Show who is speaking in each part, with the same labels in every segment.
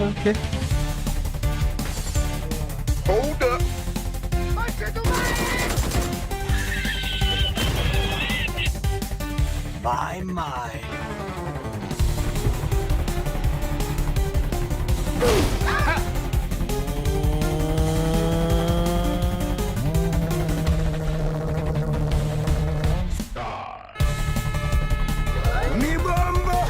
Speaker 1: Okay.
Speaker 2: Hold up.
Speaker 1: My.
Speaker 2: Mi bomba.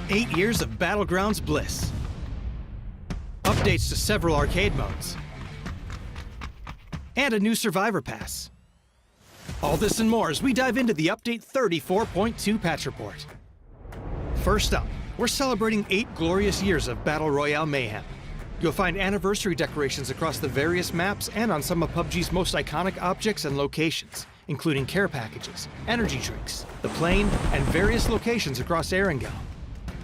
Speaker 3: Eight years of Battlegrounds bliss. Updates to several arcade modes. And a new Survivor Pass. All this and more as we dive into the Update 34.2 patch report. First up, we're celebrating 8 glorious years of Battle Royale mayhem. You'll find anniversary decorations across the various maps and on some of PUBG's most iconic objects and locations, including care packages, energy drinks, the plane, and various locations across Erangel.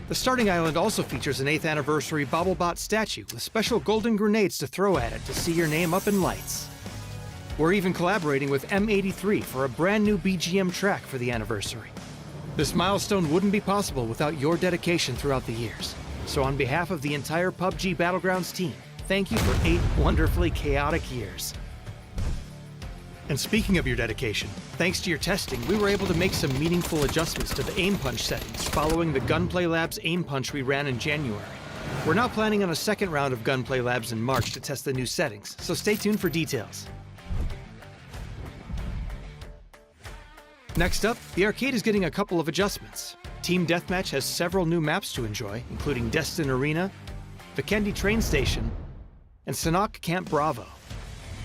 Speaker 3: The starting island also features an 8th anniversary BaubleBot statue with special golden grenades to throw at it to see your name up in lights. We're even collaborating with M83 for a brand new BGM track for the anniversary. This milestone wouldn't be possible without your dedication throughout the years. So on behalf of the entire PUBG Battlegrounds team, thank you for 8 wonderfully chaotic years. And speaking of your dedication, thanks to your testing, we were able to make some meaningful adjustments to the aim punch settings following the Gunplay Labs aim punch we ran in January. We're now planning on a second round of Gunplay Labs in March to test the new settings, so stay tuned for details. Next up, the arcade is getting a couple of adjustments. Team Deathmatch has several new maps to enjoy, including Destin Arena, Vikendi Train Station, and Sanhok Camp Bravo.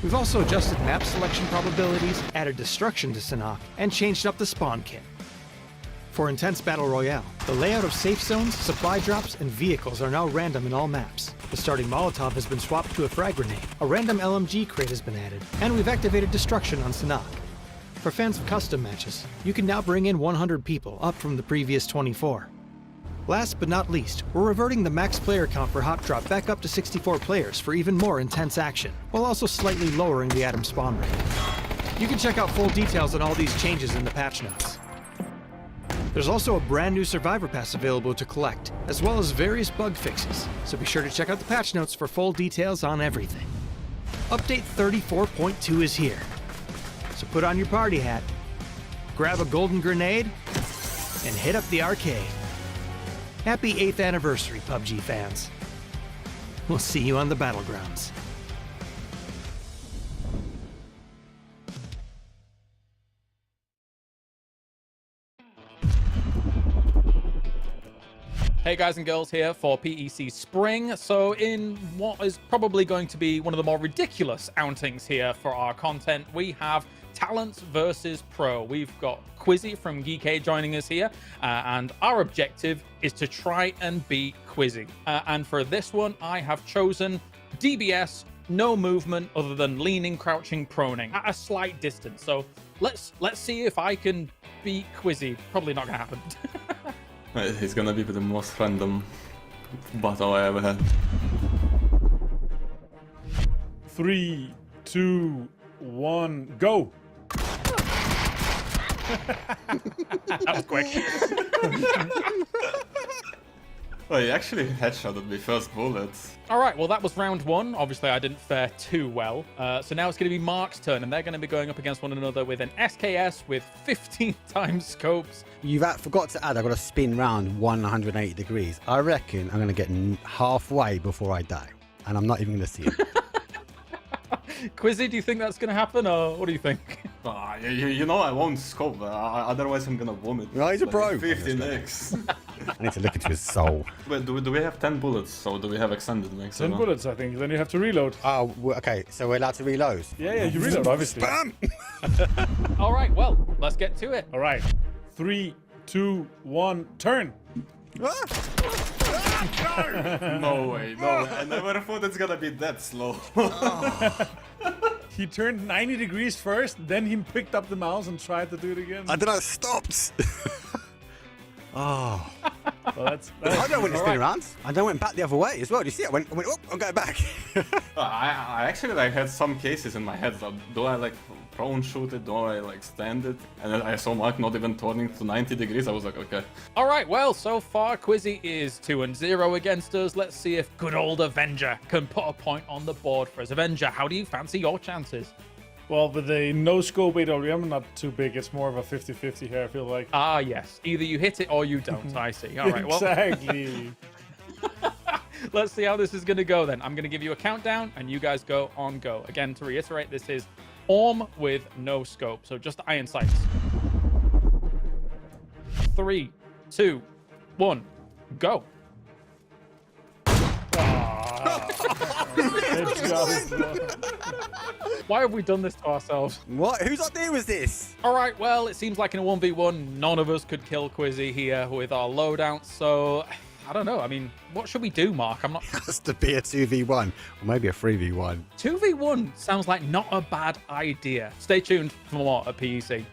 Speaker 3: We've also adjusted map selection probabilities, added destruction to Sanhok, and changed up the spawn kit. For Intense Battle Royale, the layout of safe zones, supply drops, and vehicles are now random in all maps. The starting Molotov has been swapped to a frag grenade, a random LMG crate has been added, and we've activated destruction on Sanhok. For fans of custom matches, you can now bring in 100 people, up from the previous 24. Last but not least, we're reverting the max player count for Hot Drop back up to 64 players for even more intense action, while also slightly lowering the atom spawn rate. You can check out full details on all these changes in the patch notes. There's also a brand new Survivor Pass available to collect, as well as various bug fixes, so be sure to check out the patch notes for full details on everything. Update 34.2 is here, so put on your party hat, grab a golden grenade, and hit up the arcade. Happy 8th anniversary, PUBG fans. We'll see you on the Battlegrounds.
Speaker 1: Hey guys and girls, here for PEC Spring. So in what is probably going to be one of the more ridiculous outings here for our content, we have Talents versus Pro. We've got Quizzy from Geek joining us here, and our objective is to try and beat Quizzy. And for this one, I have chosen DBS, no movement other than leaning, crouching, proning at a slight distance. So let's see if I can beat Quizzy. Probably not gonna happen.
Speaker 4: It's gonna be the most random battle I ever had.
Speaker 5: 3, 2, 1, go!
Speaker 1: That was quick.
Speaker 4: Oh, he actually headshotted me first bullet.
Speaker 1: All right, well, that was round one. Obviously, I didn't fare too well. So now it's going to be Mark's turn, and they're going to be going up against one another with an SKS with 15 times scopes.
Speaker 6: You've forgot to add, I've got to spin round 180 degrees. I reckon I'm going to get halfway before I die, and I'm not even going to see it.
Speaker 1: Quizzy, do you think that's going to happen, or what do you think?
Speaker 4: You know I won't scope, otherwise I'm gonna vomit.
Speaker 6: No, he's a pro.
Speaker 4: 15x.
Speaker 6: I need to look into his soul.
Speaker 4: Wait, do we have 10 bullets? So do we have extended mix?
Speaker 5: 10 bullets, I think. Then you have to reload.
Speaker 6: Oh, okay. So we're allowed to reload?
Speaker 5: Yeah, you reload, obviously.
Speaker 6: Bam!
Speaker 1: All right, well, let's get to it.
Speaker 5: All right. 3, 2, 1, turn!
Speaker 4: No way, no way. I never thought it's gonna be that slow.
Speaker 5: He turned 90 degrees first, then he picked up the mouse and tried to do it again.
Speaker 6: I don't know, it stopped. Oh.
Speaker 5: Well, that's
Speaker 6: I don't want to spin around. I don't went back the other way as well. Do you see it? I went oh, I'm going back.
Speaker 4: I actually like had some cases in my head. So do I like prone shoot it? Do I like stand it? And then I saw Mark not even turning to 90 degrees. I was like, okay.
Speaker 1: All right, well, so far Quizzy is 2-0 against us. Let's see if good old Avenger can put a point on the board for us. Avenger, how do you fancy your chances?
Speaker 5: Well, with a no-scope AWM, not too big. It's more of a 50-50 here, I feel like.
Speaker 1: Ah, yes. Either you hit it or you don't. I see. All right, well.
Speaker 5: Exactly.
Speaker 1: Let's see how this is going to go then. I'm going to give you a countdown, and you guys go on go. Again, to reiterate, this is Orm with no scope, so just iron sights. 3, 2, 1, go. Why have we done this to ourselves?
Speaker 6: What? Whose idea was this?
Speaker 1: All right, well, it seems like in a 1v1, none of us could kill Quizzy here with our loadout, so I don't know. I mean, what should we do, Mark? I'm not...
Speaker 6: It has to be a 2v1, or maybe a 3v1.
Speaker 1: 2v1 sounds like not a bad idea. Stay tuned for more at PEC.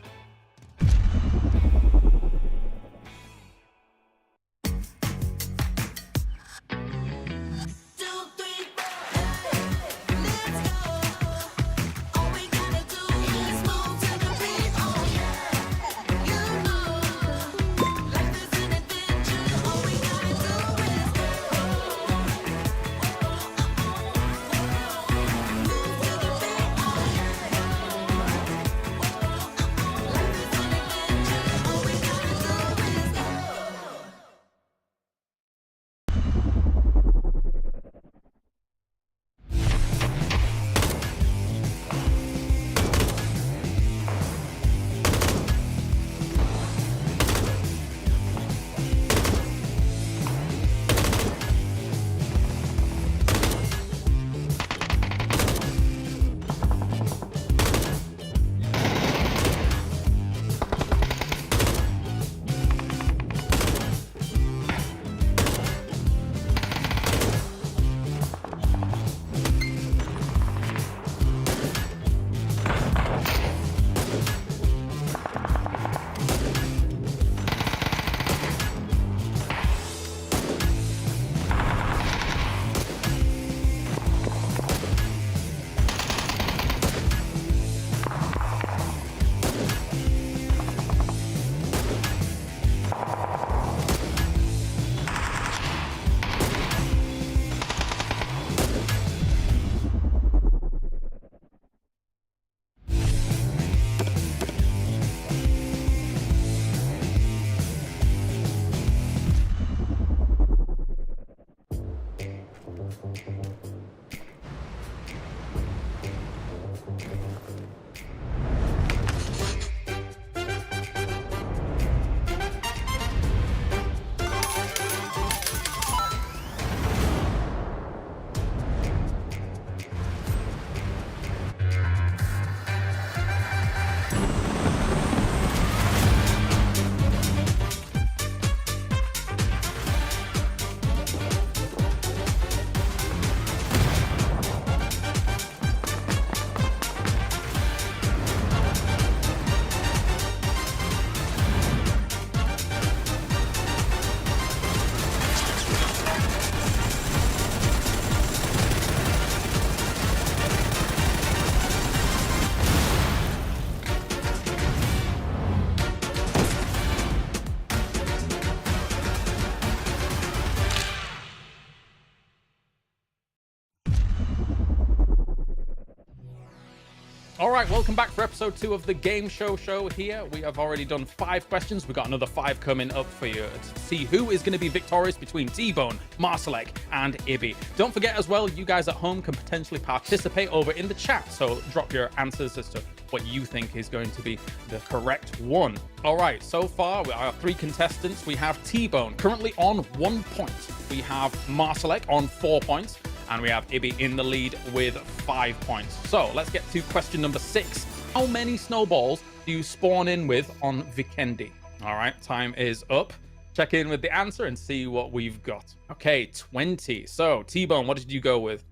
Speaker 1: All right, welcome back for episode 2 of the Game Show here. We have already done 5 questions. We've got another 5 coming up for you to see who is going to be victorious between T-Bone, Marsalek, and Ibby. Don't forget as well, you guys at home can potentially participate over in the chat. So drop your answers as to what you think is going to be the correct one. All right, so far we are 3 contestants. We have T-Bone currently on 1 point. We have Marsalek on 4 points. And we have Ibby in the lead with 5 points. So let's get to question number 6. How many snowballs do you spawn in with on Vikendi? All right, time is up. Check in with the answer and see what we've got. Okay, 20. So T-Bone, what did you go with?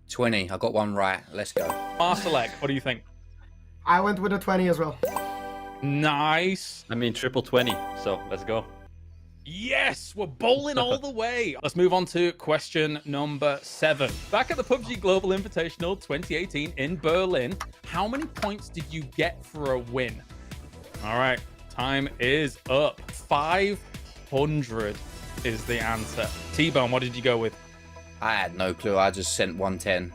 Speaker 7: 20. I got one right. Let's go.
Speaker 1: Marsalek, what do you think?
Speaker 8: I went with a 20 as well.
Speaker 1: Nice.
Speaker 9: I mean, triple 20. So let's go.
Speaker 1: Yes, we're bowling all the way. Let's move on to question number 7. Back at the PUBG Global Invitational 2018 in Berlin, how many points did you get for a win? All right, time is up. 500 is the answer. T-Bone, what did you go with?
Speaker 7: I had no clue. I just sent 110.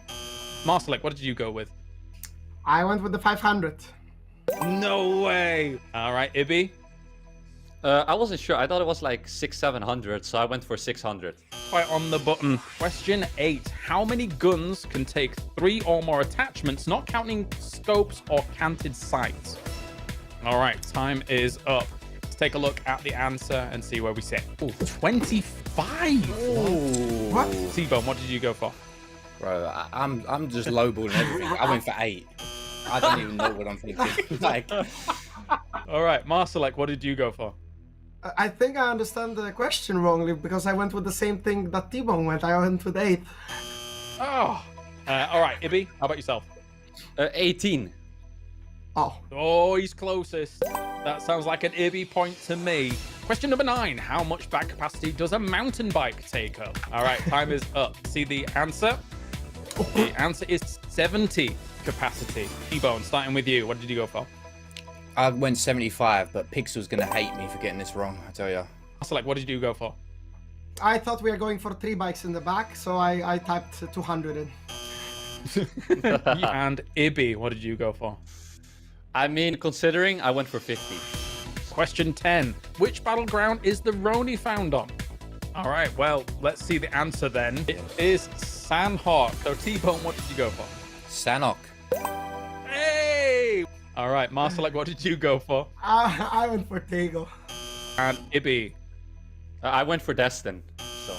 Speaker 1: Marsalek, what did you go with?
Speaker 8: I went with the 500.
Speaker 1: No way. All right, Ibby?
Speaker 9: I wasn't sure. I thought it was like 600-700, so I went for 600.
Speaker 1: Right on the button. Question 8. How many guns can take 3 or more attachments, not counting scopes or canted sights? All right, time is up. Let's take a look at the answer and see where we sit. Ooh, 25.
Speaker 7: Ooh.
Speaker 8: What?
Speaker 1: T-Bone, what did you go for?
Speaker 7: Bro, I'm just lowballing everything. I went for 8. I don't even know what I'm thinking. Like,
Speaker 1: All right, Marsalek, what did you go for?
Speaker 8: I think I understand the question wrongly because I went with the same thing that T-Bone went. I went with 8.
Speaker 1: Oh. All right, Ibby, how about yourself?
Speaker 9: 18.
Speaker 1: Oh, he's closest. That sounds like an Ibby point to me. Question number 9. How much back capacity does a mountain bike take up? All right, time is up. See the answer? The answer is 70 capacity. T-Bone, starting with you. What did you go for?
Speaker 7: I went 75, but Pixel's going to hate me for getting this wrong, I tell you.
Speaker 1: Marsalek, what did you go for?
Speaker 8: I thought we were going for 3 bikes in the back, so I typed 200 in.
Speaker 1: And Ibby, what did you go for?
Speaker 9: I mean, considering, I went for 50.
Speaker 1: Question 10. Which battleground is the Roni found on? All right, well, let's see the answer then. It is Sandhawk. So T-Bone, what did you go for?
Speaker 7: Sanok.
Speaker 1: Hey! All right, Marsalek, what did you go for?
Speaker 8: I went for Tego.
Speaker 1: And Ibby.
Speaker 9: I went for Destin. So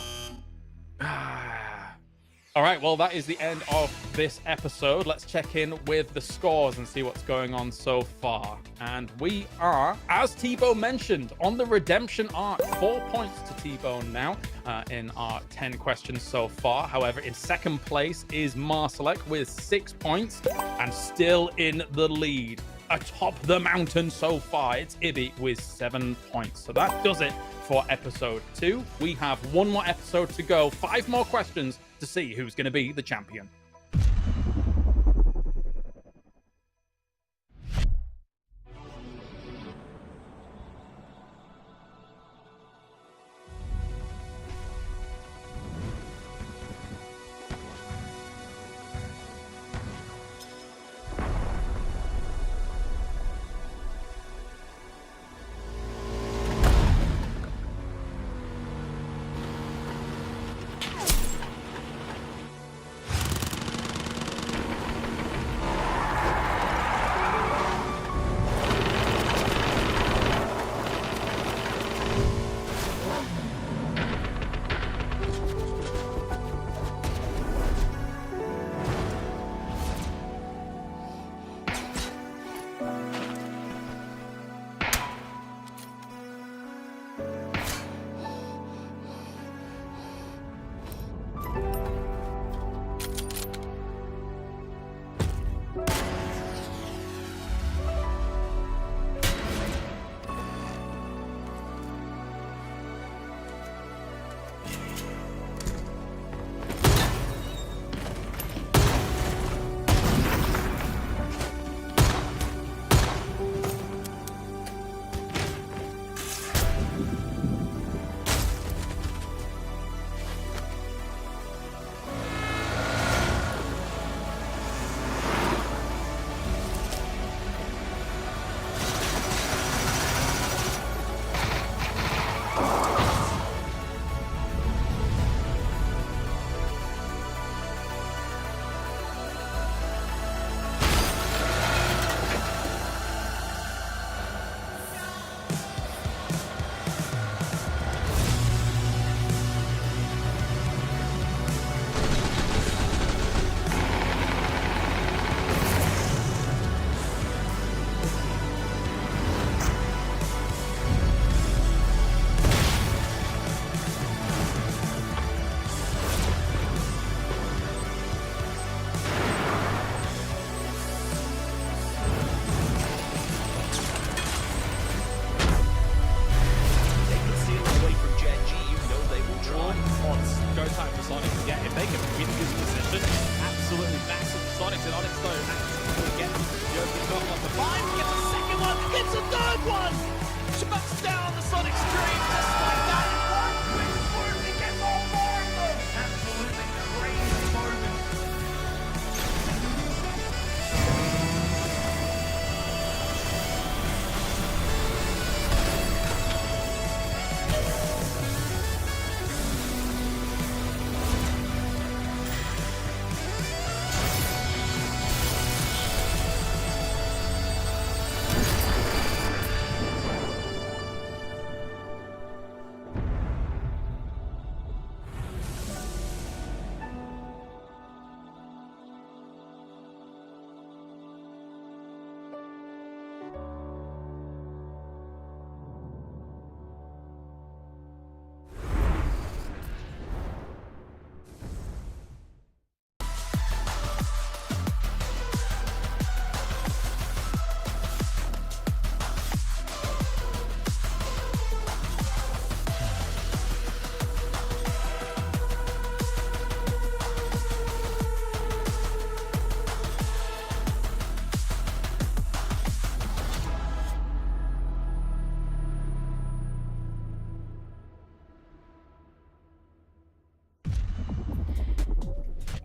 Speaker 1: All right, well, that is the end of this episode. Let's check in with the scores and see what's going on so far. And we are, as T-Bone mentioned, on the redemption arc. 4 points to T-Bone now in our 10 questions so far. However, in second place is Marsalek with 6 points and still in the lead. Atop the mountain so far, it's Ibby with 7 points. So that does it for episode 2. We have 1 more episode to go, 5 more questions to see who's going to be the champion.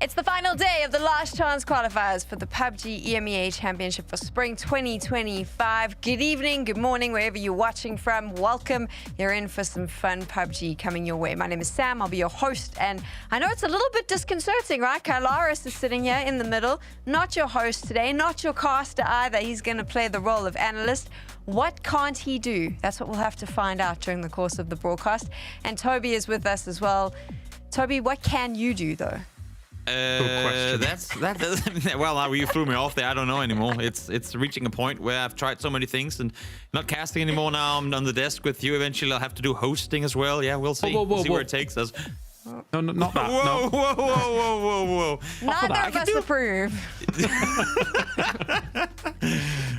Speaker 10: It's the final day of the last chance qualifiers for the PUBG EMEA Championship for Spring 2025. Good evening, good morning, wherever you're watching from. Welcome. You're in for some fun PUBG coming your way. My name is Sam. I'll be your host. And I know it's a little bit disconcerting, right? Kylaris is sitting here in the middle. Not your host today, not your caster either. He's going to play the role of analyst. What can't he do? That's what we'll have to find out during the course of the broadcast. And Toby is with us as well. Toby, what can you do, though?
Speaker 11: Good question. Well, now you threw me off there. I don't know anymore. It's reaching a point where I've tried so many things and not casting anymore. Now I'm on the desk with you. Eventually, I'll have to do hosting as well. Yeah, we'll see. We'll see where it takes us.
Speaker 1: No, not that.
Speaker 11: Whoa.
Speaker 10: Neither of us approve.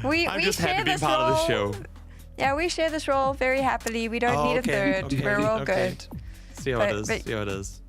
Speaker 10: we
Speaker 11: just
Speaker 10: share
Speaker 11: happy to be
Speaker 10: this
Speaker 11: part
Speaker 10: role.
Speaker 11: of the show.
Speaker 10: Yeah, we share this role very happily. We don't need a third. We're all good.
Speaker 11: See how it is.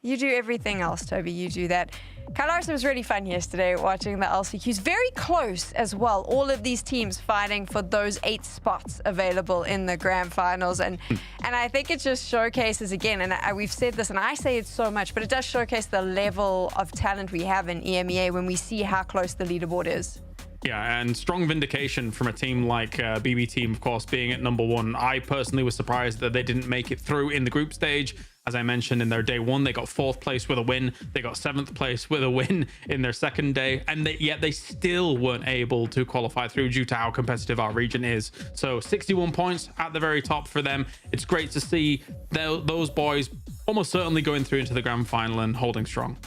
Speaker 10: You do everything else, Toby. You do that. Kylaris, was really fun yesterday watching the LCQs. Very close as well. All of these teams fighting for those 8 spots available in the grand finals. And I think it just showcases again, and we've said this, and I say it so much, but it does showcase the level of talent we have in EMEA when we see how close the leaderboard is.
Speaker 1: Yeah, and strong vindication from a team like BB Team, of course, being at #1. I personally was surprised that they didn't make it through in the group stage. As I mentioned, in their day 1, they got 4th place with a win. They got 7th place with a win in their second day, and yet they still weren't able to qualify through due to how competitive our region is. So 61 points at the very top for them. It's great to see those boys almost certainly going through into the grand final and holding strong.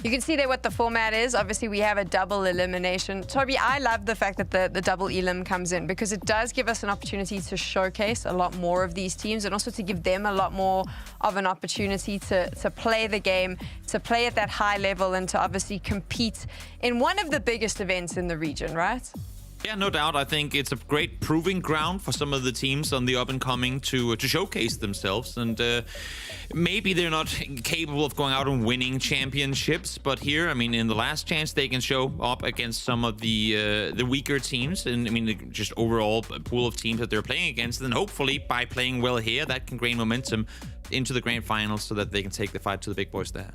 Speaker 10: You can see there what the format is. Obviously, we have a double elimination. Toby, I love the fact that the double elim comes in because it does give us an opportunity to showcase a lot more of these teams and also to give them a lot more of an opportunity to play the game, to play at that high level and to obviously compete in one of the biggest events in the region, right?
Speaker 11: Yeah, no doubt. I think it's a great proving ground for some of the teams on the up-and-coming to showcase themselves. And maybe they're not capable of going out and winning championships, but here, I mean, in the last chance, they can show up against some of the weaker teams. And I mean, just overall pool of teams that they're playing against. And hopefully, by playing well here, that can gain momentum into the grand finals so that they can take the fight to the big boys there.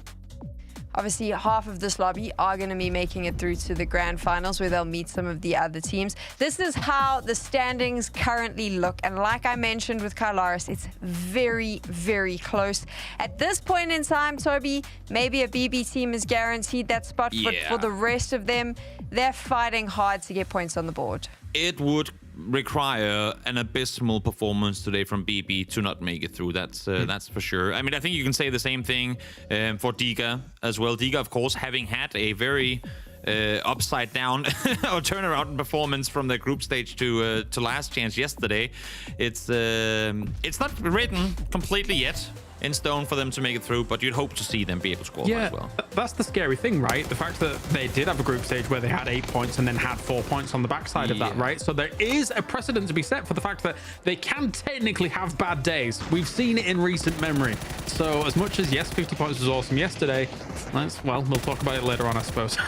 Speaker 10: Obviously, half of this lobby are going to be making it through to the grand finals where they'll meet some of the other teams. This is how the standings currently look. And like I mentioned with Kylaris, it's very, very close. At this point in time, Toby, maybe a BB team is guaranteed that spot. But for the rest of them, they're fighting hard to get points on the board.
Speaker 11: It would require an abysmal performance today from BB to not make it through. That's for sure. I mean, I think you can say the same thing for Diga as well. Diga, of course, having had a very upside down or turnaround performance from the group stage to last chance yesterday. It's not written completely yet in stone for them to make it through, but you'd hope to see them be able to qualify as well.
Speaker 1: That's the scary thing, right? The fact that they did have a group stage where they had 8 points and then had 4 points on the backside of that, right? So there is a precedent to be set for the fact that they can technically have bad days. We've seen it in recent memory. So as much as, yes, 50 points was awesome yesterday, we'll talk about it later on, I suppose.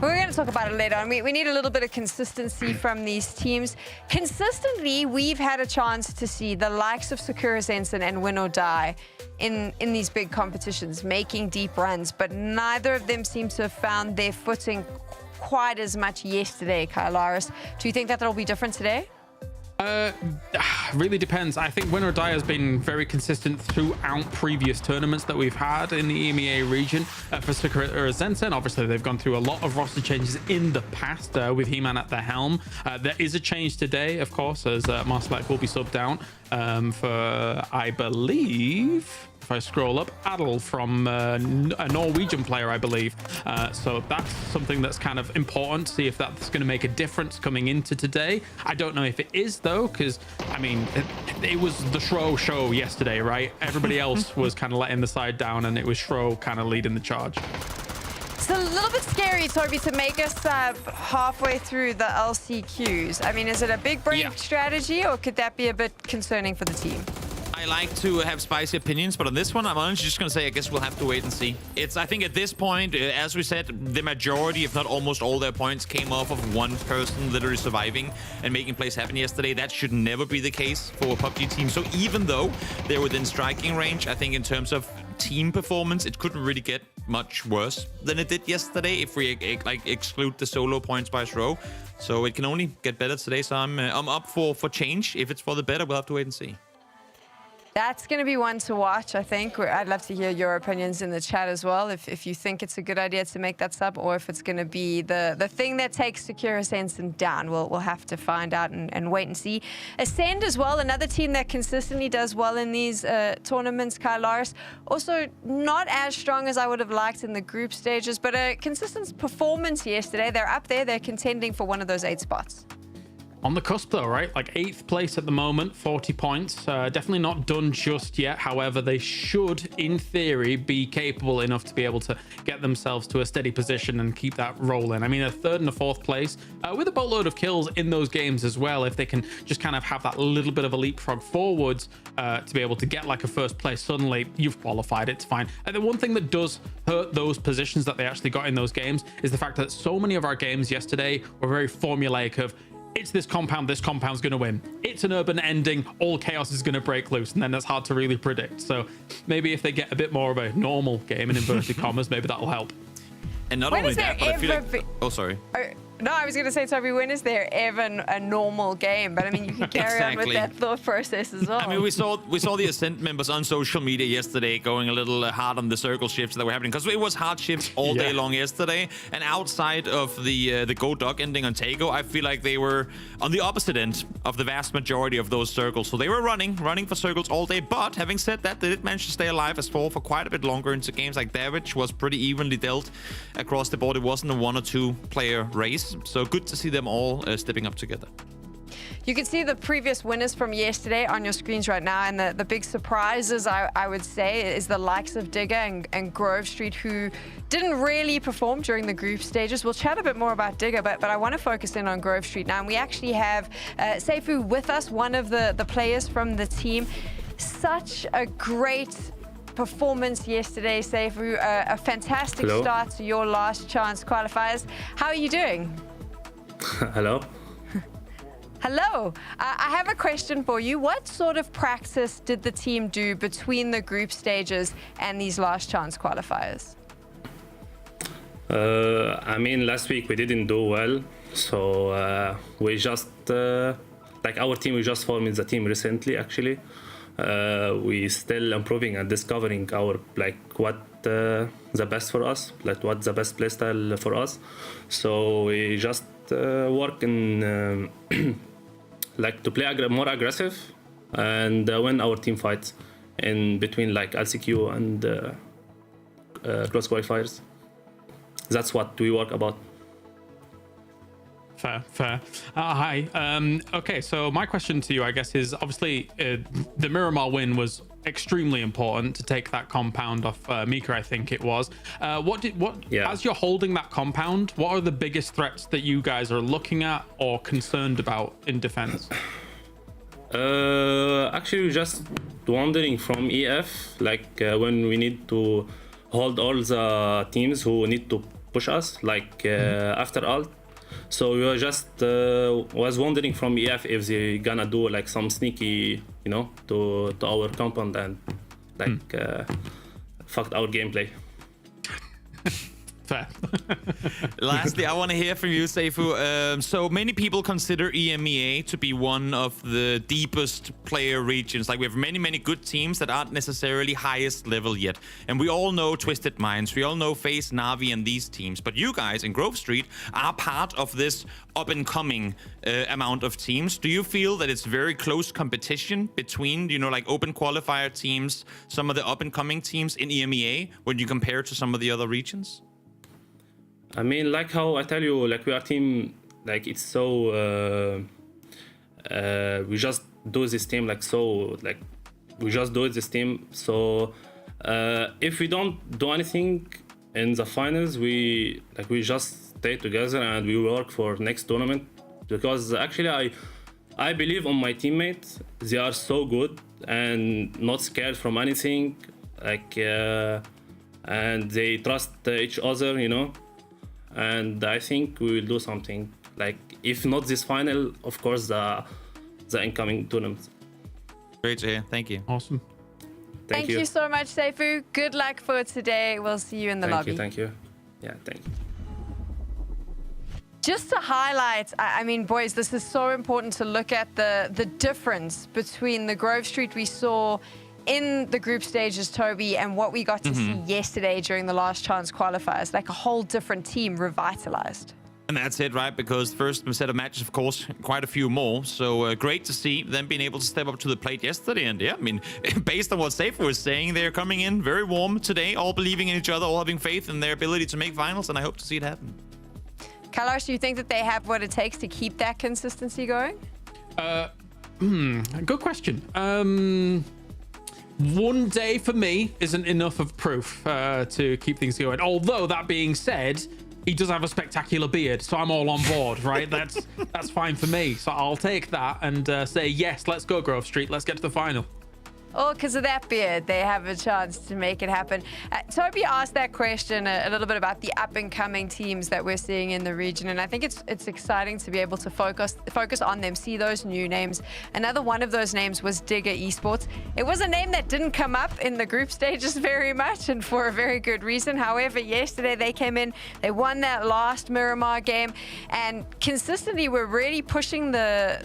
Speaker 10: We're going to talk about it later on. We need a little bit of consistency from these teams. Consistently, we've had a chance to see the likes of Sakura Sensen and Win or Die in these big competitions, making deep runs, but neither of them seem to have found their footing quite as much yesterday, Kylaris. Do you think that that'll be different today?
Speaker 1: Really depends. I think Win or Die has been very consistent throughout previous tournaments that we've had in the EMEA region. For Sakura Zensen, obviously they've gone through a lot of roster changes in the past with He-Man at the helm. There is a change today, of course, as Marslak will be subbed out for, I believe, if I scroll up, Adel from a Norwegian player, I believe. So that's something that's kind of important to see if that's going to make a difference coming into today. I don't know if it is, though, because, I mean, it was the Shro show yesterday, right? Everybody else was kind of letting the side down, and it was Shro kind of leading the charge.
Speaker 10: It's a little bit scary, Toby, to make us halfway through the LCQs. I mean, is it a big break strategy, or could that be a bit concerning for the team?
Speaker 11: I like to have spicy opinions, but on this one, I'm honestly just going to say, I guess we'll have to wait and see. I think at this point, as we said, the majority, if not almost all their points came off of one person literally surviving and making plays happen yesterday. That should never be the case for a PUBG team. So even though they're within striking range, I think in terms of team performance, it couldn't really get much worse than it did yesterday if we like exclude the solo points by row. So it can only get better today. So I'm up for change. If it's for the better, we'll have to wait and see.
Speaker 10: That's going to be one to watch, I think. I'd love to hear your opinions in the chat as well, if you think it's a good idea to make that sub, or if it's going to be the thing that takes Secure Sensen down. We'll have to find out and wait and see. Ascend as well, another team that consistently does well in these tournaments, Kyle Lars. Also not as strong as I would have liked in the group stages, but a consistent performance yesterday. They're up there. They're contending for one of those 8 spots.
Speaker 1: On the cusp though, right? Like 8th place at the moment, 40 points. Definitely not done just yet. However, they should, in theory, be capable enough to be able to get themselves to a steady position and keep that rolling. I mean, a 3rd and a 4th place with a boatload of kills in those games as well. If they can just kind of have that little bit of a leapfrog forwards to be able to get like a 1st place, suddenly you've qualified. It's fine. And the one thing that does hurt those positions that they actually got in those games is the fact that so many of our games yesterday were very formulaic of, it's this compound's going to win. It's an urban ending, all chaos is going to break loose, and then that's hard to really predict. So maybe if they get a bit more of a normal game in inverted commas, maybe that'll help.
Speaker 11: And not only that, but I feel like... Oh, sorry.
Speaker 10: No, I was going to say, Toby, when is there ever a normal game? But I mean, you can carry on with that thought process as well.
Speaker 11: I mean, we saw the Ascent members on social media yesterday going a little hard on the circle shifts that were happening, because it was hard shifts all day long yesterday. And outside of the Go Dog ending on Tago, I feel like they were on the opposite end of the vast majority of those circles. So they were running for circles all day. But having said that, they did manage to stay alive as 4 for quite a bit longer into games. Like Davidge was pretty evenly dealt across the board. It wasn't a 1 or 2 player race. So good to see them all stepping up together.
Speaker 10: You can see the previous winners from yesterday on your screens right now, and the big surprises, I would say, is the likes of Digger and Grove Street, who didn't really perform during the group stages. We'll chat a bit more about Digger, but I want to focus in on Grove Street now. And we actually have Seifu with us, one of the players from the team. Such a great performance yesterday, Seifu. A fantastic start to your last chance qualifiers. How are you doing?
Speaker 12: Hello.
Speaker 10: Hello. I have a question for you. What sort of practice did the team do between the group stages and these last chance qualifiers?
Speaker 12: I mean, last week we didn't do well, so we just like our team, we just formed the team recently. Actually, we still improving and discovering our what the best for us, like what's the best playstyle for us. So we just work in like to play more aggressive and win our team fights in between like LCQ and cross qualifiers. That's what we work about.
Speaker 1: Fair. Hi. Okay, so my question to you, I guess, is obviously the Miramar win was extremely important to take that compound off Mika, I think it was. As you're holding that compound, what are the biggest threats that you guys are looking at or concerned about in defense?
Speaker 12: Actually, just wandering from EF, like when we need to hold all the teams who need to push us, like after alt. So we were just was wondering from EF if they gonna do like some sneaky, to our compound and like fucked our gameplay.
Speaker 1: Fair.
Speaker 11: Lastly, I want to hear from you, Seifu. So many people consider EMEA to be one of the deepest player regions. Like we have many good teams that aren't necessarily highest level yet. And we all know Twisted Minds. We all know FaZe, Na'Vi, and these teams. But you guys in Grove Street are part of this up-and-coming amount of teams. Do you feel that it's very close competition between, like open qualifier teams, some of the up-and-coming teams in EMEA when you compare to some of the other regions?
Speaker 12: I mean, like how I tell you, like we are team, like it's so, we just do this team, like so, like we just do this team. So if we don't do anything in the finals, we just stay together and we work for next tournament. Because actually I believe on my teammates. They are so good and not scared from anything, like, and they trust each other, And I think we will do something. Like, if not this final, of course, the incoming tournaments.
Speaker 11: Great to hear. Thank you.
Speaker 1: Awesome.
Speaker 10: Thank you so much, Seifu. Good luck for today. We'll see you in the lobby.
Speaker 12: Thank you. Yeah, thank you.
Speaker 10: Just to highlight, I mean, boys, this is so important to look at the difference between the Grove Street we saw in the group stages, Toby, and what we got to see yesterday during the last chance qualifiers. Like a whole different team revitalized.
Speaker 11: And that's it, right? Because first set of matches, of course, quite a few more. So great to see them being able to step up to the plate yesterday. And yeah, I mean, based on what Seifu was saying, they're coming in very warm today, all believing in each other, all having faith in their ability to make finals. And I hope to see it happen.
Speaker 10: Kalash, do you think that they have what it takes to keep that consistency going?
Speaker 1: Good question. One day for me isn't enough of proof to keep things going. Although that being said, he does have a spectacular beard, so I'm all on board, right? That's fine for me. So I'll take that and say yes. Let's go, Grove Street. Let's get to the final.
Speaker 10: Oh, because of that beard, they have a chance to make it happen. Toby asked that question a little bit about the up-and-coming teams that we're seeing in the region, and I think it's exciting to be able to focus on them, see those new names. Another one of those names was Digger Esports. It was a name that didn't come up in the group stages very much, and for a very good reason. However, yesterday they came in, they won that last Miramar game, and consistently were really pushing the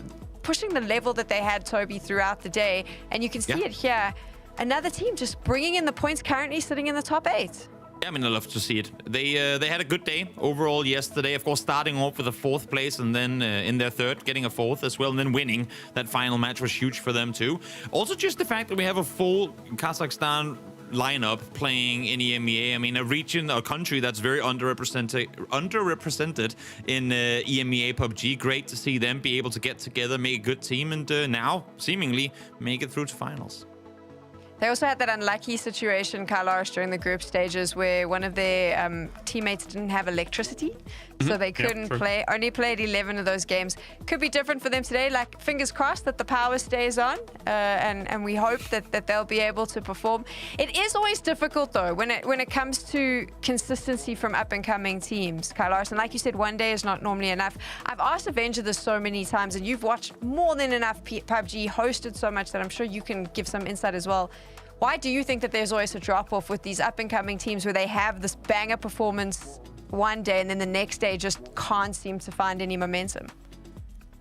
Speaker 10: level that they had, Toby, throughout the day. And you can see it here. Another team just bringing in the points, currently sitting in the top 8.
Speaker 11: Yeah, I mean, I love to see it. They had a good day overall yesterday. Of course, starting off with a 4th place and then in their 3rd, getting a 4th as well. And then winning that final match was huge for them too. Also, just the fact that we have a full Kazakhstan lineup playing in EMEA. I mean, a region, a country that's very underrepresented in EMEA PUBG. Great to see them be able to get together, make a good team, and now seemingly make it through to finals.
Speaker 10: They also had that unlucky situation, Kalash, during the group stages where one of their teammates didn't have electricity, so they couldn't play. Only played 11 of those games. Could be different for them today. Like, fingers crossed that the power stays on, and we hope that they'll be able to perform. It is always difficult, though, when it comes to consistency from up-and-coming teams, Kalash. And like you said, one day is not normally enough. I've asked Avenger this so many times, and you've watched more than enough PUBG, hosted so much that I'm sure you can give some insight as well. Why do you think that there's always a drop-off with these up-and-coming teams where they have this banger performance one day and then the next day just can't seem to find any momentum?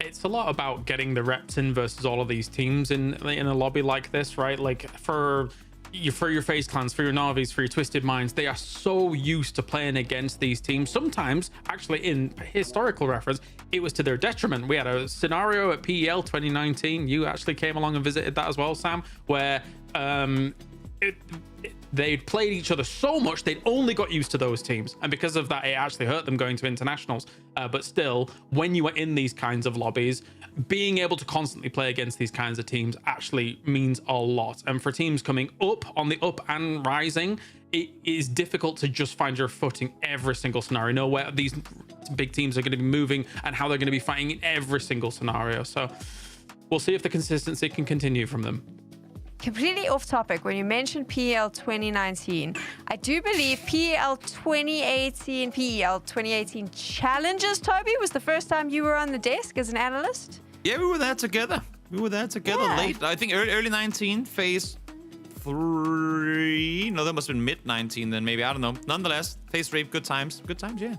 Speaker 1: It's a lot about getting the reps in versus all of these teams in a lobby like this, right? Like for your FaZe Clans, for your Navis, for your Twisted Minds, they are so used to playing against these teams. Sometimes, actually, in historical reference, it was to their detriment. We had a scenario at PEL 2019. You actually came along and visited that as well, Sam, where they'd played each other so much they'd only got used to those teams, and because of that it actually hurt them going to internationals. But still, when you are in these kinds of lobbies, being able to constantly play against these kinds of teams actually means a lot. And for teams coming up on the up and rising, it is difficult to just find your footing every single scenario, know where these big teams are going to be moving and how they're going to be fighting in every single scenario. So we'll see if the consistency can continue from them.
Speaker 10: Completely off topic, when you mentioned PEL 2019, I do believe PEL 2018 Challenges, Toby, was the first time you were on the desk as an analyst?
Speaker 11: Yeah, we were there together. Late. I think early 19, phase 3. No, that must have been mid 19 then, maybe. I don't know. Nonetheless, phase 3, good times, yeah.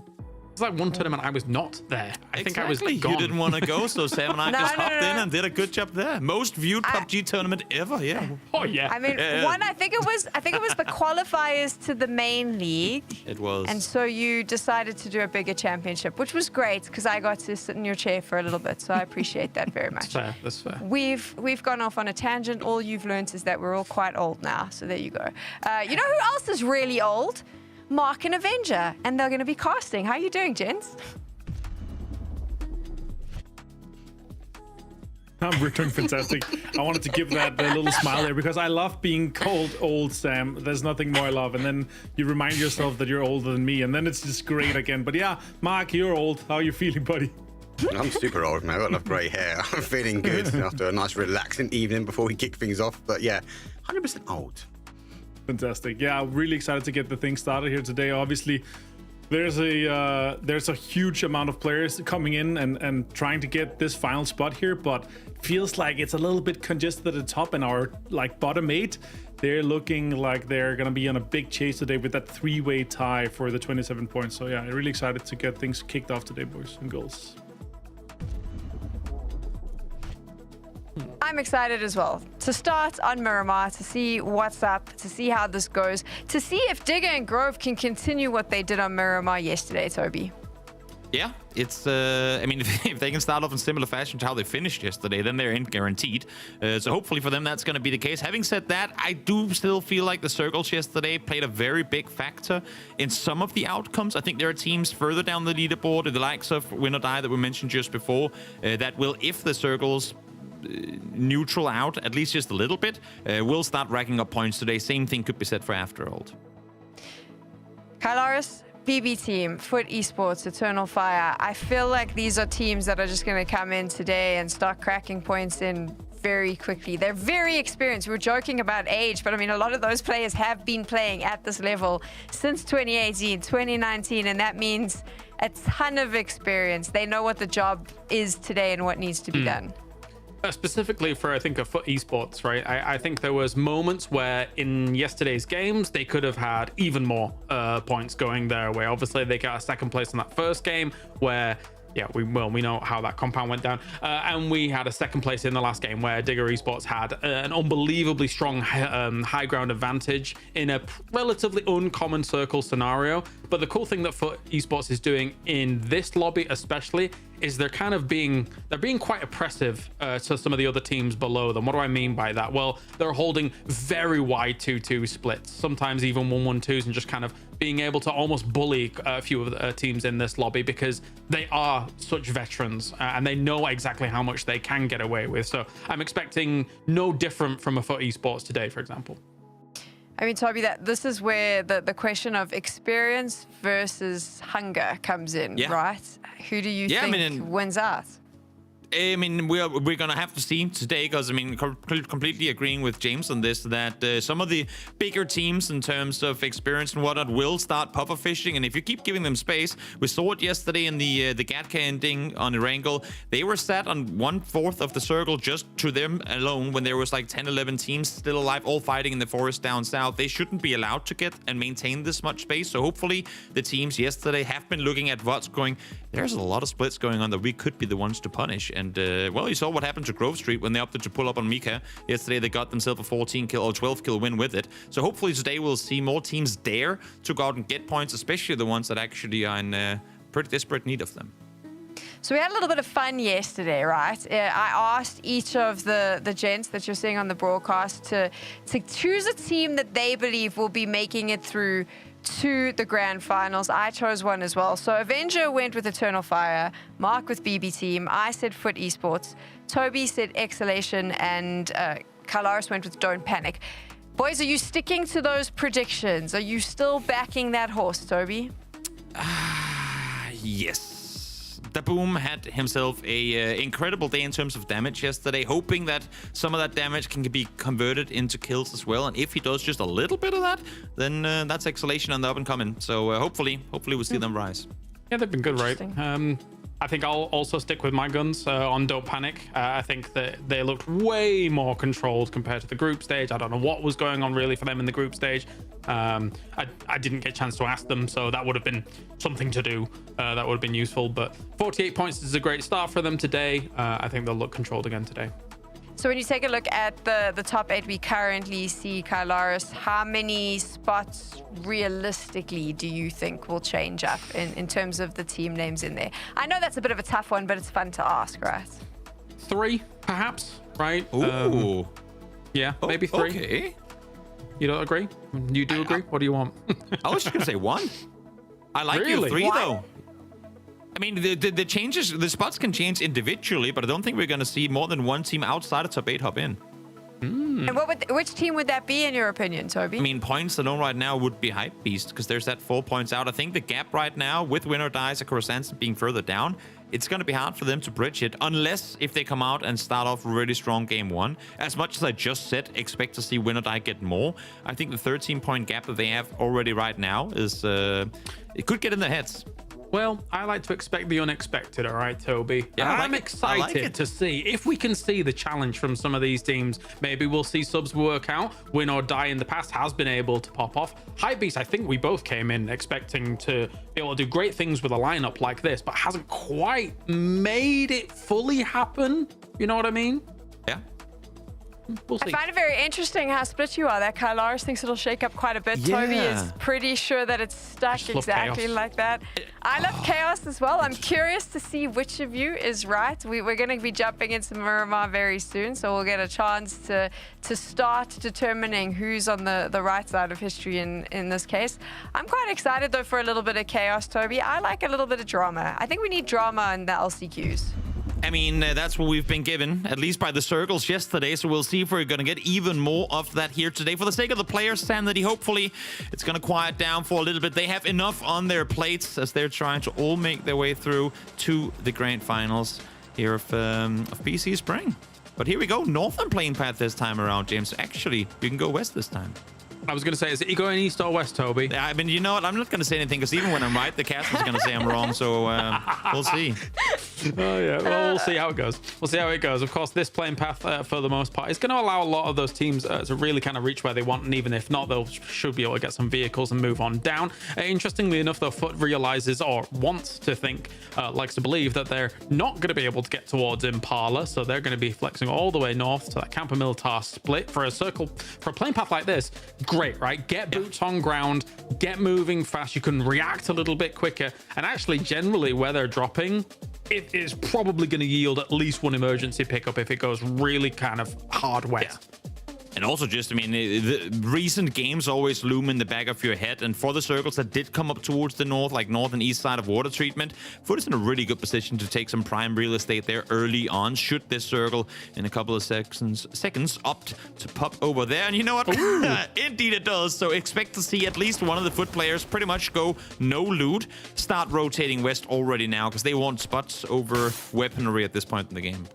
Speaker 1: It's like one tournament I was not there. I think I was gone.
Speaker 11: You didn't want to go, so Sam and I just hopped in and did a good job there. Most viewed PUBG tournament ever, yeah.
Speaker 1: Oh yeah.
Speaker 10: I mean, I think it was the qualifiers to the main league.
Speaker 11: It was.
Speaker 10: And so you decided to do a bigger championship, which was great because I got to sit in your chair for a little bit. So I appreciate that very much.
Speaker 1: That's fair.
Speaker 10: We've gone off on a tangent. All you've learned is that we're all quite old now. So there you go. You know who else is really old? Mark and Avenger, and they're going to be casting. How are you doing, gents?
Speaker 5: I'm doing fantastic. I wanted to give that a little smile there because I love being called old, Sam. There's nothing more I love. And then you remind yourself that you're older than me, and then it's just great again. But yeah, Mark, you're old. How are you feeling, buddy?
Speaker 6: I'm super old, man. I've got enough grey hair. I'm feeling good after a nice relaxing evening before we kick things off. But yeah, 100% old.
Speaker 5: Fantastic. Yeah, really excited to get the thing started here today. Obviously, there's a huge amount of players coming in and trying to get this final spot here, but feels like it's a little bit congested at the top, and our bottom 8 they're looking like they're going to be on a big chase today with that 3-way tie for the 27 points. So yeah, I'm really excited to get things kicked off today, boys and girls.
Speaker 10: I'm excited as well to start on Miramar, to see what's up, to see how this goes, to see if Digger and Grove can continue what they did on Miramar yesterday, Toby.
Speaker 11: Yeah, it's, I mean, if they can start off in similar fashion to how they finished yesterday, then they're in guaranteed. So hopefully for them, that's going to be the case. Having said that, I do still feel like the circles yesterday played a very big factor in some of the outcomes. I think there are teams further down the leaderboard, the likes of Win or Die that we mentioned just before, that will, if the circles neutral out, at least just a little bit, will start racking up points today. Same thing could be said for Afterhold.
Speaker 10: Kylaris, BB Team, Foot Esports, Eternal Fire. I feel like these are teams that are just going to come in today and start cracking points in very quickly. They're very experienced. We were joking about age, but I mean, a lot of those players have been playing at this level since 2018, 2019, and that means a ton of experience. They know what the job is today and what needs to be done.
Speaker 1: Specifically for, I think, a Foot Esports, right? I think there was moments where in yesterday's games, they could have had even more points going their way. Obviously, they got a second place in that first game where, yeah, we know how that compound went down. And we had a second place in the last game where Digger Esports had an unbelievably strong high ground advantage in a relatively uncommon circle scenario. But the cool thing that Foot Esports is doing in this lobby especially is they're being quite oppressive to some of the other teams below them. What do I mean by that? Well, they're holding very wide 2-2 splits, sometimes even 1-1-2s, and just kind of being able to almost bully a few of the teams in this lobby because they are such veterans and they know exactly how much they can get away with. So I'm expecting no different from a Foot Esports today, for example.
Speaker 10: I mean, Toby, this is where the question of experience versus hunger comes in, right? Who do you think wins out?
Speaker 11: I mean, we're gonna have to see today, because I mean, completely agreeing with James on this, that some of the bigger teams in terms of experience and whatnot will start puffer fishing, and if you keep giving them space, we saw it yesterday in the Gatka ending on Erangel. They were sat on 1/4 of the circle just to them alone when there was like 10-11 teams still alive, all fighting in the forest down south. They shouldn't be allowed to get and maintain this much space. So hopefully the teams yesterday have been looking at what's going. There's a lot of splits going on that we could be the ones to punish. And well, you saw what happened to Grove Street when they opted to pull up on Mika. Yesterday, they got themselves a 14 kill or 12 kill win with it. So hopefully today we'll see more teams dare to go out and get points, especially the ones that actually are in pretty desperate need of them.
Speaker 10: So we had a little bit of fun yesterday, right? I asked each of the gents that you're seeing on the broadcast to choose a team that they believe will be making it through to the grand finals. I chose one as well. So Avenger went with Eternal Fire, Mark with BB Team, I said Foot Esports, Toby said Exhalation, and Kylaris went with Don't Panic. Boys, are you sticking to those predictions? Are you still backing that horse, Toby?
Speaker 11: Yes. Daboom had himself a incredible day in terms of damage yesterday, hoping that some of that damage can be converted into kills as well. And if he does just a little bit of that, then that's Exhalation on the up and coming. So hopefully we'll see them rise.
Speaker 1: Yeah, they've been good, right? I think I'll also stick with my guns on Don't Panic. I think that they looked way more controlled compared to the group stage. I don't know what was going on really for them in the group stage. I didn't get a chance to ask them, so that would have been something to do. That would have been useful. But 48 points is a great start for them today. I think they'll look controlled again today.
Speaker 10: So when you take a look at the top 8 we currently see, Kylaris, how many spots realistically do you think will change up in terms of the team names in there? I know that's a bit of a tough one, but it's fun to ask, right?
Speaker 1: 3, perhaps, right?
Speaker 11: Ooh.
Speaker 1: Yeah, maybe 3.
Speaker 11: Okay.
Speaker 1: You don't agree? You do agree? What do you want?
Speaker 11: I was just going to say 1. I like
Speaker 1: Really?
Speaker 11: you 3,
Speaker 10: What?
Speaker 11: though. I mean, the changes, the spots can change individually, but I don't think we're going to see more than one team outside of top 8 hop in.
Speaker 10: And which team would that be in your opinion, Toby?
Speaker 11: I mean, points alone right now would be Hype Beast, because there's that 4 points out. I think the gap right now with Win or Die, Sakura Sands being further down, it's going to be hard for them to bridge it, unless if they come out and start off really strong game 1. As much as I just said, expect to see Win or Die get more. I think the 13-point gap that they have already right now is, it could get in their heads.
Speaker 1: Well, I like to expect the unexpected, all right, Toby?
Speaker 11: Yeah,
Speaker 1: I'm excited to see if we can see the challenge from some of these teams. Maybe we'll see subs work out. Win or Die in the past has been able to pop off. Hypebeast, I think we both came in expecting to be able to do great things with a lineup like this, but hasn't quite made it fully happen. You know what I mean?
Speaker 11: Yeah.
Speaker 1: We'll see.
Speaker 10: I find it very interesting how split you are. That Kylaris thinks it'll shake up quite a bit. Toby is pretty sure that it's stuck exactly like that. I love chaos as well. I'm curious to see which of you is right. We're going to be jumping into Miramar very soon, so we'll get a chance to start determining who's on the right side of history in this case. I'm quite excited, though, for a little bit of chaos, Toby. I like a little bit of drama. I think we need drama in the LCQs.
Speaker 11: I mean, that's what we've been given, at least by the circles yesterday, so we'll see if we're going to get even more of that here today. For the sake of the players' sanity, hopefully it's going to quiet down for a little bit. They have enough on their plates as they're trying to all make their way through to the grand finals here of PC Spring. But here we go, northern playing path this time around, James. Actually, you can go west this time.
Speaker 1: I was going to say, is it you going east or west, Toby?
Speaker 11: I mean, you know what? I'm not going to say anything because even when I'm right, the cast is going to say I'm wrong. So we'll see.
Speaker 1: Oh, yeah. Well, we'll see how it goes. We'll see how it goes. Of course, this playing path, for the most part, is going to allow a lot of those teams to really kind of reach where they want. And even if not, should be able to get some vehicles and move on down. Interestingly enough, though, Foot realizes or wants to think, likes to believe that they're not going to be able to get towards Impala. So they're going to be flexing all the way north to that Campo Militar split for a circle. For a playing path like this, great, right? Get boots on ground, get moving fast. You can react a little bit quicker. And actually, generally, where they're dropping, it is probably going to yield at least one emergency pickup if it goes really kind of hard wet.
Speaker 11: Yeah. And also just, I mean, the recent games always loom in the back of your head. And for the circles that did come up towards the north, like north and east side of water treatment, Foot is in a really good position to take some prime real estate there early on, should this circle in a couple of seconds opt to pop over there. And you know what? Indeed it does. So expect to see at least one of the Foot players pretty much go no loot, start rotating west already now, because they want spots over weaponry at this point in the game.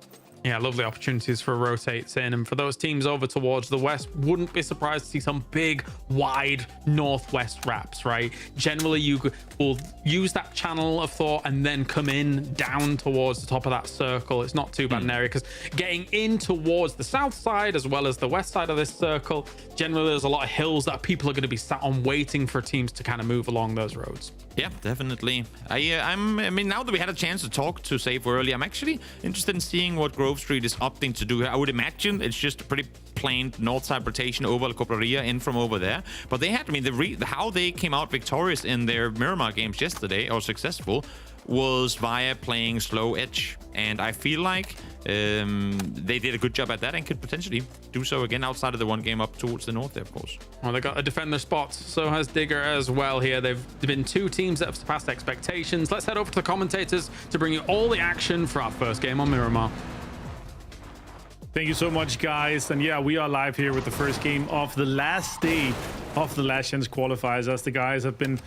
Speaker 1: Yeah, lovely opportunities for rotates in. And for those teams over towards the west, wouldn't be surprised to see some big, wide northwest wraps, right? Generally, you will use that channel of thought and then come in down towards the top of that circle. It's not too bad an area, because getting in towards the south side as well as the west side of this circle, generally there's a lot of hills that people are going to be sat on waiting for teams to kind of move along those roads.
Speaker 11: Yeah, definitely. I mean, now that we had a chance to talk to Safe early, I'm actually interested in seeing what Grove Street is opting to do here. I would imagine it's just a pretty plain north side rotation over La Copraria in from over there. But they had, I mean, how they came out victorious in their Miramar games yesterday, or successful, was via playing slow edge. And I feel like they did a good job at that and could potentially do so again outside of the one game up towards the north there, of course.
Speaker 1: Well, they got to defend their spots. So has Digger as well here. They've been two teams that have surpassed expectations. Let's head over to the commentators to bring you all the action for our first game on Miramar.
Speaker 5: Thank you so much, guys. And yeah, we are live here with the first game of the last day of the Last Chance qualifiers, as the guys have been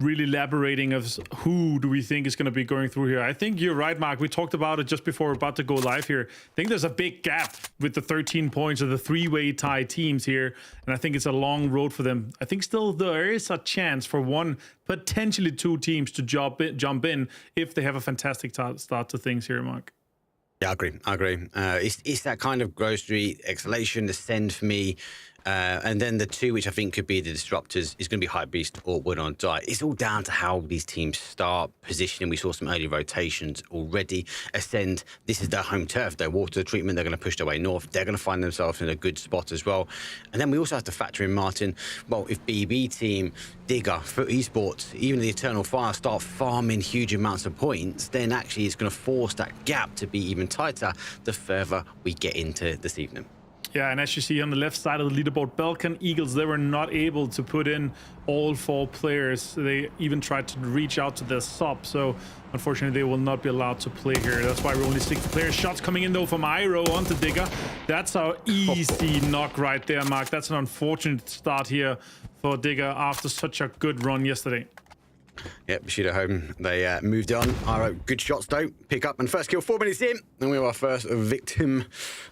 Speaker 5: really elaborating of who do we think is going to be going through here. I think you're right, Mark. We talked about it just before we're about to go live here. I think there's a big gap with the 13 points of the three-way tie teams here, and I think it's a long road for them. I think still there is a chance for one, potentially two teams to jump in if they have a fantastic start to things here, Mark.
Speaker 6: Yeah, I agree. It's that kind of grocery exhalation, the send for me. And then the two, which I think could be the disruptors, is going to be Hypebeast or Win or Die. It's all down to how these teams start positioning. We saw some early rotations already. Ascend, this is their home turf. Their water treatment, they're going to push their way north. They're going to find themselves in a good spot as well. And then we also have to factor in, Martin, well, if BB team, Digger, for Esports, even the Eternal Fire start farming huge amounts of points, then actually it's going to force that gap to be even tighter the further we get into this evening.
Speaker 5: Yeah, and as you see on the left side of the leaderboard, Balkan Eagles, they were not able to put in all 4 players. They even tried to reach out to their sub, so unfortunately they will not be allowed to play here. That's why we're only 60 players. Shots coming in though from Iro onto Digger. That's our easy knock right there, Mark. That's an unfortunate start here for Digger after such a good run yesterday.
Speaker 6: Yep, Bushido home. They moved on. Our good shots though. Pick up and first kill 4 minutes in. And we have our first victim,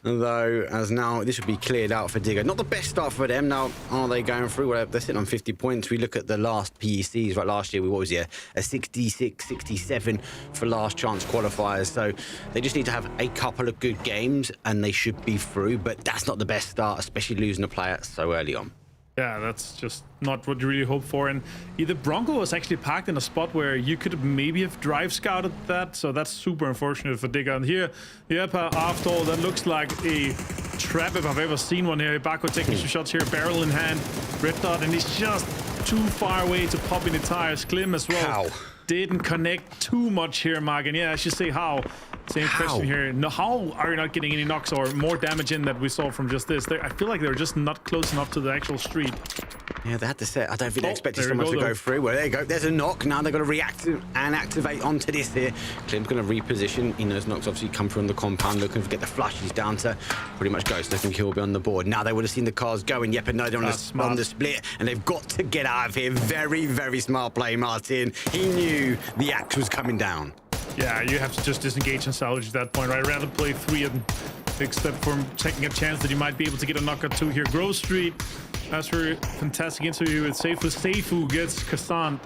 Speaker 6: though, as now this will be cleared out for Digger. Not the best start for them. Now, are they going through? Well, they're sitting on 50 points. We look at the last PECs, right? Last year, what was it? A 66, 67 for last chance qualifiers. So they just need to have a couple of good games and they should be through. But that's not the best start, especially losing a player so early on.
Speaker 5: Yeah, that's just not what you really hope for. And the Bronco was actually parked in a spot where you could maybe have drive scouted that. So that's super unfortunate for Digger. And here, yep, after all, that looks like a trap if I've ever seen one here. Baco taking some shots here, barrel in hand, red dot, and he's just too far away to pop in the tires. Klim as well.
Speaker 6: How?
Speaker 5: Didn't connect too much here, Mark. And yeah, I should say how. Same question here. No, how are you not getting any knocks or more damage in that we saw from just this? I feel like they're just not close enough to the actual street.
Speaker 6: Yeah, they had to set. I don't think they expected someone to go through. Well, there you go. There's a knock. Now they've got to react and activate onto this here. Klim's going to reposition. You know, those knocks obviously come from the compound, looking to get the flush. He's down to pretty much ghost. They think he'll be on the board. Now they would have seen the cars going. Yep, and no, they're on the split. And they've got to get out of here. Very, very smart play, Martin. He knew the axe was coming down.
Speaker 5: Yeah, you have to just disengage and salvage at that point, right? Rather play 3 and except for taking a chance that you might be able to get a knock or 2 here. Grove Street, as for a fantastic interview with Seifu. Seifu gets Kassant.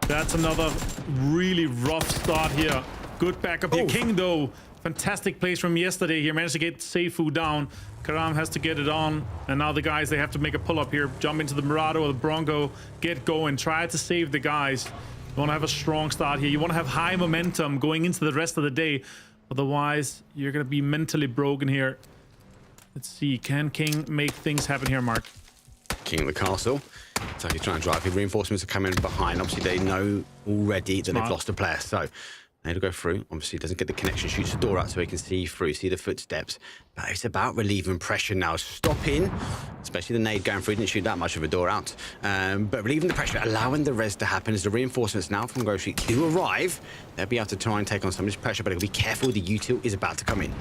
Speaker 5: That's another really rough start here. Good backup here. King, though, fantastic plays from yesterday here. Managed to get Seifu down. Karam has to get it on. And now the guys, they have to make a pull-up here. Jump into the Murado or the Bronco. Get going. Try to save the guys. You want to have a strong start here. You want to have high momentum going into the rest of the day. Otherwise, you're going to be mentally broken here. Let's see. Can King make things happen here, Mark?
Speaker 6: King of the castle. So he's trying to drive. His reinforcements are coming behind. Obviously, they know already that they've lost a player. So they had to go through. Obviously, doesn't get the connection. Shoots the door out so he can see through, see the footsteps. But it's about relieving pressure now. Stopping, especially the nade going through. Didn't shoot that much of a door out. But relieving the pressure, allowing the res to happen as the reinforcements now from Grove Street do arrive. They'll be able to try and take on some of this pressure, but be careful. The util is about to come in.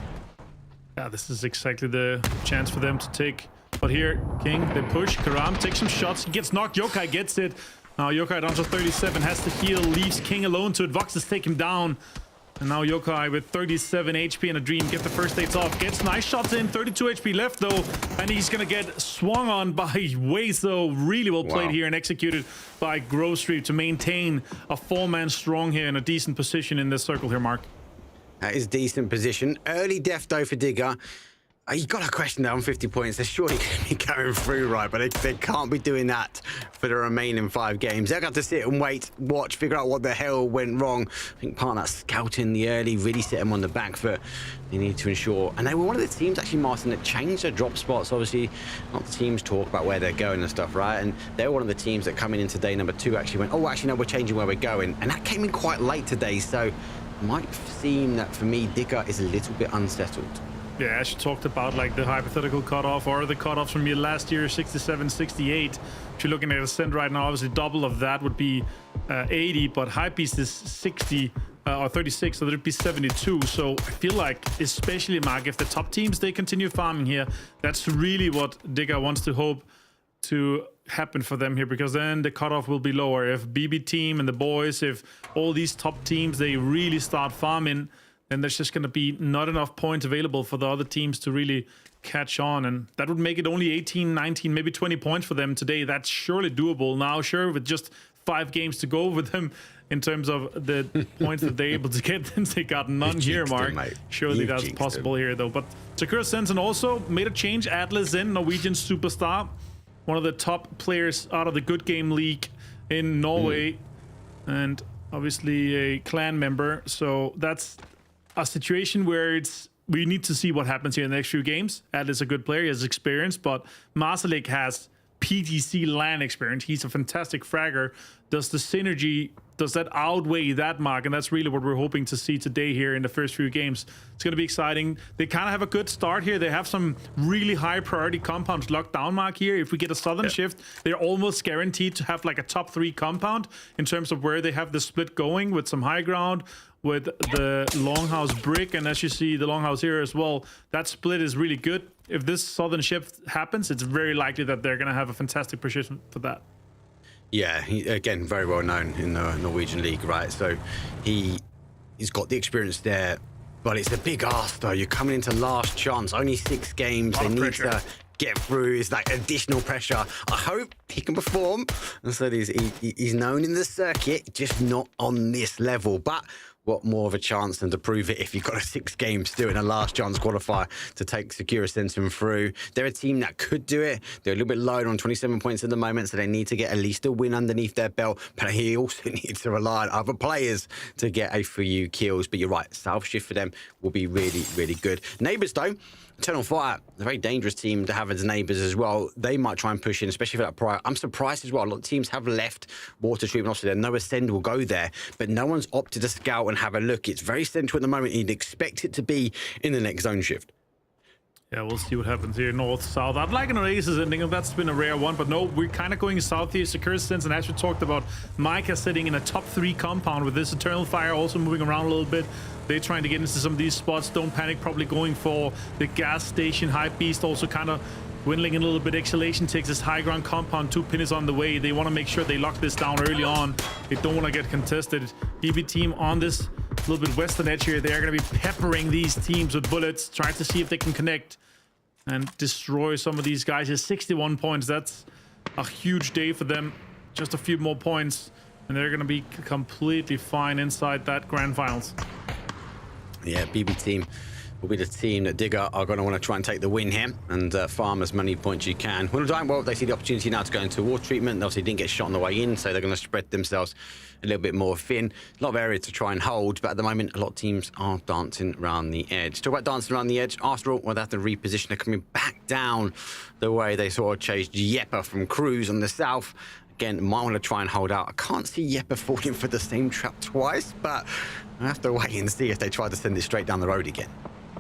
Speaker 5: Yeah, this is exactly the chance for them to take. But here, King, they push. Karam takes some shots. He gets knocked. Yokai gets it. Now Yokai down to 37, has to heal, leaves King alone to it. Voxes take him down. And now Yokai with 37 HP and a dream. Get the first dates off. Gets nice shots in. 32 HP left, though. And he's going to get swung on by Wazo. Really well played here and executed by Grove Street to maintain a 4-man strong here in a decent position in this circle here, Mark.
Speaker 6: That is decent position. Early death, though, for Digger. You got to question that on 50 points. They're surely going to be going through, right? But they can't be doing that for the remaining 5 games. They're going to have to sit and wait, watch, figure out what the hell went wrong. I think part of that scouting the early really set them on the back foot. They need to ensure. And they were one of the teams, actually, Martin, that changed their drop spots. Obviously, not the teams talk about where they're going and stuff, right? And they're one of the teams that coming in today, number 2, actually went, oh, actually, no, we're changing where we're going. And that came in quite late today. So it might seem that, for me, Digger is a little bit unsettled.
Speaker 5: Yeah, as you talked about, like the hypothetical cutoff or the cutoffs from your last year, 67, 68. If you're looking at Ascent right now, obviously double of that would be 80, but Hypebeast is 60 or 36, so there'd be 72. So I feel like, especially, Mark, if the top teams, they continue farming here, that's really what Digger wants to hope to happen for them here, because then the cutoff will be lower. If BB team and the boys, if all these top teams, they really start farming, then there's just going to be not enough points available for the other teams to really catch on. And that would make it only 18, 19, maybe 20 points for them today. That's surely doable. Now, sure, with just 5 games to go with them in terms of the points that they're able to get, since they got none here, Mark. Surely that's possible here, though. But Sakura Sensen also made a change. Atlas in, Norwegian superstar. One of the top players out of the Good Game League in Norway. And obviously a clan member. So that's a situation where we need to see what happens here in the next few games. Atlas is a good player, he has experience, but Marsalik has PTC LAN experience. He's a fantastic fragger. Does the synergy, does that outweigh that, Mark? And that's really what we're hoping to see today here in the first few games. It's going to be exciting. They kind of have a good start here. They have some really high priority compounds locked down, Mark, here. If we get a Southern shift, they're almost guaranteed to have like a top 3 compound in terms of where they have the split going, with some high ground, with the Longhouse brick, and as you see the Longhouse here as well, that split is really good. If this Southern shift happens, it's very likely that they're going to have a fantastic position for that.
Speaker 6: Yeah, again, very well known in the Norwegian league, right? So he's got the experience there, but it's a big ask, though. You're coming into last chance, only 6 games. They need to get through. It's like additional pressure. I hope he can perform. And so he's known in the circuit, just not on this level. But what more of a chance than to prove it if you've got a 6 games still in a last chance qualifier to take Secure Centrum through. They're a team that could do it. They're a little bit low on 27 points at the moment, so they need to get at least a win underneath their belt. But he also needs to rely on other players to get a few kills. But you're right, South Shift for them will be really, really good. Neighbours, though, Eternal Fire, a very dangerous team to have as neighbours as well. They might try and push in, especially for that prior. I'm surprised as well. A lot of teams have left water treatment. Obviously, there no Ascend will go there, but no one's opted to scout and have a look. It's very central at the moment. You'd expect it to be in the next zone shift.
Speaker 5: Yeah, we'll see what happens here, north-south. I'd like an Oasis ending, and that's been a rare one, but no, we're kind of going south here. Secure Sense, and as we talked about, Micah sitting in a top 3 compound with this Eternal Fire also moving around a little bit. They're trying to get into some of these spots. Don't Panic probably going for the gas station. Hype Beast also kind of dwindling a little bit. Exhalation takes this high ground compound. 2 pin is on the way. They want to make sure they lock this down early on. They don't want to get contested. BB team on this little bit western edge here. They are going to be peppering these teams with bullets, trying to see if they can connect and destroy some of these guys. Here's 61 points. That's a huge day for them. Just a few more points, and they're going to be completely fine inside that grand finals.
Speaker 6: Yeah, BB team will be the team that Digger are going to want to try and take the win here and farm as many points you can. Well, they see the opportunity now to go into water treatment. They obviously didn't get shot on the way in, so they're going to spread themselves a little bit more thin. A lot of areas to try and hold, but at the moment, a lot of teams are dancing around the edge. Talk about dancing around the edge. Arsenal, well, they have to reposition. They're coming back down the way they sort of chased Yepa from Cruz on the south. Again, might want to try and hold out. I can't see Yepa falling for the same trap twice, but I have to wait and see if they try to send it straight down the road again.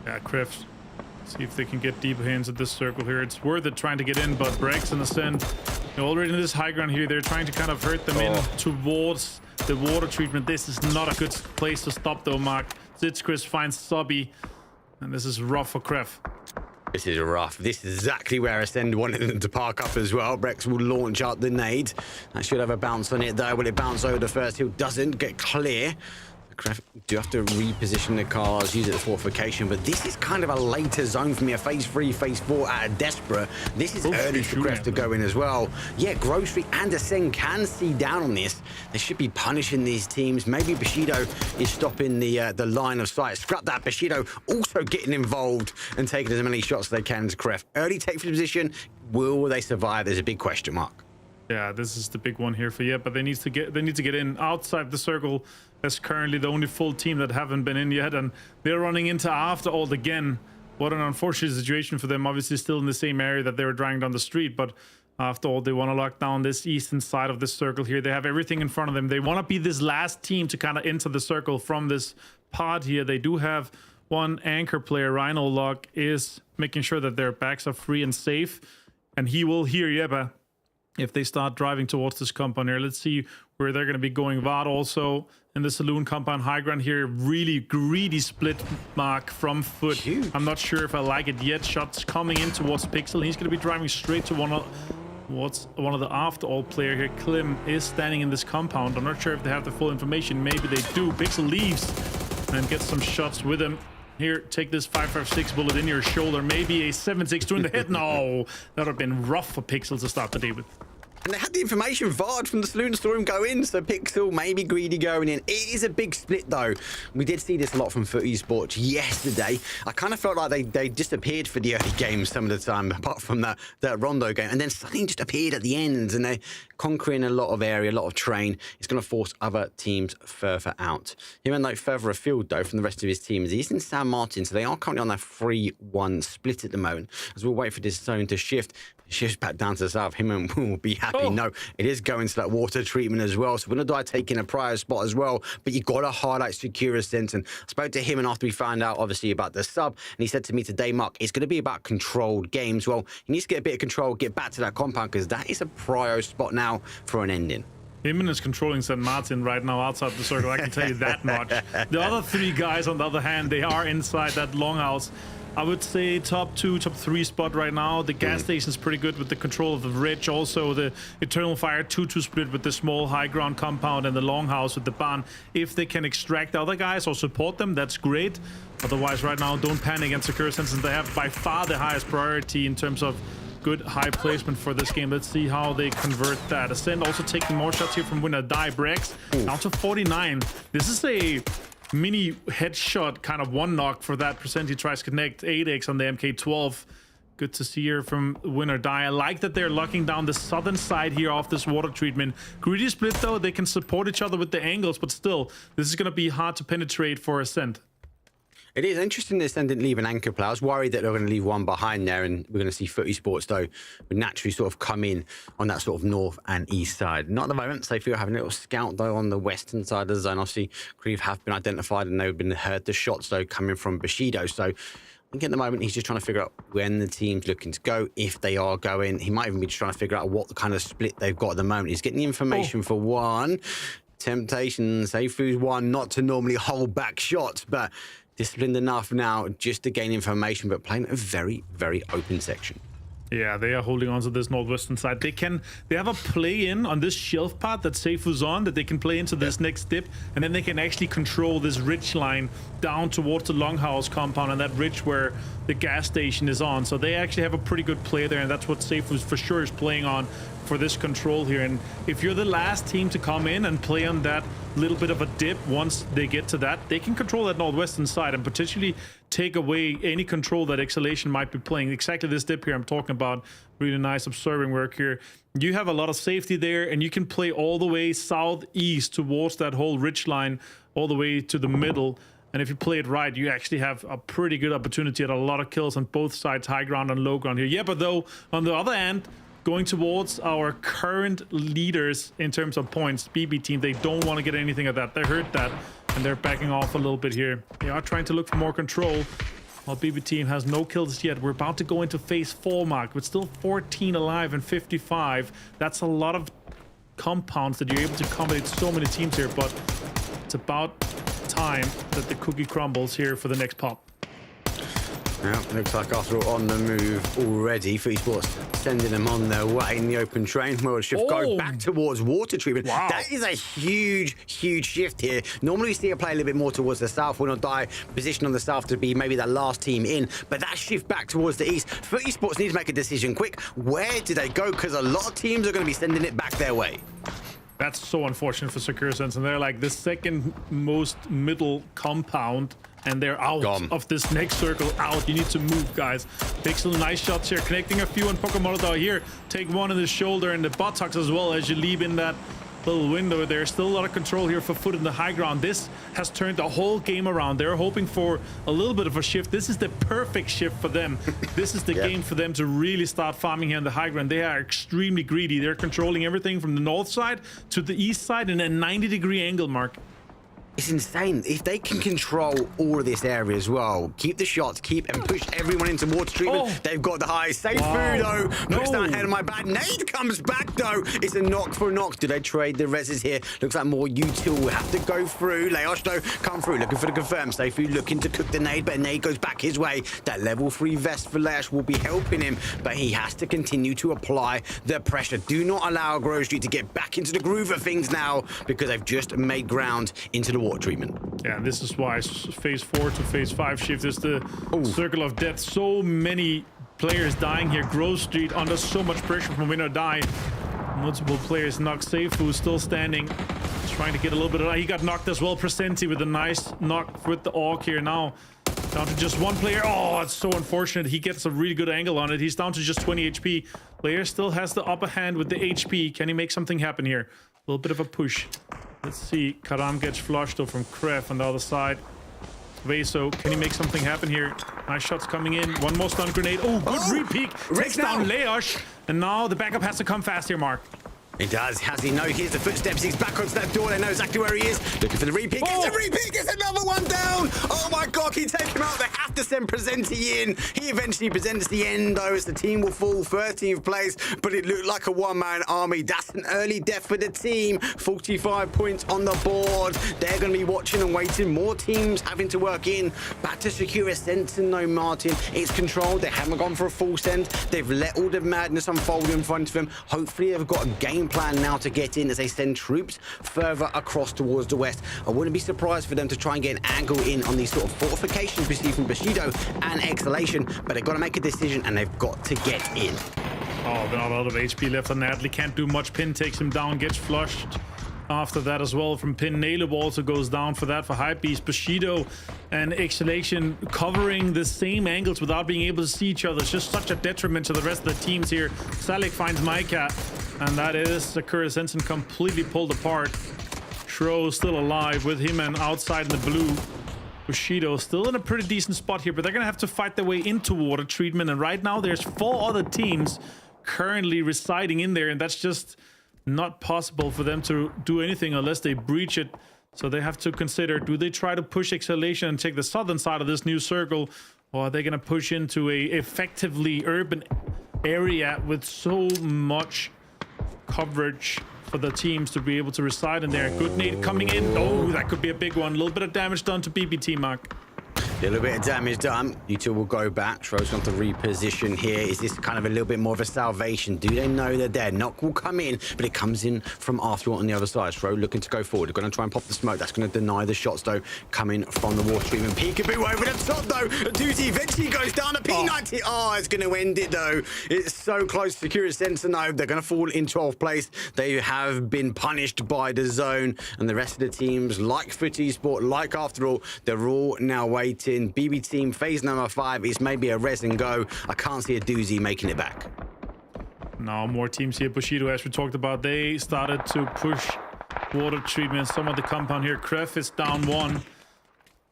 Speaker 5: Yeah, Krafton. See if they can get deep hands at this circle here. It's worth it trying to get in, but Breaks and Ascend, already in this high ground here, they're trying to kind of hurt them in towards the water treatment. This is not a good place to stop though, Mark. Zitzchris finds Subby, and this is rough for Krafton.
Speaker 6: This is rough. This is exactly where Ascend wanted them to park up as well. Brex will launch out the nade. That should have a bounce on it though. Will it bounce over the first hill? Doesn't get clear. Do have to reposition the cars, use it as fortification, but this is kind of a later zone for me, a phase 3, phase 4 out of Desperate. This is early for Krafton to go in as well. Yeah, Grocery and Ascend can see down on this. They should be punishing these teams. Maybe Bushido is stopping the line of sight. Scrap that. Bushido also getting involved and taking as many shots as they can to Krafton. Early take for the position. Will they survive? There's a big question mark.
Speaker 5: Yeah, this is the big one here for Yep, but they need to get in outside the circle. That's currently the only full team that haven't been in yet, and they're running into Afterhold again. What an unfortunate situation for them. Obviously still in the same area that they were driving down the street, but Afterhold, they want to lock down this eastern side of this circle here. They have everything in front of them. They want to be this last team to kind of enter the circle from this pod here. They do have one anchor player. Rhino Lock is making sure that their backs are free and safe, and he will hear Yeba if they start driving towards this compound here. Let's see where they're going to be going. Vard also in the saloon compound high ground here. Really greedy split Mark from foot. Huge. I'm not sure if I like it yet. Shots coming in towards Pixel. He's going to be driving straight to one of the Afterhold player here. Klim is standing in this compound. I'm not sure if they have the full information. Maybe they do. Pixel leaves and gets some shots with him. Here, take this 5.56 bullet in your shoulder. Maybe a 7.62 in the head. No, that would have been rough for Pixel to start the day with.
Speaker 6: And they had the information, Vard from the saloon saw him go in, so Pixel maybe greedy going in. It is a big split though. We did see this a lot from Foot Esports yesterday. I kind of felt like they disappeared for the early games some of the time, apart from that Rondo game, and then suddenly just appeared at the ends, and they're conquering a lot of area, a lot of terrain. It's going to force other teams further out. He went like further afield though from the rest of his teams. He's in San Martin, so they are currently on that 3-1 split at the moment. As we'll wait for this zone to shift. Shifts back down to the south. Him and will be happy. Oh. No, it is going to that water treatment as well. So we're going to die taking a prior spot as well. But you got to highlight Secure Sense. And I spoke to him, and after we found out, obviously, about the sub, and he said to me today, Mark, it's going to be about controlled games. Well, he needs to get a bit of control, get back to that compound, because that is a prio spot now for an ending.
Speaker 5: Him is controlling San Martin right now outside the circle. I can tell you that much. The other 3 guys, on the other hand, they are inside that longhouse. I would say top 2, top 3 spot right now. The gas station's pretty good with the control of the ridge. Also, the Eternal Fire 2-2 split with the small high ground compound and the longhouse with the barn. If they can extract the other guys or support them, that's great. Otherwise, right now, don't panic against Secure since they have by far the highest priority in terms of good high placement for this game. Let's see how they convert that. Ascend also taking more shots here from Winner Die. Brex down to 49. This is a mini headshot kind of one knock for that percent. He tries to connect 8x on the MK12. Good to see here from Winner Die. I like that they're locking down the southern side here off this water treatment. Greedy split though, they can support each other with the angles, but still, this is going to be hard to penetrate for Ascent.
Speaker 6: It is interesting that Ascend didn't leave an anchor player. I was worried that they were going to leave one behind there, and we're going to see Esports, though, would naturally sort of come in on that sort of north and east side. Not at the moment. So if you're having a little scout, though, on the western side of the zone, obviously, Kreve have been identified, and they've been heard the shots, though, coming from Bushido. So I think at the moment, he's just trying to figure out when the team's looking to go, if they are going. He might even be just trying to figure out what kind of split they've got at the moment. He's getting the information for one. Temptation, Seifu's one, not to normally hold back shots, but disciplined enough now just to gain information, but playing a very, very open section.
Speaker 5: Yeah, they are holding on to this northwestern side. They have a play in on this shelf path that Seifu's on, that they can play into this next dip, and then they can actually control this ridge line down towards the longhouse compound and that ridge where the gas station is on. So they actually have a pretty good play there, and that's what Seifu's for sure is playing on for this control here. And if you're the last team to come in and play on that little bit of a dip, once they get to that, they can control that northwestern side and potentially take away any control that Exhalation might be playing. Exactly this dip here I'm talking about. Really nice observing work here. You have a lot of safety there, and you can play all the way southeast towards that whole ridge line, all the way to the middle. And if you play it right, you actually have a pretty good opportunity at a lot of kills on both sides, high ground and low ground here. Yeah, but though, on the other hand, going towards our current leaders in terms of points, BB team, they don't want to get anything of that. They heard that, and they're backing off a little bit here. They are trying to look for more control, while BB team has no kills yet. We're about to go into phase 4, Mark, with still 14 alive and 55. That's a lot of compounds that you're able to accommodate so many teams here, but it's about time that the cookie crumbles here for the next pop.
Speaker 6: Yeah, looks like after all on the move already, Esports sending them on their way in the open train. We'll shift go back towards water treatment.
Speaker 5: Wow.
Speaker 6: That is a huge, huge shift here. Normally we see a play a little bit more towards the south. Winner Die position on the south to be maybe that last team in, but that shift back towards the east. Esports need to make a decision quick. Where do they go? Because a lot of teams are going to be sending it back their way. That's
Speaker 5: so unfortunate for Secure Sense, and they're like the second most middle compound, and they're out of this next circle. Out. You need to move, guys. Pixel, nice shots here, connecting a few on Pokemon here. Take one in the shoulder and the buttocks as well as you leave in that little window. There's still a lot of control here for Foot in the high ground. This has turned the whole game around. They're hoping for a little bit of a shift. This is the perfect shift for them. This is the game for them to really start farming here in the high ground. They are extremely greedy. They're controlling everything from the north side to the east side in a 90-degree angle, Mark.
Speaker 6: It's insane. If they can control all of this area as well, keep the shots, and push everyone into water treatment. They've got the high. Seifu, though, puts down head of my bad. Nade comes back, though. It's a knock for a knock. Do they trade the reses here? Looks like more U2 will have to go through. Leosh, though, come through, looking for the confirm. Seifu looking to cook the nade, but nade goes back his way. That level 3 vest for Leosh will be helping him, but he has to continue to apply the pressure. Do not allow Grove Street to get back into the groove of things now, because they've just made ground into the water treatment.
Speaker 5: Yeah, this is why phase 4 to phase 5 shift is the circle of death. So many players dying here. Grove Street under so much pressure from Winner Die. Multiple players knocked. Seifu still standing, trying to get a little bit of... He got knocked as well. Presenti with a nice knock with the Orc here now. Down to just one player. Oh, it's so unfortunate. He gets a really good angle on it. He's down to just 20 HP. Player still has the upper hand with the HP. Can he make something happen here? A little bit of a push. Let's see. Karam gets flushed though from Kref on the other side. Veso, can he make something happen here? Nice shots coming in. One more stun grenade. Oh, good re-peek. Takes down Leosh. And now the backup has to come fast here, Mark.
Speaker 6: He does. Has he? No, here's the footsteps. He's back onto that door. They know exactly where he is. Looking for the repeat. Gets a repeat. Gets another one down. Oh my God, can you take him out? They have to send Presenti in. He eventually presents the end, though, as the team will fall 13th place. But it looked like a one-man army. That's an early death for the team. 45 points on the board. They're going to be watching and waiting. More teams having to work in. Back to secure a Sentinel, though, Martin. It's controlled. They haven't gone for a full send. They've let all the madness unfold in front of them. Hopefully, they've got a game plan now to get in as they send troops further across towards the west. I wouldn't be surprised for them to try and get an angle in on these sort of fortifications we see from Bushido and Exhalation, but they've got to make a decision and they've got to get in.
Speaker 5: Oh, not a lot of HP left on Natalie. Can't do much. Pin takes him down, gets flushed after that as well from Pin. Nailup also goes down for that for Hypebeast. Bushido and Exhalation covering the same angles without being able to see each other. It's just such a detriment to the rest of the teams here. Salik finds Micah, and that is Sakura Sensen completely pulled apart. Shro still alive with him and outside in the blue. Bushido still in a pretty decent spot here, but they're going to have to fight their way into water treatment. And right now there's 4 other teams currently residing in there, and that's just not possible for them to do anything unless they breach it. So they have to consider, do they try to push Exhalation and take the southern side of this new circle, or are they going to push into a effectively urban area with so much coverage for the teams to be able to reside in there? Good nade coming in. Oh, that could be a big one. A little bit of damage done to BBT, Mark.
Speaker 6: A little bit of damage done. You two will go back. Shro's going to reposition here. Is this kind of a little bit more of a salvation? Do they know they're there? Knock will come in, but it comes in from after on the other side. Shro looking to go forward. They're going to try and pop the smoke. That's going to deny the shots, though, coming from the water treatment. Peekaboo over the top, though. A doozy eventually goes down to P90. Oh, it's going to end it, though. It's so close. Secure Sentinel. They're going to fall in 12th place. They have been punished by the zone. And the rest of the teams, like Foot Esport, like After All, they're all now waiting. BB team phase number 5 is maybe a res and go. I can't see a doozy making it back.
Speaker 5: Now more teams here. Bushido, as we talked about, they started to push water treatment. Some of the compound here. Kref is down 1.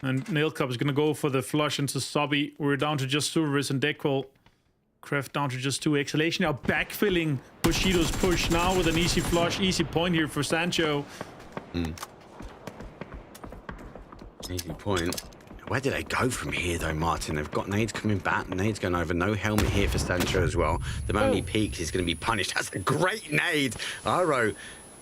Speaker 5: And Nailcup is going to go for the flush into Sobby. We're down to just Suris and Dequel. Kref down to just 2. Exhalation now backfilling Bushido's push now with an easy flush. Easy point here for Sancho.
Speaker 6: Easy point. Where do they go from here, though, Martin? They've got nades coming back. Nades going over. No helmet here for Sancho as well. The moment he peaks, he's going to be punished. That's a great nade. Aro,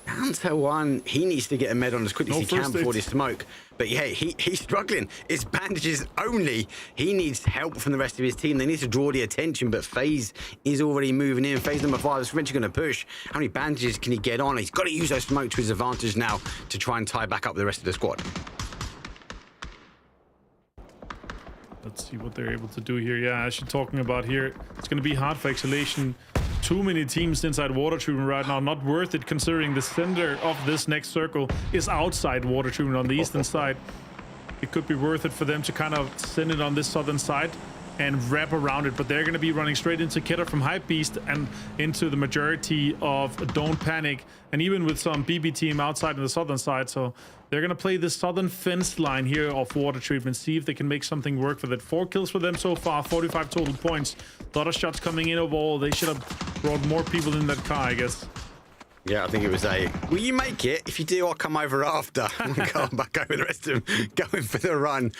Speaker 6: down to 1. He needs to get a med on as quickly as he can before this smoke. But yeah, he's struggling. It's bandages only. He needs help from the rest of his team. They need to draw the attention, but FaZe is already moving in. FaZe number 5 is eventually going to push. How many bandages can he get on? He's got to use those smoke to his advantage now to try and tie back up the rest of the squad.
Speaker 5: Let's see what they're able to do here. Yeah, as you're talking about here, it's going to be hard for Exhalation. Too many teams inside water treatment right now. Not worth it, considering the center of this next circle is outside water treatment on the eastern side. It could be worth it for them to kind of send it on this southern side and wrap around it, but they're going to be running straight into Kidder from Hypebeast and into the majority of Don't Panic, and even with some BB team outside on the southern side. So they're going to play the southern fence line here of water treatment, see if they can make something work with it. 4 kills for them so far, 45 total points. A lot of shots coming in overall. They should have brought more people in that car, I guess.
Speaker 6: Yeah, I think it was a, will you make it? If you do, I'll come over after. Come back over the rest of them, going for the run.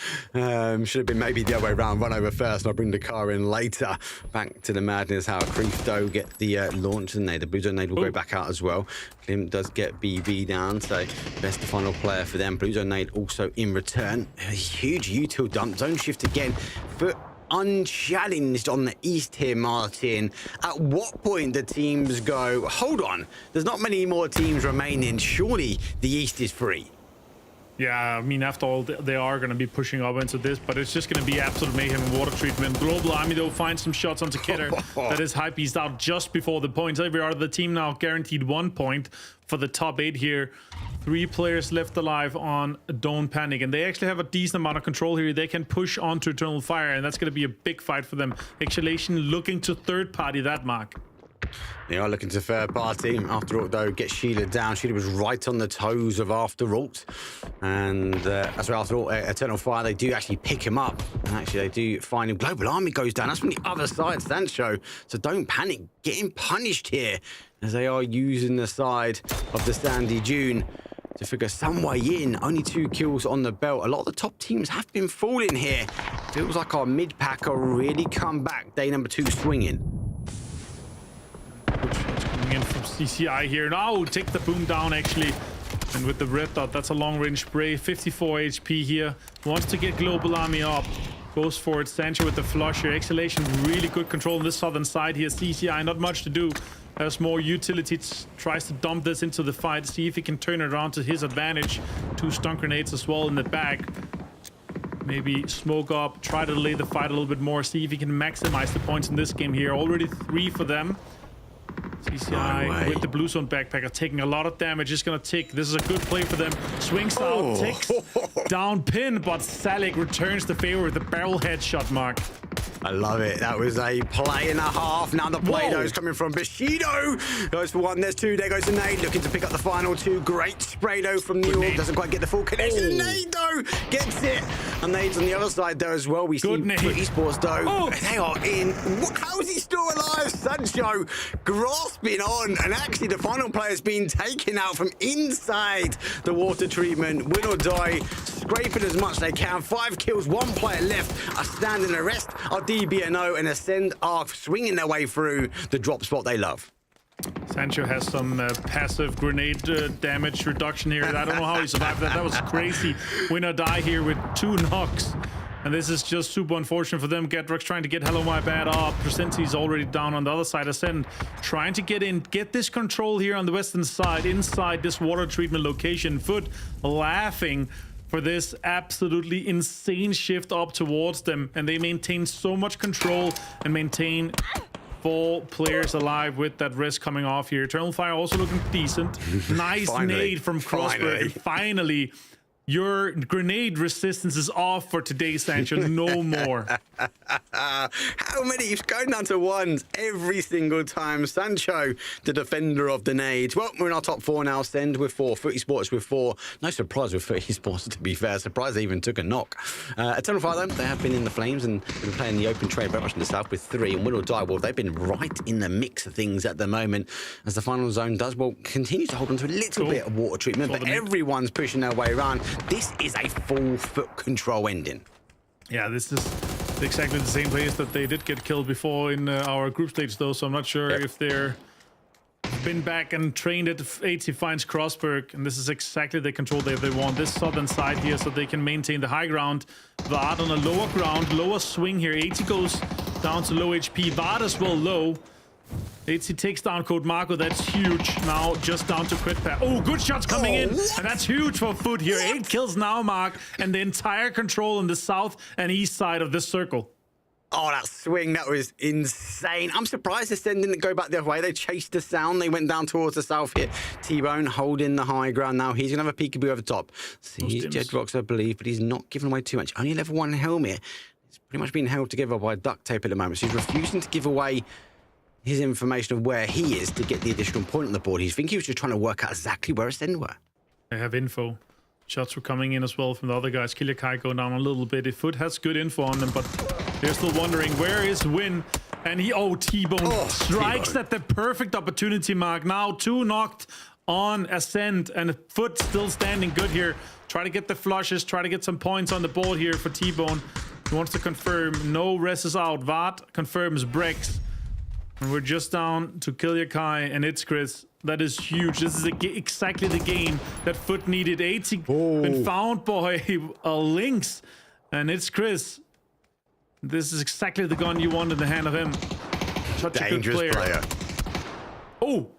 Speaker 6: Should have been maybe the other way around, run over first, and I'll bring the car in later. Back to the madness, how Krafton get the launch, and the Blue Zone nade will go back out as well. Klim does get BB down, so best final player for them. Blue Zone nade also in return. A huge util dump, zone shift again. For unchallenged on the east here, Martin. At what point do teams go, hold on, there's not many more teams remaining, surely the east is free?
Speaker 5: Yeah, I mean, after all, they are going to be pushing up into this, but it's just going to be absolute mayhem and water treatment. Global Army, though, finds some shots onto Kidder. That is Hypebeast out just before the points. Every other team now guaranteed 1 point for the top 8 here. 3 players left alive on Don't Panic, and they actually have a decent amount of control here. They can push onto Eternal Fire, and that's going to be a big fight for them. Exhalation looking to third party that, Mark.
Speaker 6: They are looking to third party. After all, though, get Sheila down. Sheila was right on the toes of After Alt. And that's why After Alt, Eternal Fire, they do actually pick him up. And actually, they do find him. Global Army goes down. That's from the other side, Sancho. So don't panic. Getting punished here as they are using the side of the Sandy Dune to figure some way in. Only 2 kills on the belt. A lot of the top teams have been falling here. Feels like our mid-pack are really come back. Day number 2 swinging.
Speaker 5: Coming in from CCI here. Now take the boom down, actually. And with the red dot, that's a long-range spray. 54 HP here. Wants to get Global Army up. Goes for it. Sancho with the flush here. Exhalation, really good control on this southern side here. CCI, not much to do. Has more utility. Tries to dump this into the fight. See if he can turn it around to his advantage. 2 stun grenades as well in the back. Maybe smoke up. Try to delay the fight a little bit more. See if he can maximize the points in this game here. Already 3 for them. CCI with the blue zone backpacker taking a lot of damage. Just gonna tick. This is a good play for them. Swings out, ticks down pin, but Salik returns the favor with the barrel headshot, Mark.
Speaker 6: I love it. That was a play and a half. Now the Play-Doh's coming from Bushido. Goes for 1, there's 2. There goes the nade. Looking to pick up the final 2. Great spray though from the orb. Doesn't quite get the full connection. Nade though gets it. And nade's on the other side though as well. We see Esports though. They are in. How is he still alive? Sancho grasping on. And actually the final player's been taken out from inside the water treatment. Win or die. Scraping as much as they can. 5 kills, 1 player left. A standing arrest. Our DBNO and Ascend are swinging their way through the drop spot they love.
Speaker 5: Sancho has some passive grenade damage reduction here. I don't know how he survived that. That was crazy. Win or die here with 2 knocks. And this is just super unfortunate for them. Gedrox trying to get Hello My Bad up. Presenti's already down on the other side. Ascend trying to get in, get this control here on the western side, inside this water treatment location. Foot laughing for this absolutely insane shift up towards them, and they maintain so much control and maintain 4 players alive with that risk coming off here. Eternal Fire also looking decent. Nice nade from Crossberg. Finally, your grenade resistance is off for today, Sancho. No more.
Speaker 6: How many? He's going down to 1s every single time. Sancho, the defender of the nades. Well, we're in our top 4 now. Send with 4. Footy Sports with 4. No surprise with Footy Sports, to be fair. Surprised they even took a knock. Eternal Fire, though, they have been in the flames and been playing the open trade very much in the south with 3. And Win or Die, well, they've been right in the mix of things at the moment as the final zone does, well, continue to hold on to a little bit of water treatment, but everyone's pushing their way around. This is a full foot control ending.
Speaker 5: Yeah, this is exactly the same place that they did get killed before in our group stage, though, so I'm not sure if they're been back and trained at 80 finds Crossberg, and this is exactly the control they want. This southern side here so they can maintain the high ground. Vard on a lower ground, lower swing here. 80 goes down to low HP. Vard as well low. 80 takes down Code Marco. That's huge. Now just down to crit pair. Oh, good shots coming in. And that's huge for Foot here. 8 kills now, Mark. And the entire control on the south and east side of this circle.
Speaker 6: Oh, that swing, that was insane. I'm surprised Ascend didn't go back the other way. They chased the sound. They went down towards the south here. T-Bone holding the high ground now. He's going to have a peekaboo over the top. See, Jedrox, I believe, but he's not giving away too much. Only level 1 helmet. It's pretty much being held together by duct tape at the moment. So he's refusing to give away his information of where he is to get the additional point on the board. He was just trying to work out exactly where Ascend were.
Speaker 5: They have info. Shots were coming in as well from the other guys. Killer Kai going down a little bit. Foot has good info on them, but they're still wondering where is Win. And he, T-Bone strikes at the perfect opportunity, Mark. Now 2 knocked on Ascend, and Foot still standing good here. Try to get the flushes, try to get some points on the board here for T-Bone. He wants to confirm. No res is out. Vart confirms Brex. And we're just down to Kilyakai and it's Chris. That is huge. This is exactly the game that Foot needed. 80 been found by Lynx. And it's Chris. This is exactly the gun you want in the hand of him. Such
Speaker 6: dangerous
Speaker 5: a good player.
Speaker 6: Oh!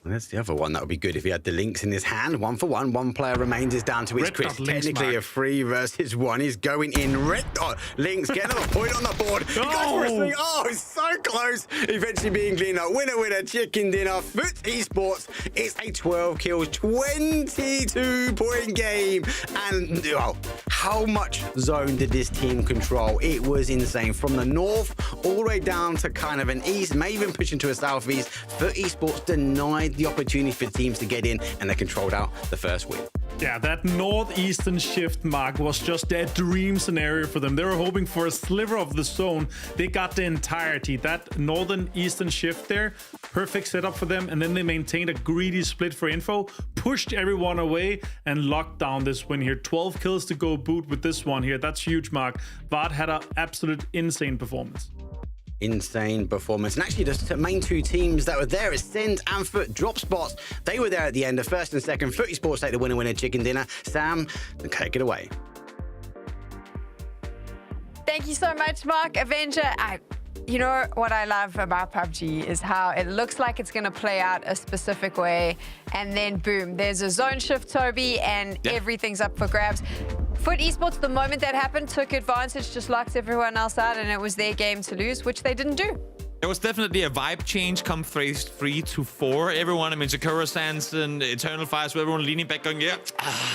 Speaker 6: That's the other one that would be good if he had the links in his hand. 1 for 1. One player remains. Is down to his
Speaker 5: Red
Speaker 6: Chris.
Speaker 5: dot links,
Speaker 6: Technically
Speaker 5: Mark.
Speaker 6: a 3 versus 1. He's going in. Red dot links. Get another point on the board. He goes for a swing. Oh, it's so close. Eventually being cleaned up. Winner, winner, chicken dinner. Foot Esports. It's a 12 kills, 22-point game. And how much zone did this team control? It was insane. From the north all the way down to kind of an east, may even push into a southeast. Foot Esports denied the opportunity for teams to get in, and they controlled out the first win.
Speaker 5: Yeah, that northeastern shift, Mark, was just their dream scenario for them. They were hoping for a sliver of the zone. They got the entirety. That northern eastern shift there, perfect setup for them. And then they maintained a greedy split for info, pushed everyone away, and locked down this win here. 12 kills to go boot with this one here. That's huge, Mark. Vard had an absolute insane performance.
Speaker 6: Insane performance. And actually, the main 2 teams that were there, Ascend and Foot, drop spots. They were there at the end of first and second. Foot Esports take the winner, chicken dinner. Sam, take it away.
Speaker 10: Thank you so much, Mark. Avenger, you know what I love about PUBG is how it looks like it's going to play out a specific way, and then boom, there's a zone shift, Toby, and everything's up for grabs. Foot Esports, the moment that happened, took advantage, just locked everyone else out, and it was their game to lose, which they didn't do.
Speaker 11: There was definitely a vibe change come phase 3 to 4. Everyone, I mean, Sakura Sands and Eternal Fire, so everyone leaning back going, yeah,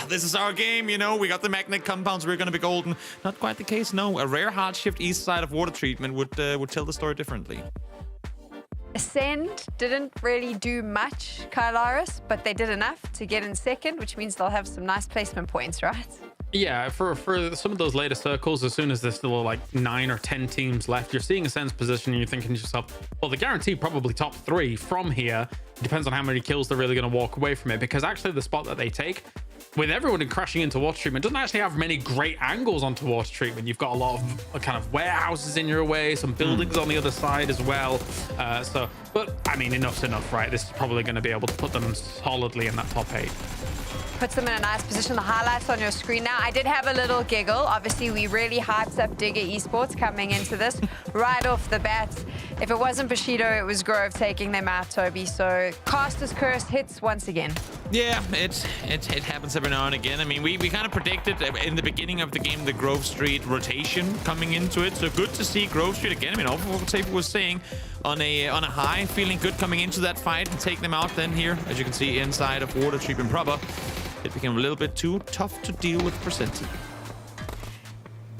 Speaker 11: this is our game, you know, we got the magnet compounds, we're going to be golden. Not quite the case, no. A rare hard shift east side of water treatment would tell the story differently.
Speaker 10: Ascend didn't really do much, Kylaris, but they did enough to get in second, which means they'll have some nice placement points, right?
Speaker 1: Yeah, for some of those later circles, as soon as there's still like 9 or 10 teams left, you're seeing Ascend's position and you're thinking to yourself, well, they're guaranteed probably top 3 from here. It depends on how many kills they're really going to walk away from it, because actually the spot that they take, with everyone crashing into water treatment, doesn't actually have many great angles onto water treatment. You've got a lot of kind of warehouses in your way, some buildings on the other side as well. But I mean, enough's enough, right? This is probably going to be able to put them solidly in that top 8.
Speaker 10: Puts them in a nice position. The highlights on your screen now. I did have a little giggle. Obviously, we really hyped up Digger Esports coming into this right off the bat. If it wasn't Bushido, it was Grove taking them out, Toby. So Caster's Curse hits once again.
Speaker 11: Yeah, it happens every now and again. I mean, we kind of predicted in the beginning of the game the Grove Street rotation coming into it. So good to see Grove Street again. I mean, all what Safer was saying on a high, feeling good coming into that fight and take them out. Then here, as you can see, inside of water treatment proper, it became a little bit too tough to deal with Presenti.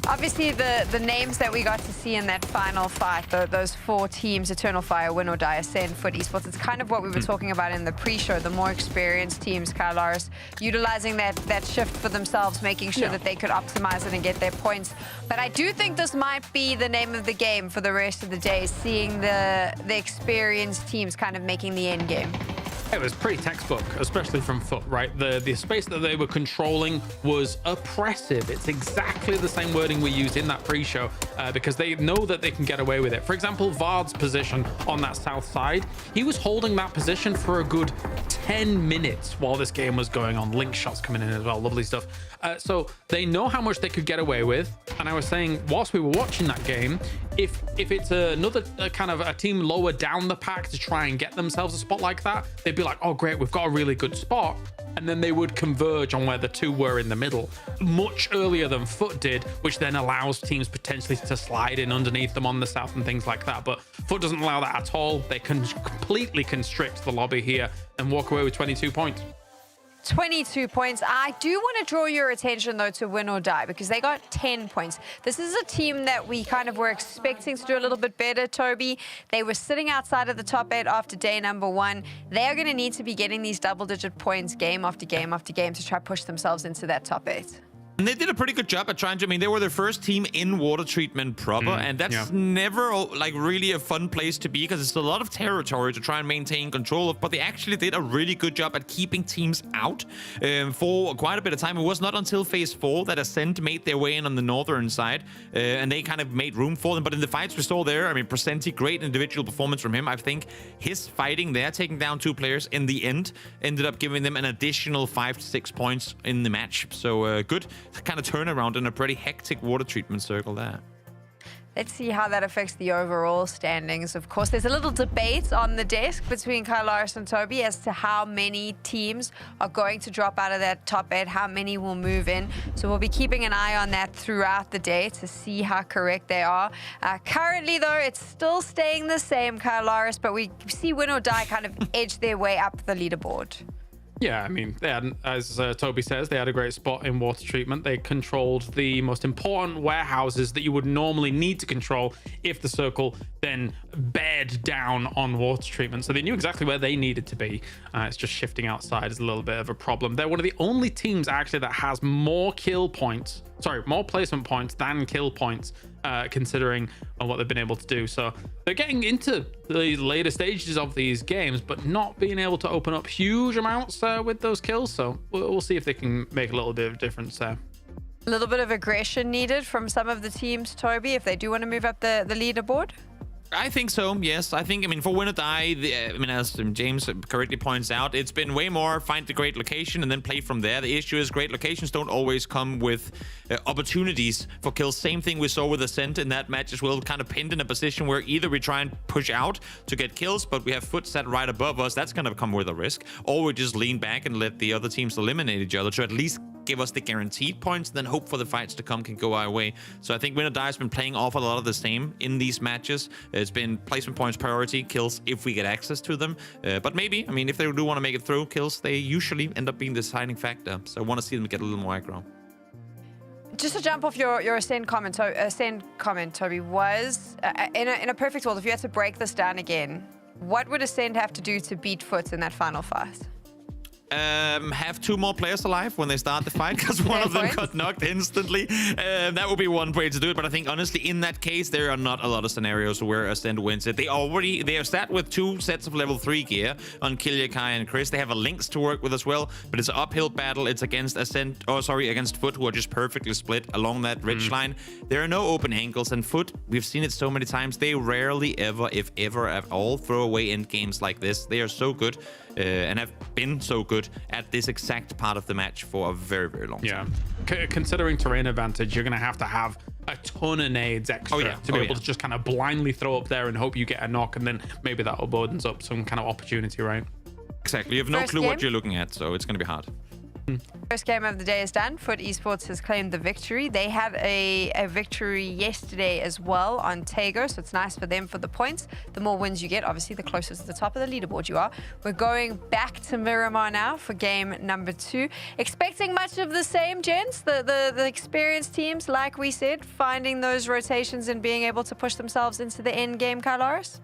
Speaker 10: Obviously, the names that we got to see in that final fight, those 4 teams, Eternal Fire, Win or Die, Ascend, Foot Esports, it's kind of what we were talking about in the pre-show, the more experienced teams, Kylaris, utilizing that shift for themselves, making sure that they could optimize it and get their points. But I do think this might be the name of the game for the rest of the day, seeing the experienced teams kind of making the end game.
Speaker 1: It was pretty textbook, especially from Foot, right? The space that they were controlling was oppressive. It's exactly the same wording we used in that pre-show because they know that they can get away with it. For example, Vard's position on that south side, he was holding that position for a good 10 minutes while this game was going on. Link shots coming in as well, lovely stuff. So they know how much they could get away with. And I was saying, whilst we were watching that game, if it's another kind of a team lower down the pack to try and get themselves a spot like that, they'd be like, oh great, we've got a really good spot, and then they would converge on where the 2 were in the middle much earlier than Foot did, which then allows teams potentially to slide in underneath them on the south and things like that. But Foot doesn't allow that at all. They can completely constrict the lobby here and walk away with 22 points.
Speaker 10: 22 points. I do want to draw your attention, though, to Win or Die, because they got 10 points. This is a team that we kind of were expecting to do a little bit better, Toby. They were sitting outside of the top 8 after day number 1. They are going to need to be getting these double-digit points game after game after game to try to push themselves into that top 8.
Speaker 11: And they did a pretty good job at trying to, I mean, they were their first team in water treatment proper, and that's never like really a fun place to be because it's a lot of territory to try and maintain control of, but they actually did a really good job at keeping teams out for quite a bit of time. It was not until phase 4 that Ascent made their way in on the northern side, and they kind of made room for them. But in the fights we saw there, I mean, Presenti, great individual performance from him. I think his fighting there, taking down 2 players in the end, ended up giving them an additional 5 to 6 points in the match. So good kind of turnaround in a pretty hectic water treatment circle there.
Speaker 10: Let's see how that affects the overall standings. Of course, there's a little debate on the desk between Kailaris and Toby as to how many teams are going to drop out of that top 8, how many will move in. So we'll be keeping an eye on that throughout the day to see how correct they are. Currently, though, it's still staying the same, Kailaris, but we see Win or Die kind of edge their way up the leaderboard.
Speaker 1: Yeah, I mean, they had, as Toby says, they had a great spot in water treatment. They controlled the most important warehouses that you would normally need to control if the circle then bared down on water treatment. So they knew exactly where they needed to be. It's just shifting outside is a little bit of a problem. They're one of the only teams actually that has more more placement points than kill points, considering what they've been able to do. So they're getting into the later stages of these games, but not being able to open up huge amounts with those kills. So we'll see if they can make a little bit of a difference there.
Speaker 10: A little bit of aggression needed from some of the teams, Toby, if they do want to move up the leaderboard.
Speaker 11: I think so, yes. I think, for Win or Die, as James correctly points out, it's been way more find the great location and then play from there. The issue is great locations don't always come with opportunities for kills. Same thing we saw with Ascent in that match as well, kind of pinned in a position where either we try and push out to get kills, but we have foot set right above us. That's going to come with a risk. Or we just lean back and let the other teams eliminate each other to at least give us the guaranteed points, then hope for the fights to come can go our way. So I think Win or Die has been playing off a lot of the same in these matches. It's been placement points priority, kills if we get access to them. But maybe, if they do want to make it through, kills, they usually end up being the deciding factor. So I want to see them get a little more aggro.
Speaker 10: Just to jump off your Ascend comment, Toby, was in a perfect world, if you had to break this down again, what would Ascend have to do to beat Foot in that final fight?
Speaker 11: Have 2 more players alive when they start the fight, because one of them got knocked instantly. That would be one way to do it, but I think honestly in that case there are not a lot of scenarios where Ascend wins it. They are sat with 2 sets of level 3 gear on Killia, Kai and Chris. They have a Lynx to work with as well, but it's an uphill battle. It's against against Foot, who are just perfectly split along that ridge line. There are no open angles, and Foot, we've seen it so many times, they rarely ever, if ever at all, throw away end games like this. They are so good and have been so good at this exact part of the match for a very, very long time.
Speaker 1: Considering terrain advantage, you're going to have a ton of nades extra to be able to just kind of blindly throw up there and hope you get a knock, and then maybe that opens up some kind of opportunity, right?
Speaker 11: Exactly. You have no clue what you're looking at, so it's going to be hard.
Speaker 10: First game of the day is done. Foot Esports has claimed the victory. They had a victory yesterday as well on Tego, so it's nice for them for the points. The more wins you get, obviously, the closer to the top of the leaderboard you are. We're going back to Miramar now for game number 2. Expecting much of the same, gents? The experienced teams, like we said, finding those rotations and being able to push themselves into the end game, Kailaris?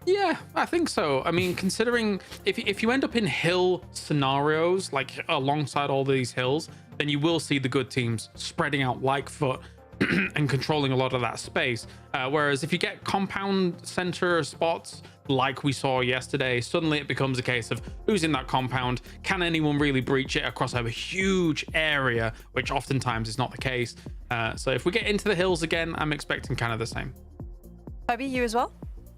Speaker 1: Yeah, I think so. Considering if you end up in hill scenarios, like alongside all these hills, then you will see the good teams spreading out like Foot and controlling a lot of that space. Whereas if you get compound center spots like we saw yesterday, suddenly it becomes a case of who's in that compound. Can anyone really breach it across a huge area, which oftentimes is not the case. So if we get into the hills again, I'm expecting kind of the same.
Speaker 10: Toby, you as well?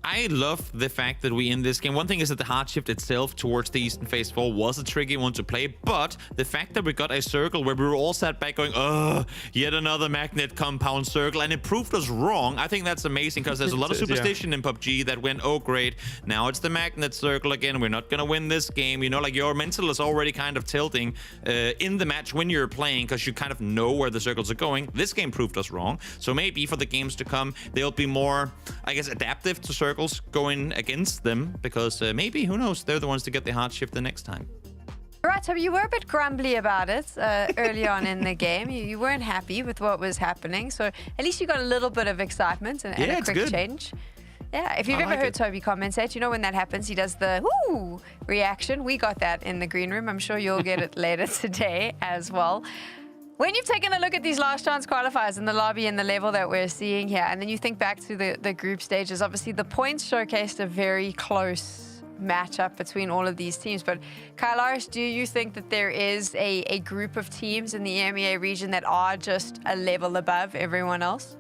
Speaker 11: I love the fact that we in this game, one thing is that the hard shift itself towards the Eastern Phase 4 was a tricky one to play, but the fact that we got a circle where we were all sat back going, yet another magnet compound circle, and it proved us wrong. I think that's amazing, because there's a lot of superstition in PUBG that went, oh great, now it's the magnet circle again, we're not gonna win this game. Like your mental is already kind of tilting in the match when you're playing, because you kind of know where the circles are going. This game proved us wrong, so maybe for the games to come, they'll be more, I guess, adaptive to circles going against them, because maybe, who knows, they're the ones to get the hard shift the next time.
Speaker 10: Right, Toby, you were a bit grumbly about it early on in the game. You weren't happy with what was happening, so at least you got a little bit of excitement and a quick change. Yeah, if you've ever heard Toby commentate, you know when that happens, he does the whoo reaction. We got that in the green room. I'm sure you'll get it later today as well. When you've taken a look at these last chance qualifiers in the lobby and the level that we're seeing here, and then you think back to the group stages, obviously the points showcased a very close matchup between all of these teams. But Kailaris, do you think that there is a group of teams in the EMEA region that are just a level above everyone else?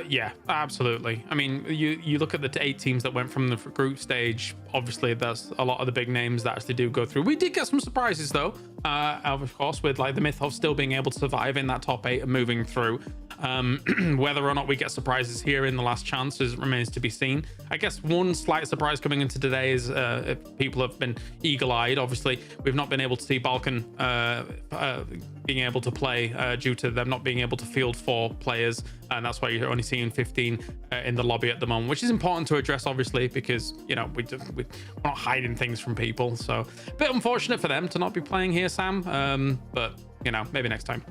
Speaker 1: Yeah, absolutely. You look at the 8 teams that went from the group stage. Obviously, there's a lot of the big names that actually do go through. We did get some surprises, though, of course, with like the myth of still being able to survive in that top 8 and moving through. Whether or not we get surprises here in the last chance remains to be seen. I guess one slight surprise coming into today is if people have been eagle-eyed. Obviously, we've not been able to see Balkan being able to play due to them not being able to field 4 players, and that's why you're only seeing 15 in the lobby at the moment, which is important to address, obviously, because we're not hiding things from people. So a bit unfortunate for them to not be playing here, Sam, but maybe next time.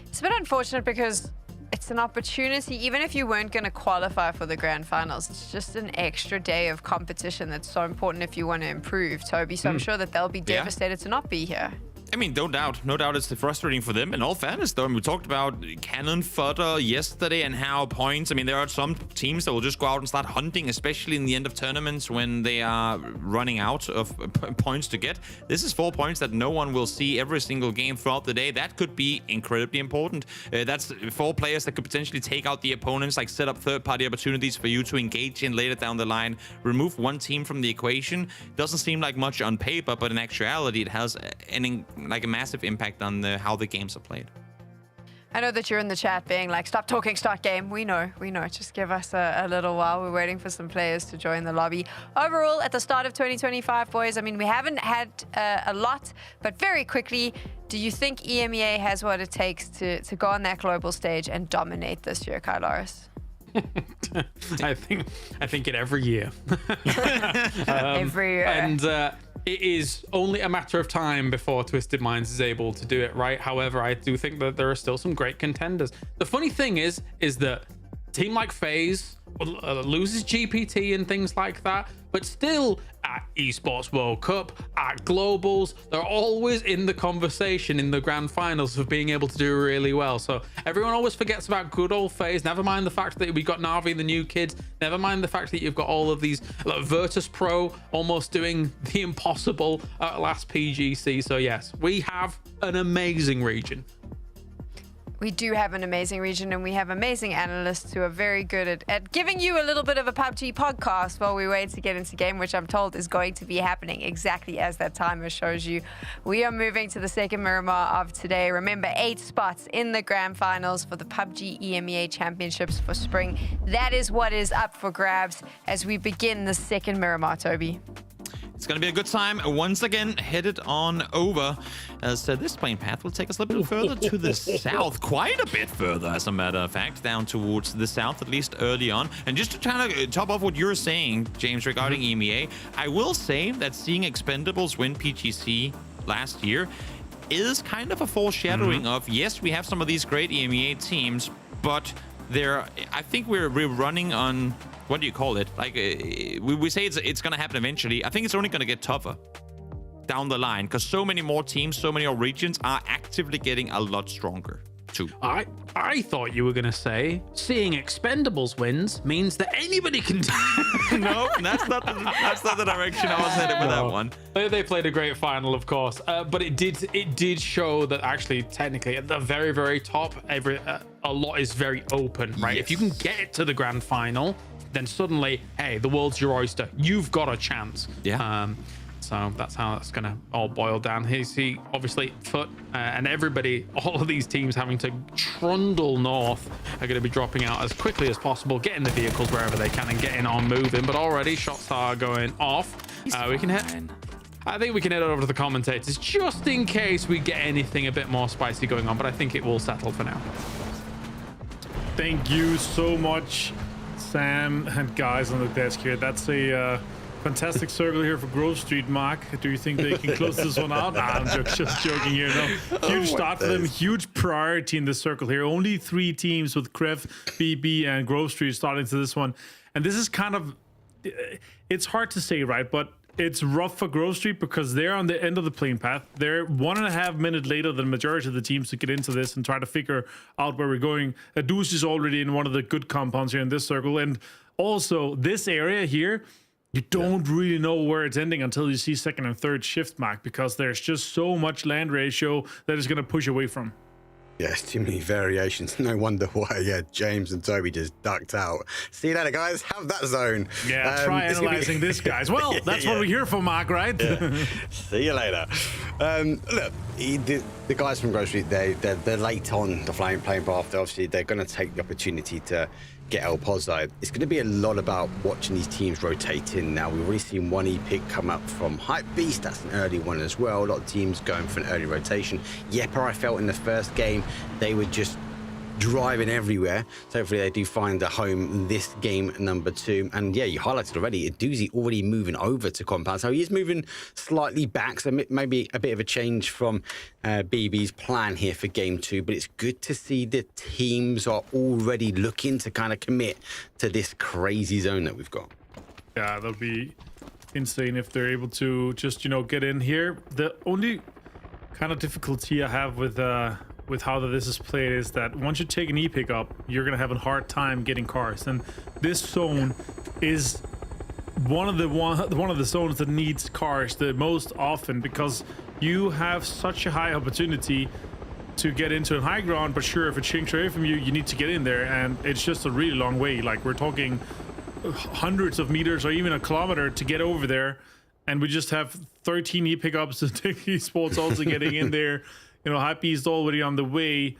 Speaker 10: It's a bit unfortunate because it's an opportunity, even if you weren't going to qualify for the grand finals, it's just an extra day of competition that's so important if you want to improve, Toby. So I'm sure that they'll be devastated to not be here.
Speaker 11: I mean, no doubt it's frustrating for them. In all fairness, though, we talked about cannon fodder yesterday and how points. I mean, there are some teams that will just go out and start hunting, especially in the end of tournaments when they are running out of points to get. This is 4 points that no one will see every single game throughout the day. That could be incredibly important. That's 4 players that could potentially take out the opponents, like set up third-party opportunities for you to engage in later down the line. Remove one team from the equation. Doesn't seem like much on paper, but in actuality, it has a massive impact on how the games are played.
Speaker 10: I know that you're in the chat being like, stop talking, start game. We know. Just give us a little while. We're waiting for some players to join the lobby. Overall, at the start of 2025, boys, I mean, we haven't had a lot, but very quickly, do you think EMEA has what it takes to go on that global stage and dominate this year, Kylaris?
Speaker 1: I think it every year.
Speaker 10: Every year.
Speaker 1: And it is only a matter of time before Twisted Minds is able to do it right. However, I do think that there are still some great contenders. The funny thing is that a team like FaZe loses GPT and things like that, but still at Esports World Cup, at Globals, they're always in the conversation in the grand finals of being able to do really well. So everyone always forgets about good old FaZe. Never mind the fact that we got Na'Vi, the new kids. Never mind the fact that you've got all of these, like Virtus Pro almost doing the impossible at last PGC. So yes, we have an amazing region.
Speaker 10: We do have an amazing region, and we have amazing analysts who are very good at giving you a little bit of a PUBG podcast while we wait to get into game, which I'm told is going to be happening exactly as that timer shows you. We are moving to the second Miramar of today. Remember, 8 spots in the grand finals for the PUBG EMEA Championships for spring. That is what is up for grabs as we begin the second Miramar, Toby.
Speaker 11: It's going to be a good time. Once again, headed on over, as this plane path will take us a little bit further to the south. Quite a bit further, as a matter of fact, down towards the south, at least early on. And just to kind of top off what you're saying, James, regarding EMEA, I will say that seeing Expendables win PGC last year is kind of a foreshadowing of, yes, we have some of these great EMEA teams, but I think we're running on... What do you call it? Like we say it's going to happen eventually. I think it's only going to get tougher down the line because so many more teams, so many more regions are actively getting a lot stronger too.
Speaker 1: I thought you were going to say seeing Expendables wins means that anybody can.
Speaker 11: No, that's not the direction I was headed with that one.
Speaker 1: They played a great final, of course, but it did show that actually technically at the very, very top, a lot is very open, right?
Speaker 11: Yes.
Speaker 1: If you can get it to the grand final, then suddenly, hey, the world's your oyster. You've got a chance.
Speaker 11: Yeah.
Speaker 1: So that's how that's going to all boil down. Here you see, obviously, Foot and everybody, all of these teams having to trundle north are going to be dropping out as quickly as possible, getting the vehicles wherever they can and getting on moving. But already shots are going off. We can head... I think we can head over to the commentators just in case we get anything a bit more spicy going on, but I think it will settle for now.
Speaker 5: Thank you so much, Sam and guys on the desk here. That's a fantastic circle here for Grove Street, Mark. Do you think they can close this one out? Nah, I'm just joking here. No, huge start for them. Huge priority in the circle here. Only 3 teams with Kref, BB, and Grove Street starting to this one. And this is kind of, it's hard to say, right? But it's rough for Grove Street because they're on the end of the plane path. They're 1.5 minutes later than the majority of the teams to get into this and try to figure out where we're going. Adus is already in one of the good compounds here in this circle. And also, this area here, you don't really know where it's ending until you see second and third shift mark because there's just so much land ratio that is going to push away from.
Speaker 6: Yes, too many variations. No wonder why James and Toby just ducked out. See you later, guys. Have that zone.
Speaker 5: Yeah, try analyzing this, guys. Well, that's what we're here for, Mark, right?
Speaker 6: Yeah. See you later. Look, the guys from Grocery, they're late on the playing path. They're going to take the opportunity to get El Pozo. It's going to be a lot about watching these teams rotate in now. We've already seen one E-pick come up from Hypebeast. That's an early one as well. A lot of teams going for an early rotation. Yepa, I felt in the first game, they were just driving everywhere. So hopefully they do find a home this game number 2. And yeah, you highlighted already, Doozy already moving over to compound. So he is moving slightly back. So maybe a bit of a change from BB's plan here for game 2. But it's good to see the teams are already looking to kind of commit to this crazy zone that we've got.
Speaker 5: Yeah, that'll be insane if they're able to just, get in here. The only kind of difficulty I have with how this is played is that once you take an E-pick up, you're gonna have a hard time getting cars, and this zone is one of the zones that needs cars the most often, because you have such a high opportunity to get into a high ground. But sure, if it chinks away from you, you need to get in there, and it's just a really long way. Like, we're talking hundreds of meters or even a kilometer to get over there, and we just have 13 E-pickups to take Esports also getting in there. Happy is already on the way.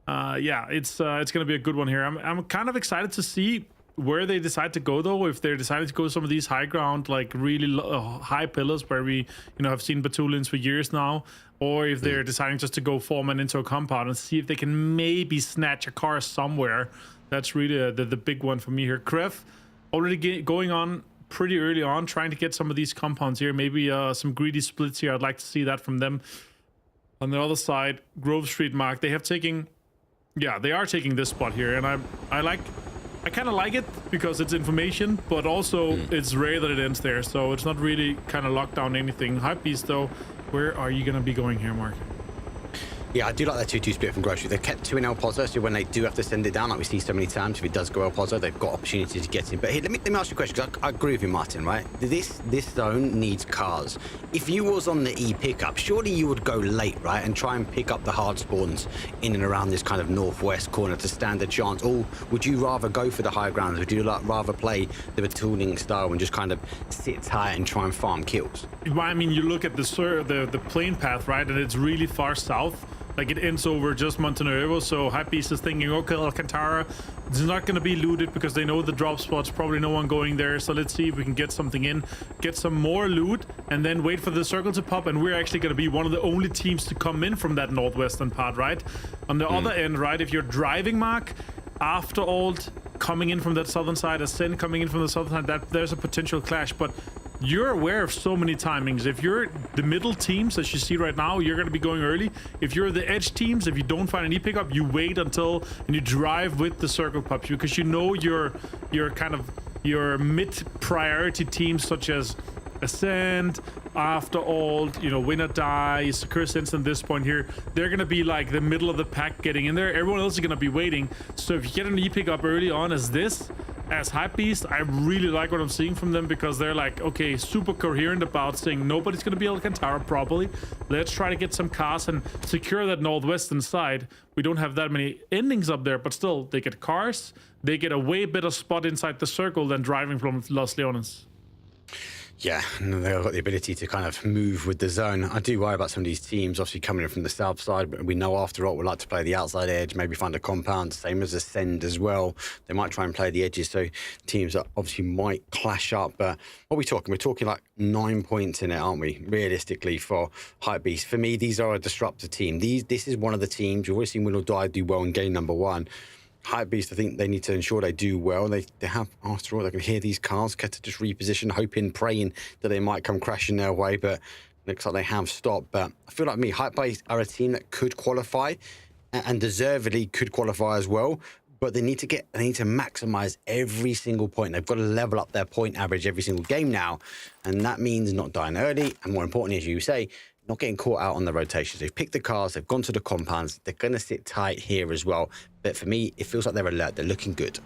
Speaker 5: Yeah, it's gonna be a good one here. I'm kind of excited to see where they decide to go, though. If they're deciding to go some of these high ground, like really high pillars where we have seen Batulians for years now, or if they're deciding just to go foreman into a compound and see if they can maybe snatch a car somewhere. That's really the big one for me here. Kref already going on pretty early on, trying to get some of these compounds here. Maybe some greedy splits here. I'd like to see that from them. On the other side, Grove Street, Mark, they are taking this spot here, and I kind of like it because it's information, but also it's rare that it ends there, so it's not really kind of locked down anything. Hypebeast, though, where are you going to be going here, Mark?
Speaker 6: Yeah, I do like that 2-2 split from Grocery. They've kept 2 in El Pozo, so when they do have to send it down, like we see so many times, if it does go El Pozo, they've got opportunities to get in. But here, let me ask you a question, because I agree with you, Martin, right? This zone needs cars. If you was on the E-pickup, surely you would go late, right, and try and pick up the hard spawns in and around this kind of northwest corner to stand a chance. Or would you rather go for the high grounds? Would you rather play the Batooning style and just kind of sit tight and try and farm kills?
Speaker 5: Well, I mean, you look at the plane path, right, and it's really far south. Like, it ends over just Montenegro, so Hypebeast is thinking, okay, Alcantara is not going to be looted because they know the drop spots, probably no one going there. So let's see if we can get something in, get some more loot, and then wait for the circle to pop. And we're actually going to be one of the only teams to come in from that northwestern part, right? On the other end, right, if you're driving, Mark, after Alt coming in from that southern side, Ascend coming in from the southern side, there's a potential clash. But you're aware of so many timings. If you're the middle teams, as you see right now, you're going to be going early. If you're the edge teams, if you don't find an E-pickup, you wait until and you drive with the circle pops, because you know your kind of your mid-priority teams such as Ascend, After Alt, Win or Die, Secure Sense at this point here, they're going to be like the middle of the pack getting in there. Everyone else is going to be waiting. So if you get an E-pickup early on as Hypebeast, I really like what I'm seeing from them, because they're like, okay, super coherent about saying nobody's going to be Alcantara properly. Let's try to get some cars and secure that northwestern side. We don't have that many endings up there, but still, they get cars. They get a way better spot inside the circle than driving from Los Leones.
Speaker 6: Yeah, they've got the ability to kind of move with the zone. I do worry about some of these teams, obviously coming in from the south side, but we know After All would like to play the outside edge, maybe find a compound, same as Ascend as well. They might try and play the edges, so teams that obviously might clash up. But what are we talking? We're talking like 9 points in it, aren't we, realistically, for Hypebeast? For me, these are a disruptor team. This is one of the teams, you've always seen Win or Die do well in game number 1. Hypebeast, I think they need to ensure they do well. They have, after all, they can hear these cars, get to just reposition, hoping, praying that they might come crashing their way, but looks like they have stopped. But I feel like Hypebeast are a team that could qualify and deservedly could qualify as well. But they need to maximize every single point. They've got to level up their point average every single game now. And that means not dying early. And more importantly, as you say, not getting caught out on the rotations. They've picked the cars, they've gone to the compounds, they're going to sit tight here as well. But for me, it feels like they're alert, they're looking good.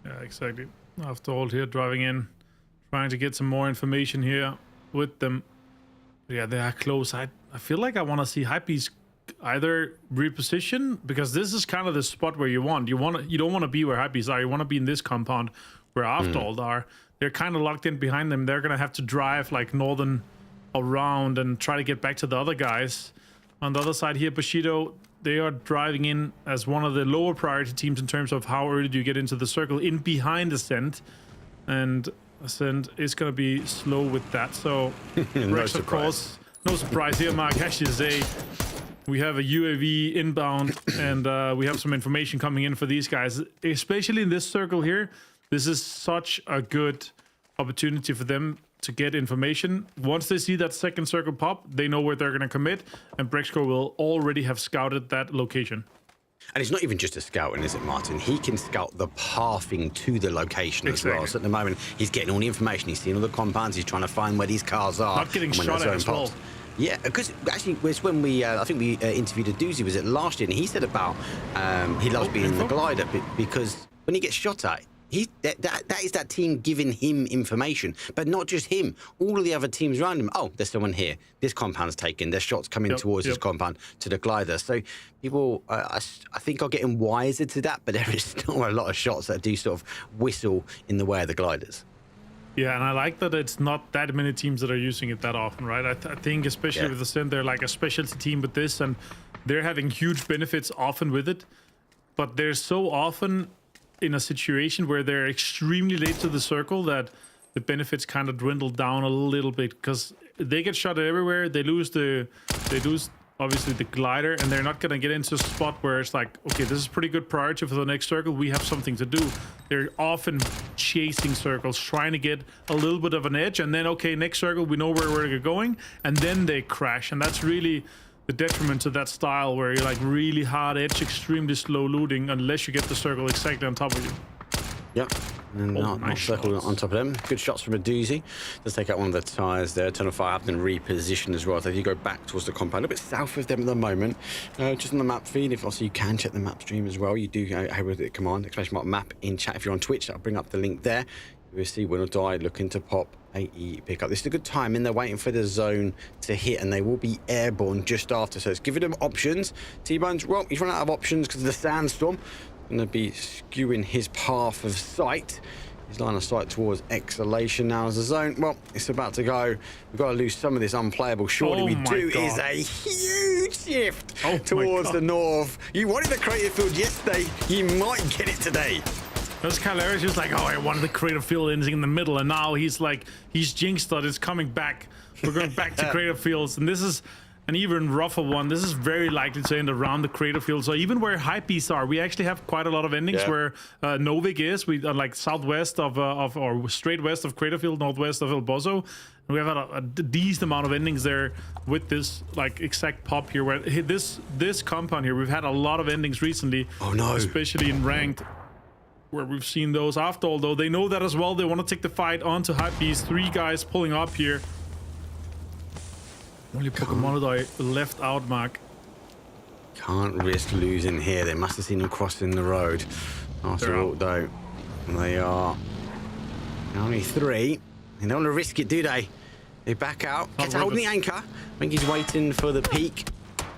Speaker 5: Yeah, exactly. After all, here, driving in, trying to get some more information here with them. But yeah, they are close. I feel like I want to see Hypebeast either reposition, because this is kind of the spot where you don't want to be where Hypebeast are. You want to be in this compound where After all are. They're kind of locked in behind them. They're going to have to drive like northern around and try to get back to the other guys. On the other side here, Bushido, they are driving in as one of the lower priority teams in terms of how early do you get into the circle in behind Ascent. And Ascent is going to be slow with that. So, Rex, of course, no surprise here, Mark. Actually, say we have a UAV inbound and we have some information coming in for these guys, especially in this circle here. This is such a good opportunity for them to get information. Once they see that second circle pop, they know where they're going to commit, and Brexco will already have scouted that location.
Speaker 6: And it's not even just a scouting, is it, Martin? He can scout the pathing to the location as well. So at the moment, he's getting all the information. He's seeing all the compounds. He's trying to find where these cars are.
Speaker 5: Not getting shot at as well.
Speaker 6: Yeah, because actually, it's when we, I think we interviewed a doozy, was it last year? And he said about he loves being in the glider because when he gets shot at, that is that team giving him information, but not just him. All of the other teams around him. Oh, there's someone here. This compound's taken. There's shots coming towards this compound to the glider. So people, I think, are getting wiser to that, but there is still a lot of shots that do sort of whistle in the way of the gliders.
Speaker 5: Yeah, and I like that it's not that many teams that are using it that often, right? I think especially with Ascent, they're like a specialty team with this, and they're having huge benefits often with it. But they're so often in a situation where they're extremely late to the circle that the benefits kind of dwindle down a little bit because they get shot at everywhere. They lose obviously the glider, and they're not going to get into a spot where it's like, okay, this is pretty good priority for the next circle. We have something to do. They're often chasing circles, trying to get a little bit of an edge, and then, okay, next circle, we know where we're going, and then they crash. And that's really the detriment to that style where you're like really hard edge, extremely slow looting unless you get the circle exactly on top of you.
Speaker 6: Yep. And not circle on top of them. Good shots from a doozy. Let's take out one of the tyres there. Turn of fire have been repositioned as well. So you go back towards the compound, a bit south of them at the moment. Just on the map feed, if also you can check the map stream as well. You do have a command, !map in chat if you're on Twitch. I'll bring up the link there. We'll see Win or Die looking to pop AE pickup. This is a good time, and they're waiting for the zone to hit, and they will be airborne just after. So it's giving them options. T-Bones, well, he's run out of options because of the sandstorm. Going to be skewing his path of sight. His line of sight towards exhalation now as the zone. Well, it's about to go. We've got to lose some of this unplayable. Surely we do. Is a huge shift towards the north. You wanted the creative field yesterday. You might get it today.
Speaker 5: That's hilarious. He was like, oh, I wanted the creative field ending in the middle, and now he's like, he's jinxed that it's coming back. We're going back to creative fields, and this is an even rougher one. This is very likely to end around the creative field. So even where hypebeasts are, we actually have quite a lot of endings where Novik is. We are like southwest of or straight west of creative field, northwest of El Bozo. And we have had a decent amount of endings there with this like exact pop here. Where this compound here, we've had a lot of endings recently.
Speaker 6: Oh no!
Speaker 5: Especially in ranked, where we've seen those. After all, though, they know that as well. They want to take the fight onto hypebeast. 3 guys pulling up here. Only Pokemon left out, Mark.
Speaker 6: Can't risk losing here. They must have seen him crossing the road. After all, though, they are only 3. They don't want to risk it, do they? They back out. Gets holding the anchor. I think he's waiting for the peak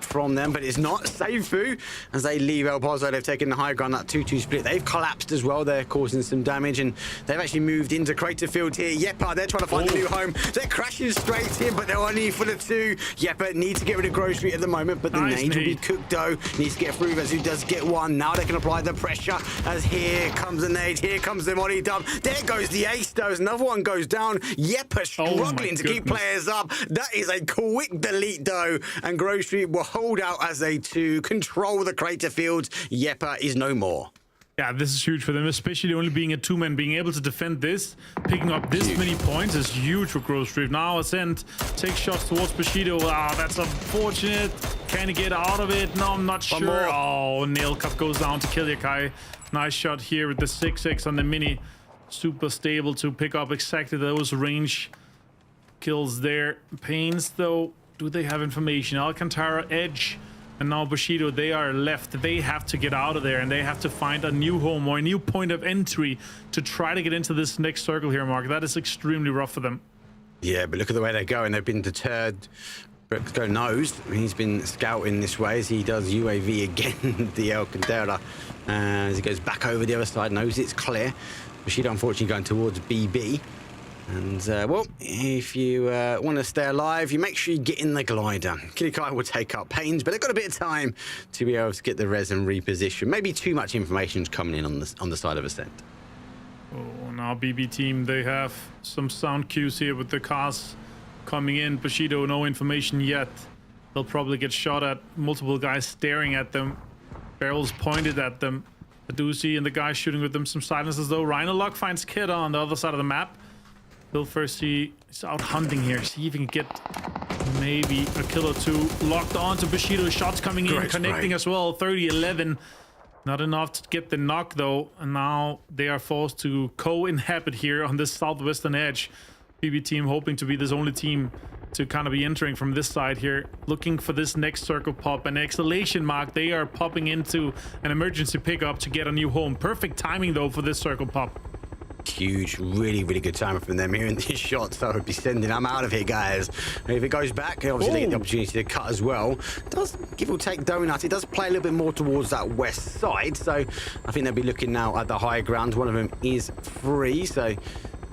Speaker 6: from them, but it's not. Seifu, as they leave El Pozo, they've taken the high ground, that 2-2 split. They've collapsed as well. They're causing some damage, and they've actually moved into Crater Field here. Yepa, they're trying to find a new home. They're crashing straight in, but they're only for the 2. Yepa needs to get rid of Grocery at the moment, but the nade will be cooked, though. Needs to get through, as who does get one. Now they can apply the pressure, as here comes the nade. Here comes the Molly Dub. There goes the ace, though, as another one goes down. Yepa struggling to keep players up. That is a quick delete, though, and Grocery will hold out as they to control the crater fields. Yepa is no more.
Speaker 5: Yeah, this is huge for them, especially only being a 2-man. Being able to defend this, picking up this many points is huge for Grocery. Now Ascent takes shots towards Bushido. Ah, that's unfortunate. Can he get out of it? No, I'm not sure. Oh, nail cut goes down to kill Yakai. Nice shot here with the 6-6 on the mini. Super stable to pick up exactly those range kills there. Pains, though, do they have information? Alcantara, Edge, and now Bushido, they are left. They have to get out of there, and they have to find a new home or a new point of entry to try to get into this next circle here, Mark. That is extremely rough for them.
Speaker 6: Yeah, but look at the way they're going. They've been deterred. Brexco knows. He's been scouting this way as he does UAV again, the Alcantara. As he goes back over the other side, knows it's clear. Bushido, unfortunately, going towards BB. And, well, if you want to stay alive, you make sure you get in the glider. Kilikai will take up pains, but they've got a bit of time to be able to get the res and reposition. Maybe too much information's coming in on the side of Ascent.
Speaker 5: Oh, now BB team, they have some sound cues here with the cars coming in. Bushido, no information yet. They'll probably get shot at. Multiple guys staring at them. Barrels pointed at them. Adusi and the guy shooting with them. Some silences though. Rhinolock finds Kid on the other side of the map. He'll first see he's out hunting here. See if he can get maybe a kill or two. Locked on to Bushido. Shots coming in, connecting as well. 30-11. Not enough to get the knock though. And now they are forced to co-inhabit here on this southwestern edge. BB team hoping to be this only team to kind of be entering from this side here, looking for this next circle pop. An exclamation mark. They are popping into an emergency pickup to get a new home. Perfect timing though for this circle pop.
Speaker 6: Huge, really, really good timing from them here in this shot. So I would be sending them out of here, guys. And if it goes back, obviously they get the opportunity to cut as well. It does give or take Donut. It does play a little bit more towards that west side. So I think they'll be looking now at the high ground. One of them is free, so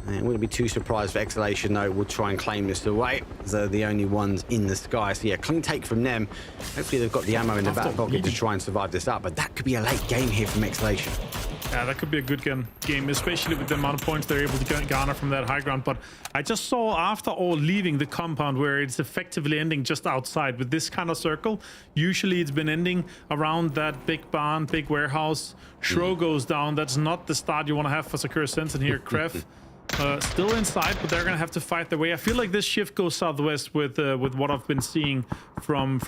Speaker 6: I wouldn't be too surprised for Exhalation, though. We'll try and claim this away. They're the only ones in the sky. So yeah, clean take from them. Hopefully they've got the ammo in the back pocket to try and survive this up. But that could be a late game here from Exhalation.
Speaker 5: Yeah, that could be a good game, especially with the amount of points they're able to garner from that high ground. But I just saw after all leaving the compound where it's effectively ending just outside with this kind of circle. Usually it's been ending around that big barn, big warehouse. Shro goes down. That's not the start you want to have for Sakura Sensen here. Kref still inside, but they're going to have to fight their way. I feel like this shift goes southwest with what I've been seeing from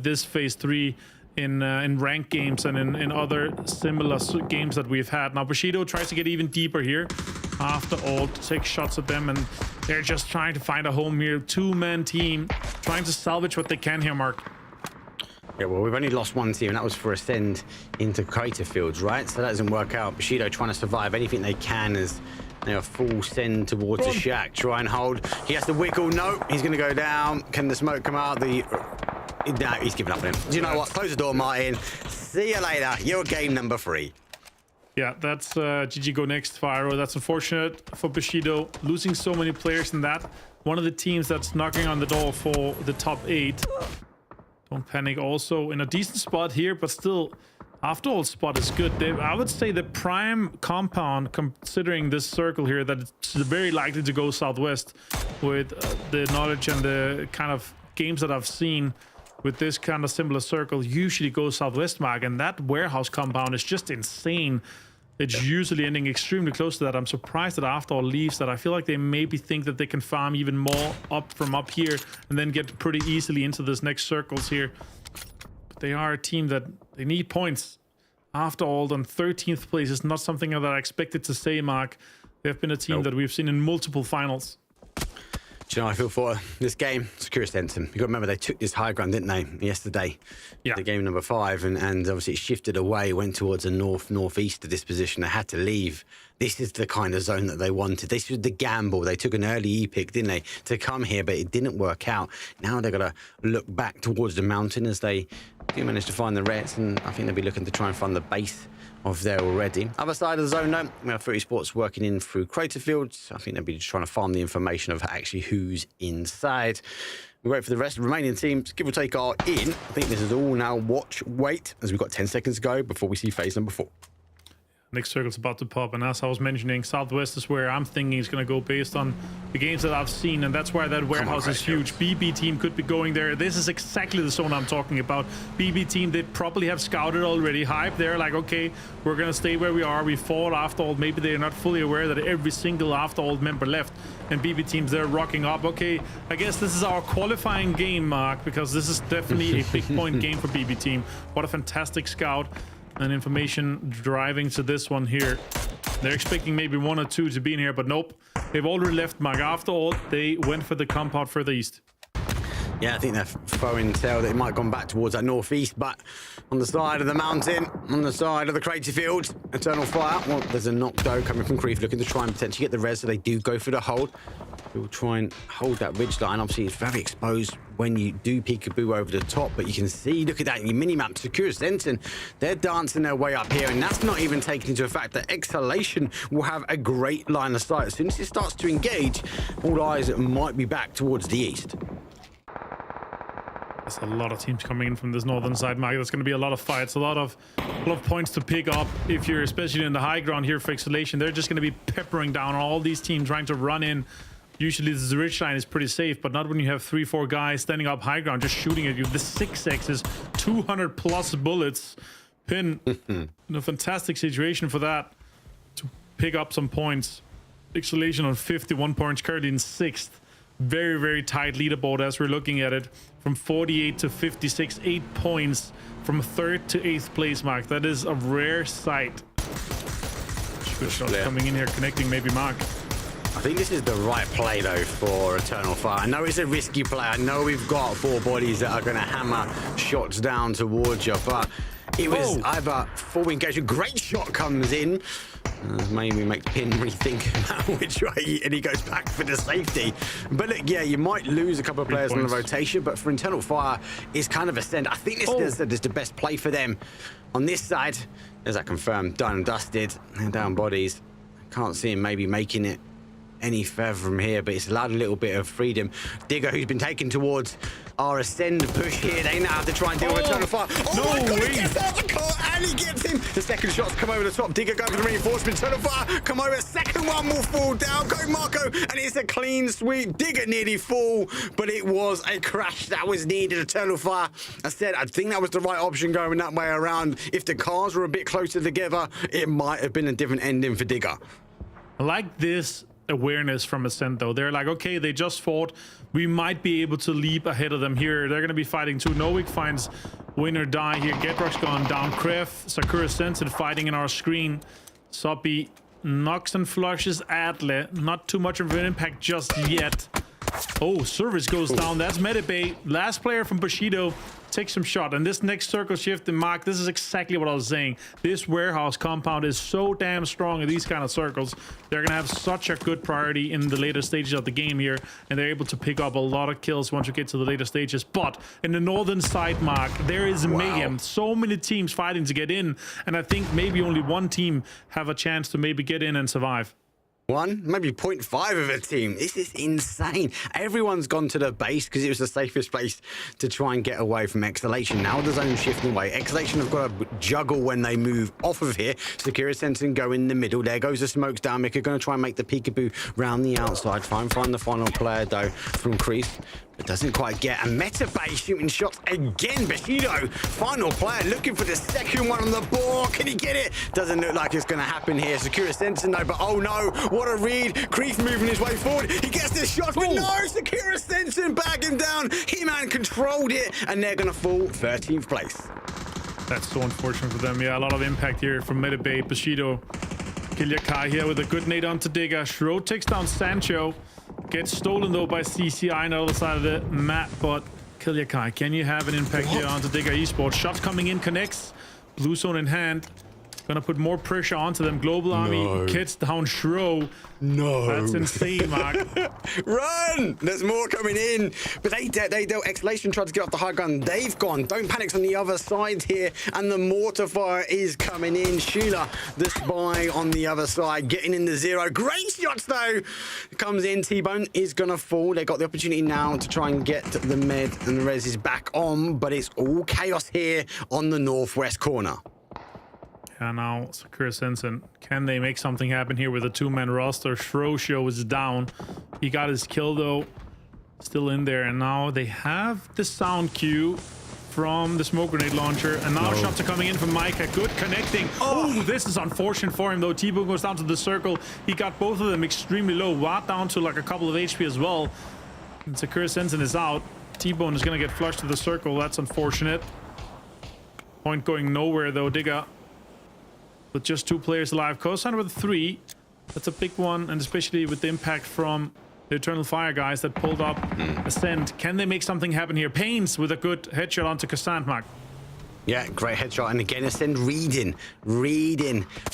Speaker 5: this phase 3 in ranked games and in other similar games that we've had. Now Bushido tries to get even deeper here after all to take shots at them, and they're just trying to find a home here. Two-man team trying to salvage what they can here, Mark.
Speaker 6: Yeah, well, we've only lost one team, and that was for Ascend into Crater Fields, right? So that doesn't work out. Bushido trying to survive anything they can as they are full send towards the shack. Try and hold. He has to wiggle. No, he's going to go down. Can the smoke come out? No, he's given up on him. Do you know what? Close the door, Martin. See you later. You're game number 3.
Speaker 5: Yeah, that's GG go next, Fyro. That's unfortunate for Bushido, losing so many players in that. One of the teams that's knocking on the door for the top 8. Don't panic, also in a decent spot here, but still, after all, spot is good. I would say the prime compound, considering this circle here, that it's very likely to go southwest with the knowledge and the kind of games that I've seen with this kind of similar circle, usually goes southwest, Mark, and that warehouse compound is just insane. It's usually ending extremely close to that. I'm surprised that after all leaves that. I feel like they maybe think that they can farm even more up from up here and then get pretty easily into this next circles here. But they are a team that they need points. After all, on 13th place is not something that I expected to say, Mark. They've been a team that we've seen in multiple finals.
Speaker 6: Do you know how I feel for this game? Sakura Sensen. You got to remember they took this high ground, didn't they, yesterday? Yeah. The game number 5, and obviously it shifted away, went towards a northeast of this position. They had to leave. This is the kind of zone that they wanted. This was the gamble. They took an early E-pick, didn't they, to come here, but it didn't work out. Now they're going to look back towards the mountain as they do manage to find the Reds, and I think they'll be looking to try and find the base of there already. Other side of the zone, though, we have Esports working in through Crater Fields. I think they'll be just trying to farm the information of actually who's inside. We wait for the rest of the remaining teams, give or take, are in. I think this is all now watch, wait, as we've got 10 seconds to go before we see phase number 4.
Speaker 5: Next circle's about to pop, and as I was mentioning, Southwest is where I'm thinking is going to go based on the games that I've seen, and that's why that warehouse is huge. BB team could be going there. This is exactly the zone I'm talking about. BB team, they probably have scouted already. Hype, they're like, okay, we're going to stay where we are. We fought after all. Maybe they're not fully aware that every single after all member left, and BB teams, they're rocking up. Okay, I guess this is our qualifying game, Mark, because this is definitely a big point game for BB team. What a fantastic scout. And information driving to this one here. They're expecting maybe 1 or 2 to be in here, but nope. They've already left, Mark. After all, they went for the compound further east.
Speaker 6: Yeah, I think they're throwing tail that it might have gone back towards that northeast, but on the side of the mountain, on the side of the Crater Field, Eternal Fire. Well, there's a knock though coming from Kreef looking to try and potentially get the res, so they do go for the hold. We'll try and hold that ridge line. Obviously, it's very exposed when you do peekaboo over the top, but you can see, look at that in your mini-map, Secure Sentinel, they're dancing their way up here, and that's not even taking into the fact that Exhalation will have a great line of sight. As soon as it starts to engage, all eyes might be back towards the east.
Speaker 5: There's a lot of teams coming in from this northern side, Mike. There's going to be a lot of fights, a lot of points to pick up if you're especially in the high ground here for Exhalation. They're just going to be peppering down on all these teams trying to run in. Usually the ridge line is pretty safe, but not when you have 3-4 guys standing up high ground just shooting at you. The 6x is 200 plus bullets. Pin in a fantastic situation for that to pick up some points. Exhalation on 51 points, currently in 6th. Very, very tight leaderboard as we're looking at it. From 48 to 56, 8 points from 3rd to 8th place, Mark. That is a rare sight. Good shot coming in here, connecting maybe Mark.
Speaker 6: I think this is the right play, though, for Eternal Fire. I know it's a risky play. I know we've got 4 bodies that are going to hammer shots down towards you, but it was either full engagement. Great shot comes in. Maybe make Pin rethink about which way, and he goes back for the safety. But look, yeah, you might lose a couple of players on the rotation, but for Eternal Fire, it's kind of a send. I think this is the best play for them. On this side, there's that confirmed, done and dusted, and down bodies. Can't see him maybe making it any further from here, but it's allowed a little bit of freedom. Digger, who's been taken towards our ascend push here, they now have to try and deal with Eternal Fire. Oh my God, he gets out the car and he gets him. The second shot's come over the top. Digger going for the reinforcement. Eternal Fire come over. Second one will fall down. Go Marco, and it's a clean sweep. Digger nearly fall, but it was a crash that was needed. Eternal Fire, I said, I think that was the right option going that way around. If the cars were a bit closer together, it might have been a different ending for Digger.
Speaker 5: I like this awareness from Ascent, though. They're like, okay, they just fought, we might be able to leap ahead of them here. They're going to be fighting too. Novik finds win or die here. Getrock's gone down. Kref, Sakura Sensen fighting in our screen. Soppy knocks and flushes Adle. Not too much of an impact just yet. Oh, Service goes down. That's Medibay. Last player from Bushido takes some shot. And this next circle shift in Mark, this is exactly what I was saying. This warehouse compound is so damn strong in these kind of circles. They're going to have such a good priority in the later stages of the game here. And they're able to pick up a lot of kills once you get to the later stages. But in the northern side, Mark, there is mayhem. So many teams fighting to get in. And I think maybe only one team have a chance to maybe get in and survive.
Speaker 6: One, maybe 0.5 of a team. This is insane. Everyone's gone to the base because it was the safest place to try and get away from Exhalation. Now the zone's shifting away. Exhalation have got to juggle when they move off of here. Secure Sentinel go in the middle. There goes the smokes down. Mick are going to try and make the peekaboo round the outside. Try and find the final player, though, from Crease. But doesn't quite get. And Metabay shooting shots again. Bushido, final player, looking for the second one on the board. Can he get it? Doesn't look like it's going to happen here. Secure Sentinel, but oh no, what a read. Crease moving his way forward. He gets the shot, but no, Secure Sentinel bagging down. He-Man controlled it, and they're going to fall 13th place.
Speaker 5: That's so unfortunate for them. Yeah, a lot of impact here from Metabay. Bushido, Kilyakai here with a good nade onto Digger. Shro takes down Sancho. Gets stolen, though, by CCI on the other side of the map, but Kilyakai, can you have an impact here onto Digger Esports? Shots coming in, connects. Blue zone in hand. Gonna put more pressure onto them. Global Army gets down Shro.
Speaker 6: No.
Speaker 5: That's insane, Mark.
Speaker 6: Run! There's more coming in. But they Exhalation tried to get off the high gun. They've gone. Don't panic on the other side here. And the mortar fire is coming in. Sheila, the spy on the other side, getting in the 0. Great shots, though. Comes in. T-Bone is going to fall. They got the opportunity now to try and get the med, and the res is back on. But it's all chaos here on the northwest corner.
Speaker 5: And now Sakura Sensen, can they make something happen here with a 2-man roster? Shro is down. He got his kill, though. Still in there. And now they have the sound cue from the smoke grenade launcher. And now shots are coming in from Micah. Good connecting. Oh, this is unfortunate for him, though. T-Bone goes down to the circle. He got both of them extremely low. Watt down to like a couple of HP as well. And Sakura Sensen is out. T-Bone is going to get flushed to the circle. That's unfortunate. Point going nowhere, though. Digga with just 2 players alive. Cosign with 3. That's a big one, and especially with the impact from the Eternal Fire guys that pulled up Ascent. Can they make something happen here? Pains with a good headshot onto Cassandra.
Speaker 6: Yeah, great headshot. And again, Ascend reading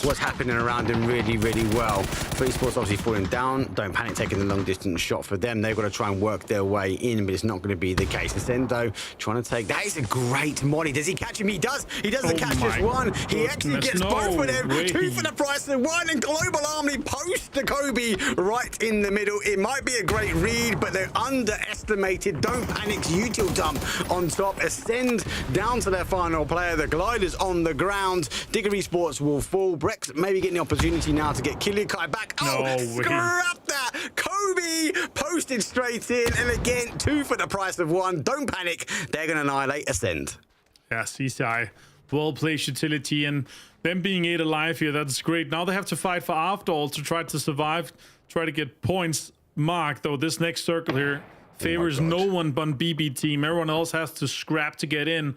Speaker 6: what's happening around him really, really well. For Esports obviously falling down. Don't Panic taking the long distance shot for them. They've got to try and work their way in, but it's not going to be the case. Ascend, though, trying to take... That is a great molly. Does he catch him? He does. He doesn't catch just one. He actually gets both of them.
Speaker 5: Way.
Speaker 6: 2 for the price of 1. And Global Army post the Kobe right in the middle. It might be a great read, but they're underestimated. Don't Panic's util dump on top. Ascend down to their final player. The gliders on the ground. Digger Esports will fall. Brex maybe getting the opportunity now to get Kilikai back. Oh, scrap that. Kobe posted straight in. And again, 2 for the price of 1. Don't panic. They're going to annihilate Ascend.
Speaker 5: Yeah, CCI. Well-placed utility. And them being 8 alive here, that's great. Now they have to fight for Afterall to try to survive, try to get points. Mark, though, this next circle here favors no one but BB team. Everyone else has to scrap to get in.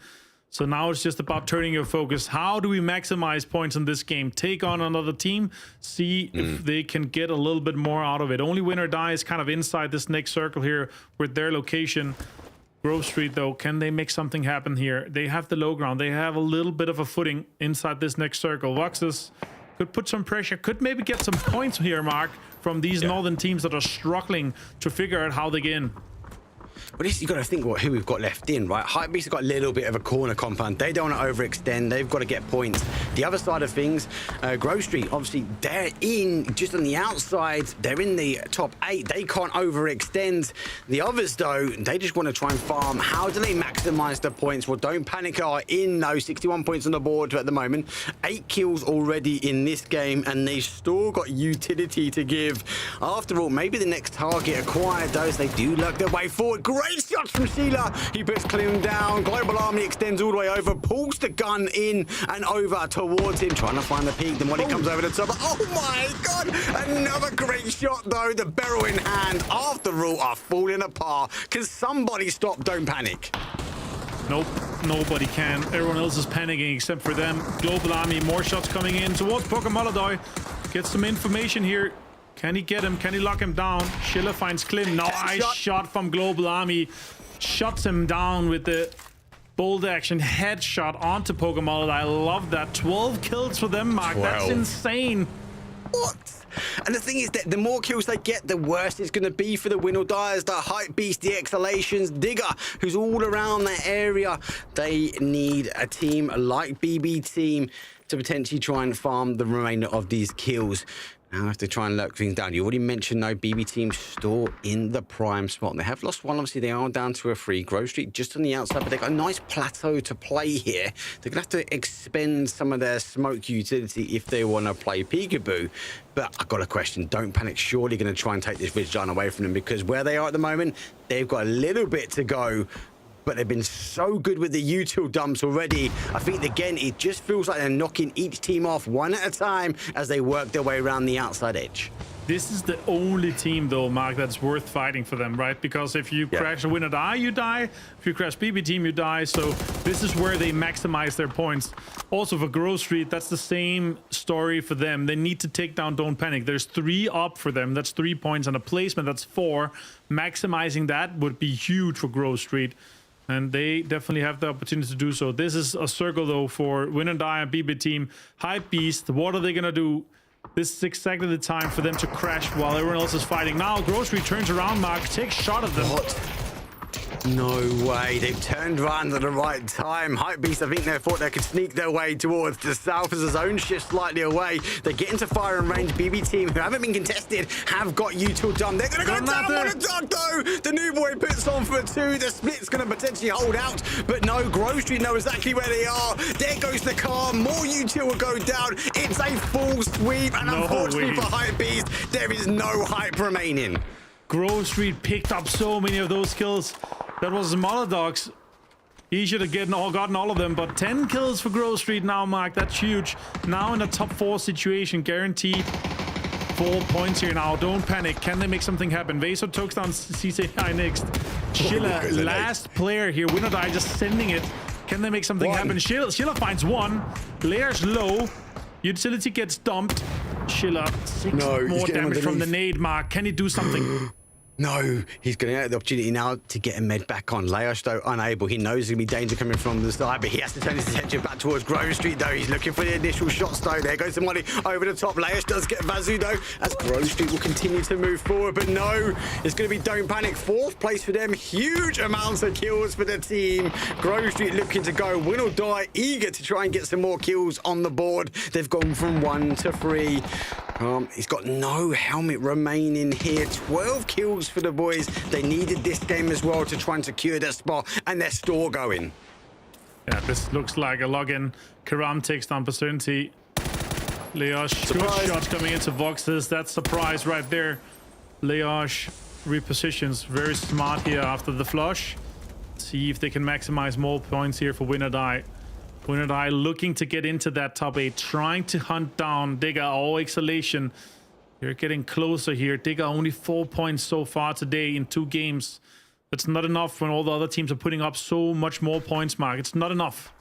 Speaker 5: So now it's just about turning your focus. How do we maximize points in this game? Take on another team, see if they can get a little bit more out of it. Only win or die is kind of inside this next circle here with their location. Grove Street, though, can they make something happen here? They have the low ground. They have a little bit of a footing inside this next circle. Voxus could put some pressure, could maybe get some points here, Mark, from these northern teams that are struggling to figure out how they get in.
Speaker 6: But this, you got to think who we've got left in, right? Hypebeast have got a little bit of a corner compound. They don't want to overextend. They've got to get points. The other side of things, Grove Street, obviously, they're in just on the outside. They're in the top 8. They can't overextend. The others, though, they just want to try and farm. How do they maximize the points? Well, Don't Panic are in, though. 61 points on the board at the moment. 8 kills already in this game, and they've still got utility to give. After all, maybe the next target acquired, those they do lurk their way forward. Great shots from Sheila. He puts Klim down. Global Army extends all the way over, pulls the gun in and over towards him, trying to find the peak. The money comes over the top. Oh my God! Another great shot, though. The barrel in hand. After all, are falling apart. Can somebody stop Don't Panic?
Speaker 5: Nope, nobody can. Everyone else is panicking except for them. Global Army, more shots coming in towards Pokemolodoy. Get some information here. Can he get him? Can he lock him down? Schiller finds Klim. Nice shot from Global Army. Shuts him down with the bold action headshot onto Pokemon. I love that. 12 kills for them, Mark. 12. That's insane.
Speaker 6: What? And the thing is that the more kills they get, the worse it's going to be for the win or dies. The Hype Beast, the Exhalations, Digger, who's all around that area. They need a team like BB Team to potentially try and farm the remainder of these kills. Now I have to try and lurk things down. You already mentioned, though, BB Team still in the prime spot. They have lost one. Obviously, they are down to a 3. Grove Street just on the outside, but they've got a nice plateau to play here. They're going to have to expend some of their smoke utility if they want to play peekaboo. But I've got a question. Don't Panic surely going to try and take this Ridge Line away from them, because where they are at the moment, they've got a little bit to go. But they've been so good with the util dumps already. I think, again, it just feels like they're knocking each team off one at a time as they work their way around the outside edge.
Speaker 5: This is the only team, though, Mark, that's worth fighting for them, right? Because if you crash a win or die, you die. If you crash BB Team, you die. So this is where they maximize their points. Also, for Grove Street, that's the same story for them. They need to take down Don't Panic. There's 3 up for them. That's 3 points. And a placement, that's 4. Maximizing that would be huge for Grove Street. And they definitely have the opportunity to do so. This is a circle, though, for Win and Die and BB Team. Hype Beast, what are they going to do? This is exactly the time for them to crash while everyone else is fighting. Now, Grove Street turns around, Mark, takes shot at them.
Speaker 6: What? No way. They've turned around at the right time. Hype Beast, I think they thought they could sneak their way towards the south as the zone shift slightly away. They get into firing range. BB Team, who haven't been contested, have got util done. They're going to go down on a dog, though. The new boy puts on for 2. The split's going to potentially hold out. But no, Grove Street know exactly where they are. There goes the car. More util will go down. It's a full sweep. And unfortunately for Hype Beast, there is no hype remaining.
Speaker 5: Grove Street picked up so many of those kills. That was Molodox. He should have gotten all of them, but 10 kills for Grove Street now, Mark. That's huge. Now in a top 4 situation, guaranteed 4 points here now. Don't Panic. Can they make something happen? Vaso takes down CCI next. Schiller, last player here. Win or Die, just sending it. Can they make something happen? Schiller finds 1. Layer's low. Utility gets dumped. Schiller, 6 more damage from the nade, Mark. Can he do something?
Speaker 6: No, he's going to get the opportunity now to get a med back on. Leosh, though, unable. He knows there's going to be danger coming from the side, but he has to turn his attention back towards Grove Street, though. He's looking for the initial shots, though. There goes somebody over the top. Leosh does get Vazu, though, as Grove Street will continue to move forward. But no, it's going to be Don't Panic. 4th place for them. Huge amounts of kills for the team. Grove Street looking to go win or die, eager to try and get some more kills on the board. They've gone from 1 to 3. He's got no helmet remaining here. 12 kills for the boys. They needed this game as well to try and secure their spot and their store going.
Speaker 5: Yeah, this looks like a login. Karam takes down Pacernity. Leosh, good shots coming into Voxes. That's surprise right there. Leosh repositions very smart here after the flush. See if they can maximize more points here for Win or Die. Win or Die looking to get into that top 8, trying to hunt down Digger or Exhalation. They're getting closer here. Digger only 4 points so far today in 2 games. That's not enough when all the other teams are putting up so much more points, Mark. It's not enough.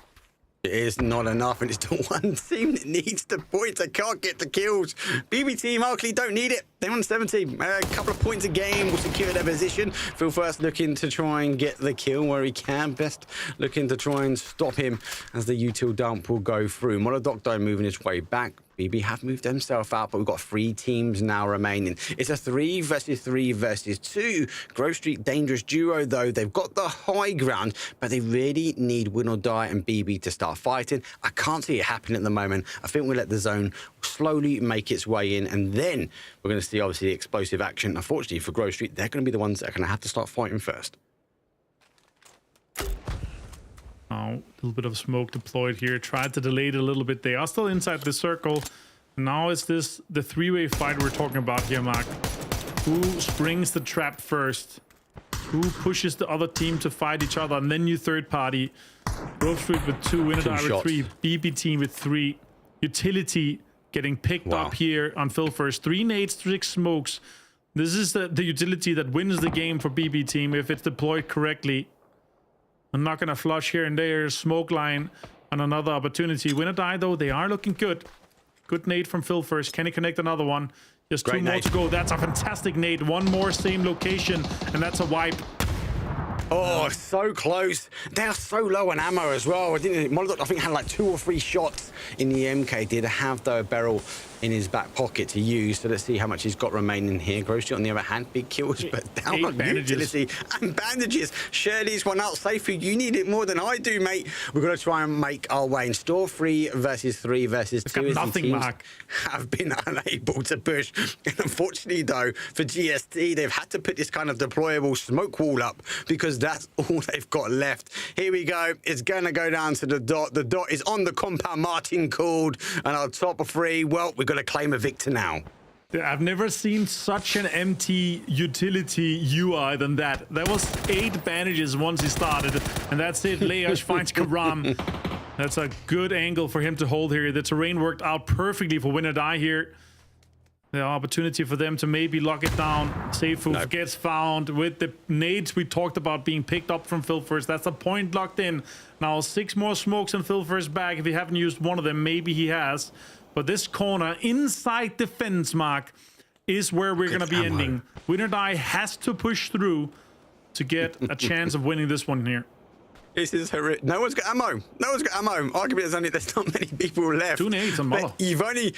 Speaker 6: It is not enough, and it's the one team that needs the points. They can't get the kills. BB team, Arkley, don't need it. They're on 70. A couple of points a game will secure their position. Phil First looking to try and get the kill where he can. Best looking to try and stop him as the util dump will go through. Molodocto moving his way back. BB have moved themselves out, but we've got 3 teams now remaining. It's a 3 versus 3 versus 2. Grove Street dangerous duo, though. They've got the high ground, but they really need Win or Die and BB to start fighting. I can't see it happening at the moment. I think we'll let the zone slowly make its way in, and then we're going to see, obviously, the explosive action. Unfortunately for Grove Street, they're going to be the ones that are going to have to start fighting first.
Speaker 5: Oh, a little bit of smoke deployed here. Tried to delay it a little bit. They are still inside the circle. Now is this the 3-way fight we're talking about here, Mark? Who springs the trap first? Who pushes the other team to fight each other? And then you third party. Grove Street with 2, Win or Die with 3, BB team with 3. Utility getting picked up here on Phil First. 3 nades, 6 smokes. This is the utility that wins the game for BB team if it's deployed correctly. I'm not going to flush here and there. Smoke line on another opportunity. Win or Die, though, they are looking good. Good nade from Phil First. Can he connect another one? Just 2 more to go. That's a fantastic nade. 1 more, same location, and that's a wipe.
Speaker 6: Oh, so close. They're so low on ammo as well. I think had like 2 or 3 shots in the MK. Did have, though, a barrel in his back pocket to use. So let's see how much he's got remaining here. Grove Street, on the other hand, big kills, but down on utility and bandages. Shirley's one out. Safely, you need it more than I do, mate. We're going to try and make our way in store. 3 versus 3 versus 2.
Speaker 5: Nothing, Mark.
Speaker 6: Have been unable to push. And unfortunately, though, for GST, they've had to put this kind of deployable smoke wall up because that's all they've got left. Here we go. It's going to go down to the dot. The dot is on the compound. Martin called, and our top of 3. Well, we've got to claim a victor now.
Speaker 5: I've never seen such an empty utility UI than that. There was 8 bandages once he started, and that's it. Leosh finds Karam. That's a good angle for him to hold here. The terrain worked out perfectly for Win or Die here. The opportunity for them to maybe lock it down. Seifu gets found with the nades we talked about being picked up from Phil First. That's a point locked in. Now 6 more smokes in Phil First bag. If he haven't used one of them, maybe he has. But this corner inside defense, Mark, is where we're going to be ending. Win or Die has to push through to get a chance of winning this one here.
Speaker 6: This is horrific. No one's got ammo. No one's got ammo. Arguably, there's not many people left.
Speaker 5: 2 nades and more.
Speaker 6: You've only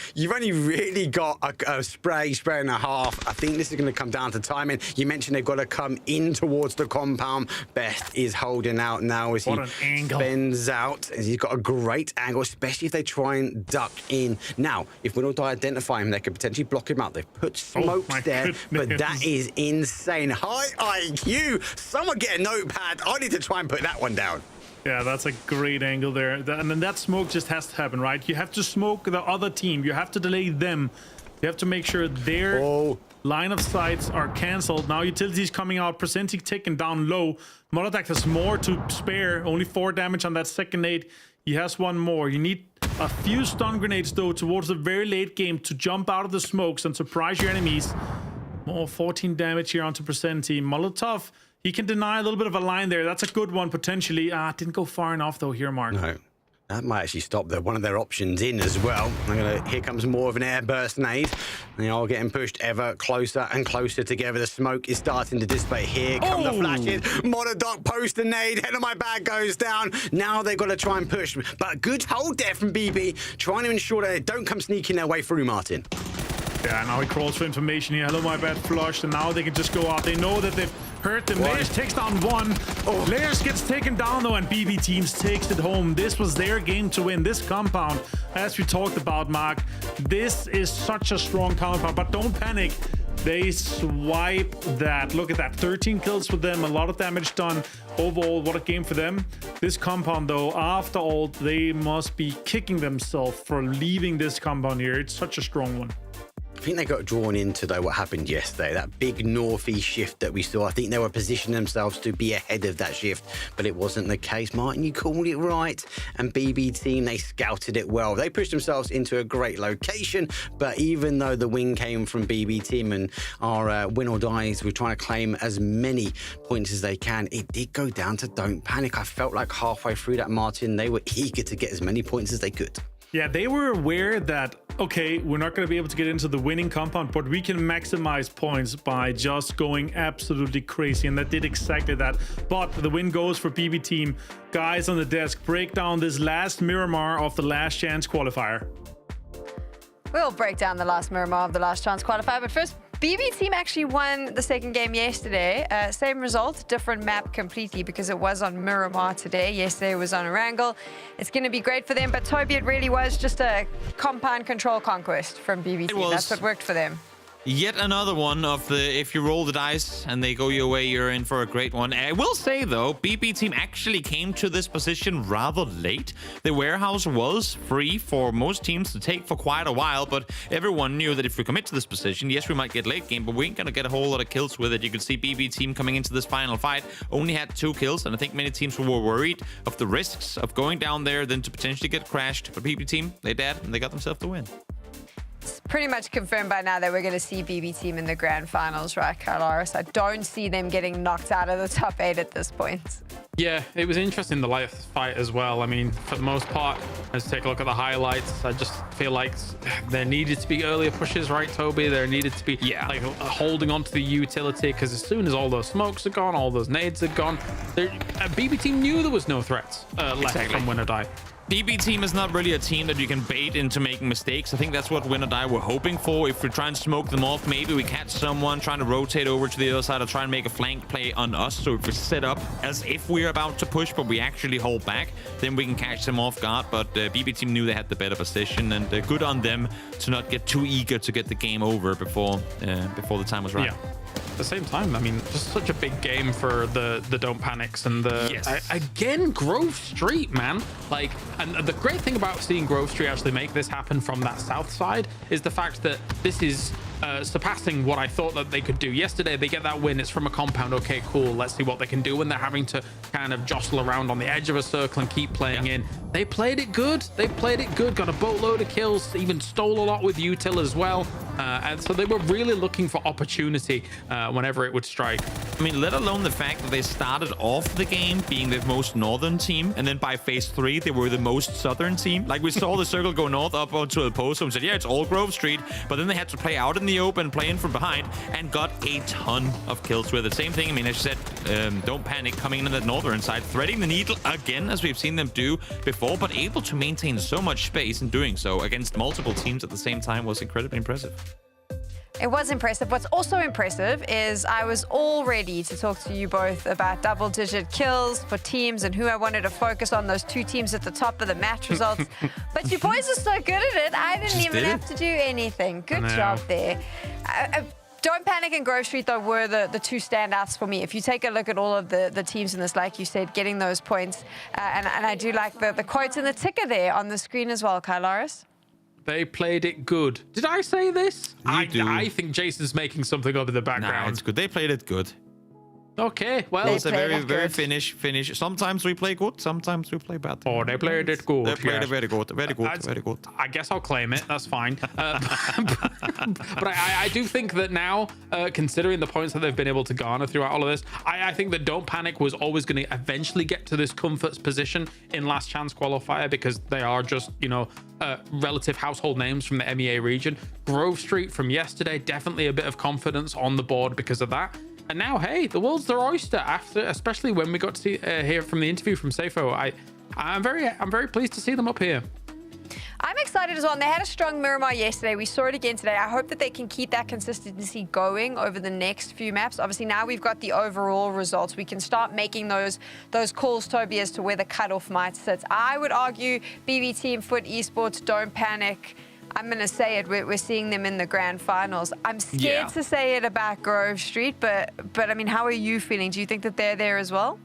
Speaker 6: really got a spray and a half. I think this is going to come down to timing. You mentioned they've got to come in towards the compound. Beth is holding out now as he spins out. He's got a great angle, especially if they try and duck in. Now, if we don't identify him, they could potentially block him out. They've put smokes there, but that is insane. High IQ. Someone get a notepad. I need to try and put that one down.
Speaker 5: Yeah, that's a great angle there. And then that smoke just has to happen, right? You have to smoke the other team. You have to delay them. You have to make sure their line of sights are cancelled. Now utility's coming out, presenting ticking down low. Molodak has more to spare. Only 4 damage on that second nade. He has 1 more. You need a few stun grenades, though, towards the very late game to jump out of the smokes and surprise your enemies. More 14 damage here onto Presenti. Molotov, he can deny a little bit of a line there. That's a good one, potentially. Didn't go far enough, though, here, Mark.
Speaker 6: No. That might actually stop one of their options in as well. Here comes more of an airburst nade. They are getting pushed ever closer and closer together. The smoke is starting to dissipate. Here come the flashes. Monodoc post a nade. Head of my bag goes down. Now they've got to try and push. But good hold there from BB, trying to ensure that they don't come sneaking their way through, Martin.
Speaker 5: Yeah, now he crawls for information here. Hello, my bad, flushed, and now they can just go out. They know that they've hurt them. Layers takes down one. Layers gets taken down, though, and BB Teams takes it home. This was their game to win. This compound, as we talked about, Mark, this is such a strong compound, but don't panic. They swipe that. Look at that. 13 kills for them. A lot of damage done. Overall, what a game for them. This compound, though, after all, they must be kicking themselves for leaving this compound here. It's such a strong one.
Speaker 6: I think they got drawn into, though, what happened yesterday. That big northeast shift that we saw. I think they were positioning themselves to be ahead of that shift, but it wasn't the case. Martin, you called it right. And BB Team, they scouted it well. They pushed themselves into a great location, but even though the win came from BB Team and our win or dies, we're trying to claim as many points as they can, it did go down to don't panic. I felt like halfway through that, Martin, they were eager to get as many points as they could.
Speaker 5: Yeah, they were aware that, okay, we're not going to be able to get into the winning compound, but we can maximize points by just going absolutely crazy, and that did exactly that. But the win goes for BB Team. Guys on the desk, break down this last Miramar of the last chance qualifier.
Speaker 10: We'll break down the last Miramar of the last chance qualifier, but first, BB Team actually won the second game yesterday. Same result, different map completely because it was on Miramar today. Yesterday it was on Erangel. It's going to be great for them, but Toby, it really was just a compound control conquest from BB Team. That's what worked for them.
Speaker 11: Yet another one of the, if you roll the dice and they go your way, you're in for a great one. I will say, though, BB Team actually came to this position rather late. The warehouse was free for most teams to take for quite a while, but everyone knew that if we commit to this position, yes, we might get late game, but we ain't going to get a whole lot of kills with it. You can see BB Team coming into this final fight only had 2 kills, and I think many teams were worried of the risks of going down there than to potentially get crashed. But BB Team, they did, and they got themselves the win.
Speaker 10: It's pretty much confirmed by now that we're going to see BB Team in the grand finals, right, Carlaris? I don't see them getting knocked out of the top 8 at this point.
Speaker 1: Yeah, it was interesting, the live fight as well. I mean, for the most part, let's take a look at the highlights. I just feel like there needed to be earlier pushes, right, Toby? There needed to be like holding on to the utility, because as soon as all those smokes are gone, all those nades are gone, BB Team knew there was no threats left from Win or Die.
Speaker 11: BB Team is not really a team that you can bait into making mistakes. I think that's what Win or Die were hoping for. If we try and smoke them off, maybe we catch someone trying to rotate over to the other side or try and make a flank play on us. So if we set up as if we're about to push, but we actually hold back, then we can catch them off guard. But BB Team knew they had the better position, and good on them to not get too eager to get the game over before the time was right.
Speaker 1: Yeah. At the same time, I mean, just such a big game for the Don't Panics and the again Grove Street, man. Like, and the great thing about seeing Grove Street actually make this happen from that south side is the fact that this is surpassing what I thought that they could do. Yesterday, they get that win. It's from a compound. Okay, cool. Let's see what they can do when they're having to kind of jostle around on the edge of a circle and keep playing in. They played it good. They played it good. Got a boatload of kills. Even stole a lot with util as well. And so they were really looking for opportunity whenever it would strike.
Speaker 11: I mean, let alone the fact that they started off the game being the most northern team, and then by phase 3, they were the most southern team. Like, we saw the circle go north up onto the post and said, yeah, it's all Grove Street, but then they had to play out in the open, playing from behind, and got a ton of kills with it. Same thing, I mean, as you said, Don't Panic coming in on that northern side, threading the needle again, as we've seen them do before, but able to maintain so much space in doing so against multiple teams at the same time was incredibly impressive.
Speaker 10: It was impressive. What's also impressive is I was all ready to talk to you both about double-digit kills for teams and who I wanted to focus on, those 2 teams at the top of the match results. But you boys are so good at it, I didn't even have to do anything. Good job there. Don't Panic and Grove Street, though, were the 2 standouts for me. If you take a look at all of the teams in this, like you said, getting those points. And I do like the quotes and the ticker there on the screen as well, Kylaris.
Speaker 1: They played it good. Did I say this?
Speaker 11: I
Speaker 1: think Jason's making something up in the background.
Speaker 11: Nah, it's good. They played it good.
Speaker 1: Okay, well,
Speaker 11: It's a
Speaker 10: play
Speaker 11: very,
Speaker 10: it
Speaker 11: very
Speaker 10: good.
Speaker 11: finish. Sometimes we play good, sometimes we play bad.
Speaker 1: oh, they played it good.
Speaker 11: They played
Speaker 1: yes.
Speaker 11: it very good, very good,
Speaker 1: That's-
Speaker 11: very good.
Speaker 1: I guess I'll claim it. That's fine. But I do think that now, considering the points that they've been able to garner throughout all of this, I think that Don't Panic was always going to eventually get to this comfort position in Last Chance Qualifier because they are just, relative household names from the MEA region. Grove Street from yesterday, definitely a bit of confidence on the board because of that. And now, hey, the world's their oyster. After, especially when we got to hear from the interview from Safo, I'm very pleased to see them up here.
Speaker 10: I'm excited as well. And they had a strong Miramar yesterday. We saw it again today. I hope that they can keep that consistency going over the next few maps. Obviously, now we've got the overall results. We can start making those calls, Toby, as to where the cutoff might sit. I would argue BB Team, Foot Esports, Don't Panic. I'm going to say it. We're seeing them in the grand finals. I'm scared to say it about Grove Street, but I mean, how are you feeling? Do you think that they're there as well?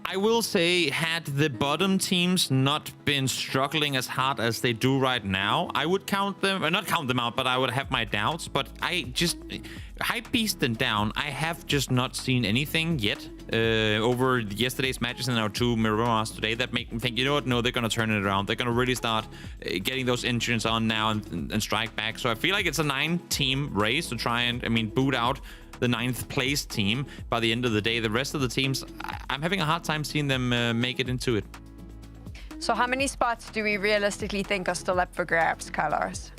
Speaker 11: I will say, had the bottom teams not been struggling as hard as they do right now, I would count them, or not count them out, but I would have my doubts. But Hype Beast and Down, I have just not seen anything yet over yesterday's matches and our two Miramars today that make me think, you know what, no, they're going to turn it around. They're going to really start getting those engines on now and strike back. So I feel like it's a 9-team race to try and, boot out the 9th place team by the end of the day. The rest of the teams, I'm having a hard time seeing them make it into it.
Speaker 10: So how many spots do we realistically think are still up for grabs, Carlos?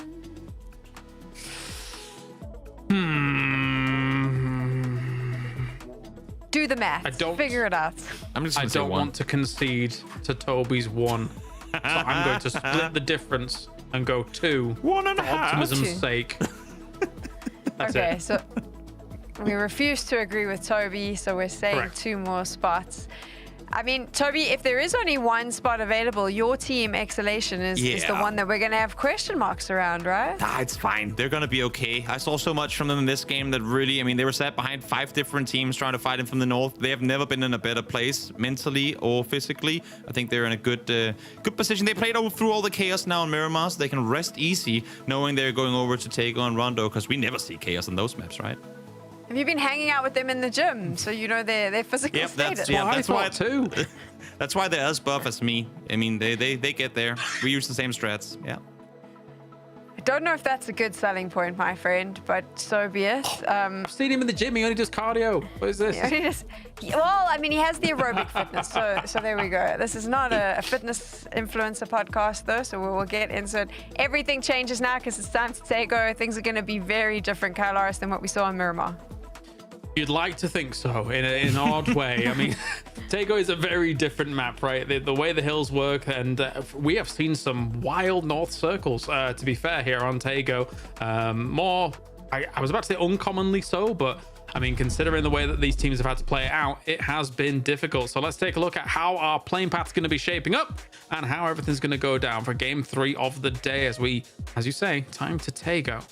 Speaker 10: Do the math. Figure it out.
Speaker 11: I
Speaker 1: don't want to concede to Toby's 1. So I'm going to split the difference and go 2
Speaker 11: 1.5
Speaker 1: for optimism's sake. That's
Speaker 10: okay,
Speaker 1: it.
Speaker 10: so we refuse to agree with Toby, so we're saying
Speaker 1: Correct.
Speaker 10: 2 more spots. I mean, Toby, if there is only 1 spot available, your team, Exhalation, is the one that we're going to have question marks around, right?
Speaker 11: It's fine. They're going to be okay. I saw so much from them in this game that really, they were sat behind 5 different teams trying to fight them from the north. They have never been in a better place mentally or physically. I think they're in a good position. They played through all the chaos now in Miramar, so they can rest easy knowing they're going over to take on Rondo, because we never see chaos in those maps, right?
Speaker 10: Have you been hanging out with them in the gym, so you know their physical status?
Speaker 11: That's why too. That's why they're as buff as me. They get there. We use the same strats. Yeah.
Speaker 10: I don't know if that's a good selling point, my friend, but so be it.
Speaker 1: I've seen him in the gym. He only does cardio. What is this?
Speaker 10: He has the aerobic fitness, so there we go. This is not a fitness influencer podcast, though, so we'll get into it. Everything changes now because it's time to take over. Things are going to be very different, Kailaris, than what we saw in Miramar.
Speaker 1: You'd like to think so, in an odd way. Tego is a very different map, right? The way the hills work, and we have seen some wild north circles, to be fair, here on Tego. I was about to say uncommonly so, but considering the way that these teams have had to play it out, it has been difficult. So let's take a look at how our playing path's going to be shaping up and how everything's going to go down for game 3 of the day as you say, time to Tego.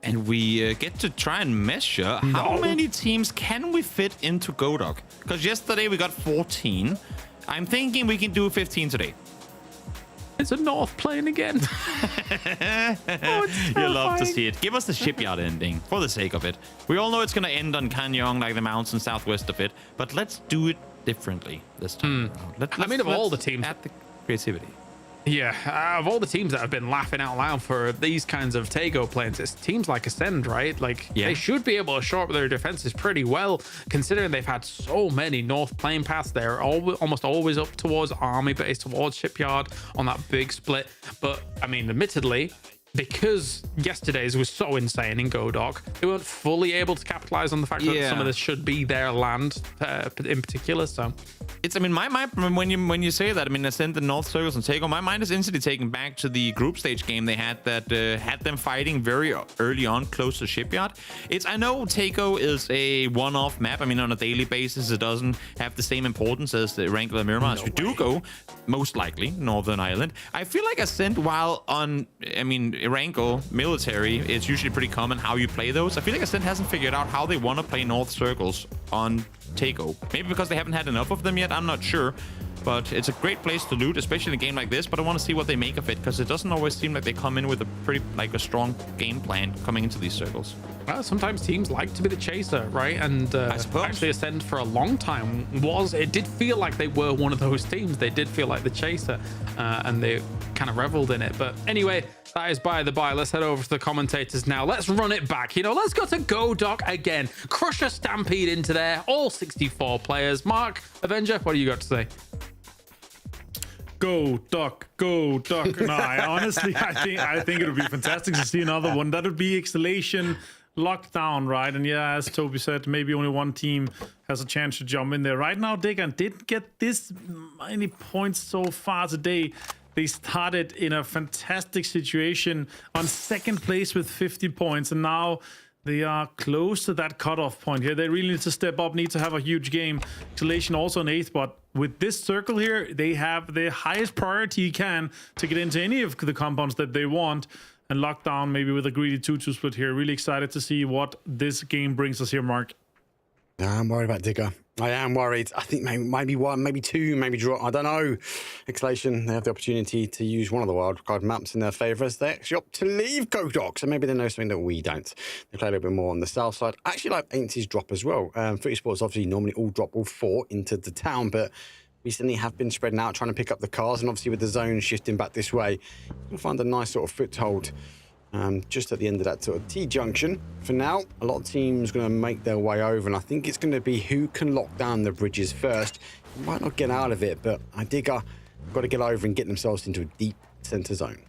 Speaker 11: And we get to try and measure how many teams can we fit into Godok. Because yesterday we got 14. I'm thinking we can do 15 today.
Speaker 1: It's a North plane again.
Speaker 11: You'll love to see it. Give us the shipyard ending for the sake of it. We all know it's going to end on Kanyong, like the mountains southwest of it. But let's do it differently this time around.
Speaker 1: Of all the teams,
Speaker 11: add the creativity.
Speaker 1: Yeah, of all the teams that have been laughing out loud for these kinds of Tego planes, it's teams like Ascend, right? They should be able to shore up their defenses pretty well, considering they've had so many North plane paths. They're almost always up towards Army base, towards Shipyard on that big split. But, admittedly, because yesterday's was so insane in Godok, they weren't fully able to capitalize on the fact that some of this should be their land in particular. So
Speaker 11: it's, when you say that, Ascend the North Circles and Tego, my mind is instantly taken back to the group stage game they had that had them fighting very early on close to Shipyard. I know Tego is a one-off map. On a daily basis, it doesn't have the same importance as the Rankle and Miramar. We do go, most likely, Northern Ireland. I feel like Ascend, while on, Rankle military, it's usually pretty common how you play those. I feel like Ascend hasn't figured out how they want to play North Circles on Tego. Maybe because they haven't had enough of them yet, I'm not sure. But it's a great place to loot, especially in a game like this. But I want to see what they make of it, because it doesn't always seem like they come in with a pretty, like, a strong game plan coming into these circles.
Speaker 1: Well, sometimes teams like to be the chaser, right? And
Speaker 11: I suppose.
Speaker 1: actually Ascend for a long time it did feel like they were one of those teams. They did feel like the chaser, and they kind of reveled in it. But anyway, that is by the by. Let's head over to the commentators now. Let's run it back. You know, let's go to GoDoc again. Crush a stampede into there. All 64 players. Mark, Avenger, what do you got to say?
Speaker 5: Go duck. No, I think it would be fantastic to see another one. That would be Exhalation lockdown, right? And yeah, as Toby said, maybe only one team has a chance to jump in there. Right now, Digger didn't get this many points so far today. They started in a fantastic situation on second place with 50 points, and now they are close to that cutoff point here. They really need to step up, need to have a huge game. Exhalation also in 8th, but with this circle here, they have the highest priority you can to get into any of the compounds that they want. And Lockdown maybe with a greedy 2-2 split here. Really excited to see what this game brings us here, Mark.
Speaker 6: I'm worried about Digger. I am worried. I think maybe one, maybe two, maybe draw. I don't know. Exhalation, they have the opportunity to use one of the wildcard maps in their favour as they actually opt to leave GoDoc. So maybe they know something that we don't. They play a little bit more on the south side. I actually like Ainty's drop as well. Esports obviously normally all drop all 4 into the town, but recently have been spreading out, trying to pick up the cars. And obviously with the zone shifting back this way, you'll find a nice sort of foothold just at the end of that sort of T-junction. For now, a lot of teams going to make their way over, and I think it's going to be who can lock down the bridges first. You might not get out of it, but I Digger got to get over and get themselves into a deep center zone.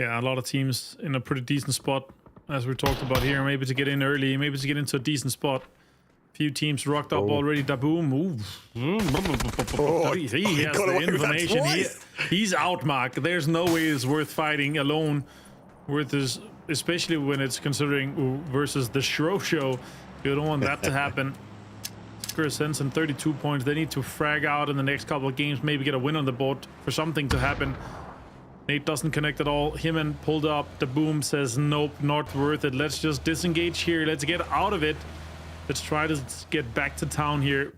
Speaker 5: Yeah, a lot of teams in a pretty decent spot, as we talked about here. Maybe to get in early, maybe to get into a decent spot. Few teams rocked up already. Daboom. He has the information. He's out, Mark. There's no way it's worth fighting alone. Worth is, especially when it's considering versus the Shro Show. You don't want that to happen. Sense and 32 points. They need to frag out in the next couple of games. Maybe get a win on the board for something to happen. Nate doesn't connect at all. Himan pulled up. Daboom says nope, not worth it. Let's just disengage here. Let's get out of it. Let's try to get back to town here.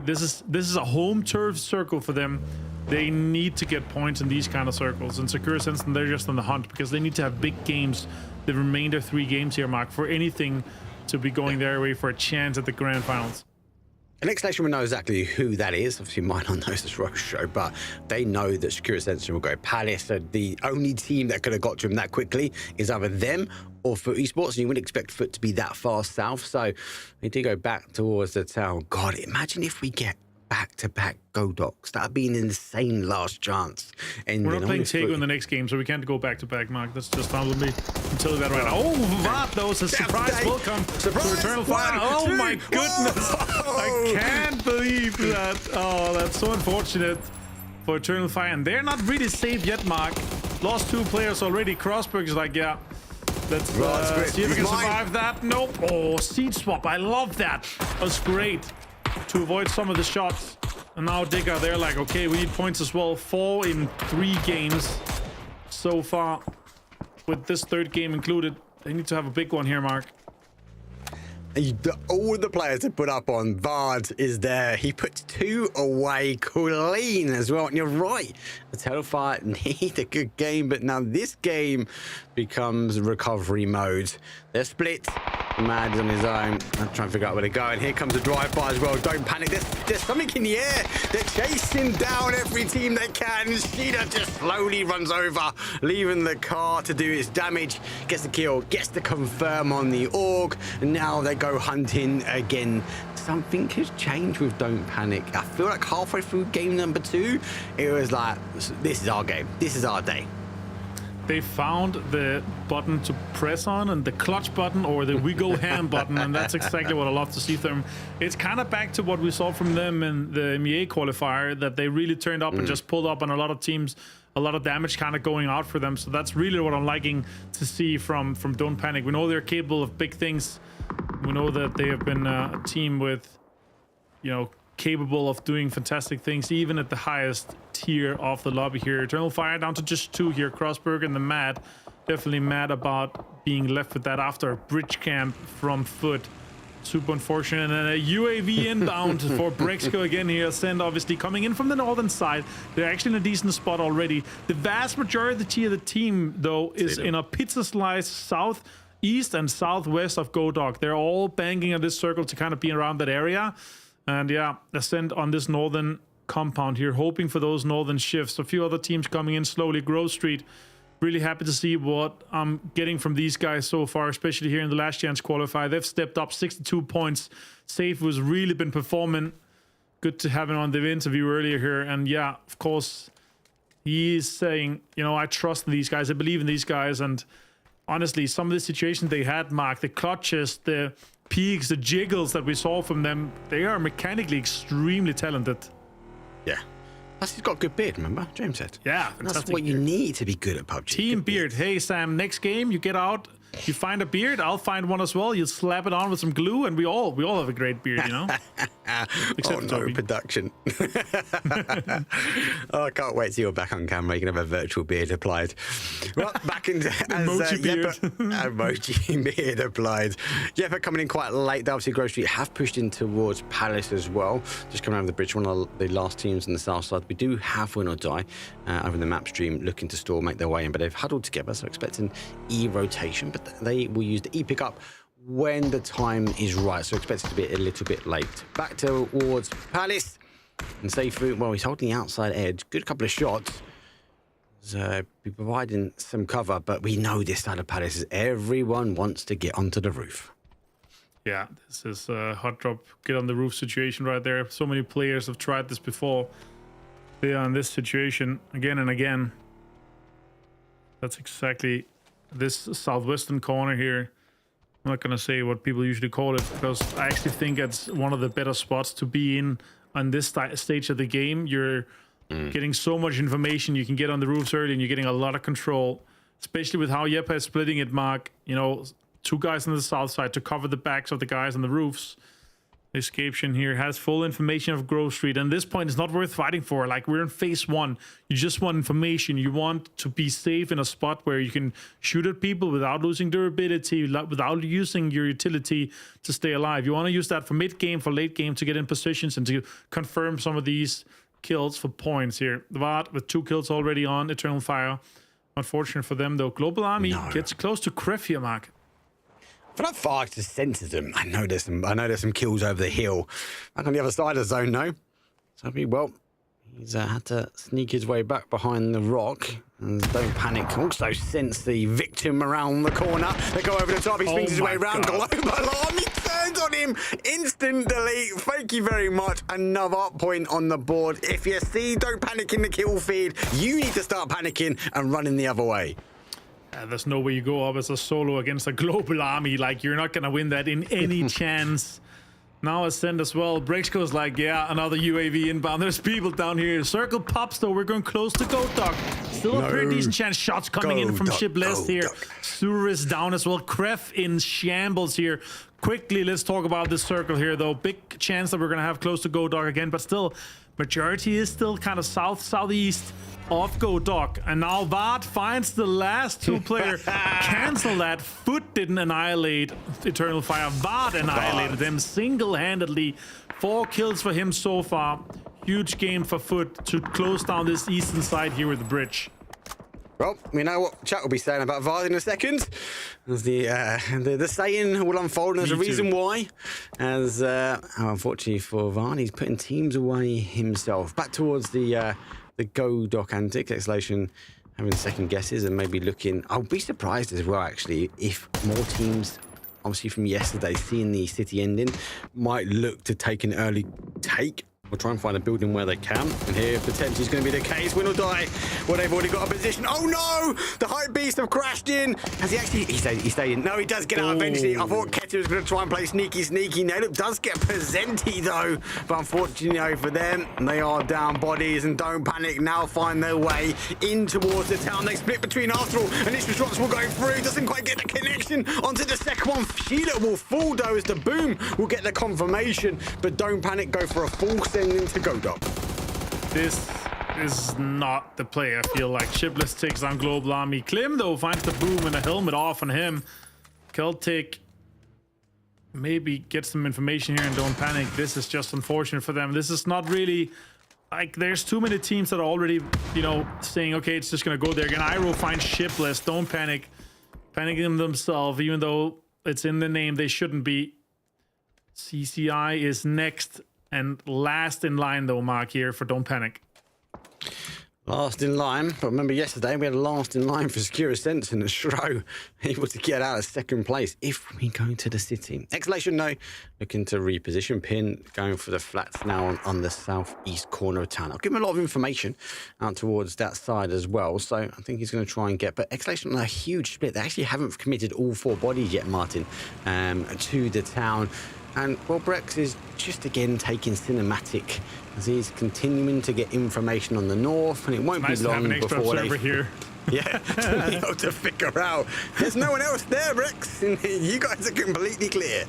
Speaker 5: This is a home turf circle for them. They need to get points in these kind of circles. And Sakura Sense, they're just on the hunt because they need to have big games. The remainder 3 games here, Mark, for anything to be going their way for a chance at the grand finals.
Speaker 6: And Exhalation will know exactly who that is. Obviously, might not know this Roche Show, but they know that Sakura Sense will go Palace. So the only team that could have got to him that quickly is either them or Foot Esports, and you wouldn't expect Foot to be that far south. So they do go back towards the town. God, imagine if we get back-to-back GoDocs. That'd be an insane last chance. And
Speaker 5: we're not playing Tego in the next game, so we can't go back-to-back, Mark. That's just fine with me. I'm telling you that right now. Oh, Vatos, a surprise welcome to Eternal Fire. Oh, my goodness. I can't believe that. Oh, that's so unfortunate for Eternal Fire. And they're not really safe yet, Mark. Lost 2 players already. Crossberg is like, yeah. Let's see if we can survive that. Nope. Oh, seed swap. I love that. That was great to avoid some of the shots. And now Digger, they're like, okay, we need points as well. 4 in 3 games so far, with this 3rd game included. They need to have a big one here, Mark.
Speaker 6: All the players to put up on Vard is there. He puts 2 away clean as well. And you're right, the Hellfire need a good game, but now this game becomes recovery mode. They're split. Mad is on his own. I'm trying to figure out where to go. And here comes the drive-by as well. Don't panic. There's something in the air. They're chasing down every team they can. Sheeta just slowly runs over, leaving the car to do its damage. Gets the kill, gets the confirm on the AUG. And now they go hunting again. Something has changed with Don't Panic. I feel like halfway through game number 2, it was like, this is our game. This is our day.
Speaker 5: They found the button to press on, and the clutch button, or the we go ham button, and that's exactly what I love to see from them. It's kind of back to what we saw from them in the EMEA qualifier, that they really turned up and just pulled up on a lot of teams, a lot of damage kind of going out for them. So that's really what I'm liking to see from Don't Panic. We know they're capable of big things. We know that they have been a team with, you know, capable of doing fantastic things, even at the highest tier of the lobby here. Eternal Fire down to just 2 here. Crossberg and the Mad, definitely mad about being left with that after a bridge camp from Foot. Super unfortunate. And a UAV inbound for Brexco again here. Ascend obviously coming in from the northern side. They're actually in a decent spot already. The vast majority of the team, though, is in a pizza slice southeast and southwest of Godok. They're all banking on this circle to kind of be around that area. And yeah, Ascend on this northern compound here, hoping for those northern shifts. A few other teams coming in slowly. Grove Street. Really happy to see what I'm getting from these guys so far, especially here in the last chance qualifier. They've stepped up 62 points. Safe has really been performing. Good to have him on the interview earlier here. And yeah, of course, he is saying, you know, I trust in these guys. I believe in these guys. And honestly, some of the situations they had, Mark, the clutches, the peaks, the jiggles that we saw from them, they are mechanically extremely talented.
Speaker 6: Yeah. Plus, he's got a good beard, remember? James said.
Speaker 5: Yeah,
Speaker 6: that's what you need to be good at PUBG.
Speaker 5: Team beard. Hey, Sam, next game, you get out, you find a beard, I'll find one as well. You slap it on with some glue, and we all have a great beard, you know?
Speaker 6: Oh, no, production. Oh, I can't wait till you're back on camera. You can have a virtual beard applied. Well, back into
Speaker 5: emoji beard.
Speaker 6: Emoji beard applied. Yepa coming in quite late. They obviously Grove Street have pushed in towards Palace as well. Just coming over the bridge, one of the last teams on the south side. We do have Win or Die over in the map stream looking to stall, make their way in, but they've huddled together, so expecting E rotation, but they will use the E pickup when the time is right, so expect it to be a little bit late. Back towards Palace, and Safe, well, he's holding the outside edge. Good couple of shots. Be providing some cover, but we know this side of Palace is everyone wants to get onto the roof.
Speaker 5: Yeah, this is a hot drop, get on the roof situation right there. So many players have tried this before. They are in this situation again and again. That's exactly this southwestern corner here. I'm not going to say what people usually call it, because I actually think it's one of the better spots to be in on this stage of the game. You're getting so much information. You can get on the roofs early, and you're getting a lot of control, especially with how Yepa is splitting it, Mark. You know, 2 guys on the south side to cover the backs of the guys on the roofs. Escaption here has full information of Grove Street, and this point is not worth fighting for. Like, we're in phase 1. You just want information. You want to be safe in a spot where you can shoot at people without losing durability, without using your utility to stay alive. You want to use that for mid-game, for late game, to get in positions and to confirm some of these kills for points here. Vard with 2 kills already on Eternal Fire. Unfortunate for them, though. Global Army gets close to Kref here, Mark.
Speaker 6: For that far to senses them, I know there's some kills over the hill. Back on the other side of the zone, though. So, well, he's had to sneak his way back behind the rock. And don't panic. Also sense the victim around the corner. They go over the top. He swings his way around. Global Army turns on him. Instant delete. Thank you very much. Another point on the board. If you see don't panic in the kill feed, you need to start panicking and running the other way.
Speaker 5: There's no way you go up as a solo against a global army. Like, you're not going to win that in any chance. Now Ascend as well. Brexco's like, yeah, another UAV inbound. There's people down here. Circle pops, though. We're going close to Godok. Still a pretty decent chance. Shots coming in from Ship List here. Suris down as well. Kref in shambles here. Quickly, let's talk about this circle here, though. Big chance that we're going to have close to Godok again, but still, majority is still kind of southeast of Godok. And now Vard finds the last 2 player. Cancel that. Foot didn't annihilate Eternal Fire. Vard annihilated them single-handedly. 4 kills for him so far. Huge game for Foot to close down this eastern side here with the bridge.
Speaker 6: Well, we know what chat will be saying about Vard in a second. As the saying will unfold, and there's a reason why. As unfortunately for Vard, he's putting teams away himself. Back towards the Godok antics, Exhalation having second guesses and maybe looking. I'll be surprised as well, actually, if more teams, obviously from yesterday, seeing the city ending, might look to take an early take. We'll try and find a building where they can. And here, potentially, is going to be the case. Win or die. Well, they've already got a position. Oh, no! The hype beast have crashed in. Has he actually... He stayed in. No, he does get out eventually. I thought Ketty was going to try and play sneaky. Nelip does get Presenti, though. But unfortunately for them, they are down bodies. And don't panic. Now find their way in towards the town. They split between Arsenal. And this shots will go through. Doesn't quite get the connection onto the second one. Sheila will fall, though, as the boom will get the confirmation. But don't panic. Go for a full into Godok.
Speaker 5: This is not the play, I feel like. Shipless takes on Global Army. Klim, though, finds the boom and the helmet off on him. Celtic maybe get some information here and don't panic. This is just unfortunate for them. This is not really like there's too many teams that are already, you know, saying, okay, it's just going to go there again. Iroh finds shipless. Don't panic. Panicking themselves, even though it's in the name, they shouldn't be. CCI is next and last in line, though, Mark, here for Don't Panic.
Speaker 6: Last in line, but remember yesterday we had last in line for Secure Ascents and Shro able to get out of second place if we go to the city. Exhalation, no, looking to reposition. Pin going for the flats now on the southeast corner of town. I'll give him a lot of information out towards that side as well, so I think he's going to try and get, but Exhalation on a huge split. They actually haven't committed all 4 bodies yet, Martin, to the town. And well, Brex is just again taking cinematic as he's continuing to get information on the north, and it won't be long before they
Speaker 5: here.
Speaker 6: Yeah, to be able to figure out. There's no one else there, Brex. You guys are completely clear.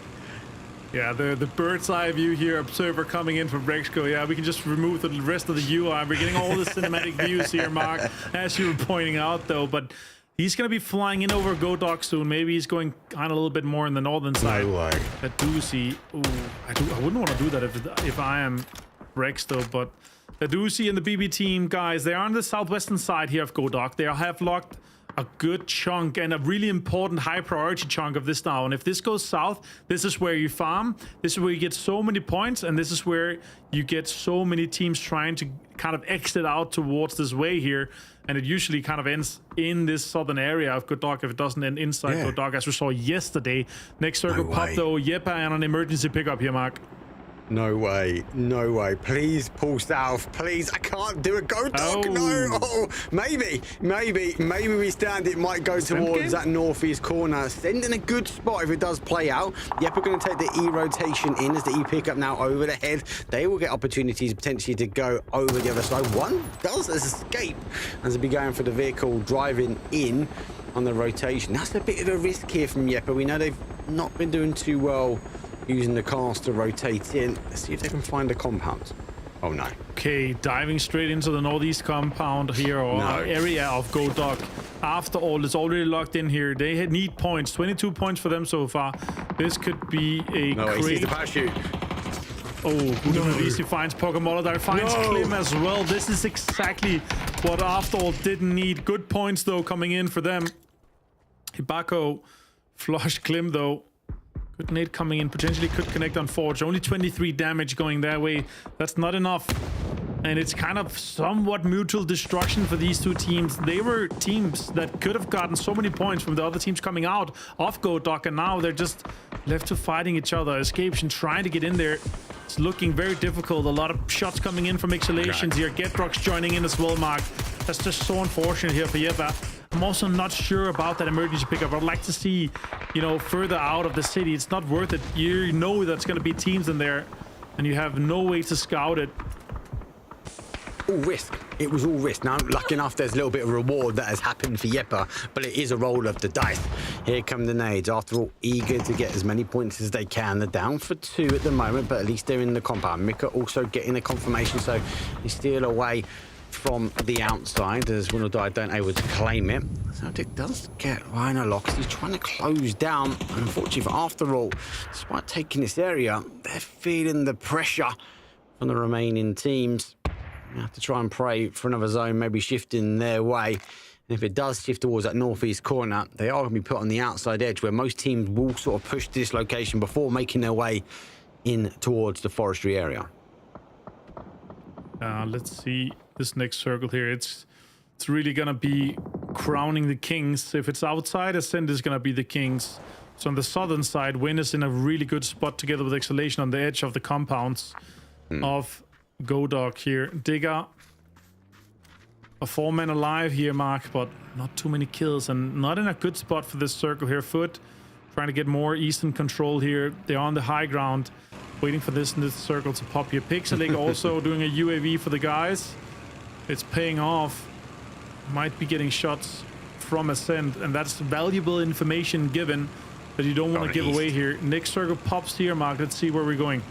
Speaker 5: Yeah, the bird's eye view here, observer coming in from Brexco. Yeah, we can just remove the rest of the UI. We're getting all the cinematic views here, Mark, as you were pointing out, though. But he's going to be flying in over Godok soon. Maybe he's going on a little bit more in the northern side.
Speaker 6: No way.
Speaker 5: That Doozy. Ooh, I wouldn't want to do that if I am Rex, though. But the Doozy and the BB team, guys, they are on the southwestern side here of Godok. They have locked a good chunk and a really important high priority chunk of this now. And if this goes south, this is where you farm. This is where you get so many points. And this is where you get so many teams trying to kind of exit out towards this way here. And it usually kind of ends in this southern area of Godok if it doesn't end inside Godok, as we saw yesterday. Next circle pop, though. Yepa and an emergency pickup here, Mark.
Speaker 6: No way, no way. Please pull south, please. I can't do a Godok, no. Oh, maybe we stand. It might go towards that northeast corner. Send in a good spot if it does play out. Yep, we're going to take the E rotation in as the E pickup now over the head. They will get opportunities potentially to go over the other side. One does escape as they be going for the vehicle driving in on the rotation. That's a bit of a risk here from Yepa. We know they've not been doing too well using the cars to rotate in. Let's see if they can find a compound. Oh no.
Speaker 5: Okay, diving straight into the northeast compound here, or area of Godok. After all, it's already locked in here. They need points. 22 points for them so far. This could be a
Speaker 6: he sees the parachute.
Speaker 5: Oh, at least he finds Pokemon. Finds Klim as well. This is exactly what After All didn't need. Good points though coming in for them. Hibako flush Klim though. Good nade coming in, potentially could connect on Forge. Only 23 damage going their way. That's not enough. And it's kind of somewhat mutual destruction for these two teams. They were teams that could have gotten so many points from the other teams coming out of Godok, and now they're just left to fighting each other. Escapation trying to get in there. It's looking very difficult. A lot of shots coming in from Exhalations here. Getrox joining in as well, Mark. That's just so unfortunate here for Yepa. I'm also not sure about that emergency pickup. I'd like to see, you know, further out of the city. It's not worth it. You know that's going to be teams in there, and you have no way to scout it.
Speaker 6: All risk. It was all risk. Now, lucky enough, there's a little bit of reward that has happened for Yepa, but it is a roll of the dice. Here come the nades. After all, eager to get as many points as they can. They're down for 2 at the moment, but at least they're in the compound. Mika also getting the confirmation, so they steal away from the outside as Will or Die don't able to claim it. So Dick does get Rhino Locks. He's trying to close down. And unfortunately, for After All, despite taking this area, they're feeling the pressure from the remaining teams. You have to try and pray for another zone, maybe shifting their way. And if it does shift towards that northeast corner, they are going to be put on the outside edge where most teams will sort of push this location before making their way in towards the forestry area.
Speaker 5: Let's see this next circle here. It's really going to be crowning the kings. If it's outside, Ascent is going to be the kings. So on the southern side, Win is in a really good spot together with Exhalation on the edge of the compounds of Godok here. Digger, a 4-man alive here, Mark, but not too many kills and not in a good spot for this circle here. Foot trying to get more eastern control here. They're on the high ground, waiting for this circle to pop here. Pixelig also doing a UAV for the guys. It's paying off. Might be getting shots from Ascent, and that's valuable information given that you don't want to give away here. Next circle pops here, Mark. Let's see where we're going.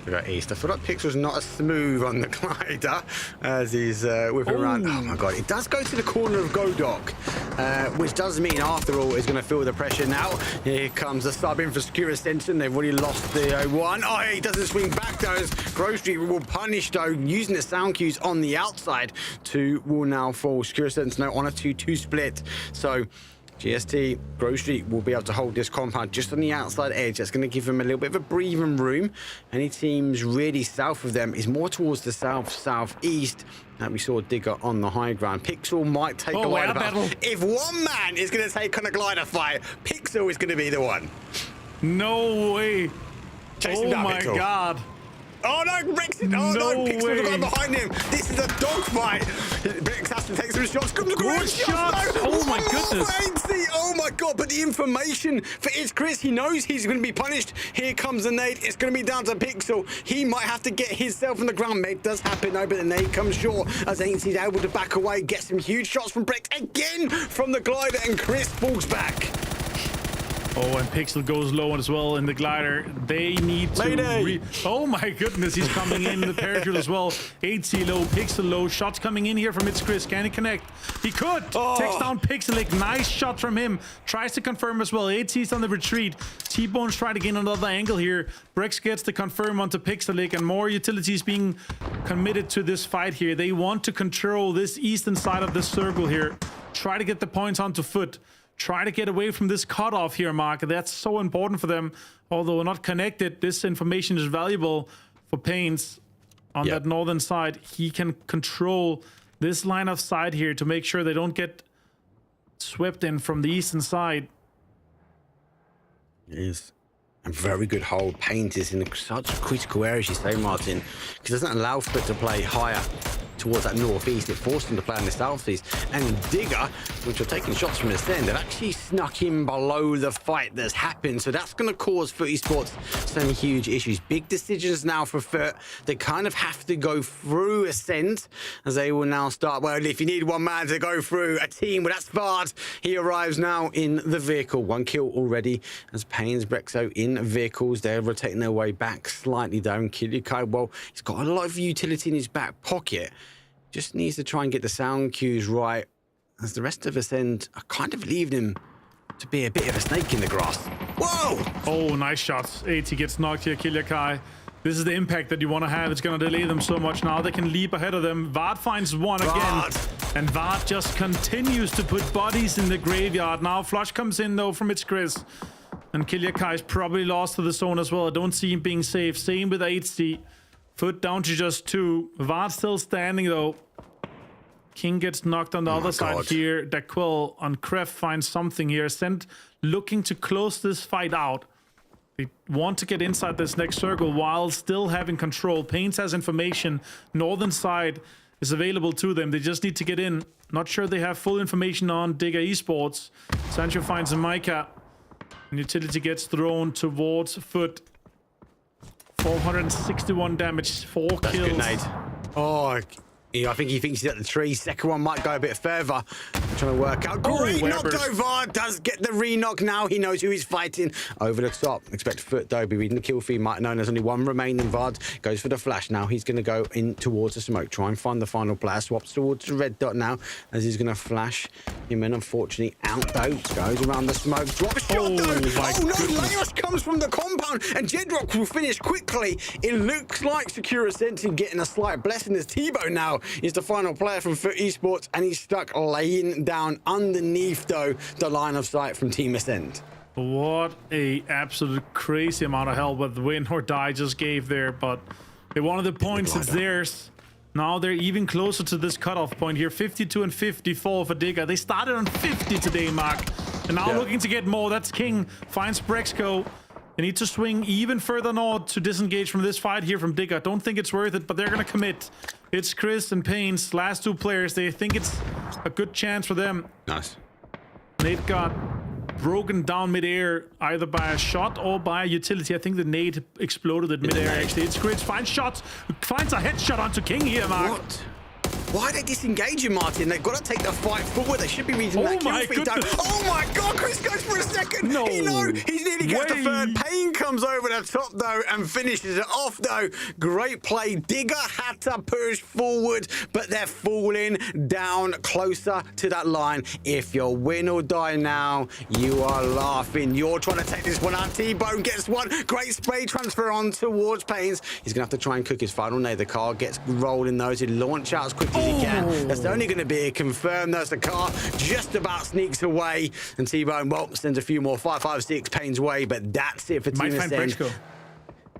Speaker 6: We got East. I feel like Pixel's not as smooth on the glider as he's whipping around. Oh my god, it does go to the corner of Godok, which does mean after all is going to feel the pressure now. Here comes the sub in for Secure Ascension. They've already lost the 1. Oh, he doesn't swing back though. As Grocery will punish though, using the sound cues on the outside. 2 will now fall. Secure Ascension on a 2-2 split. So GST, Grocery will be able to hold this compound just on the outside edge. That's going to give them a little bit of a breathing room. Any teams really south of them is more towards the southeast. We saw Digger on the high ground. Pixel might take a glider battle. If one man is going to take on a glider fight, Pixel is going to be the one.
Speaker 5: No way.
Speaker 6: Chase him down,
Speaker 5: my
Speaker 6: Pixel.
Speaker 5: God.
Speaker 6: Oh no, Brexit! Oh no, Pixel's got behind him. This is a dogfight. Brexit has to take some shots. Good shots!
Speaker 5: No. Oh my goodness!
Speaker 6: Oh my god! But the information for It's Chris, he knows he's going to be punished. Here comes the nade. It's going to be down to Pixel. He might have to get himself on the ground. It does happen though, but the nade comes short as Ainsley's able to back away, get some huge shots from Brex again from the glider, and Chris falls back.
Speaker 5: Oh, and Pixel goes low as well in the glider. They need to... Oh my goodness, he's coming in the parachute as well. 8C low, Pixel low. Shots coming in here from It's Chris. Can he connect? He could! Takes down Pixelic. Nice shot from him. Tries to confirm as well. 8C's on the retreat. T-Bone's trying to gain another angle here. Brex gets the confirm onto Pixelic, and more utilities being committed to this fight here. They want to control this eastern side of this circle here. Try to get the points onto foot. Try to get away from this cutoff here, Mark. That's so important for them. Although not connected, this information is valuable for Pains on that northern side. He can control this line of sight here to make sure they don't get swept in from the eastern side.
Speaker 6: It is a very good hold. Paint is in such a critical area, as you say, Martin, because it doesn't allow Foot to play higher towards that northeast. It forced him to play on the southeast. And Digger, which are taking shots from his end, they've actually snuck him below the fight that's happened. So that's going to cause Foot Esports some huge issues. Big decisions now for Foot. They kind of have to go through Ascent, as they will now start. Well, if you need one man to go through a team, well, that's Vard. He arrives now in the vehicle. 1 kill already as Pains Brexo in vehicles. They're rotating their way back slightly down. Kilikai, well, he's got a lot of utility in his back pocket. Just needs to try and get the sound cues right, as the rest of Ascend are kind of leaving him to be a bit of a snake in the grass. Whoa!
Speaker 5: Oh, nice shots. 80 gets knocked here, Kilikai. This is the impact that you want to have. It's going to delay them so much. Now they can leap ahead of them. Vard finds one again. And Vard just continues to put bodies in the graveyard. Now Flush comes in, though, from It's Chris. And Kilikai is probably lost to the zone as well. I don't see him being safe. Same with 8C. Foot down to just 2. Vard still standing, though. King gets knocked on the other side here. Daquil on Kref finds something here. Ascent looking to close this fight out. They want to get inside this next circle while still having control. Paints has information. Northern side is available to them. They just need to get in. Not sure they have full information on Digger Esports. Sancho finds a Micah. And utility gets thrown towards Foot. 461 damage, 4 kills.
Speaker 6: That's good, Nate. Oh, I think he thinks he's at the tree. Second one might go a bit further. I'm trying to work out. Great knock, though. Vard does get the re-knock now. He knows who he's fighting. Over the top. Expect Foot, though, be reading the kill feed. Might know there's only one remaining. Vard goes for the flash now. He's going to go in towards the smoke. Try and find the final player. Swaps towards the red dot now as he's going to flash him in. Unfortunately, out, though. Goes around the smoke. Drop shot, though. Oh, no. Laos comes from the compound. And Jedrock will finish quickly. It looks like Secure Ascension getting a slight blessing as T-Bone now is the final player from Foot Esports, and he's stuck laying down underneath, though, the line of sight from Team Ascent.
Speaker 5: What a absolute crazy amount of help that Win or Die just gave there, but they wanted the points. It's theirs. Now they're even closer to this cutoff point here. 52 and 54 for Digger. They started on 50 today, Mark, and now looking to get more. That's King. Finds Brexco. They need to swing even further north to disengage from this fight here from Digger. Don't think it's worth it, but they're going to commit. It's Chris and Pains, last 2 players. They think it's a good chance for them.
Speaker 6: Nice.
Speaker 5: Nade got broken down midair, either by a shot or by a utility. I think the nade exploded at midair, actually. It's Chris, finds shots, finds a headshot onto King here, Mark.
Speaker 6: What? Why are they disengaging, Martin? They've got to take the fight forward. They should be reaching that kill feed. Oh my God, Chris goes for a second.
Speaker 5: No.
Speaker 6: He's nearly got the third. Payne comes over the top, though, and finishes it off, though. Great play. Digger had to push forward, but they're falling down closer to that line. If you're win or die now, you are laughing. You're trying to take this one out. T-Bone gets one. Great spray transfer on towards Payne's. He's going to have to try and cook his final nade. The car gets rolling, though, to launch out as quick as he can. That's only going to be a confirm. There's the car just about sneaks away. And T-Bone, well, sends a few more 5-5-6 Payne's way, but that's it for Team Ascend.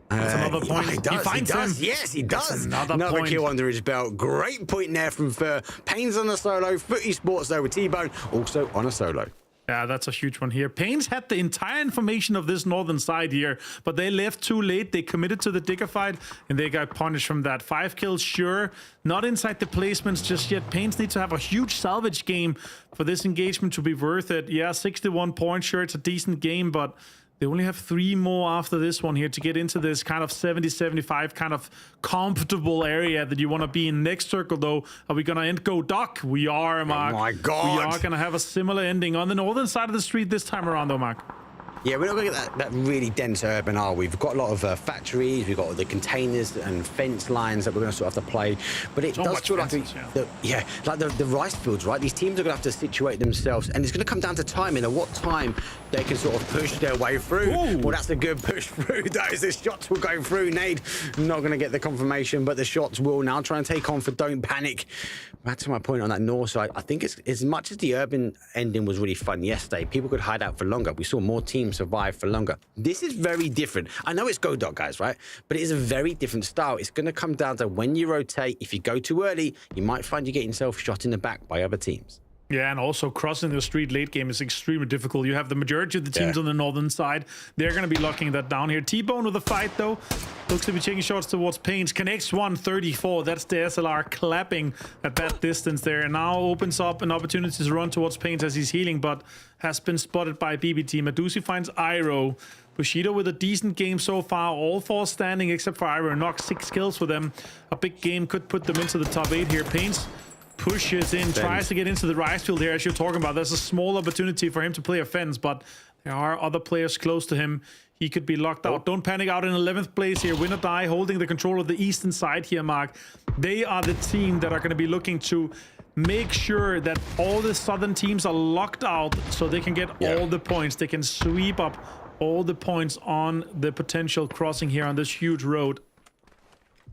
Speaker 5: That's another point.
Speaker 6: He does. Yes, he does. Another kill under his belt. Great point there from Fur. Payne's on a solo. Foot Esports, though, with T-Bone also on a solo.
Speaker 5: Yeah, that's a huge one here. Payne's had the entire information of this northern side here, but they left too late. They committed to the Digger fight, and they got punished from that. 5 kills, sure. Not inside the placements just yet. Payne's need to have a huge salvage game for this engagement to be worth it. Yeah, 61 points, sure, it's a decent game, but they only have 3 more after this one here to get into this kind of 70-75 kind of comfortable area that you want to be in. Next circle, though, are we going to end Go Duck? We are, Mark.
Speaker 6: Oh, my God.
Speaker 5: We are going to have a similar ending on the northern side of the street this time around, though, Mark.
Speaker 6: Yeah, we're not going to get that really dense urban, are we? We've got a lot of factories, we've got the containers and fence lines that we're going to sort of have to play. But it does feel like the rice fields, right? These teams are going to have to situate themselves, and it's going to come down to timing and what time they can sort of push their way through. Ooh. Well, that's a good push through. Those the shots will go through. Nade not going to get the confirmation, but the shots will now try and take on for Don't Panic. Back to my point on that north side, I think it's as much as the urban ending was really fun yesterday, people could hide out for longer. We saw more teams survive for longer. This is very different. I know it's Go Dot, guys, right? But it is a very different style. It's going to come down to when you rotate. If you go too early, you might find you get yourself shot in the back by other teams. Yeah, and also crossing the street late game is extremely difficult. You have the majority of the teams on the northern side. They're going to be locking that down here. T-Bone with a fight, though. Looks to be taking shots towards Payne's. Connects 134. That's the SLR clapping at that distance there. And now opens up an opportunity to run towards Payne's as he's healing, but has been spotted by BBT. Medusi finds Iroh. Bushido with a decent game so far. All 4 standing except for Iroh. Knocked 6 kills for them. A big game could put them into the top 8 here. Payne's pushes in, tries to get into the rice field here, as you're talking about. There's a small opportunity for him to play offense, but there are other players close to him. He could be locked out. Don't Panic out in 11th place here. Win or Die, holding the control of the eastern side here, Mark. They are the team that are going to be looking to make sure that all the southern teams are locked out so they can get all the points. They can sweep up all the points on the potential crossing here on this huge road.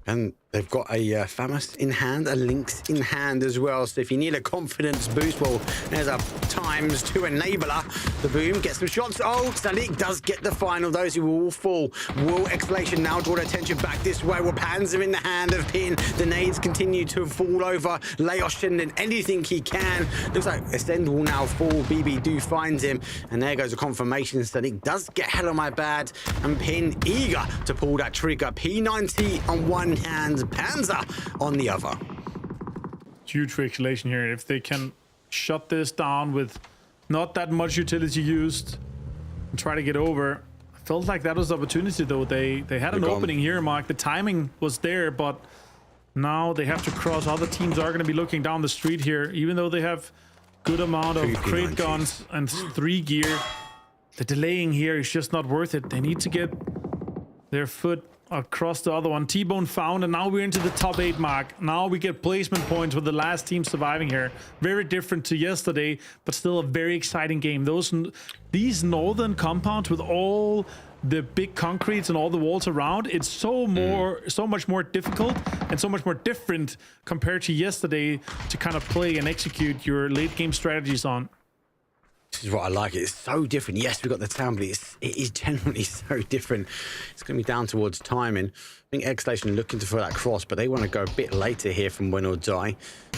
Speaker 6: And they've got a Famous in hand, a Lynx in hand as well. So if you need a confidence boost, well, there's a ×2 enabler. The Boom gets some shots. Oh, Salik does get the final. Those who will all fall. Will Exclamation now draw their attention back this way? Well, Panzer in the hand of Pin. The nades continue to fall over. Leos sending anything he can. Looks like Ascend will now fall. BB do finds him. And there goes a confirmation. Salik does get hell on my bad. And Pin eager to pull that trigger. P90 on one hand. Panzer on the other.
Speaker 5: Huge for Exclamation here. If they can shut this down with not that much utility used and try to get over. I felt like that was the opportunity, though. They had an opening here, Mark. The timing was there, but now they have to cross. Other teams are going to be looking down the street here, even though they have good amount of crate guns and 3 gear. The delaying here is just not worth it. They need to get their foot across the other one. T-Bone found, and now we're into the top 8 mark. Now we get placement points with the last team surviving here. Very different to yesterday, but still a very exciting game. These northern compounds with all the big concretes and all the walls around, it's so much more difficult and so much more different compared to yesterday to kind of play and execute your late game strategies on.
Speaker 6: This is what I like. It's so different. Yes, we've got the town, but it is generally so different. It's going to be down towards timing. I think Exclamation looking for that cross, but they want to go a bit later here from Win or Die.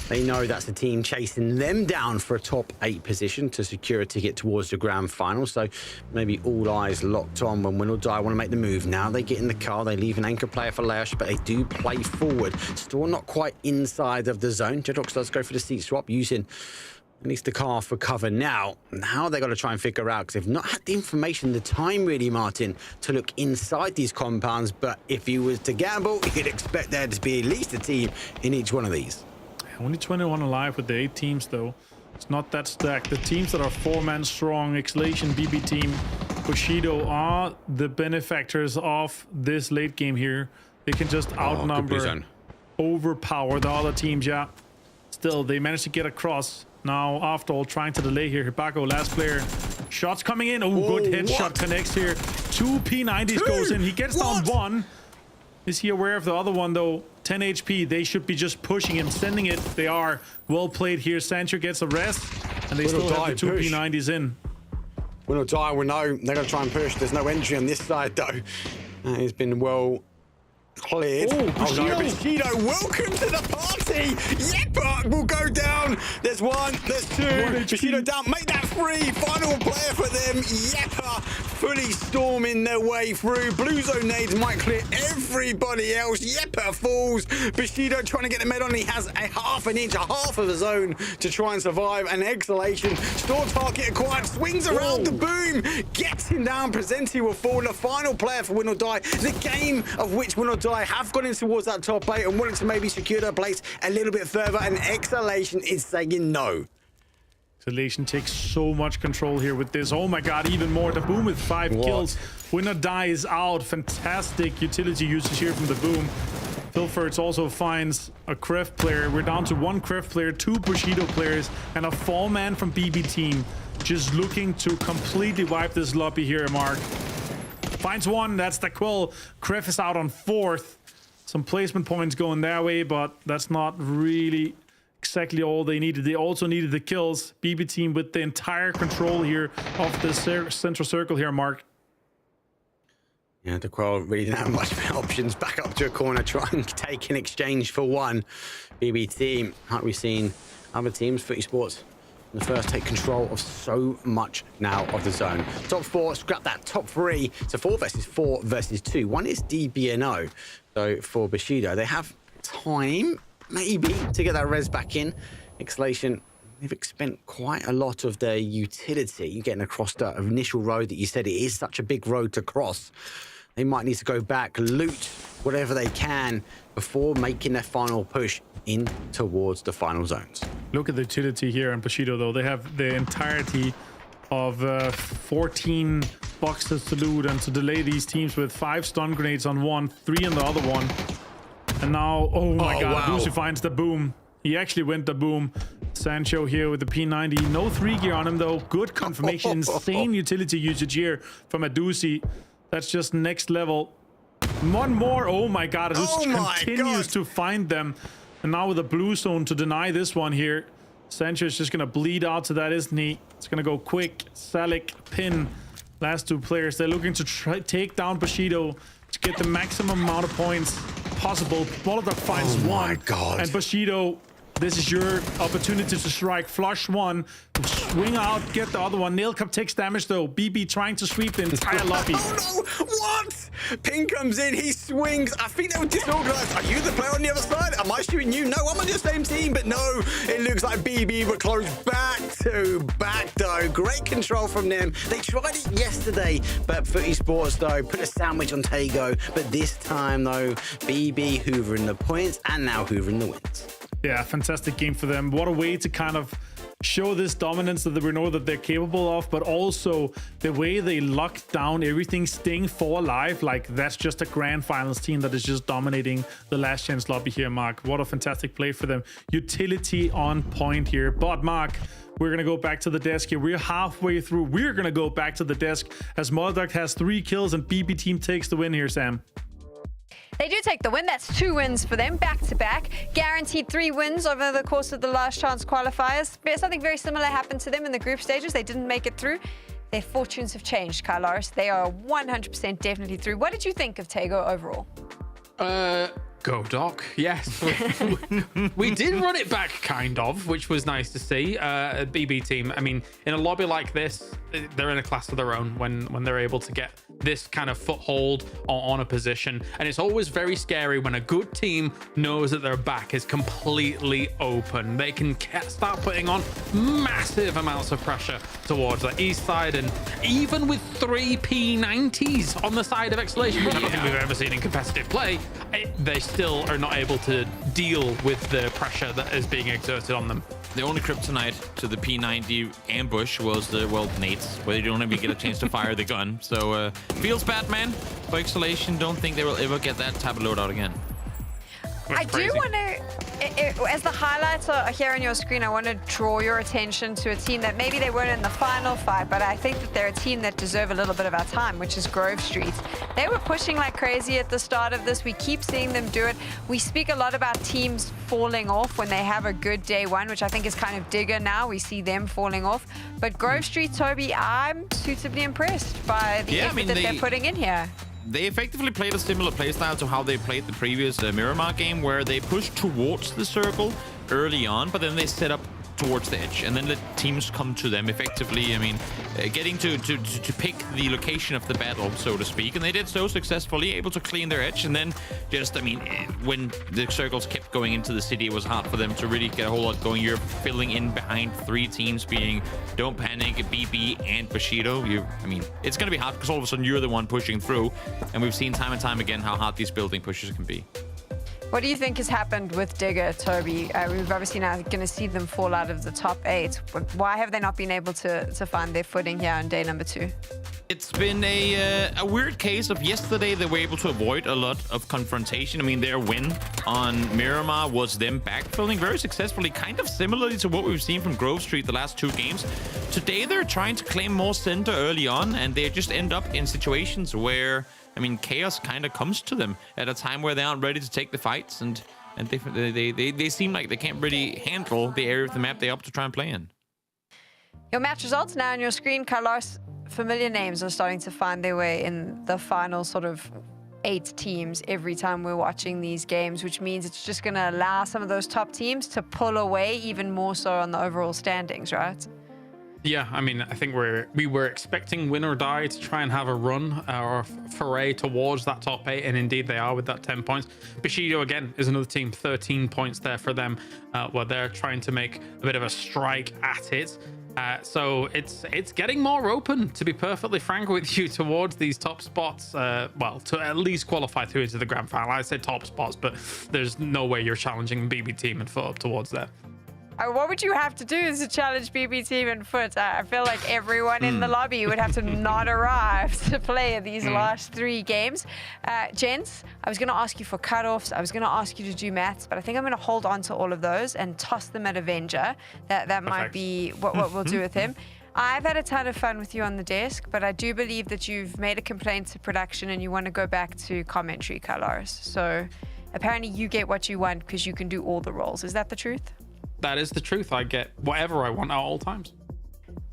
Speaker 6: They know that's the team chasing them down for a top 8 position to secure a ticket towards the grand final. So maybe all eyes locked on when Win or Die want to make the move. Now they get in the car. They leave an anchor player for Leosh, but they do play forward. Still not quite inside of the zone. Jedrox does go for the seat swap using at least the car for cover now. Now they've got to try and figure out, because they've not had the information, the time really, Martin, to look inside these compounds. But if you was to gamble, you could expect there to be at least a team in each one of these.
Speaker 5: Only 21 alive with the 8 teams, though. It's not that stacked. The teams that are 4-man strong, Exhalation, BB team, Bushido, are the benefactors of this late game here. They can just outnumber, overpower the other teams, yeah. Still, they managed to get across. Now, after all, trying to delay here. Hibako, last player. Shots coming in. Oh, good headshot connects here. 2 P90s goes in. He gets down 1. Is he aware of the other one, though? 10 HP. They should be just pushing him, sending it. They are. Well played here. Sancho gets a rest, and they still have the 2 P90s in.
Speaker 6: Win or die, we know they're going to try and push. There's no entry on this side, though. It's been well cleared.
Speaker 5: Oh, Bushido.
Speaker 6: No, Bushido, welcome to the party. Yepa will go down. There's 1, there's 2. Bushido down, make that 3. Final player for them. Yepa fully storming their way through. Blue zone nades might clear everybody else. Yepa falls. Bushido trying to get the med on. He has a half an inch, a half of a zone to try and survive. An Exhalation. Store target acquired. Swings around the boom. Gets him down. Presenti will fall. The final player for Win or Die. The game of which Win or Die have gone in towards that top 8 and wanted to maybe secure their place a little bit further, and Exhalation is saying no.
Speaker 5: Exhalation takes so much control here with this. Oh my god, even more. The boom with 5 kills. Win or Die is out. Fantastic utility usage here from the boom. Filferts also finds a Kreft player. We're down to 1 Kreft player, 2 Bushido players, and a 4-man from BB team. Just looking to completely wipe this lobby here, Mark. Finds 1, that's the Quill. Kreft is out on 4th. Some placement points going their way, but that's not really exactly all they needed. They also needed the kills. BB team with the entire control here of the central circle here, Mark.
Speaker 6: Yeah, the Quell really didn't have much options. Back up to a corner, try and take in exchange for 1. BB team, like we've seen other teams for Esports in the first take control of so much now of the zone. Top 4, scrap that. Top 3, so 4 versus 4 versus 2. 1 is DBNO. So for Bushido, they have time, maybe, to get that res back in. Exhalation, they've spent quite a lot of their utility getting across the initial road that you said it is such a big road to cross. They might need to go back, loot whatever they can before making their final push in towards the final zones.
Speaker 5: Look at the utility here on Bushido, though. They have the entirety of 14 boxes to loot and to delay these teams with 5 stun grenades on 1, 3 on the other one. And now, oh my god, wow. Dusi finds the boom. He actually went the boom. Sancho here with the P90. No 3 gear on him, though. Good confirmation. Insane utility usage here from Adusi. That's just next level. 1 more. Oh my god. Adusi continues to find them. And now with a blue zone to deny this one here. Sancho is just going to bleed out to that, isn't he? It's going to go quick. Salik, Pin. Last 2 players. They're looking to take down Bushido to get the maximum amount of points possible. Molotov finds 1.
Speaker 6: My god.
Speaker 5: And Bushido, this is your opportunity to strike. Flush 1. Swing out, get the other one. Nail Cup takes damage, though. BB trying to sweep the entire lobby.
Speaker 6: Oh no! What? Ping comes in, he swings. I think they were disorganized. Are you the player on the other side? Am I shooting you? No, I'm on your same team, but no. It looks like BB were close back to back, though. Great control from them. They tried it yesterday, but for Esports, though, put a sandwich on Tego. But this time, though, BB hoovering the points and now hoovering the wins.
Speaker 5: Yeah, fantastic game for them. What a way to kind of show this dominance that we know that they're capable of, but also the way they locked down everything, staying 4 alive. Like, that's just a grand finals team that is just dominating the last chance lobby here, Mark. What a fantastic play for them. Utility on point here. But Mark, we're gonna go back to the desk here. We're halfway through. We're gonna go back to the desk as Molotov has 3 kills and BB team takes the win here, Sam.
Speaker 10: They do take the win. That's 2 wins for them, back-to-back. Guaranteed 3 wins over the course of the last chance qualifiers. Something very similar happened to them in the group stages. They didn't make it through. Their fortunes have changed, Kylaris. They are 100% definitely through. What did you think of Tego overall?
Speaker 1: Go Doc, yes. We did run it back, kind of, which was nice to see. BB team, I mean, in a lobby like this, they're in a class of their own when they're able to get this kind of foothold on a position. And it's always very scary when a good team knows that their back is completely open. They can start putting on massive amounts of pressure towards the east side, and even with 3 P90s on the side of Exhalation, which I don't think we've ever seen in competitive play, they still are not able to deal with the pressure that is being exerted on them.
Speaker 11: The only kryptonite to the P90 ambush was the, well, nades, where you don't even get a chance to fire the gun. So, feels bad, man. For Isolation, don't think they will ever get that type of loadout again.
Speaker 10: I do want to, as the highlights are here on your screen, I want to draw your attention to a team that maybe they weren't in the final fight, but I think that they're a team that deserve a little bit of our time, which is Grove Street. They were pushing like crazy at the start of this. We keep seeing them do it. We speak a lot about teams falling off when they have a good day one, which I think is kind of Digger now. We see them falling off. But Grove Street, Toby, I'm suitably impressed by the effort that they're putting in here.
Speaker 11: They effectively played a similar playstyle to how they played the previous Miramar game, where they pushed towards the circle early on, but then they set up towards the edge, and then let teams come to them effectively. I mean, getting to pick the location of the battle, so to speak, and they did so successfully, able to clean their edge, and then just, I mean, when the circles kept going into the city, it was hard for them to really get a whole lot going. You're filling in behind three teams being Don't Panic, BB, and Bushido. I mean, it's going to be hard because all of a sudden you're the one pushing through, and we've seen time and time again how hard these building pushes can be.
Speaker 10: What do you think has happened with Digger, Toby? We've obviously now going to see them fall out of the top 8. Why have they not been able to find their footing here on day number 2?
Speaker 11: It's been a weird case of yesterday. They were able to avoid a lot of confrontation. I mean, their win on Miramar was them backfilling very successfully, kind of similarly to what we've seen from Grove Street the last 2 games. Today, they're trying to claim more center early on, and they just end up in situations where, I mean, chaos kind of comes to them at a time where they aren't ready to take the fights, and they seem like they can't really handle the area of the map they're up to try and play in.
Speaker 10: Your match results now on your screen. Carlos, familiar names are starting to find their way in the final sort of 8 teams every time we're watching these games, which means it's just going to allow some of those top teams to pull away even more so on the overall standings, right?
Speaker 1: Yeah, I mean, I think we were expecting Win or Die to try and have a run or a foray towards that top 8, and indeed they are with that 10 points. Bushido, again, is another team, 13 points there for them, where they're trying to make a bit of a strike at it. So it's getting more open, to be perfectly frank with you, towards these top spots. Well, to at least qualify through into the grand final. I say top spots, but there's no way you're challenging BB team and foot up towards there.
Speaker 10: What would you have to do to challenge BB team and foot? I feel like everyone in the lobby would have to not arrive to play these last 3 games. Gents, I was going to ask you for cutoffs. I was going to ask you to do maths, but I think I'm going to hold on to all of those and toss them at Avenger. That might be what we'll do with him. I've had a ton of fun with you on the desk, but I do believe that you've made a complaint to production and you want to go back to commentary, Carlos. So apparently you get what you want because you can do all the roles. Is that the truth?
Speaker 1: That is the truth. I get whatever I want at all times.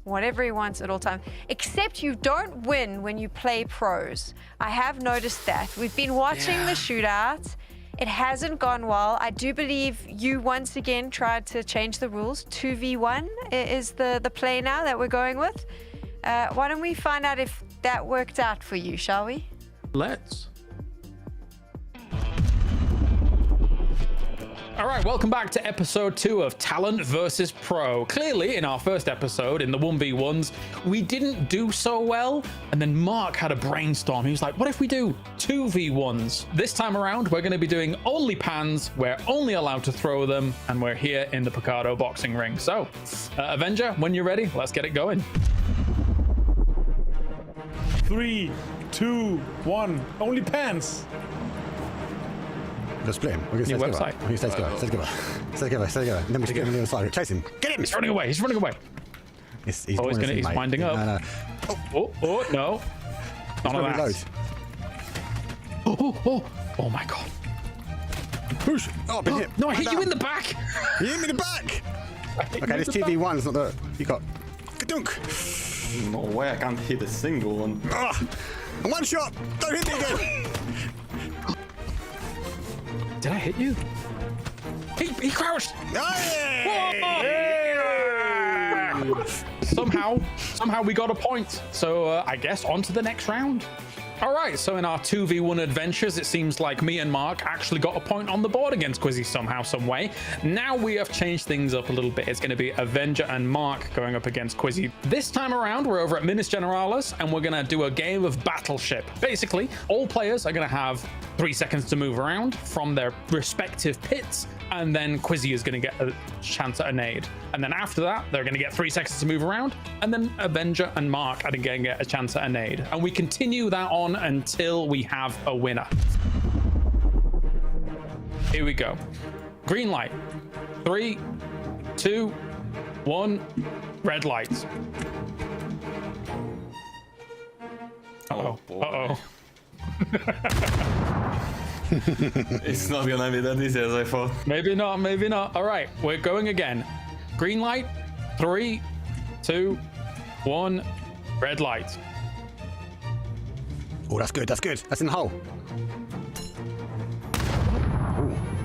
Speaker 10: Whatever he wants at all times. Except you don't win when you play pros. I have noticed that. We've been watching the shootout. It hasn't gone well. I do believe you once again tried to change the rules. 2v1 is the play now that we're going with. Why don't we find out if that worked out for you, shall we?
Speaker 1: Let's. All right, welcome back to episode 2 of Talent versus Pro. Clearly, in our first episode, in the 1v1s, we didn't do so well. And then Mark had a brainstorm. He was like, what if we do 2v1s? This time around, we're going to be doing only pans. We're only allowed to throw them. And we're here in the Picado boxing ring. So, Avenger, when you're ready, let's get it going.
Speaker 5: 3, 2, 1. Only pants.
Speaker 13: Let's play him. We're going to
Speaker 1: website.
Speaker 13: Stay together. Then we get him on the other side. Chase him. Get him.
Speaker 1: He's running away. He's running away.
Speaker 13: He's
Speaker 1: winding up.
Speaker 13: No.
Speaker 1: No. None of that. Oh my God.
Speaker 13: Push. Oh, been hit.
Speaker 1: No, I hit you in the back.
Speaker 13: You hit me in the back. Okay, this 2v1 is not the... You got... Dunk.
Speaker 4: No way, I can't hit a single one.
Speaker 13: One shot. Don't hit me again.
Speaker 1: Did I hit you? He crouched.
Speaker 13: Hey!
Speaker 1: Somehow we got a point. So I guess on to the next round. All right, so in our 2v1 adventures, it seems like me and Mark actually got a point on the board against Quizzy somehow, some way. Now we have changed things up a little bit. It's going to be Avenger and Mark going up against Quizzy. This time around, we're over at Minas Generalis, and we're going to do a game of Battleship. Basically, all players are going to have 3 seconds to move around from their respective pits, and then Quizzy is going to get a chance at a nade. And then after that, they're going to get 3 seconds to move around, and then Avenger and Mark are going to get a chance at a nade. And we continue that on until we have a winner. Here we go. Green light. 3, 2, 1. Red lights. Uh-oh. Uh-oh.
Speaker 4: It's not gonna be that easy as I thought.
Speaker 1: Maybe not, maybe not. All right, we're going again. Green light. 3, 2, 1. Red light.
Speaker 13: Oh, that's good. That's good. That's in the hole.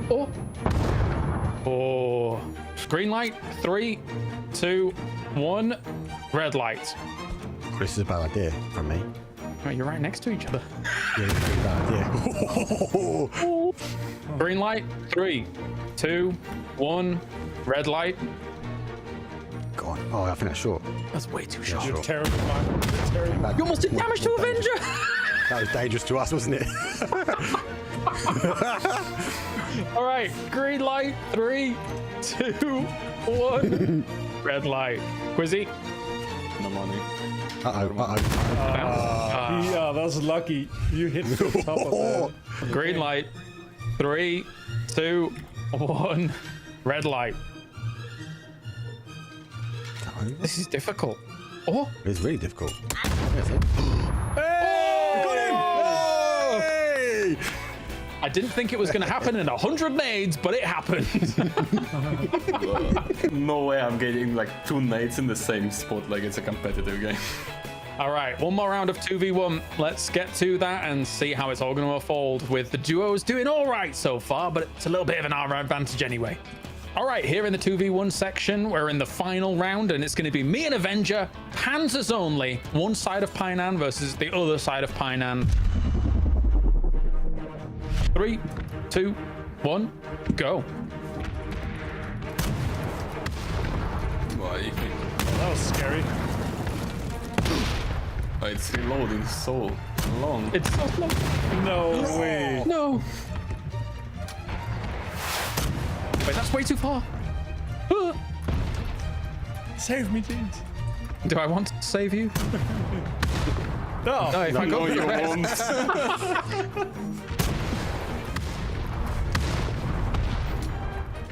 Speaker 1: Oh. Oh. Green light. 3, 2, 1. Red light.
Speaker 13: This is a bad idea from me.
Speaker 1: Oh, you're right next to each other.
Speaker 13: Yeah, this is a bad idea.
Speaker 1: Green light. 3, 2, 1. Red light.
Speaker 13: Go on. Oh, I think that's short.
Speaker 1: That's way too short.
Speaker 5: You're terrible, Mark. You're terrible.
Speaker 1: You almost did damage to Avenger.
Speaker 13: That was dangerous to us, wasn't it?
Speaker 1: All right. Green light. 3, 2, 1. Red light. Quizzy.
Speaker 4: No money.
Speaker 5: Yeah, that's lucky. You hit the top of that.
Speaker 1: Green light. 3, 2, 1. Red light. This is difficult. Oh,
Speaker 13: It's really difficult.
Speaker 1: I didn't think it was going to happen in 100 nades, but it happened.
Speaker 4: No way I'm getting like 2 nades in the same spot like it's a competitive game.
Speaker 1: All right, one more round of 2v1. Let's get to that and see how it's all going to unfold, with the duos doing all right so far, but it's a little bit of an our advantage anyway. All right, here in the 2v1 section, we're in the final round, and it's going to be me and Avenger, Panzers only, one side of Painan versus the other side of Painan. 3, 2, 1, go.
Speaker 4: Why?
Speaker 5: That was scary.
Speaker 4: Oh, it's reloading so long.
Speaker 1: It's so long.
Speaker 5: No way.
Speaker 1: No. Wait, that's way too far.
Speaker 5: Save me, James.
Speaker 1: Do I want to save you?
Speaker 5: No.
Speaker 1: No, if I go for
Speaker 4: you
Speaker 1: the rest.
Speaker 4: won't.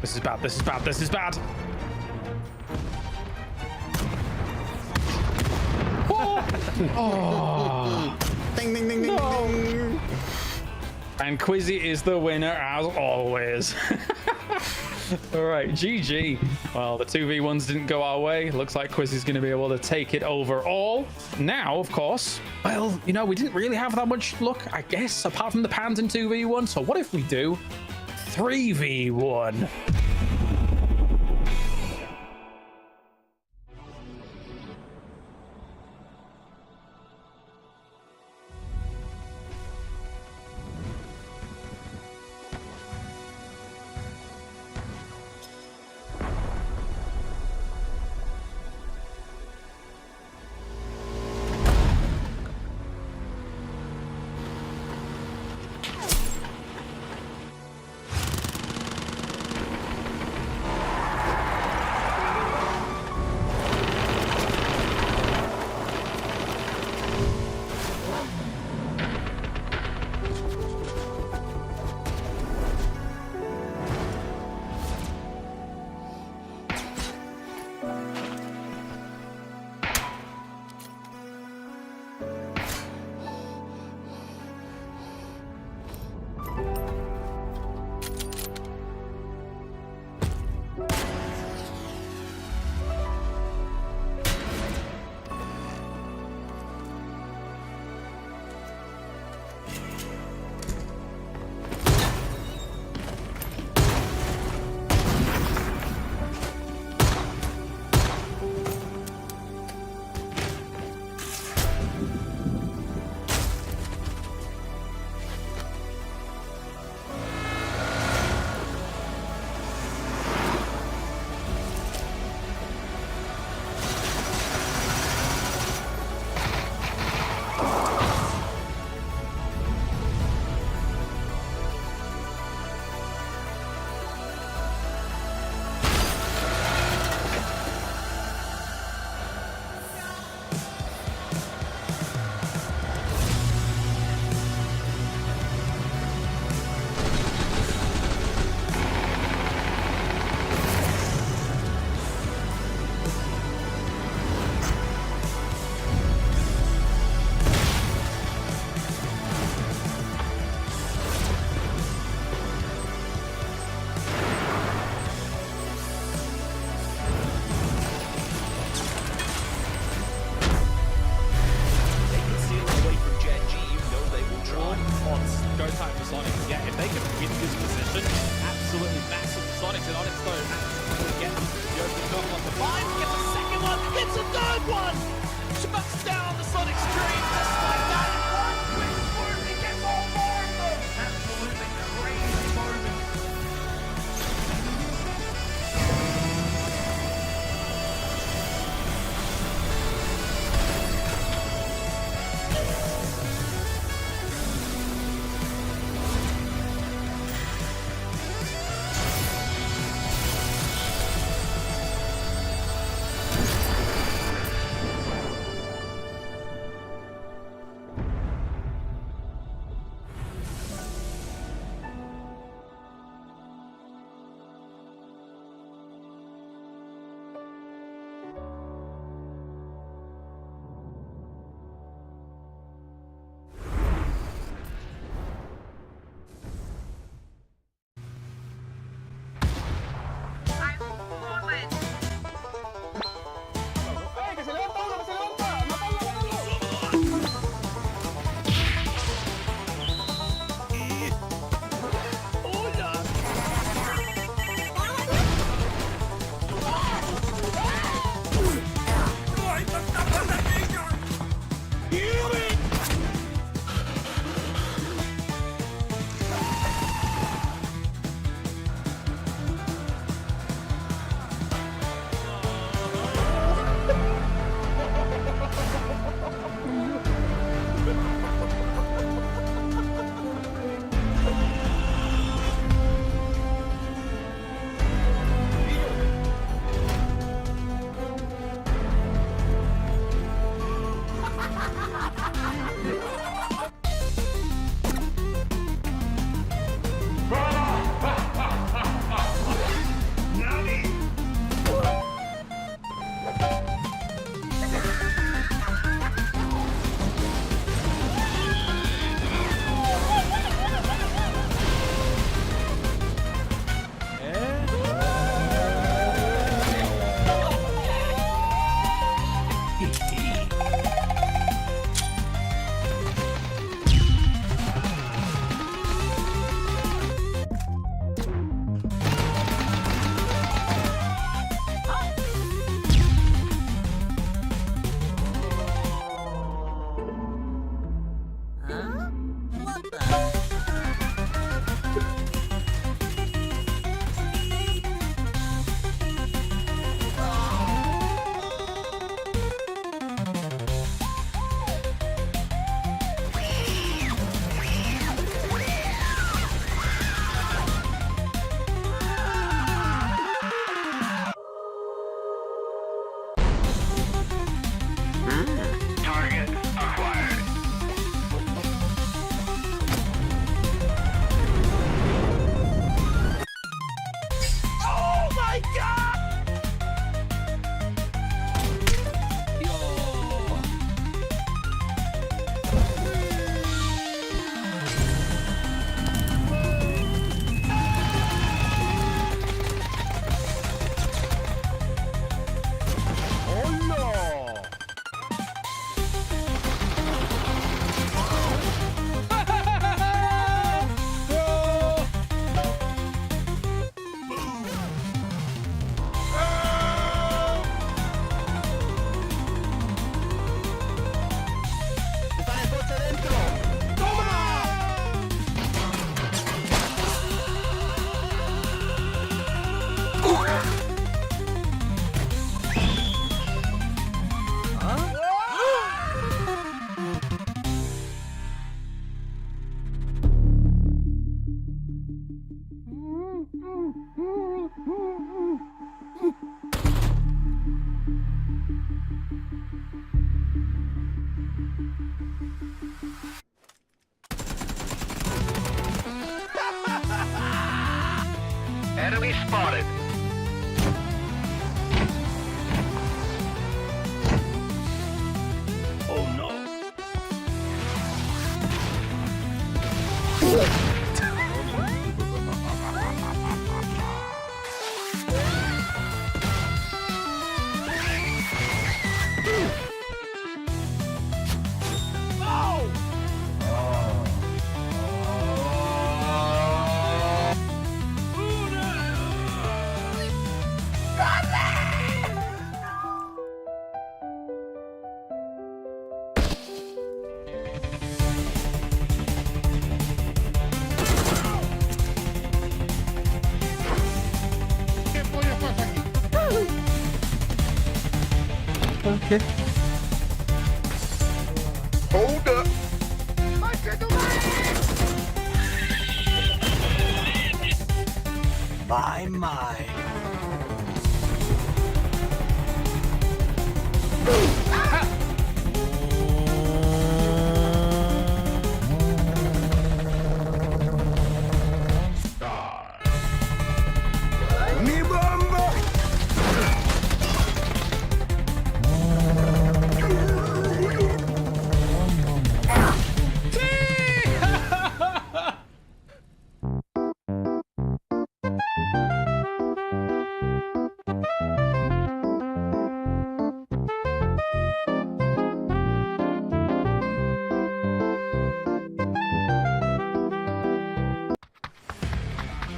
Speaker 1: This is bad, this is bad, this is bad. Oh.
Speaker 13: Ding, ding, ding, ding, ding.
Speaker 1: And Quizzy is the winner as always. All right, GG. Well, the 2v1s didn't go our way. Looks like Quizzy's going to be able to take it overall. Now, of course, well, you know, we didn't really have that much luck, I guess, apart from the pans in 2v1. So what if we do 3v1?
Speaker 2: spotted. Oh no.
Speaker 8: Okay.
Speaker 2: Hold up.
Speaker 3: My.
Speaker 2: Mi bomba.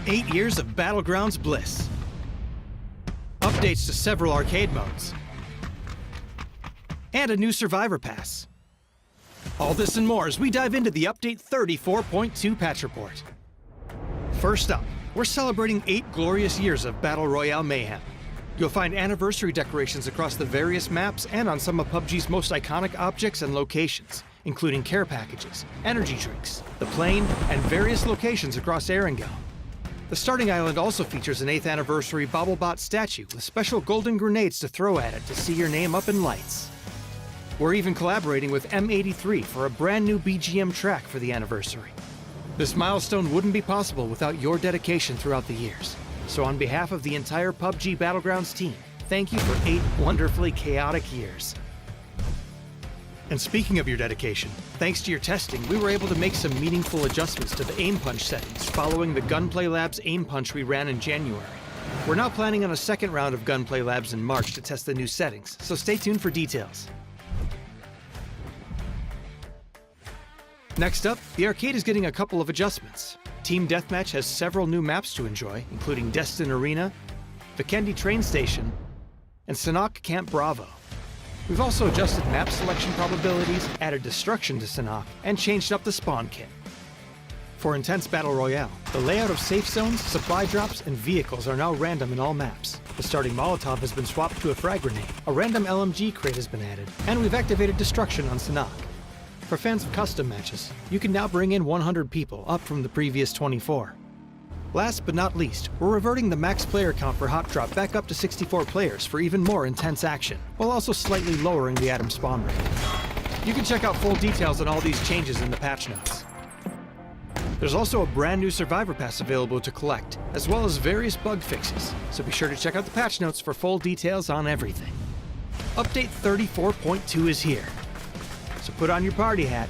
Speaker 3: Eight years of Battlegrounds bliss. Updates to several arcade modes. And a new Survivor Pass. All this and more as we dive into the Update 34.2 patch report. First up, we're celebrating 8 glorious years of Battle Royale mayhem. You'll find anniversary decorations across the various maps and on some of PUBG's most iconic objects and locations, including care packages, energy drinks, the plane, and various locations across Erangel. The starting island also features an 8th anniversary BobbleBot statue with special golden grenades to throw at it to see your name up in lights. We're even collaborating with M83 for a brand new BGM track for the anniversary. This milestone wouldn't be possible without your dedication throughout the years. So on behalf of the entire PUBG Battlegrounds team, thank you for 8 wonderfully chaotic years. And speaking of your dedication, thanks to your testing, we were able to make some meaningful adjustments to the aim punch settings following the Gunplay Labs aim punch we ran in January. We're now planning on a second round of Gunplay Labs in March to test the new settings, so stay tuned for details. Next up, the arcade is getting a couple of adjustments. Team Deathmatch has several new maps to enjoy, including Destin Arena, Vikendi Train Station, and Sanhok Camp Bravo. We've also adjusted map selection probabilities, added destruction to Sanhok, and changed up the spawn kit. For Intense Battle Royale, the layout of safe zones, supply drops, and vehicles are now random in all maps. The starting Molotov has been swapped to a frag grenade, a random LMG crate has been added, and we've activated destruction on Sanhok. For fans of custom matches, you can now bring in 100 people, up from the previous 24. Last but not least, we're reverting the max player count for Hot Drop back up to 64 players for even more intense action, while also slightly lowering the Atom spawn rate. You can check out full details on all these changes in the patch notes. There's also a brand new Survivor Pass available to collect, as well as various bug fixes, so be sure to check out the patch notes for full details on everything. Update 34.2 is here. So put on your party hat,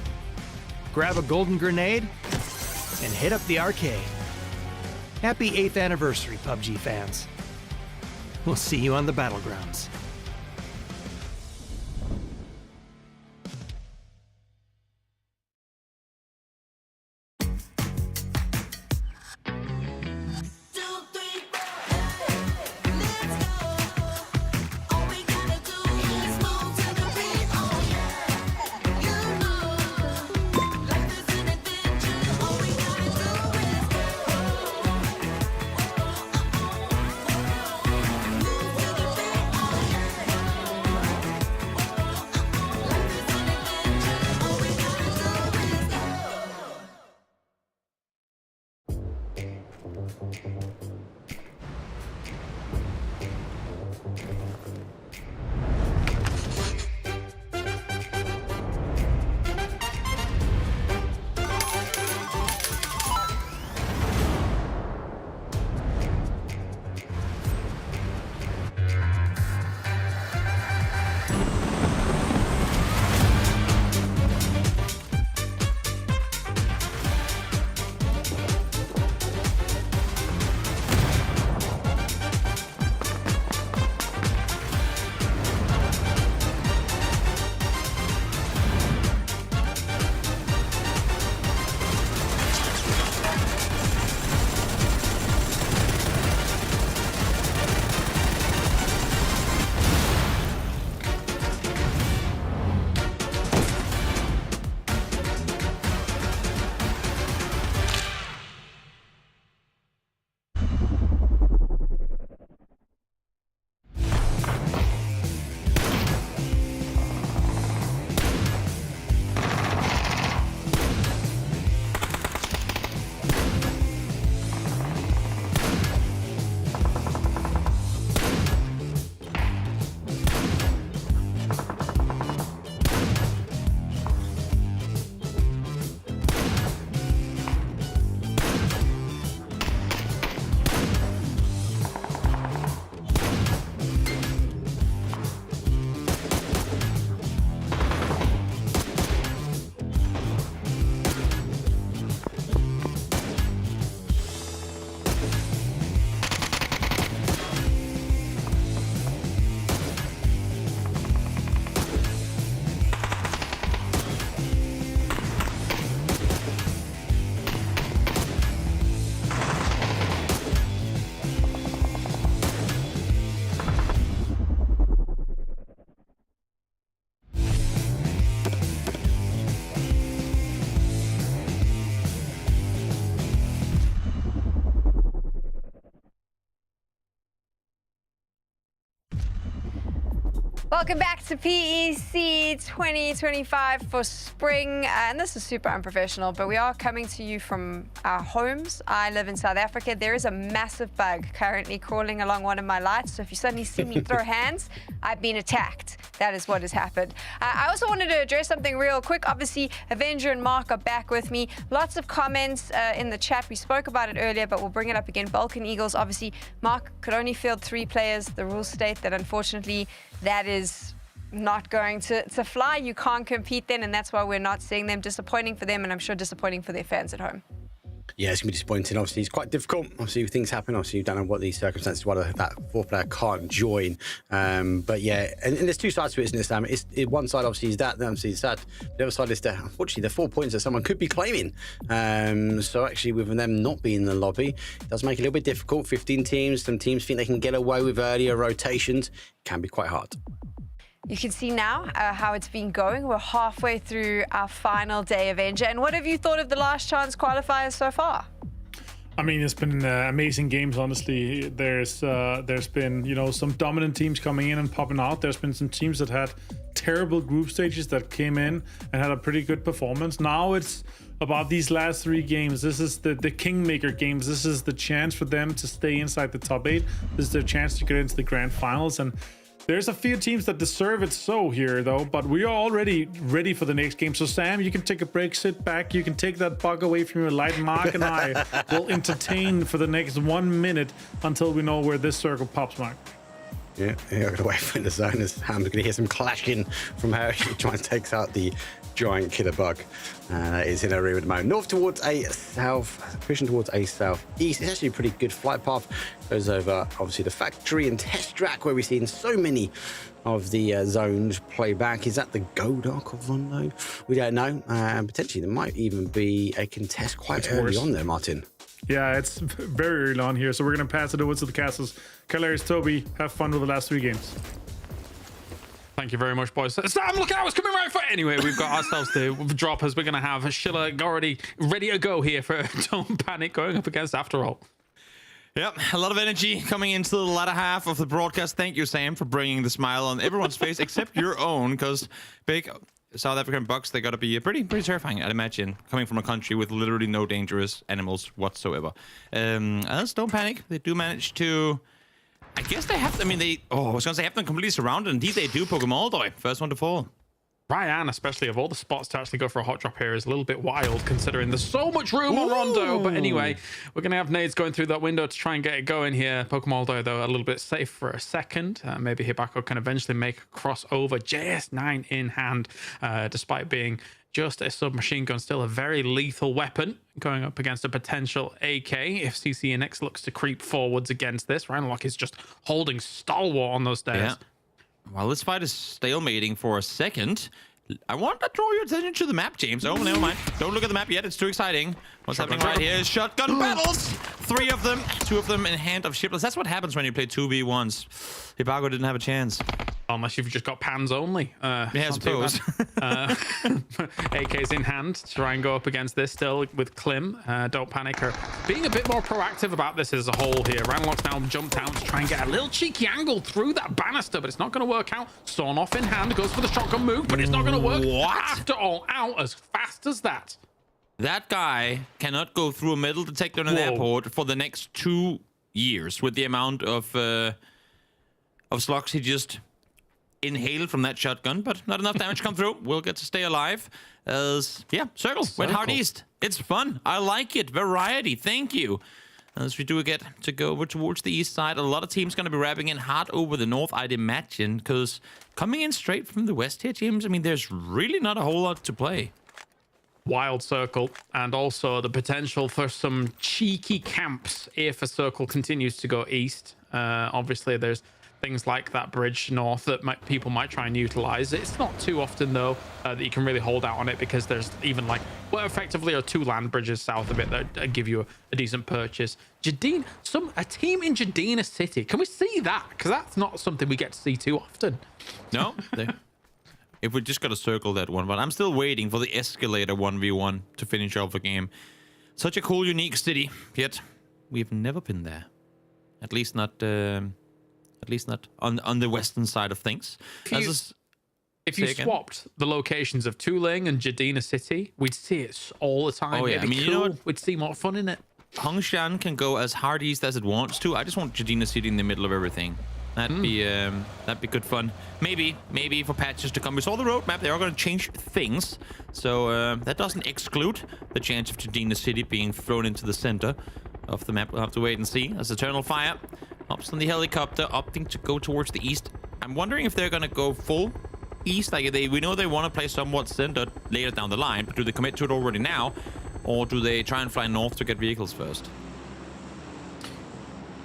Speaker 3: grab a golden grenade, and hit up the arcade. Happy 8th anniversary, PUBG fans. We'll see you on the Battlegrounds.
Speaker 10: Welcome back to PEC 2025 for spring. And this is super unprofessional, but we are coming to you from our homes. I live in South Africa. There is a massive bug currently crawling along one of my lights. So if you suddenly see me throw hands, I've been attacked. That is what has happened. I also wanted to address something real quick. Obviously, Avenger and Mark are back with me. Lots of comments in the chat. We spoke about it earlier, but we'll bring it up again. Balkan Eagles, obviously, Mark could only field 3 players. The rules state that, unfortunately, that is not going to fly. You can't compete then, and that's why we're not seeing them. Disappointing for them, and I'm sure disappointing for their fans at home.
Speaker 6: Yeah, it's going to be disappointing. Obviously, it's quite difficult. Obviously, things happen. Obviously, you don't know what these circumstances, why that 4th player can't join. But yeah, and there's 2 sides to it, isn't it, Sam? One side, obviously, is that, then obviously, it's sad. The other side is that, unfortunately, the 4 points that someone could be claiming. So actually, with them not being in the lobby, it does make it a little bit difficult. 15 teams, some teams think they can get away with earlier rotations. It can be quite hard.
Speaker 10: You can see now how it's been going. We're halfway through our final day, Avenger. And what have you thought of the last chance qualifiers so far?
Speaker 5: I mean, it's been amazing games, honestly. There's been, you know, some dominant teams coming in and popping out. There's been some teams that had terrible group stages that came in and had a pretty good performance. Now it's about these last 3 games. This is the Kingmaker games. This is the chance for them to stay inside the top 8. This is their chance to get into the grand finals. And there's a few teams that deserve it so here, though, but we are already ready for the next game. So, Sam, you can take a break, sit back. You can take that bug away from your light. Mark and I will entertain for the next 1 minute until we know where this circle pops, Mark.
Speaker 6: Yeah, I gotta wait for the zone as Ham's gonna hear some clashing from her. She tries to take out the giant killer bug. It's in her room at the moment. North towards a south, pushing towards a southeast. It's actually a pretty good flight path. Goes over, obviously, the factory and test track where we've seen so many of the zones play back. Is that the Godark of Rondo? We don't know. Potentially, there might even be a contest quite early on there, Martin.
Speaker 5: Yeah, it's very early on here, so we're going to pass it over to the castles. Hilarious, Toby, have fun with the last 3 games.
Speaker 1: Thank you very much, boys. Sam, look out, it's coming right for it. Anyway, we've got ourselves the droppers. We're going to have Schiller already ready to go here for Don't Panic going up against After All.
Speaker 11: Yep, a lot of energy coming into the latter half of the broadcast. Thank you, Sam, for bringing the smile on everyone's face except your own, because big South African bucks, they got to be pretty terrifying, I'd imagine, coming from a country with literally no dangerous animals whatsoever. Don't panic. They do manage to... I guess they have... I mean, I was going to say have them completely surrounded. Indeed, they do. Pokemon, first one to fall.
Speaker 1: Ryan, especially of all the spots to actually go for a hot drop here, is a little bit wild considering there's so much room on Rondo. But anyway, we're going to have nades going through that window to try and get it going here. Pokemon, though, a little bit safe for a second. Maybe Hibako can eventually make a crossover. JS9 in hand, despite being just a submachine gun, still a very lethal weapon going up against a potential AK if CCNX looks to creep forwards against this. Rhinolock is just holding stalwart on those stairs.
Speaker 11: Yeah. While this fight is stalemating for a second, I want to draw your attention to the map, James. Oh, never mind. Don't look at the map yet. It's too exciting. What's happening right here is shotgun battles. 3 of them, 2 of them in hand of shipless. That's what happens when you play 2v1s. Hibako didn't have a chance.
Speaker 1: Unless you've just got pans only.
Speaker 11: Yeah, I suppose.
Speaker 1: AK's in hand to try and go up against this still with Klim. Don't Panic are being a bit more proactive about this as a whole here. Ranlock's now jumped out to try and get a little cheeky angle through that banister, but it's not going to work out. Sawn off in hand, goes for the shotgun move, but it's not going to work.
Speaker 11: What?
Speaker 1: After all, out as fast as that.
Speaker 11: That guy cannot go through a metal detector in an airport for the next 2 years with the amount of slugs he just inhaled from that shotgun, but not enough damage come through. We'll get to stay alive as, circle went hard east. It's fun. I like it. Variety. Thank you. As we do get to go over towards the east side, a lot of teams going to be wrapping in hard over the north, I'd imagine, because coming in straight from the west here, James, I mean, there's really not a whole lot to play.
Speaker 1: Wild circle, and also the potential for some cheeky camps if a circle continues to go east. Obviously, there's things like that bridge north that people might try and utilize. It's not too often, though, that you can really hold out on it, because there's even effectively are 2 land bridges south of it that give you a decent purchase. Jadine, a team in Jadina City. Can we see that? Because that's not something we get to see too often.
Speaker 11: No, if we just got to circle that one, but I'm still waiting for the escalator 1v1 to finish off the game. Such a cool, unique city, yet we've never been there. At least not At least not on the western side of things.
Speaker 1: If you swapped the locations of Tuling and Jadina City, we'd see it all the time.
Speaker 11: Oh yeah, I mean,
Speaker 1: cool.
Speaker 11: you know what?
Speaker 1: We'd see more fun in it.
Speaker 11: Hongshan can go as hard east as it wants to. I just want Jadina City in the middle of everything. That'd be good fun. Maybe for patches to come. We saw the roadmap. They are going to change things, so that doesn't exclude the chance of Jadina City being thrown into the center of the map. We'll have to wait and see. As Eternal Fire hops on the helicopter, opting to go towards the east. I'm wondering if they're going to go full east. Like we know they want to play somewhat centered later down the line, but do they commit to it already now, or do they try and fly north to get vehicles first?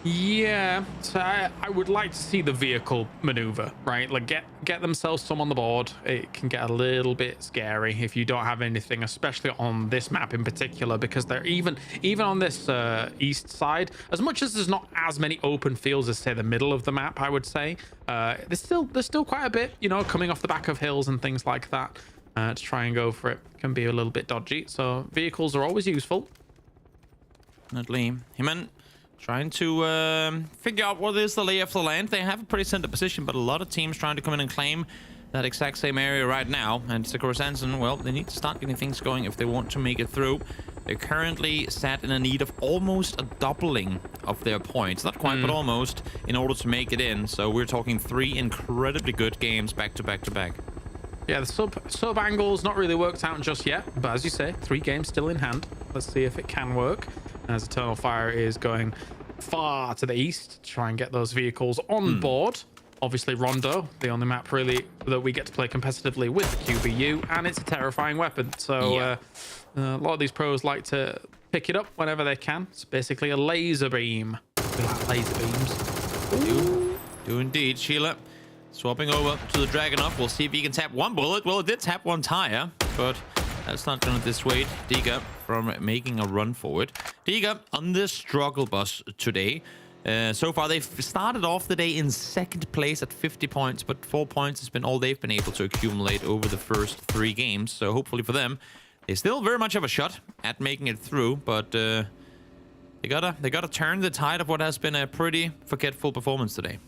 Speaker 1: Yeah, so I would like to see the vehicle maneuver, right? Like get themselves some on the board. It can get a little bit scary if you don't have anything, especially on this map in particular, because they're even on this east side, as much as there's not as many open fields as say the middle of the map, I would say, there's still quite a bit, you know, coming off the back of hills and things like that. To try and go for it can be a little bit dodgy, so vehicles are always useful.
Speaker 11: Definitely. Himan trying to figure out what is the lay of the land. They have a pretty centered position, but a lot of teams trying to come in and claim that exact same area right now. And Sakura Sanson, well, they need to start getting things going if they want to make it through. They're currently sat in a need of almost a doubling of their points. Not quite, but almost, in order to make it in. So we're talking 3 incredibly good games back to back to back.
Speaker 1: Yeah, the sub angle's not really worked out just yet, but as you say, 3 games still in hand. Let's see if it can work. As Eternal Fire is going far to the east to try and get those vehicles on board. Obviously, Rondo, the only map really that we get to play competitively with QBU, and it's a terrifying weapon. So a lot of these pros like to pick it up whenever they can. It's basically a laser beam. We like laser beams.
Speaker 11: Do indeed, Sheila. Swapping over to the Dragunov. We'll see if he can tap 1 bullet. Well, it did tap 1 tire, but that's not going to dissuade Diga from making a run forward. Diga on the struggle bus today. So far, they've started off the day in 2nd place at 50 points, but 4 points has been all they've been able to accumulate over the first 3 games. So hopefully for them, they still very much have a shot at making it through, but they gotta turn the tide of what has been a pretty forgetful performance today.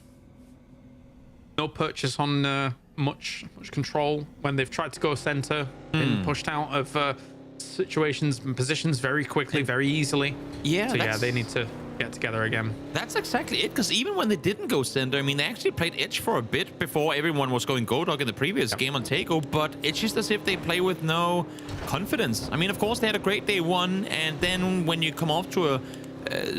Speaker 1: No purchase on much control when they've tried to go center, been pushed out of situations and positions very quickly, very easily.
Speaker 11: Yeah,
Speaker 1: so yeah, they need to get together again.
Speaker 11: That's exactly it, because even when they didn't go center, I mean, they actually played edge for a bit before everyone was going go dog in the previous game on Takeover, but it's just as if they play with no confidence. I mean, of course, they had a great day 1, and then when you come off to a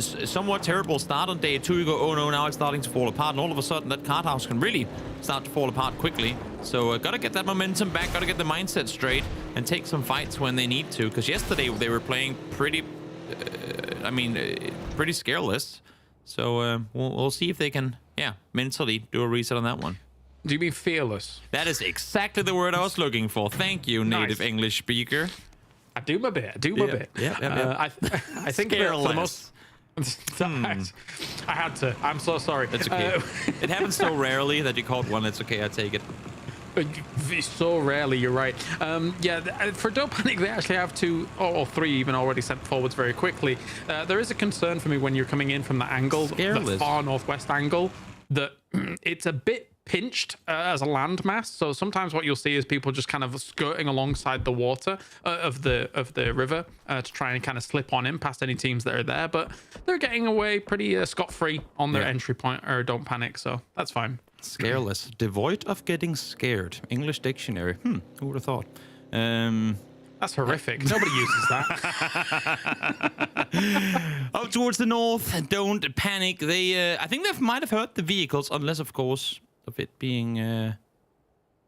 Speaker 11: somewhat terrible start on day 2, you go, oh no, now it's starting to fall apart, and all of a sudden that card house can really start to fall apart quickly. So gotta get that momentum back, gotta get the mindset straight, and take some fights when they need to, because yesterday they were playing pretty pretty scareless. So we'll see if they can mentally do a reset on that one.
Speaker 1: Do you mean fearless?
Speaker 11: That is exactly the word I was looking for. Thank you, native English speaker.
Speaker 1: I do my bit. I think for the most. I had to. I'm so sorry.
Speaker 11: That's okay. It happens so rarely that you called one. It's okay. I take it.
Speaker 1: So rarely, you're right. For Dope Panic, they actually have 2 or 3 even already sent forwards very quickly. There is a concern for me when you're coming in from the angle, the far northwest angle, that it's a bit pinched as a landmass. So sometimes what you'll see is people just kind of skirting alongside the water of the river to try and kind of slip on in past any teams that are there. But they're getting away pretty scot-free on their entry point, or Don't Panic. So that's fine.
Speaker 11: Scareless, devoid of getting scared. English dictionary. Who would have thought?
Speaker 1: That's horrific. Nobody uses that.
Speaker 11: Up towards the north, Don't Panic. They, I think they might have heard the vehicles, unless, of course, of it being... No,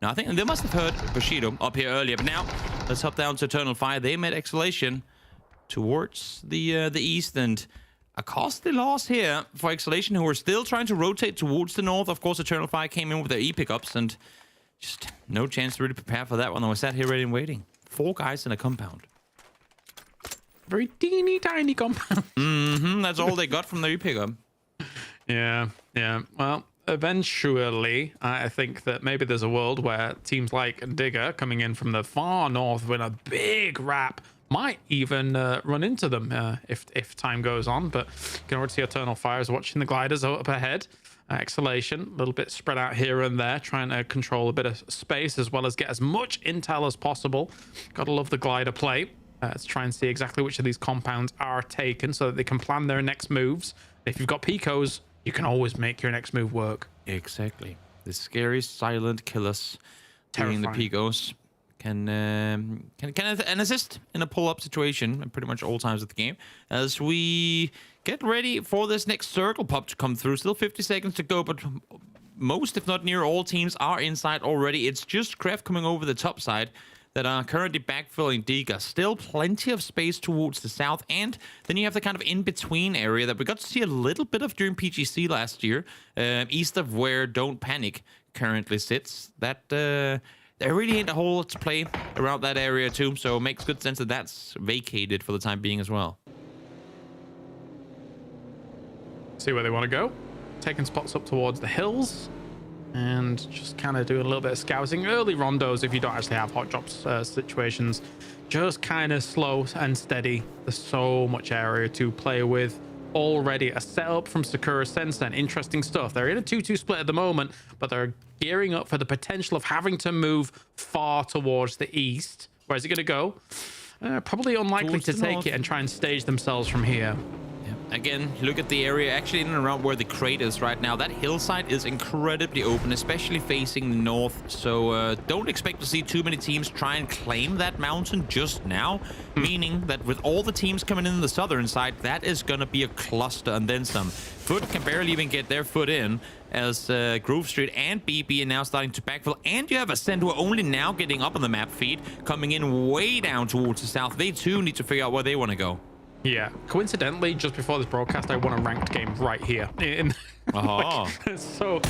Speaker 11: I think they must have heard Bushido up here earlier. But now, let's hop down to Eternal Fire. They made Exhalation towards the east, and a costly loss here for Exhalation, who are still trying to rotate towards the north. Of course, Eternal Fire came in with their E-pickups, and just no chance to really prepare for that one. They were sat here ready and waiting. 4 guys in a compound.
Speaker 1: Very teeny tiny compound.
Speaker 11: That's all they got from their E-pickup.
Speaker 1: Yeah. Well, eventually, I think that maybe there's a world where teams like Digger, coming in from the far north with a big wrap, might even run into them if time goes on. But you can already see Eternal Fire is watching the gliders up ahead. Exhalation, a little bit spread out here and there, trying to control a bit of space as well as get as much intel as possible. Gotta love the glider play. Let's try and see exactly which of these compounds are taken so that they can plan their next moves. If you've got Picos, you can always make your next move work.
Speaker 11: Exactly. The scary silent killers doing the Picos can assist in a pull-up situation in pretty much all times of the game. As we get ready for this next circle pop to come through. Still 50 seconds to go, but most, if not near all teams, are inside already. It's just Kreft coming over the top side that are currently backfilling Diga. Still plenty of space towards the south, and then you have the kind of in-between area that we got to see a little bit of during PGC last year, east of where Don't Panic currently sits. That there really ain't a whole lot to play around that area too, so it makes good sense that that's vacated for the time being as well.
Speaker 1: See where they want to go. Taking spots up towards the hills. And just kind of doing a little bit of scouting. Early rondos, if you don't actually have hot drops situations. Just kind of slow and steady. There's so much area to play with already. A setup from Sakura Sensen. Interesting stuff. They're in a 2-2 split at the moment, but they're gearing up for the potential of having to move far towards the east. Where's it going to go? Probably unlikely to take it and try and stage themselves from here.
Speaker 11: Again, look at the area actually in and around where the crate is right now. That hillside is incredibly open, especially facing the north. So don't expect to see too many teams try and claim that mountain just now. Meaning that with all the teams coming in the southern side, that is going to be a cluster and then some. Foot can barely even get their foot in as Grove Street and BB are now starting to backfill. And you have Ascend who are only now getting up on the map feed, coming in way down towards the south. They too need to figure out where they want to go.
Speaker 1: Yeah, coincidentally, just before this broadcast, I won a ranked game right here. So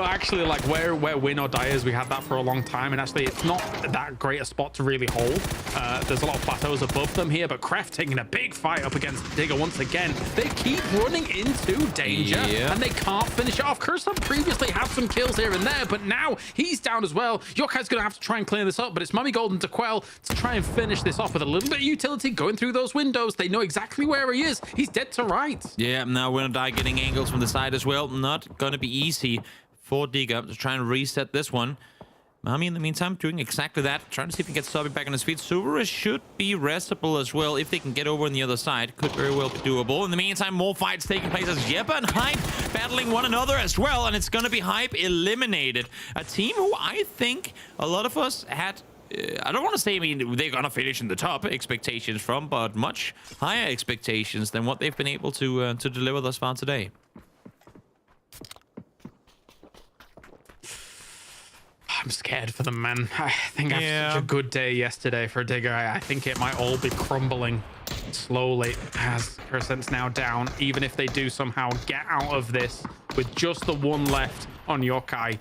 Speaker 1: actually, like where win or die is, we had that for a long time, and actually it's not that great a spot to really hold. There's a lot of plateaus above them here, but Kreft taking a big fight up against Digger once again. They keep running into danger, and they can't finish it off. Kursan previously had some kills here and there, but now he's down as well. Yokai's gonna have to try and clear this up, but it's Mummy Golden to Quell to try and finish this off with a little bit of utility going through those windows. They know exactly where he is. He's dead to rights.
Speaker 11: Yeah, now Win or Die getting angles from the side as well. Not gonna be easy for Diga to try and reset this one. Mami, in the meantime, doing exactly that. Trying to see if he can get Sobby back on his feet. Suvera should be restable as well if they can get over on the other side. Could very well be doable. In the meantime, more fights taking place as Yepa and Hype battling one another as well. And it's going to be Hype eliminated. A team who I think a lot of us had... I don't want to say, I mean, they're going to finish in the top expectations from, but much higher expectations than what they've been able to deliver thus far today.
Speaker 1: I'm scared for them, man. I think after such a good day yesterday for Digger, I think it might all be crumbling slowly as Kursan's now down. Even if they do somehow get out of this with just the one left on Yokai,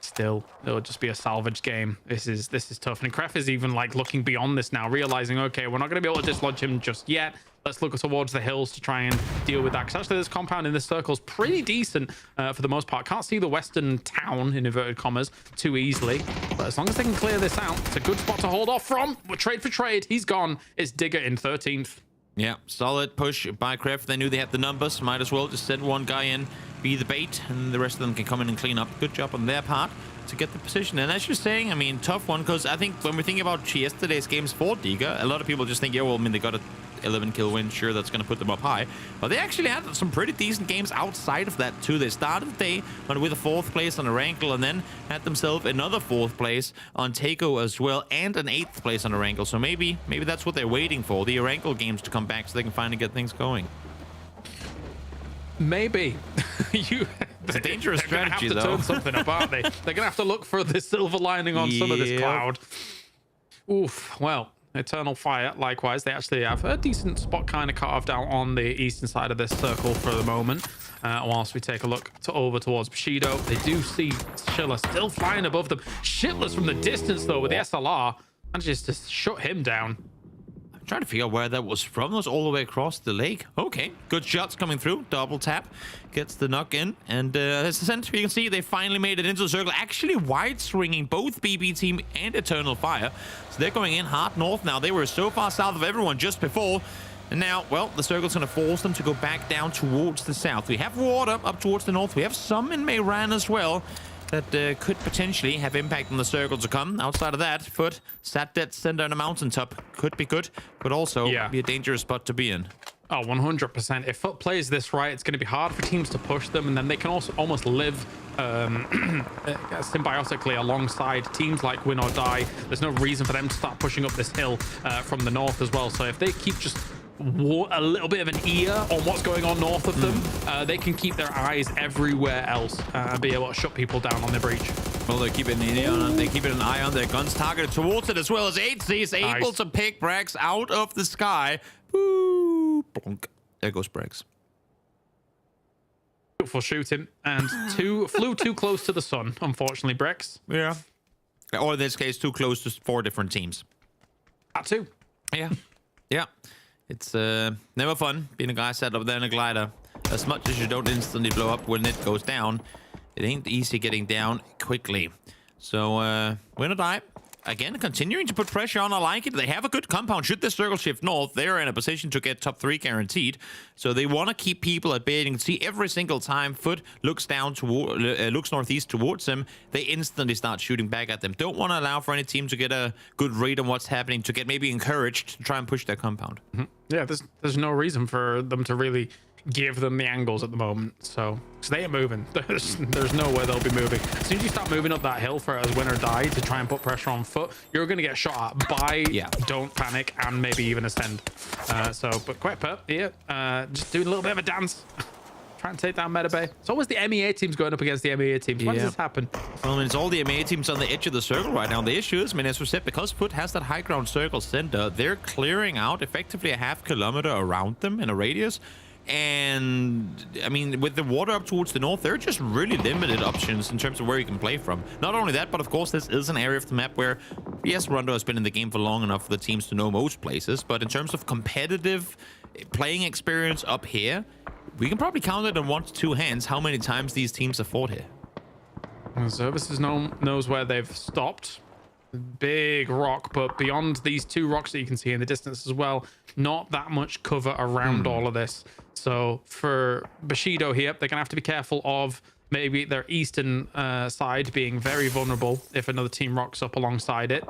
Speaker 1: still it'll just be a salvage game. This is tough. And Kref is even like looking beyond this now, realizing, okay, we're not going to be able to dislodge him just yet. Let's look towards the hills to try and deal with that. Because actually this compound in this circle is pretty decent for the most part. Can't see the western town, in inverted commas, too easily. But as long as they can clear this out, it's a good spot to hold off from. We're trade for trade. He's gone. It's Digger in 13th.
Speaker 11: Yeah, solid push by Kref. They knew they had the numbers. Might as well just send one guy in, be the bait, and the rest of them can come in and clean up. Good job on their part to get the position. And as you're saying, I mean, tough one, because I think when we think about yesterday's games for Diga, a lot of people just think, yeah, well, I mean, they got a 11 kill win, sure, that's going to put them up high, but they actually had some pretty decent games outside of that too. They started the day with a 4th place on Orankle, and then had themselves another 4th place on Takeo as well, and an 8th place on Orankle. So maybe that's what they're waiting for, the Orankle games to come back so they can finally get things going.
Speaker 1: Maybe.
Speaker 11: It's a dangerous strategy,
Speaker 1: though. They're going to have to turn something up, aren't they? They're going to have to look for the silver lining on some of this cloud. Oof. Well, Eternal Fire, likewise, they actually have a decent spot kind of carved out on the eastern side of this circle for the moment. Whilst we take a look over towards Bushido, they do see Schiller still flying above them. Shitless from the distance, though, with the SLR. Manages to shut him down.
Speaker 11: Trying to figure out where that was from. It was all the way across the lake. Okay, good shots coming through. Double tap gets the knock in, and as you can see, they finally made it into the circle. Actually, wide swinging both BB team and Eternal Fire. So they're going in hard north now. They were so far south of everyone just before. And now, well, the circle's going to force them to go back down towards the south. We have water up towards the north. We have some in Miramar as well that could potentially have impact on the circle to come. Outside of that, Foot sat dead center on a mountaintop. Could be good, but also be a dangerous spot to be in.
Speaker 1: Oh, 100%. If Foot plays this right, it's going to be hard for teams to push them, and then they can also almost live symbiotically alongside teams like Win or Die. There's no reason for them to start pushing up this hill from the north as well. So if they keep just a little bit of an ear on what's going on north of them, they can keep their eyes everywhere else and be able to shut people down on their breach.
Speaker 11: Well, they're keeping an eye on their guns targeted towards it, as well as HC is able to pick Brax out of the sky. Woo, bonk. There goes Brax.
Speaker 1: Beautiful shooting, and flew too close to the sun, unfortunately, Brax.
Speaker 11: Yeah. Or in this case, too close to 4 different teams.
Speaker 1: That too.
Speaker 11: Yeah. Yeah. It's never fun being a guy set up there in a glider. As much as you don't instantly blow up when it goes down, it ain't easy getting down quickly. So, Win or Die. Again, continuing to put pressure on. I like it. They have a good compound. Should this circle shift north, they're in a position to get top 3 guaranteed. So they want to keep people at bay. You can see every single time Foot looks down toward, looks northeast towards them, they instantly start shooting back at them. Don't want to allow for any team to get a good read on what's happening, to get maybe encouraged to try and push their compound.
Speaker 1: Yeah, there's no reason for them to really give them the angles at the moment, so they ain't moving. There's no way they'll be moving. As soon as you start moving up that hill for it as Win or Die to try and put pressure on Foot, you're going to get shot at by Don't Panic and maybe even Ascend. But quite pert here, just doing a little bit of a dance. Trying to take down Meta Bay. It's always the MEA teams going up against the MEA teams. When does this happen?
Speaker 11: Well, I mean, it's all the MEA teams on the edge of the circle right now. The issue is, I mean, as we said, because Foot has that high ground circle center, they're clearing out effectively a half kilometer around them in a radius. And I mean, with the water up towards the north, there are just really limited options in terms of where you can play from. Not only that, but of course, this is an area of the map where, yes, Rondo has been in the game for long enough for the teams to know most places. But in terms of competitive playing experience up here, we can probably count it on 1 to 2 hands how many times these teams have fought here.
Speaker 1: Well, Services knows where they've stopped. Big rock, but beyond these 2 rocks that you can see in the distance as well, not that much cover around all of this. So for Bushido here, they're gonna have to be careful of maybe their eastern side being very vulnerable if another team rocks up alongside it.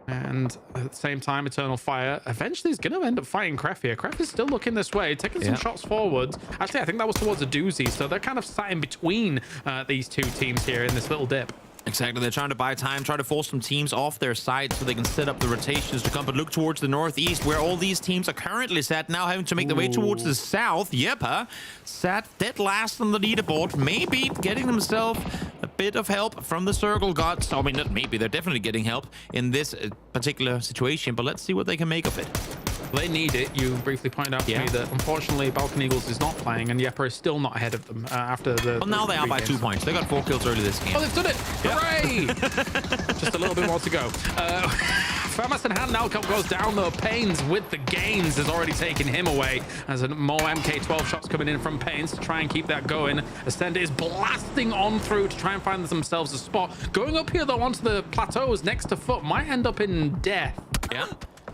Speaker 1: And at the same time, Eternal Fire eventually is going to end up fighting Kraf here. Kraf is still looking this way, taking some shots forwards. Actually, I think that was towards a doozy, so they're kind of sat in between these 2 teams here in this little dip.
Speaker 11: Exactly. They're trying to buy time, try to force some teams off their side so they can set up the rotations to come. But look towards the northeast, where all these teams are currently sat, now having to make their way towards the south. Yep, sat dead last on the leaderboard, maybe getting themselves a bit of help from the circle gods. I mean, not maybe, they're definitely getting help in this particular situation, but let's see what they can make of it.
Speaker 1: They need it. You briefly pointed out to me that unfortunately Balkan Eagles is not playing, and Yepper is still not ahead of them after the.
Speaker 11: Well, now they are by 2 points. They got 4 kills early this game.
Speaker 1: Oh, they've done it! Hooray! Just a little bit more to go. Famas and hand now goes down though. Pains with the gains has already taken him away. As more MK12 shots coming in from Pains to try and keep that going. Ascend is blasting on through to try and find themselves a spot. Going up here though onto the plateaus next to Foot might end up in death.
Speaker 11: Yeah.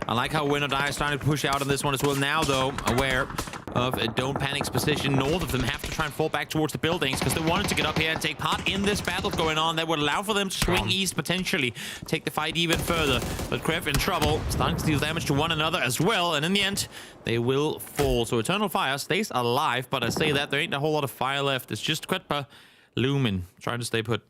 Speaker 11: I like how Win or Die is starting to push out on this one as well. Now, though, aware of a Don't Panic's position north of them, have to try and fall back towards the buildings because they wanted to get up here and take part in this battle going on that would allow for them to swing east, potentially take the fight even further. But Kref in trouble, starting to deal damage to one another as well, and in the end, they will fall. So Eternal Fire stays alive, but I say that there ain't a whole lot of fire left. It's just Quetpa looming, trying to stay put.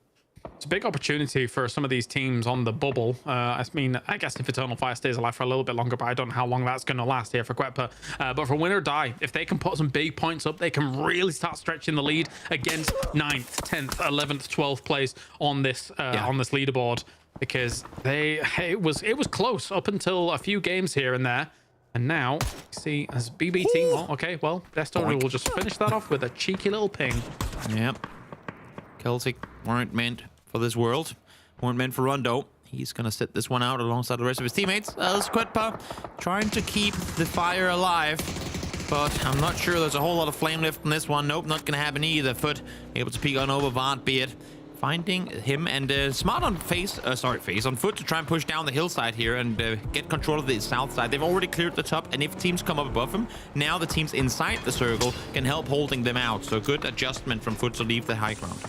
Speaker 1: It's a big opportunity for some of these teams on the bubble. I mean, I guess if Eternal Fire stays alive for a little bit longer, but I don't know how long that's going to last here for Quetpa. But for Win or Die, if they can put some big points up, they can really start stretching the lead against 9th, 10th, 11th, 12th place on this leaderboard, because it was close up until a few games here and there. And now, see, as BB team, well, Desto will just finish that off with a cheeky little ping.
Speaker 11: Yep. Celtic weren't meant for this world, weren't meant for Rondo. He's gonna sit this one out alongside the rest of his teammates. As Quetpa trying to keep the fire alive, but I'm not sure there's a whole lot of flame left in this one. Nope, not gonna happen either. Foot able to peek on over Vant, be it finding him, and smart on on foot to try and push down the hillside here and get control of the south side. They've already cleared the top, and if teams come up above him, now the teams inside the circle can help holding them out. So good adjustment from foot to leave the high ground.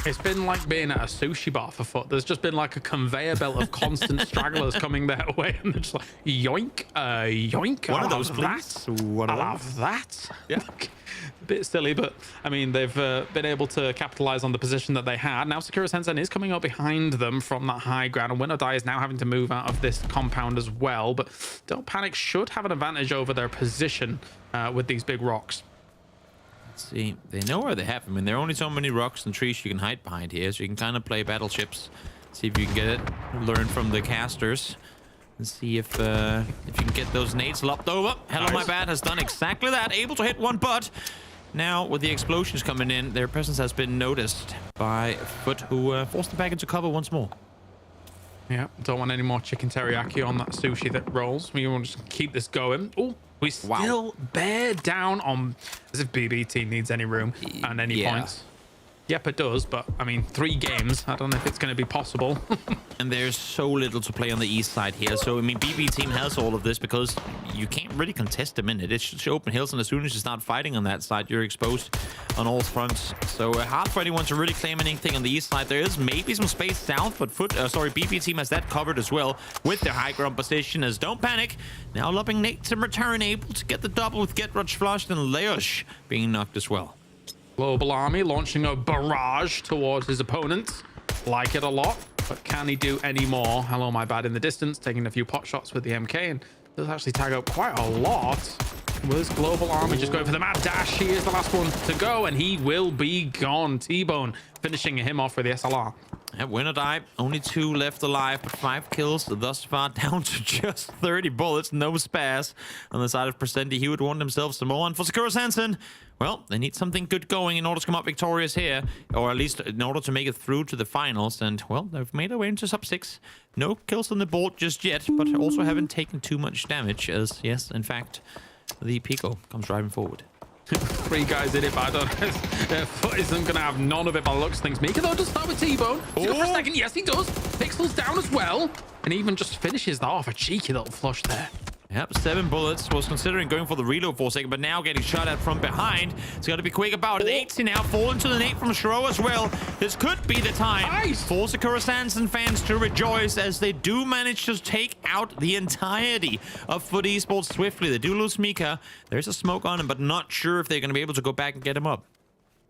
Speaker 1: It's been like being at a sushi bar for foot. There's just been like a conveyor belt of constant stragglers coming their way, and they're just like, yoink, yoink.
Speaker 11: One of
Speaker 1: I'll
Speaker 11: those,
Speaker 1: have
Speaker 11: please.
Speaker 1: that.
Speaker 11: One of
Speaker 1: I'll
Speaker 11: those.
Speaker 1: have that.
Speaker 11: Yeah.
Speaker 1: A bit silly, but I mean, they've been able to capitalize on the position that they had. Now Sakura Sensen is coming up behind them from that high ground, and Winner Die is now having to move out of this compound as well. But Don't Panic should have an advantage over their position with these big rocks.
Speaker 11: Let's see, they know where they have them. I mean, there are only so many rocks and trees you can hide behind here, so you can kind of play battleships, see if you can get it, learn from the casters, and see if you can get those nades lopped over. Hello, My Bad has done exactly that, able to hit one, but now with the explosions coming in, their presence has been noticed by Foot, who forced them back into cover once more.
Speaker 1: Yeah, don't want any more chicken teriyaki on that sushi that rolls. We want to just keep this going. Oh, we still bear down on as if BB team needs any room and any points. Yep, it does, but I mean, 3 games. I don't know if it's going to be possible.
Speaker 11: And there's so little to play on the east side here. So, I mean, BB team has all of this because you can't really contest them in it. It's just open hills, and as soon as you start fighting on that side, you're exposed on all fronts. So, hard for anyone to really claim anything on the east side. There is maybe some space south, but BB team has that covered as well with their high ground position as Don't Panic. Now, lobbing Nate to return, able to get the double with Get Rich flushed, and Leosh being knocked as well.
Speaker 1: Global Army launching a barrage towards his opponents. Like it a lot, but can he do any more? Hello, My Bad in the distance, taking a few pot shots with the MK, and does actually tag out quite a lot. Was Global Army just going for the mad dash? He is the last one to go, and he will be gone. T-Bone finishing him off with the SLR.
Speaker 11: Yeah, Winner Die, only 2 left alive, but 5 kills thus far, down to just 30 bullets, no spares. On the side of Presenti, he would want himself some more. And for Sakura Sensen, well, they need something good going in order to come up victorious here, or at least in order to make it through to the finals. And, well, they've made their way into sub 6. No kills on the board just yet, but also haven't taken too much damage as, yes, in fact, the Pico comes driving forward.
Speaker 1: 3 guys in it, but I don't know. Foot isn't going to have none of it by the looks of things. Mika, though, does start with T-Bone. He's got for a second. Yes, he does. Pixel's down as well. And even just finishes that off. A cheeky little flush there.
Speaker 11: Yep, 7 bullets. Was considering going for the reload for a second, but now getting shot at from behind. He's got to be quick about it. 80 now, fall into the nade from Shro as well. This could be the time for Sakura Sensen fans to rejoice as they do manage to take out the entirety of Foot Esports swiftly. They do lose Mika. There's a smoke on him, but not sure if they're going to be able to go back and get him up.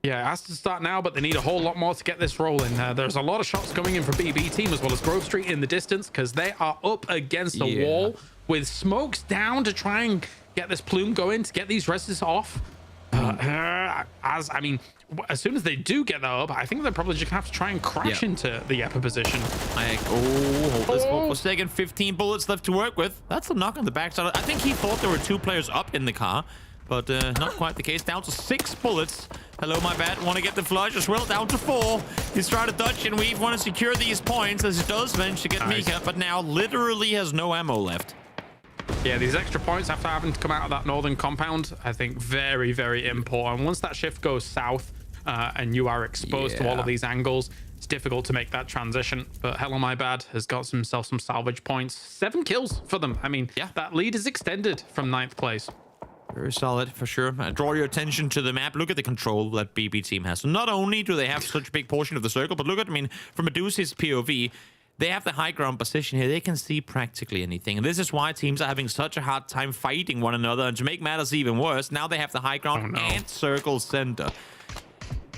Speaker 1: Yeah, it has to start now, but they need a whole lot more to get this rolling. There's a lot of shots coming in from BB team as well as Grove Street in the distance because they are up against the wall with smokes down to try and get this plume going to get these reses off. As soon as they do get that up, I think they're probably just gonna have to try and crash into the upper position.
Speaker 11: Hold this for a second. 15 bullets left to work with. That's a knock on the backside. I think he thought there were 2 players up in the car, but not quite the case. Down to 6 bullets. Hello, My Bad. Want to get the flush as well. Down to 4. He's trying to dodge and weave. Want to secure these points as he does manage to get Mika, but now literally has no ammo left.
Speaker 1: Yeah, these extra points after having to come out of that northern compound, I think very, very important. Once that shift goes south and you are exposed to all of these angles, it's difficult to make that transition. But Hello, My Bad has got himself some salvage points. 7 kills for them. I mean, that lead is extended from 9th place.
Speaker 11: Very solid, for sure. Draw your attention to the map. Look at the control that BB team has. So not only do they have such a big portion of the circle, but look at, from Medusa's POV, they have the high ground position here. They can see practically anything. And this is why teams are having such a hard time fighting one another. And to make matters even worse, now they have the high ground and circle center.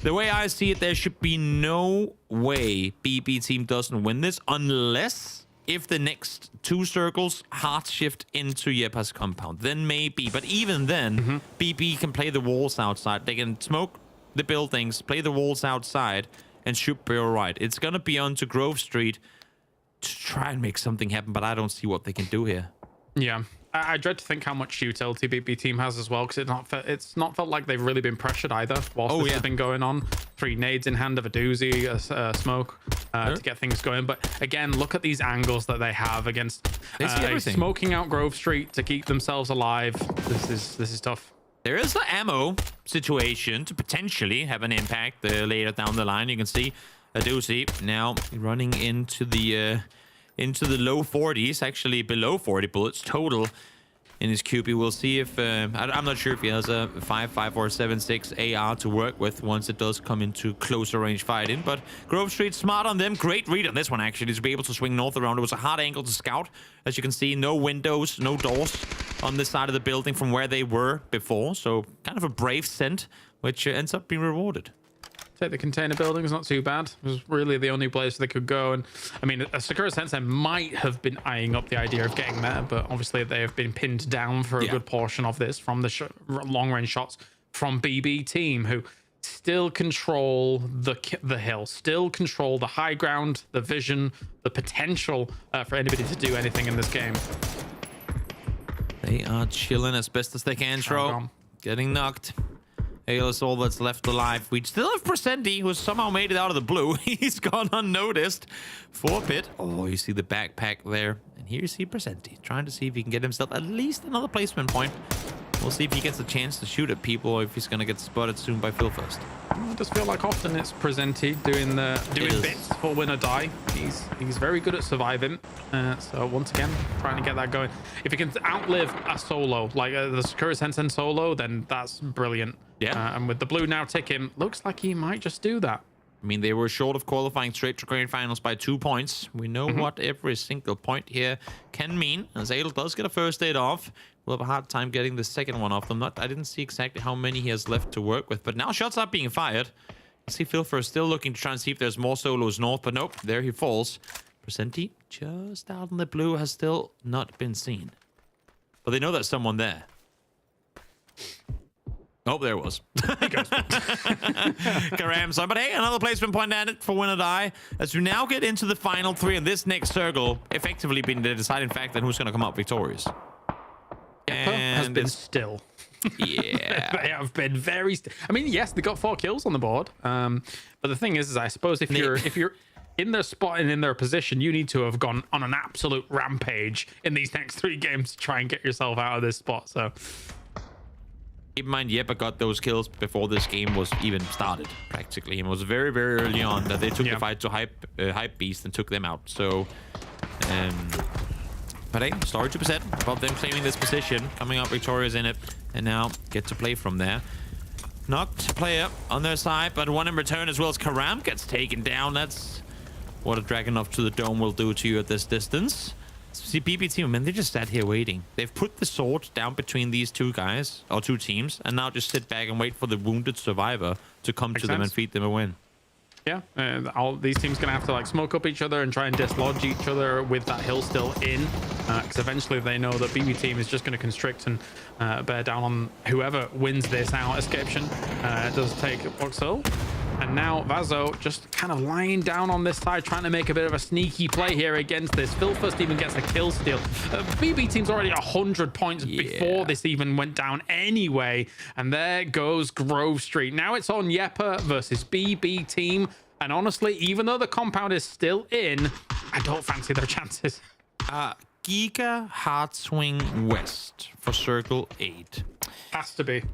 Speaker 11: The way I see it, there should be no way BB team doesn't win this unless if the next 2 circles hard shift into Yepa's compound. Then maybe. But even then, BB can play the walls outside. They can smoke the buildings, play the walls outside, and should be all right. It's going to be on to Grove Street to try and make something happen, but I don't see what they can do here.
Speaker 1: Yeah, I dread to think how much utility BB team has as well, because it's not felt like they've really been pressured either whilst this has been going on. 3 nades in hand of a doozy, a smoke to get things going. But again, look at these angles that they have against smoking out Grove Street to keep themselves alive. This is tough.
Speaker 11: There is the ammo situation to potentially have an impact later down the line. You can see a doozy. Now running into the low 40s, actually below 40 bullets total in his QB. We'll see if I'm not sure if he has a 5.5 or 7.6 AR to work with once it does come into closer range fighting. But Grove Street smart on them. Great read on this one, actually, to be able to swing north around. It was a hard angle to scout. As you can see, no windows, no doors on this side of the building from where they were before. So kind of a brave scent, which ends up being rewarded.
Speaker 1: Take the container building is not too bad. It was really the only place they could go. And I mean, Sakura Sensei might have been eyeing up the idea of getting there, but obviously they have been pinned down for a good portion of this from the long-range shots from BB team, who still control the hill, still control the high ground, the vision, the potential for anybody to do anything in this game.
Speaker 11: They are chilling as best as they can, Tro. Getting knocked. Ayla's all that's left alive. We still have Presenti, who somehow made it out of the blue. He's gone unnoticed for a bit. Oh, you see the backpack there. And here you see Presenti trying to see if he can get himself at least another placement point. We'll see if he gets a chance to shoot at people or if he's going to get spotted soon by Phil first.
Speaker 1: I just feel like often it's Presenti doing bits for win or die. He's very good at surviving. So once again, trying to get that going. If he can outlive a solo, like the Sakura Sensen solo, then that's brilliant. Yeah. And with the blue now ticking, looks like he might just do that.
Speaker 11: I mean, they were short of qualifying straight to grand finals by 2 points. We know what every single point here can mean. As Adel does get a first aid off, we'll have a hard time getting the second one off them. I didn't see exactly how many he has left to work with, but now shots are being fired. You see Filfer is still looking to try and see if there's more solos north, but nope, there he falls. Presenti, just out in the blue, has still not been seen. But they know there's someone there. Oh, there it was. Karamson. But hey, another placement point at it for win or die. As we now get into the final three in this next circle, effectively being the deciding factor in who's going to come out victorious.
Speaker 1: And has been still.
Speaker 11: Yeah.
Speaker 1: They have been very I mean, yes, they got 4 kills on the board. But the thing is I suppose if you're in their spot and in their position, you need to have gone on an absolute rampage in these next 3 games to try and get yourself out of this spot. So
Speaker 11: keep in mind, Yepa got those kills before this game was even started, practically. It was very, very early on that they took the fight to Hype Beast and took them out. So, but hey, story 2% about them claiming this position, coming out victorious in it, and now get to play from there. Knocked player on their side, but one in return as well as Karam gets taken down. That's what a Dragon off to the dome will do to you at this distance. See, BB team, man, they just sat here waiting. They've put the sword down between these 2 guys, or 2 teams, and now just sit back and wait for the wounded survivor to come to them and feed them a win.
Speaker 1: Yeah, all these teams gonna have to like smoke up each other and try and dislodge each other with that hill still in, because eventually they know that BB team is just going to constrict and bear down on whoever wins this out. Escaption does take Voxel. And now Vazo just kind of lying down on this side, trying to make a bit of a sneaky play here against this. Phil first even gets a kill steal. BB team's already 100 points before this even went down anyway. And there goes Grove Street. Now it's on Yepa versus BB team. And honestly, even though the compound is still in, I don't fancy their chances.
Speaker 11: Giga Hard Swing West for Circle 8.
Speaker 1: Has to be.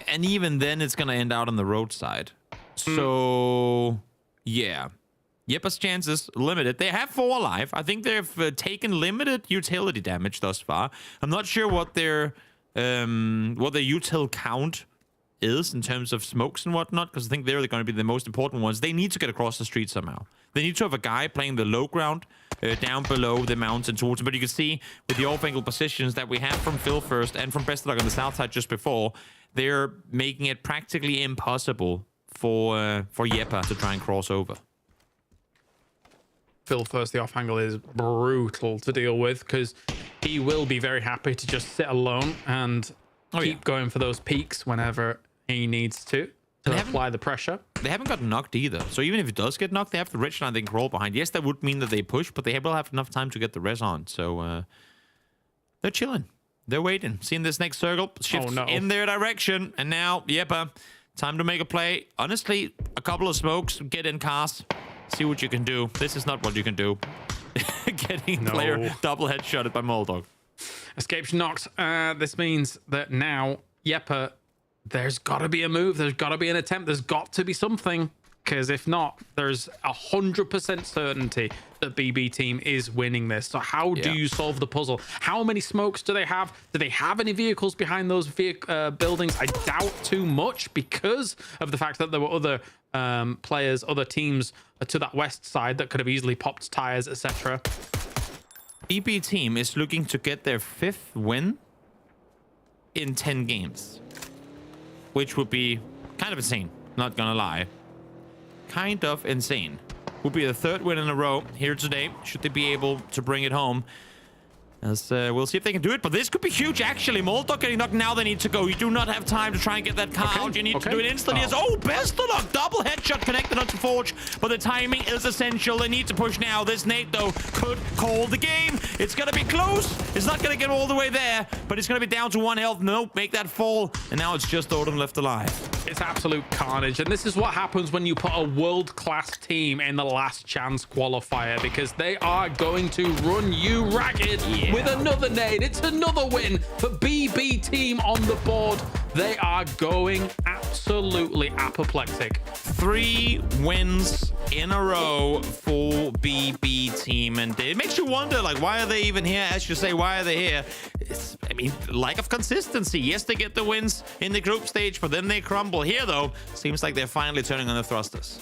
Speaker 11: And even then, it's going to end out on the roadside. So, yeah. Yepa's chances limited. They have 4 alive. I think they've taken limited utility damage thus far. I'm not sure what their util count is in terms of smokes and whatnot, because I think they're going to be the most important ones. They need to get across the street somehow. They need to have a guy playing the low ground down below the mountain towards them. But you can see with the off-angle positions that we have from Phil first and from Bestdog on the south side just before, they're making it practically impossible for Yepa to try and cross over.
Speaker 1: Phil first, the off angle is brutal to deal with because he will be very happy to just sit alone and keep going for those peaks whenever he needs to apply the pressure.
Speaker 11: They haven't got knocked either. So even if it does get knocked, they have the ridge line they can crawl behind. Yes, that would mean that they push, but they will have enough time to get the res on. So they're chilling. They're waiting. Seeing this next circle shift in their direction. And now, Yepa, time to make a play. Honestly, a couple of smokes, get in cars, see what you can do. This is not what you can do. Getting player double headshotted by Moldog.
Speaker 1: Escapes knocked. This means that now, Yepa, there's got to be a move. There's got to be an attempt. There's got to be something. because if not, there's 100% certainty that BB team is winning this. So how do you solve the puzzle? How many smokes do they have? Do they have any vehicles behind those buildings? I doubt too much because of the fact that there were other players, other teams to that west side that could have easily popped tires, etc.
Speaker 11: BB team is looking to get their 5th win in 10 games, which would be kind of insane, not gonna lie. Kind of insane. Would be the 3rd win in a row here today, should they be able to bring it home. As we'll see if they can do it, but this could be huge actually. Molotov getting knocked, now they need to go. You do not have time to try and get that car out. You need to do it instantly. Best of luck, double headshot connected onto Forge, but the timing is essential. They need to push now. This nade though could call the game. It's gonna be close. It's not gonna get all the way there, but it's gonna be down to 1 health. Nope, make that fall, and now it's just Odin left alive.
Speaker 1: It's absolute carnage, and this is what happens when you put a world-class team in the last chance qualifier, because they are going to run you ragged with another nade. It's another win for BB team on the board. They are going absolutely apoplectic.
Speaker 11: 3 wins in a row for BB team, and it makes you wonder, like, why are they even here? As you say, why are they here? It's, I mean, lack of consistency. Yes, they get the wins in the group stage, but then they crumble. Here, though, seems like they're finally turning on the thrusters.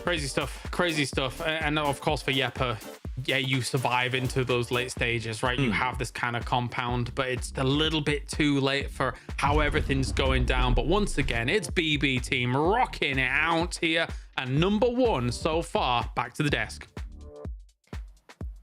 Speaker 1: Crazy stuff. And of course for Yeppe, yeah, you survive into those late stages, right? You have this kind of compound, but it's a little bit too late for how everything's going down. But once again, it's BB team rocking it out here, and number 1 so far. Back to the desk.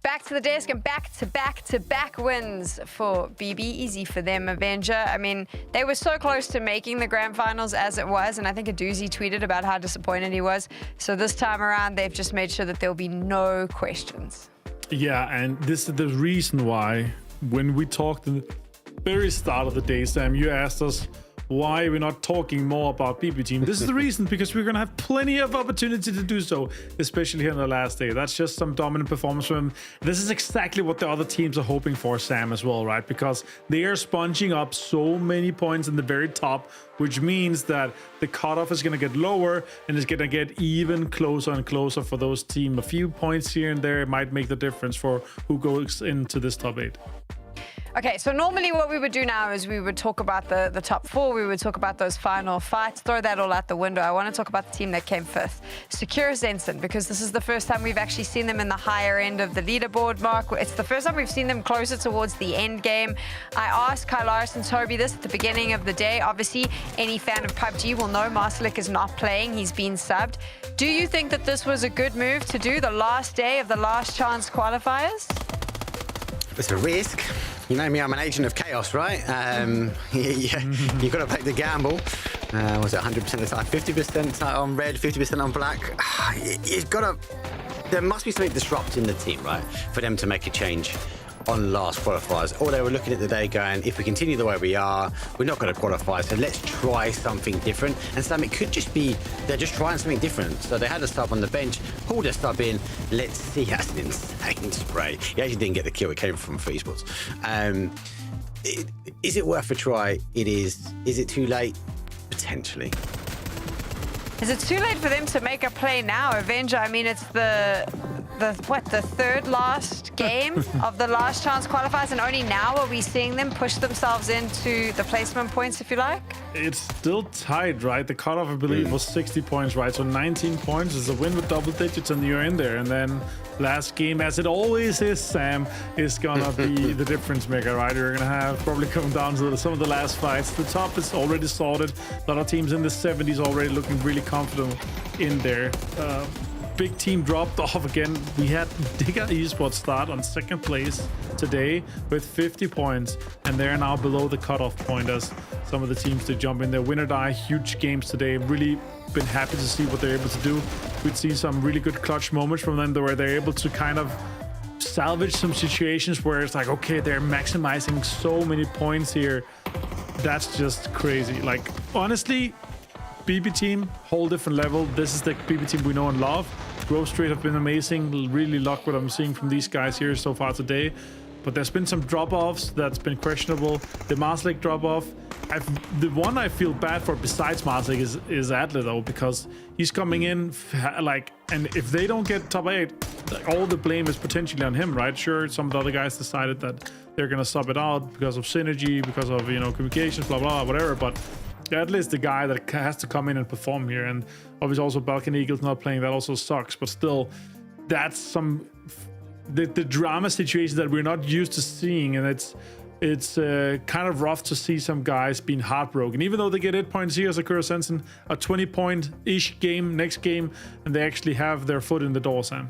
Speaker 10: Back to the desk and back wins for BB. Easy for them, Avenger. I mean, they were so close to making the grand finals as it was, and I think Aduzi tweeted about how disappointed he was. So this time around, they've just made sure that there'll be no questions.
Speaker 5: Yeah, and this is the reason why when we talked in the very start of the day, Sam, you asked us why we're not talking more about BB team. This is the reason, because we're going to have plenty of opportunity to do so, especially here on the last day. That's just some dominant performance from him. This is exactly what the other teams are hoping for, Sam, as well, right? Because they are sponging up so many points in the very top, which means that the cutoff is going to get lower and it's going to get even closer and closer for those teams. A few points here and there might make the difference for who goes into this top 8.
Speaker 10: Okay, so normally what we would do now is we would talk about the top 4. We would talk about those final fights, throw that all out the window. I want to talk about the team that came 5th, Secure Zenson, because this is the first time we've actually seen them in the higher end of the leaderboard, Mark. It's the first time we've seen them closer towards the end game. I asked Kylaris and Toby this at the beginning of the day. Obviously, any fan of PUBG will know Marslick is not playing. He's been subbed. Do you think that this was a good move to do the last day of the last chance qualifiers?
Speaker 6: It's a risk. You know me, I'm an agent of chaos, right? You've got to take the gamble. Was it 100% of the time? 50% on red, 50% on black? You've got to... There must be something disrupting the team, right? For them to make a change on last qualifiers. Or they were looking at the day going, if we continue the way we are, we're not going to qualify, so let's try something different. And Sam, it could just be they're just trying something different. So they had a sub on the bench, pulled a sub in, let's see. That's an insane spray. He actually didn't get the kill, it came from Esports. Is it worth a try? It is. Is it too late? Potentially.
Speaker 10: Is it too late for them to make a play now, Avenger? I mean, it's the 3rd last game of the last chance qualifiers, and only now are we seeing them push themselves into the placement points, if you like?
Speaker 5: It's still tied, right? The cutoff, I believe, was 60 points, right? So 19 points is a win with double digits, and you're in there. And then last game, as it always is, Sam, is gonna be the difference maker, right? You're gonna have probably come down to some of the last fights. The top is already sorted. A lot of teams in the 70s already looking really confident in there. Big team dropped off again. We had Digga Esports start on 2nd place today with 50 points, and they're now below the cutoff point as some of the teams to jump in there. Win or die, huge games today. Really been happy to see what they're able to do. We'd seen some really good clutch moments from them where they're able to kind of salvage some situations where it's like, okay, they're maximizing so many points here. That's just crazy. Like, honestly, BB team, whole different level. This is the BB team we know and love. Growth rate have been amazing. Really love what I'm seeing from these guys here so far today. but there's been some drop-offs that's been questionable. The Marslick drop-off, the one I feel bad for besides Marslick is Adler though, because he's coming in and if they don't get top 8, all the blame is potentially on him, right? Sure, some of the other guys decided that they're gonna sub it out because of synergy, because of communications, blah blah, whatever. But Adler is the guy that has to come in and perform here, and obviously also Balkan Eagles not playing, that also sucks. But still, that's the drama situation that we're not used to seeing, and it's kind of rough to see some guys being heartbroken, even though they get 8 points here as a Sakura Sensen, a 20-point-ish game next game, and they actually have their foot in the door, Sam.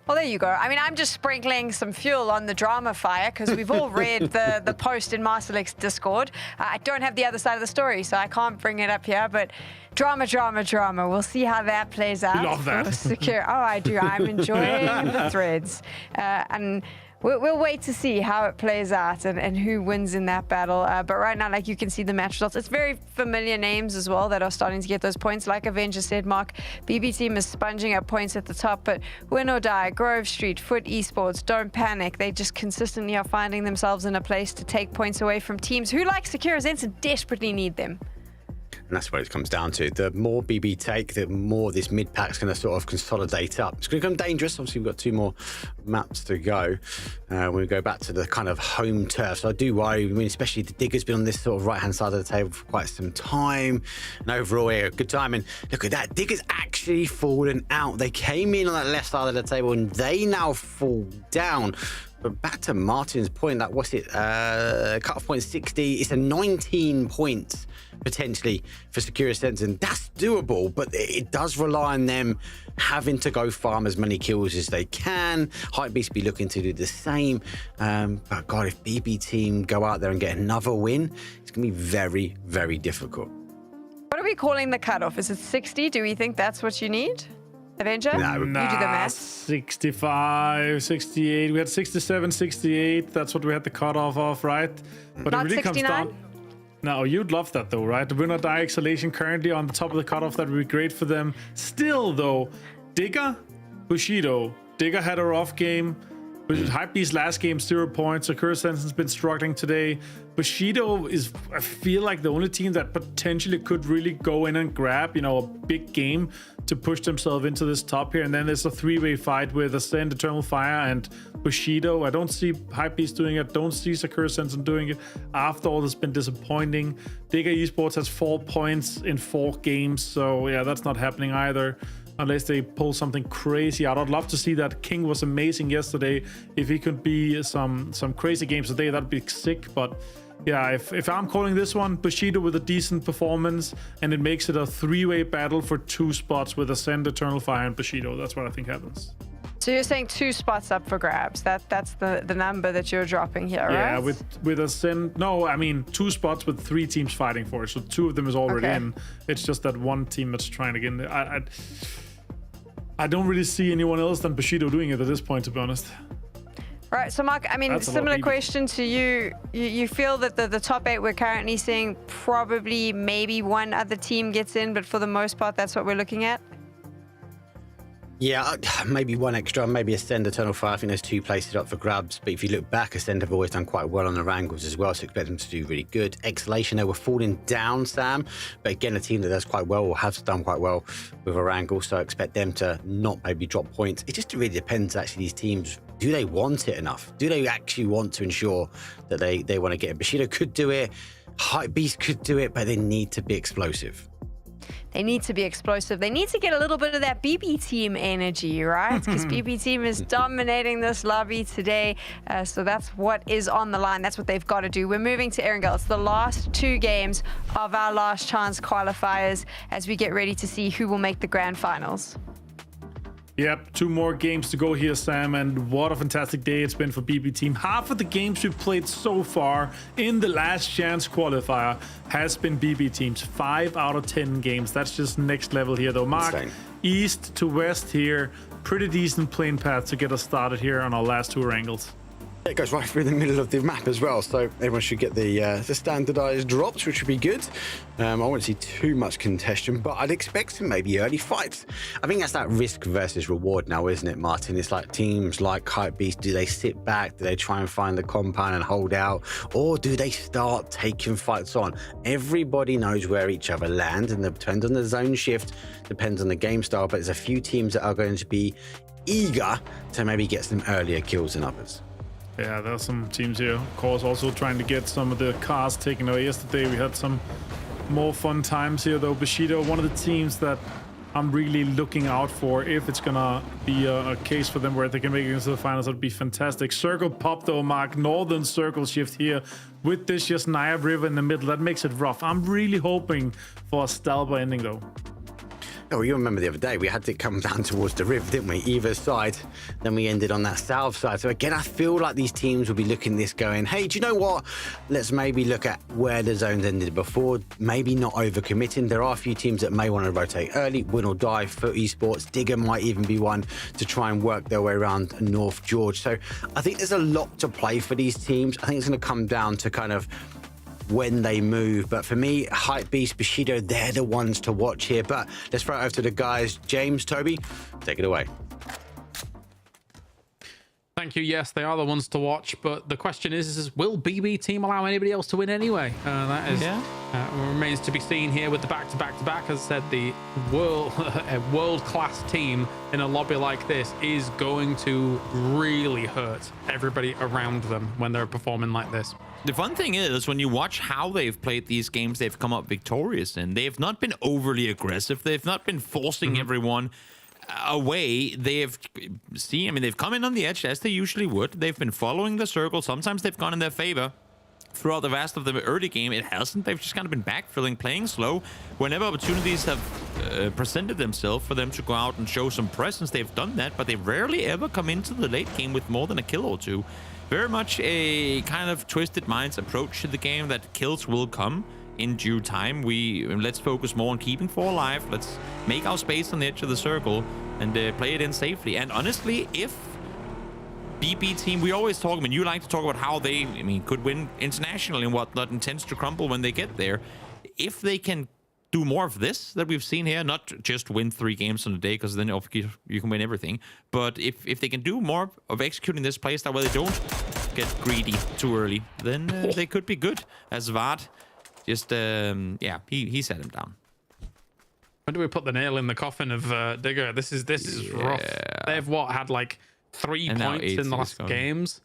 Speaker 10: Well, there you go. I mean, I'm just sprinkling some fuel on the drama fire because we've all read the post in Masterlick's Discord. I don't have the other side of the story, so I can't bring it up here, but drama. We'll see how that plays out.
Speaker 5: You love that.
Speaker 10: Secure. Oh, I do. I'm enjoying the threads. And we'll wait to see how it plays out and who wins in that battle. But right now, like you can see the match results, it's very familiar names as well that are starting to get those points. Like Avenger said, Mark, BB team is sponging up points at the top, but Win or Die, Grove Street, Foot Esports, don't panic. They just consistently are finding themselves in a place to take points away from teams who, like Sakura Zensen, desperately need them.
Speaker 6: And that's what it comes down to. The more BB take, the more this mid-pack's going to sort of consolidate up. It's going to become dangerous. Obviously, we've got 2 more maps to go when we go back to the kind of home turf. So I do worry. I mean, especially the Digger's been on this sort of right-hand side of the table for quite some time. And overall, yeah, good time. And look at that. Digger's actually fallen out. They came in on that left side of the table, and they now fall down. But back to Martin's point, that what's it? Cut-off point 60. It's a 19 points potentially for Sakura Sensen. That's doable, but it does rely on them having to go farm as many kills as they can. Hypebeast be looking to do the same. But God, if BB team go out there and get another win, it's going to be very, very difficult.
Speaker 10: What are we calling the cutoff? Is it 60? Do we think that's what you need? Avenger?
Speaker 5: Nah,
Speaker 10: you do the math.
Speaker 5: 65, 68. We had 67, 68. That's what we had the cutoff of, right? But
Speaker 10: Not
Speaker 5: it really
Speaker 10: 69?
Speaker 5: comes down. No, you'd love that though, right? The Win or Die Exhalation currently on the top of the cutoff. That would be great for them. Still though, Digger, Bushido. Digger had a rough game. Hypebeast's last game, 0 points. Sakura Sensen's been struggling today. Bushido is, I feel like, the only team that potentially could really go in and grab, a big game to push themselves into this top here. And then there's a 3-way fight with Ascend, Eternal Fire, and Bushido. I don't see Hypebeast doing it. Don't see Sakura Sensen doing it. After all, it's been disappointing. Digger Esports has 4 points in 4 games. So yeah, that's not happening either. Unless they pull something crazy out. I'd love to see that. King was amazing yesterday. If he could be some crazy games today, that'd be sick. But yeah, if I'm calling this one, Bushido with a decent performance, and it makes it a 3-way battle for 2 spots with Ascend, Eternal Fire, and Bushido. That's what I think happens.
Speaker 10: So you're saying 2 spots up for grabs. That's the number that you're dropping here, right?
Speaker 5: Yeah, with Ascend. No, I mean 2 spots with 3 teams fighting for it. So 2 of them is already in. It's just that one team that's trying to get in there. I don't really see anyone else than Bushido doing it at this point, to be honest.
Speaker 10: Right, so Mark, I mean, similar question to you. You feel that the top 8 we're currently seeing, probably maybe one other team gets in, but for the most part, that's what we're looking at?
Speaker 6: Yeah, maybe one extra, maybe Ascend, Eternal Fire. I think there's 2 places up for grabs. But if you look back, Ascend have always done quite well on their angles as well, so expect them to do really good. Exhalation, they were falling down, Sam. But again, a team that does quite well or has done quite well with our angle, so I expect them to not maybe drop points. It just really depends, actually, these teams. Do they want it enough? Do they actually want to ensure that they want to get it? Bushido could do it. Hypebeast could do it, but they need to be explosive.
Speaker 10: They need to be explosive. They need to get a little bit of that BB team energy, right? Because BB team is dominating this lobby today. So that's what is on the line. That's what they've got to do. We're moving to Erangel. It's the last 2 games of our last chance qualifiers as we get ready to see who will make the grand finals.
Speaker 5: Yep, 2 more games to go here, Sam, and what a fantastic day it's been for BB team. Half of the games we've played so far in the last chance qualifier has been BB teams. 5 out of 10 games. That's just next level here, though. Mark, insane. East to west here, pretty decent plane path to get us started here on our last 2 angles.
Speaker 13: It goes right through the middle of the map as well, so everyone should get the standardized drops, which would be good. I won't see too much contention, but I'd expect some maybe early fights. I think that's that risk versus reward now, isn't it, Martin? It's like teams like Hypebeast, do they sit back? Do they try and find the compound and hold out? Or do they start taking fights on? Everybody knows where each other land, and it depends on the zone shift, depends on the game style, but there's a few teams that are going to be eager to maybe get some earlier kills than others.
Speaker 5: Yeah, there are some teams here, of course, also trying to get some of the cars taken away. Yesterday we had some more fun times here, though. Bushido, one of the teams that I'm really looking out for, if it's gonna be a case for them where they can make it into the finals, that'd be fantastic. Circle pop, though, Mark. Northern circle shift here with this just Naya River in the middle. That makes it rough. I'm really hoping for a Stalber ending, though.
Speaker 13: Oh, you remember the other day, we had to come down towards the river, didn't we? Either side, then we ended on that south side. So again, I feel like these teams will be looking this going, hey, do you know what? Let's maybe look at where the zones ended before, maybe not overcommitting. There are a few teams that may want to rotate early, win or die for Esports. Digger might even be one to try and work their way around North George. So I think there's a lot to play for these teams. I think it's going to come down to kind of when they move, but for me, Hypebeast, Bushido, they're the ones to watch here. But let's throw it over to the guys. James, Toby, take it away.
Speaker 1: Thank you. Yes, they are the ones to watch, but the question is will BB team allow anybody else to win anyway? That is remains to be seen here with the back-to-back-to-back. As I said, the a world-class team in a lobby like this is going to really hurt everybody around them when they're performing like this.
Speaker 11: The fun thing is, when you watch how they've played these games they've come up victorious in, they've not been overly aggressive. They've not been forcing everyone away. They've they've come in on the edge as they usually would. They've been following the circle. Sometimes they've gone in their favor. Throughout the vast of the early game, it hasn't. They've just kind of been backfilling, playing slow. Whenever opportunities have presented themselves for them to go out and show some presence, they've done that, but they rarely ever come into the late game with more than a kill or two. Very much a kind of twisted minds approach to the game, that kills will come in due time. Let's focus more on keeping 4 alive. Let's make our space on the edge of the circle and play it in safely. And honestly, if BB team, we always talk, you like to talk about how they, could win internationally and whatnot, and tends to crumble when they get there. If they can do more of this that we've seen here, not just win 3 games on a day, because then you can win everything, but if they can do more of executing this playstyle where they don't get greedy too early, then they could be good. As Vard just he set him down.
Speaker 1: When do we put the nail in the coffin of Digger? This is rough. They've had like 3 points in the last games.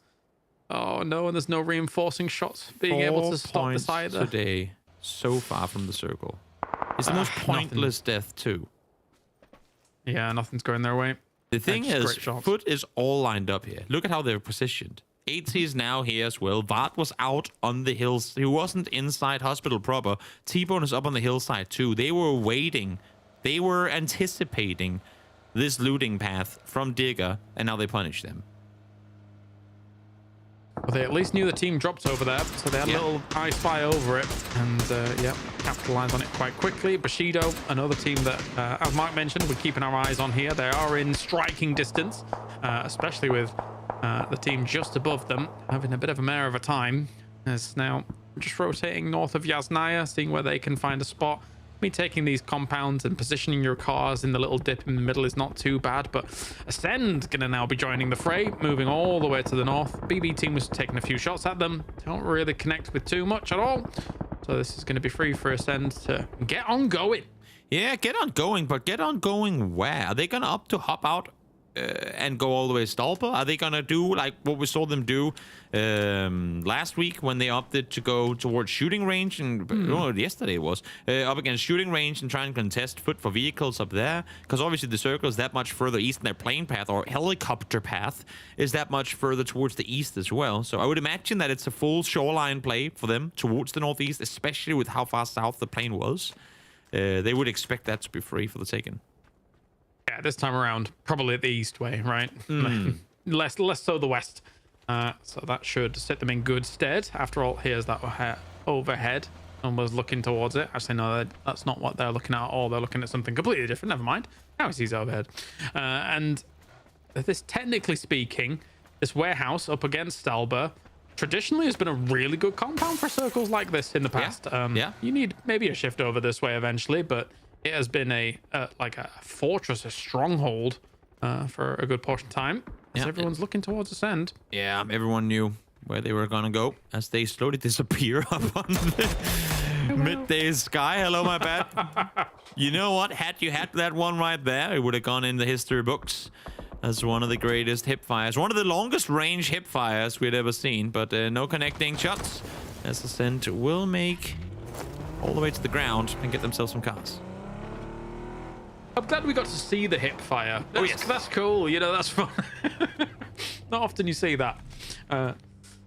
Speaker 1: Oh no, and there's no reinforcing shots being able to stop this either.
Speaker 11: Today, so far from the circle. It's the most pointless death too.
Speaker 1: Yeah, nothing's going their way.
Speaker 11: The thing is, Foot is all lined up here. Look at how they're positioned. 80 is now here as well. Vard was out on the hills. He wasn't inside hospital proper. T-Bone is up on the hillside too. They were waiting. They were anticipating this looting path from Digger, and now they punish them.
Speaker 1: Well, they at least knew the team dropped over there, so they had a little eye spy over it, and capitalized on it quite quickly. Bushido, another team that, as Mark mentioned, we're keeping our eyes on here. They are in striking distance, especially with the team just above them having a bit of a mare of a time. As now just rotating north of Yasnaya, seeing where they can find a spot. Taking these compounds and positioning your cars in the little dip in the middle is not too bad, but Ascend gonna now be joining the fray, moving all the way to the north. BB team was taking a few shots at them, don't really connect with too much at all, so this is going to be free for Ascend to get on going.
Speaker 11: Yeah, get on going, but get on going where? Are they gonna opt to hop out and go all the way to Stalper? Are they gonna do like what we saw them do last week when they opted to go towards shooting range and yesterday it was up against shooting range and try and contest Foot for vehicles up there? Because obviously the circle is that much further east, and their plane path or helicopter path is that much further towards the east as well. So I would imagine that it's a full shoreline play for them towards the northeast, especially with how far south the plane was. They would expect that to be free for the taking.
Speaker 1: Yeah, this time around, probably the east way, right? less so the west. So that should set them in good stead. After all, here's that overhead. Someone's looking towards it. Actually, no, that's not what they're looking at at all. They're looking at something completely different. Never mind. Now he sees overhead. And this, technically speaking, this warehouse up against Stalber traditionally has been a really good compound for circles like this in the past. You need maybe a shift over this way eventually, but it has been a fortress, a stronghold for a good portion of time. As everyone's looking towards Ascend.
Speaker 11: Yeah, everyone knew where they were gonna go as they slowly disappear up on the midday sky. Hello, my bad. You know what? Had you had that one right there, it would have gone in the history books as one of the greatest hip fires, one of the longest range hip fires we'd ever seen. But no connecting shots as Ascend will make all the way to the ground and get themselves some cars.
Speaker 1: I'm glad we got to see the hip fire. That's cool. You know, that's fun. Not often you see that.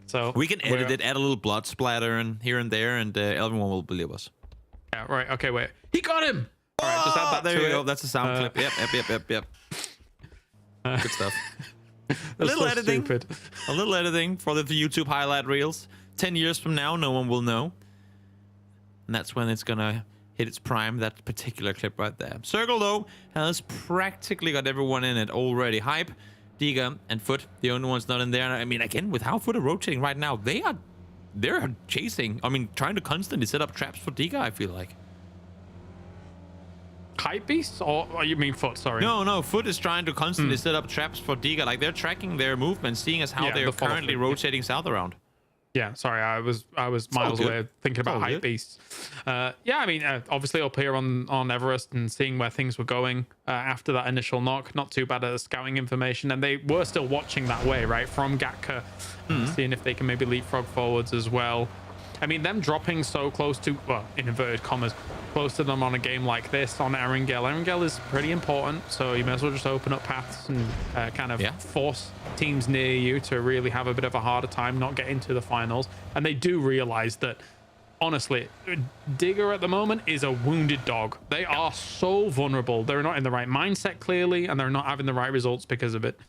Speaker 1: So
Speaker 11: we can edit it, add a little blood splatter and here and there, and everyone will believe us.
Speaker 1: Yeah, right. Okay, wait. He got him. All right, just add that.
Speaker 11: There
Speaker 1: to
Speaker 11: you
Speaker 1: it.
Speaker 11: go. That's a sound clip. Yep. Good stuff. A little
Speaker 1: so
Speaker 11: editing.
Speaker 1: Stupid.
Speaker 11: A little editing for the YouTube highlight reels. 10 years from now, no one will know. And that's when it's gonna hit its prime, that particular clip right there. Circle, though, has practically got everyone in it already. Hype, Diga, and Foot, the only ones not in there. I mean, again, with how Foot are rotating right now, they're chasing. I mean, trying to constantly set up traps for Diga, I feel like.
Speaker 1: Hype beasts? Or you mean Foot, sorry.
Speaker 11: No, Foot is trying to constantly set up traps for Diga. Like, they're tracking their movements, seeing as how they're currently rotating south around.
Speaker 1: Yeah, sorry, I was miles away thinking about hype beasts. Yeah, I mean, obviously up here on Everest and seeing where things were going after that initial knock, not too bad at scouting information, and they were still watching that way, right, from Gatka, seeing if they can maybe leapfrog forwards as well. I mean, them dropping so close to, well, in inverted commas, close to them on a game like this on Erangel. Erangel is pretty important, so you may as well just open up paths and kind of force teams near you to really have a bit of a harder time not getting to the finals. And they do realize that, honestly, Digger at the moment is a wounded dog. They are so vulnerable. They're not in the right mindset, clearly, and they're not having the right results because of it.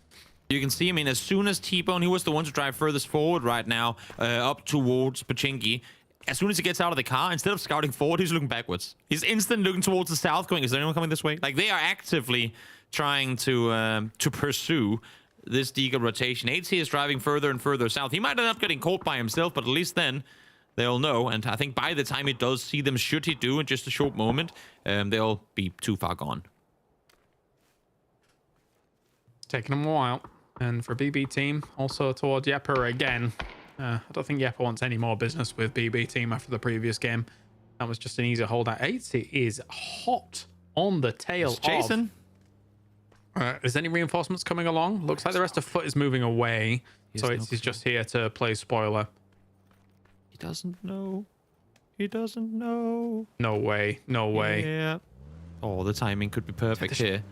Speaker 11: You can see, I mean, as soon as T-Bone, he was the one to drive furthest forward right now, up towards Pachinki. As soon as he gets out of the car, instead of scouting forward, he's looking backwards. He's instantly looking towards the south, going, is there anyone coming this way? Like, they are actively trying to pursue this Diga rotation. HC is driving further and further south. He might end up getting caught by himself, but at least then they'll know. And I think by the time he does see them, should he do in just a short moment, they'll be too far gone.
Speaker 1: Taking them a while. And for BB team, also towards Yepper again. I don't think Yepper wants any more business with BB team after the previous game. That was just an easy holdout. 80 is hot on the tail of
Speaker 11: Jason.
Speaker 1: Is any reinforcements coming along? Looks like the rest of Foot is moving away. So he's just here to play spoiler.
Speaker 11: He doesn't know. He doesn't know.
Speaker 1: No way. No way.
Speaker 11: Yeah. Oh, the timing could be perfect here.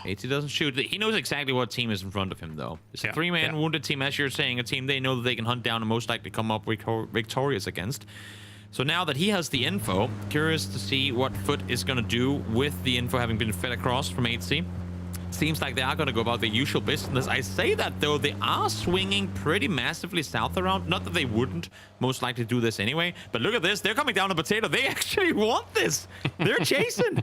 Speaker 11: 80 doesn't shoot. He knows exactly what team is in front of him, though. It's a three-man wounded team, as you're saying, a team they know that they can hunt down and most likely come up victorious against. So now that he has the info, curious to see what Foot is going to do with the info having been fed across from 8C. Seems like they are going to go about their usual business. I say that, though, they are swinging pretty massively south around. Not that they wouldn't most likely do this anyway, but look at this. They're coming down a potato. They actually want this. They're chasing.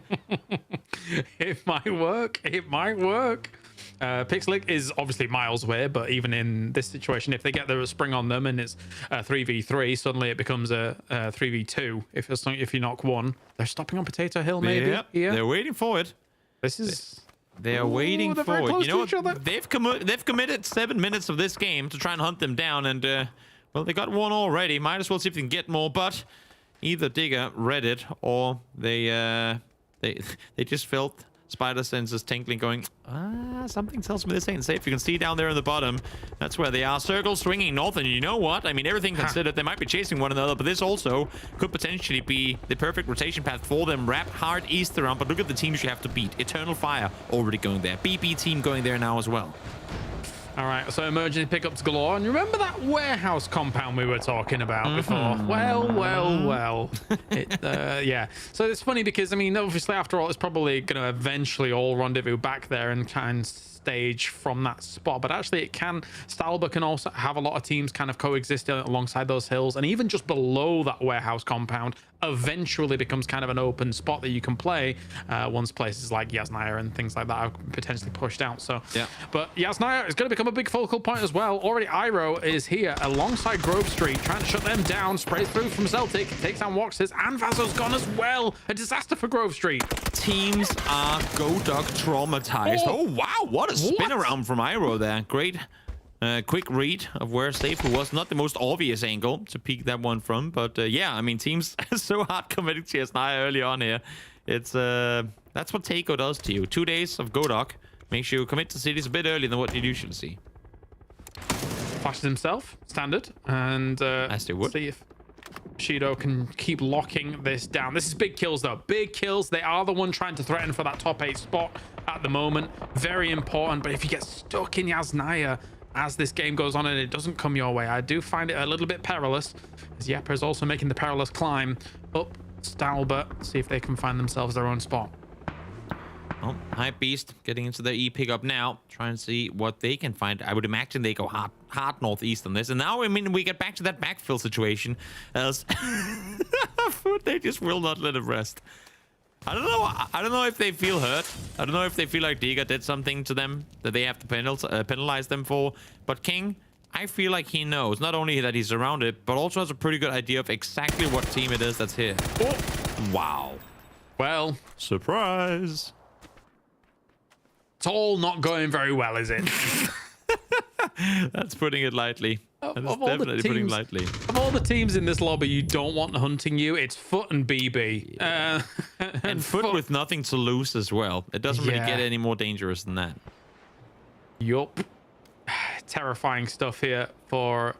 Speaker 1: It might work. It might work. Pixelic is obviously miles away, but even in this situation, if they get the spring on them and it's 3v3, suddenly it becomes a 3v2. If you knock one, they're stopping on Potato Hill, maybe.
Speaker 11: Yep. Yeah, they're waiting for it.
Speaker 1: This is...
Speaker 11: They are waiting for it. You know
Speaker 1: what?
Speaker 11: They've committed 7 minutes of this game to try and hunt them down, and well, they got one already. Might as well see if they can get more. But either Digger read it, or they just felt spider senses tinkling, going, something tells me this ain't safe. You can see down there in the bottom, that's where they are. Circle swinging north, and you know what? I mean, everything considered, they might be chasing one another, but this also could potentially be the perfect rotation path for them. Wrap hard east around, but look at the teams you have to beat. Eternal Fire already going there. BB team going there now as well.
Speaker 1: All right, so emergency pickups galore. And remember that warehouse compound we were talking about before? Well. Yeah. So it's funny because, I mean, obviously, after all, it's probably going to eventually all rendezvous back there and try and stage from that spot. But actually, Stalber can also have a lot of teams kind of coexist alongside those hills. And even just below that warehouse compound, eventually becomes kind of an open spot that you can play once places like Yasnaya and things like that are potentially pushed out. So,
Speaker 11: yeah.
Speaker 1: But Yasnaya is going to become a big focal point as well. Already Iroh is here alongside Grove Street, trying to shut them down. Sprays through from Celtic, takes down Woxes, and Vazo's gone as well. A disaster for Grove Street.
Speaker 11: Teams are Godok traumatized. Oh, wow, what a spin around from Iroh there. Great quick read of where Seifu was. Not the most obvious angle to peek that one from, but yeah, I mean, teams so hard committing to Yasnaya early on here. It's that's what Taiko does to you. 2 days of Godok makes you commit to cities a bit earlier than what you usually see.
Speaker 1: Flashes himself, standard, and
Speaker 11: as they would.
Speaker 1: See if Shido can keep locking this down. This is big kills, though. Big kills. They are the one trying to threaten for that top 8 spot at the moment. Very important, but if you get stuck in Yasnaya as this game goes on and it doesn't come your way, I do find it a little bit perilous, as Yepper is also making the perilous climb up Stalbert, see if they can find themselves their own spot.
Speaker 11: Well, Hype Beast getting into their E pickup now, trying to see what they can find. I would imagine they go hard northeast on this. And now, I mean, we get back to that backfill situation as they just will not let it rest. I don't know if they feel hurt. I don't know if they feel like Diga did something to them that they have to penalize them for. But King, I feel like he knows not only that he's surrounded, but also has a pretty good idea of exactly what team it is that's here. Oh. Wow.
Speaker 1: Well,
Speaker 11: surprise.
Speaker 1: It's all not going very well, is it?
Speaker 11: That's putting it lightly. That is definitely putting it lightly.
Speaker 1: Of all the teams in this lobby you don't want hunting you, it's Foot and BB.
Speaker 11: Yeah. And Foot with nothing to lose as well. It doesn't really get any more dangerous than that.
Speaker 1: Yup. Terrifying stuff here for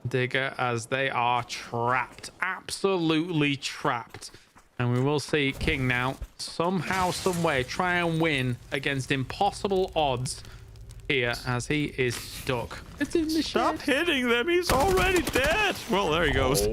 Speaker 1: Digger as they are trapped. Absolutely trapped. And we will see King now somehow, some way try and win against impossible odds here as he is stuck. It's in the
Speaker 11: Stop hitting them. He's already dead. Well, there he goes.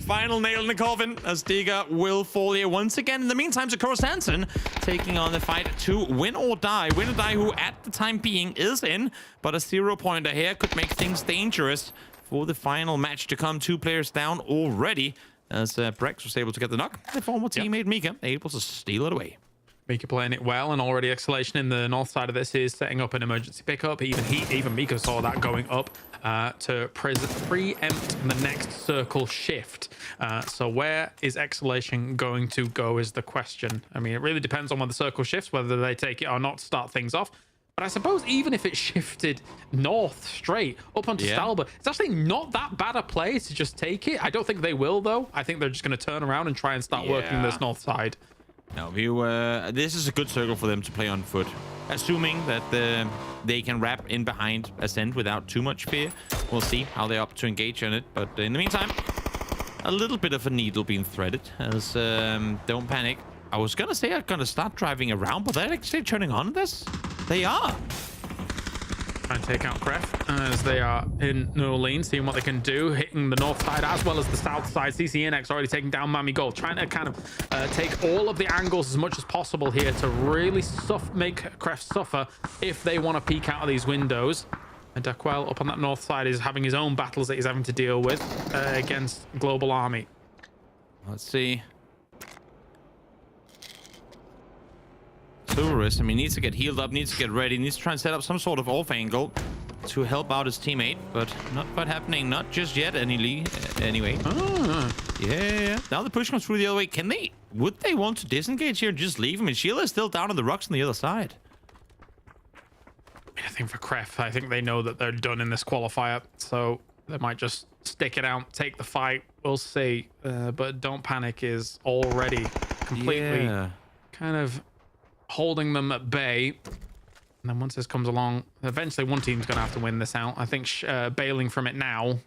Speaker 11: Final nail in the coffin as Diga will fall here once again. In the meantime, Zakora Sanson taking on the fight to win or die. Win or die, who at the time being is in, but a 0-pointer here could make things dangerous for the final match to come. 2 players down already as Brex was able to get the knock. The former teammate Mika able to steal it away.
Speaker 1: Mika playing it well, and already Exhalation in the north side of this is setting up an emergency pickup. Even Mika saw that going up to preempt the next circle shift. So where is Exhalation going to go is the question. I mean, it really depends on when the circle shifts, whether they take it or not to start things off. But I suppose even if it shifted north straight up onto Stalbert, it's actually not that bad a play to just take it. I don't think they will, though. I think they're just going to turn around and try and start working this north side.
Speaker 11: No, this is a good circle for them to play on foot. Assuming that they can wrap in behind Ascent without too much fear. We'll see how they're up to engage on it. But in the meantime, a little bit of a needle being threaded as don't panic. I was going to say I'm going to start driving around, but they're actually turning on this. They are.
Speaker 1: Try and take out Krafton as they are in no lean, seeing what they can do, hitting the north side as well as the south side. CCNX already taking down Mami Gold, trying to kind of take all of the angles as much as possible here to really make Kreft suffer if they want to peek out of these windows. And Daquel up on that north side is having his own battles that he's having to deal with against Global Army.
Speaker 11: Let's see. Silverus, I mean, needs to get healed up, needs to get ready, needs to try and set up some sort of off angle to help out his teammate, but not quite happening, not just yet, anyway. Yeah. Now the push comes through the other way. Would they want to disengage here and just leave him? And Sheila is still down on the rocks on the other side.
Speaker 1: I think for Kref, I think they know that they're done in this qualifier, so they might just stick it out, take the fight. We'll see. But Don't Panic is already completely kind of holding them at bay. And then once this comes along, eventually one team's going to have to win this out. I think bailing from it now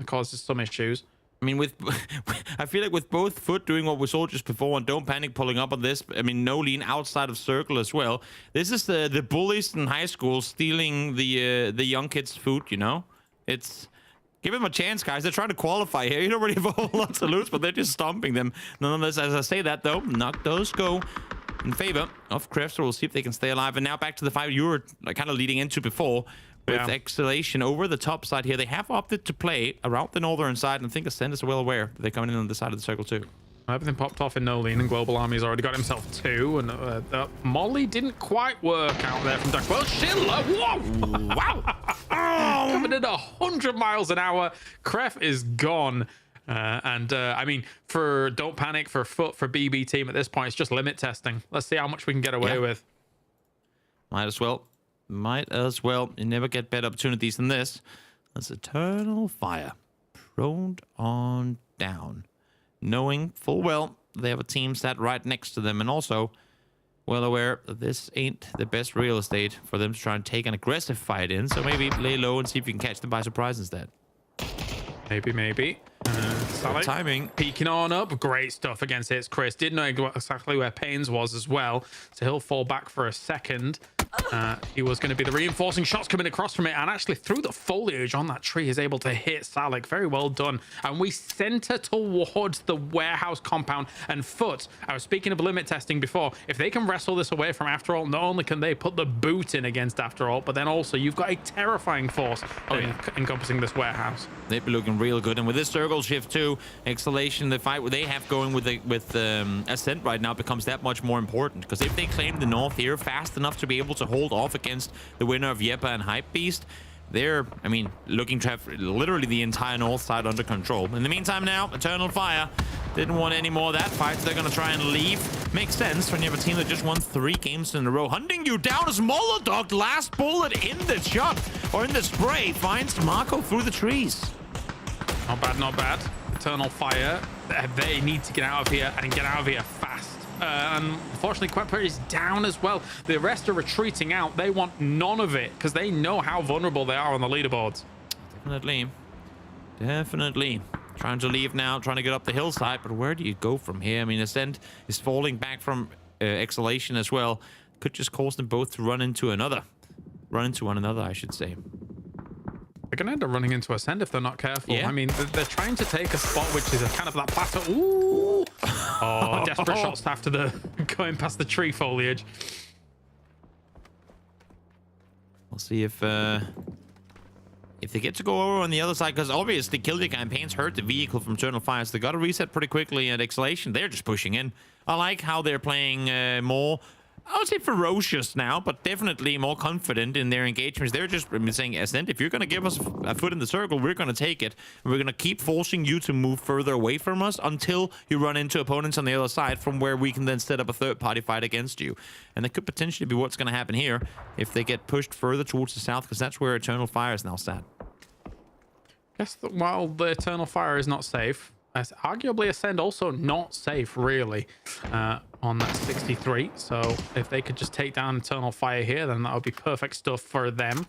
Speaker 1: causes some issues.
Speaker 11: I mean, I feel like with both Foot doing what we saw just before and Don't Panic pulling up on this, I mean, no lean outside of circle as well. This is the bullies in high school stealing the young kids' food, you know? It's... Give them a chance, guys. They're trying to qualify here. You don't really have a whole lot to lose, but they're just stomping them. Nonetheless, as I say that, though, knock those go in favor of Kreft. So we'll see if they can stay alive. And now back to the fight you were kind of leading into before with Exhalation over the top side here. They have opted to play around the northern side, and I think Ascent is well aware that they're coming in on the side of the circle too.
Speaker 1: Everything popped off in Nolene, and Global Army's already got himself 2, and Molly didn't quite work out there from Duck. Well, Schindler, whoa! Wow! Coming in 100 miles an hour. Kref is gone. I mean, for Don't Panic, for Foot, for BB team at this point, it's just limit testing. Let's see how much we can get away with.
Speaker 11: Might as well. Might as well. You never get better opportunities than this. That's Eternal Fire. Proned on down. Knowing full well they have a team sat right next to them, and also well aware that this ain't the best real estate for them to try and take an aggressive fight in. So maybe lay low and see if you can catch them by surprise instead.
Speaker 1: Maybe.
Speaker 11: Timing.
Speaker 1: Peeking on up. Great stuff against Hits Chris. Didn't know exactly where Pains was as well. So he'll fall back for a second. He was going to be the reinforcing shots coming across from it, and actually through the foliage on that tree is able to hit Salik. Very well done. And we center towards the warehouse compound. And Foot, I was speaking of limit testing before, if they can wrestle this away from After All, not only can they put the boot in against After All, but then also you've got a terrifying force encompassing this warehouse.
Speaker 11: They'd be looking real good, and with this circle shift too, Exhalation, the fight they have going with Ascent right now becomes that much more important, because if they claim the north here fast enough to be able to hold off against the winner of Yepa and Hypebeast, they're, I mean, looking to have literally the entire north side under control. In the meantime now, Eternal Fire didn't want any more of that fight, so they're going to try and leave. Makes sense when you have a team that just won 3 games in a row. Hunting you down as Molotov, last bullet in the shot, or in the spray, finds Marco through the trees.
Speaker 1: Not bad, not bad. Eternal Fire, they need to get out of here, and get out of here fast. Unfortunately, Quepper is down as well. The rest are retreating out. They want none of it because they know how vulnerable they are on the leaderboards.
Speaker 11: Definitely. Trying to leave now, trying to get up the hillside, but where do you go from here? I mean, Ascent is falling back from Exhalation as well. Could just cause them both to run into one another, I should say.
Speaker 1: They're going to end up running into Ascend if they're not careful.
Speaker 11: Yeah.
Speaker 1: I mean, they're trying to take a spot which is a kind of that plateau. Ooh! Oh, desperate shots after the going past the tree foliage.
Speaker 11: We'll see if they get to go over on the other side, because obviously kill the campaigns hurt the vehicle from Eternal Fire, so they got to reset pretty quickly. And Exhalation, they're just pushing in. I like how they're playing more, I would say ferocious now, but definitely more confident in their engagements. They're just saying, Ascent, if you're going to give us a foot in the circle, we're going to take it. And we're going to keep forcing you to move further away from us until you run into opponents on the other side, from where we can then set up a third-party fight against you. And that could potentially be what's going to happen here if they get pushed further towards the south, because that's where Eternal Fire is now sat.
Speaker 1: Guess that while the Eternal Fire is not safe, arguably Ascend also not safe, really, on that 63. So if they could just take down Eternal Fire here, then that would be perfect stuff for them.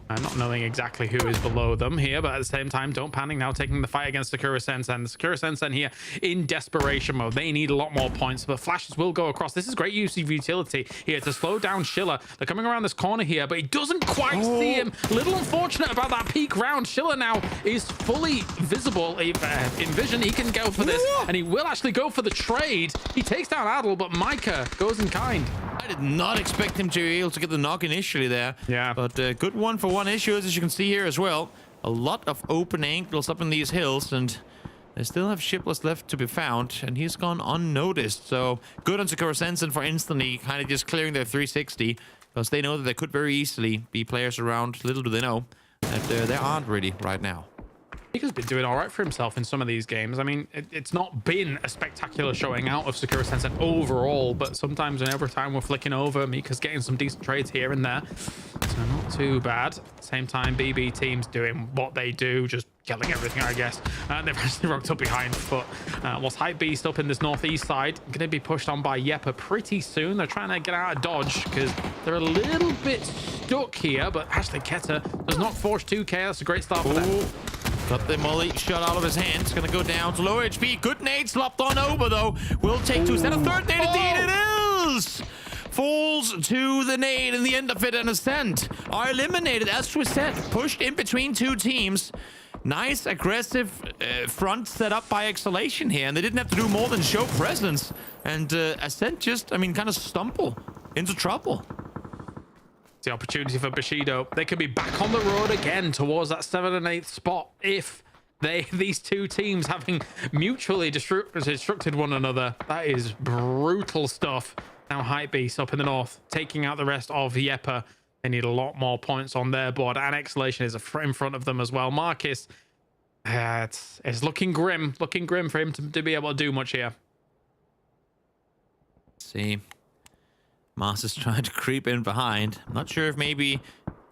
Speaker 1: Not knowing exactly who is below them here, but at the same time, Don't Panic now taking the fight against Sakura Sensen. The Sakura Sensen here in desperation mode. They need a lot more points, but flashes will go across. This is great use of utility here to slow down Schiller. They're coming around this corner here, but he doesn't quite see him. A little unfortunate about that peak round. Schiller now is fully visible. In vision, he can go for this, and he will actually go for the trade. He takes down Adel, but Micah goes in kind.
Speaker 11: I did not expect him to be able to get the knock initially there.
Speaker 1: Yeah.
Speaker 11: But good one for one issues, as you can see here as well. A lot of open angles up in these hills, and they still have shipless left to be found, and he's gone unnoticed. So good on Sakura Sensen for instantly kind of just clearing their 360, because they know that there could very easily be players around. Little do they know that there aren't really right now.
Speaker 1: Mika's been doing all right for himself in some of these games. I mean, it's not been a spectacular showing out of Sakura Sensen overall, but sometimes and every time we're flicking over, Mika's getting some decent trades here and there. So not too bad. Same time, BB team's doing what they do, just killing everything, I guess. They've actually rocked up behind Foot. Whilst Hypebeast up in this northeast side, going to be pushed on by Yepa pretty soon. They're trying to get out of dodge because they're a little bit stuck here, but Ashley Ketter does not force 2k. That's a great start for them.
Speaker 11: Got the molly shot out of his hand. It's going to go down to low HP. Good nade slopped on over, though. Will take 2. Is that a third nade? Indeed it is! Falls to the nade in the end of it, and Ascent are eliminated, as we said. Pushed in between 2 teams. Nice, aggressive front set up by Exhalation here, and they didn't have to do more than show presence. And Ascent just, I mean, kind of stumble into trouble.
Speaker 1: It's the opportunity for Bushido. They could be back on the road again towards that 7th and 8th spot if these two teams having mutually destructed one another. That is brutal stuff. Now Hypebeast up in the north, taking out the rest of Yepa. They need a lot more points on their board, and Exhalation is in front of them as well. Marcus, it's looking grim for him to be able to do much here.
Speaker 11: See, Mars is trying to creep in behind. I'm not sure if maybe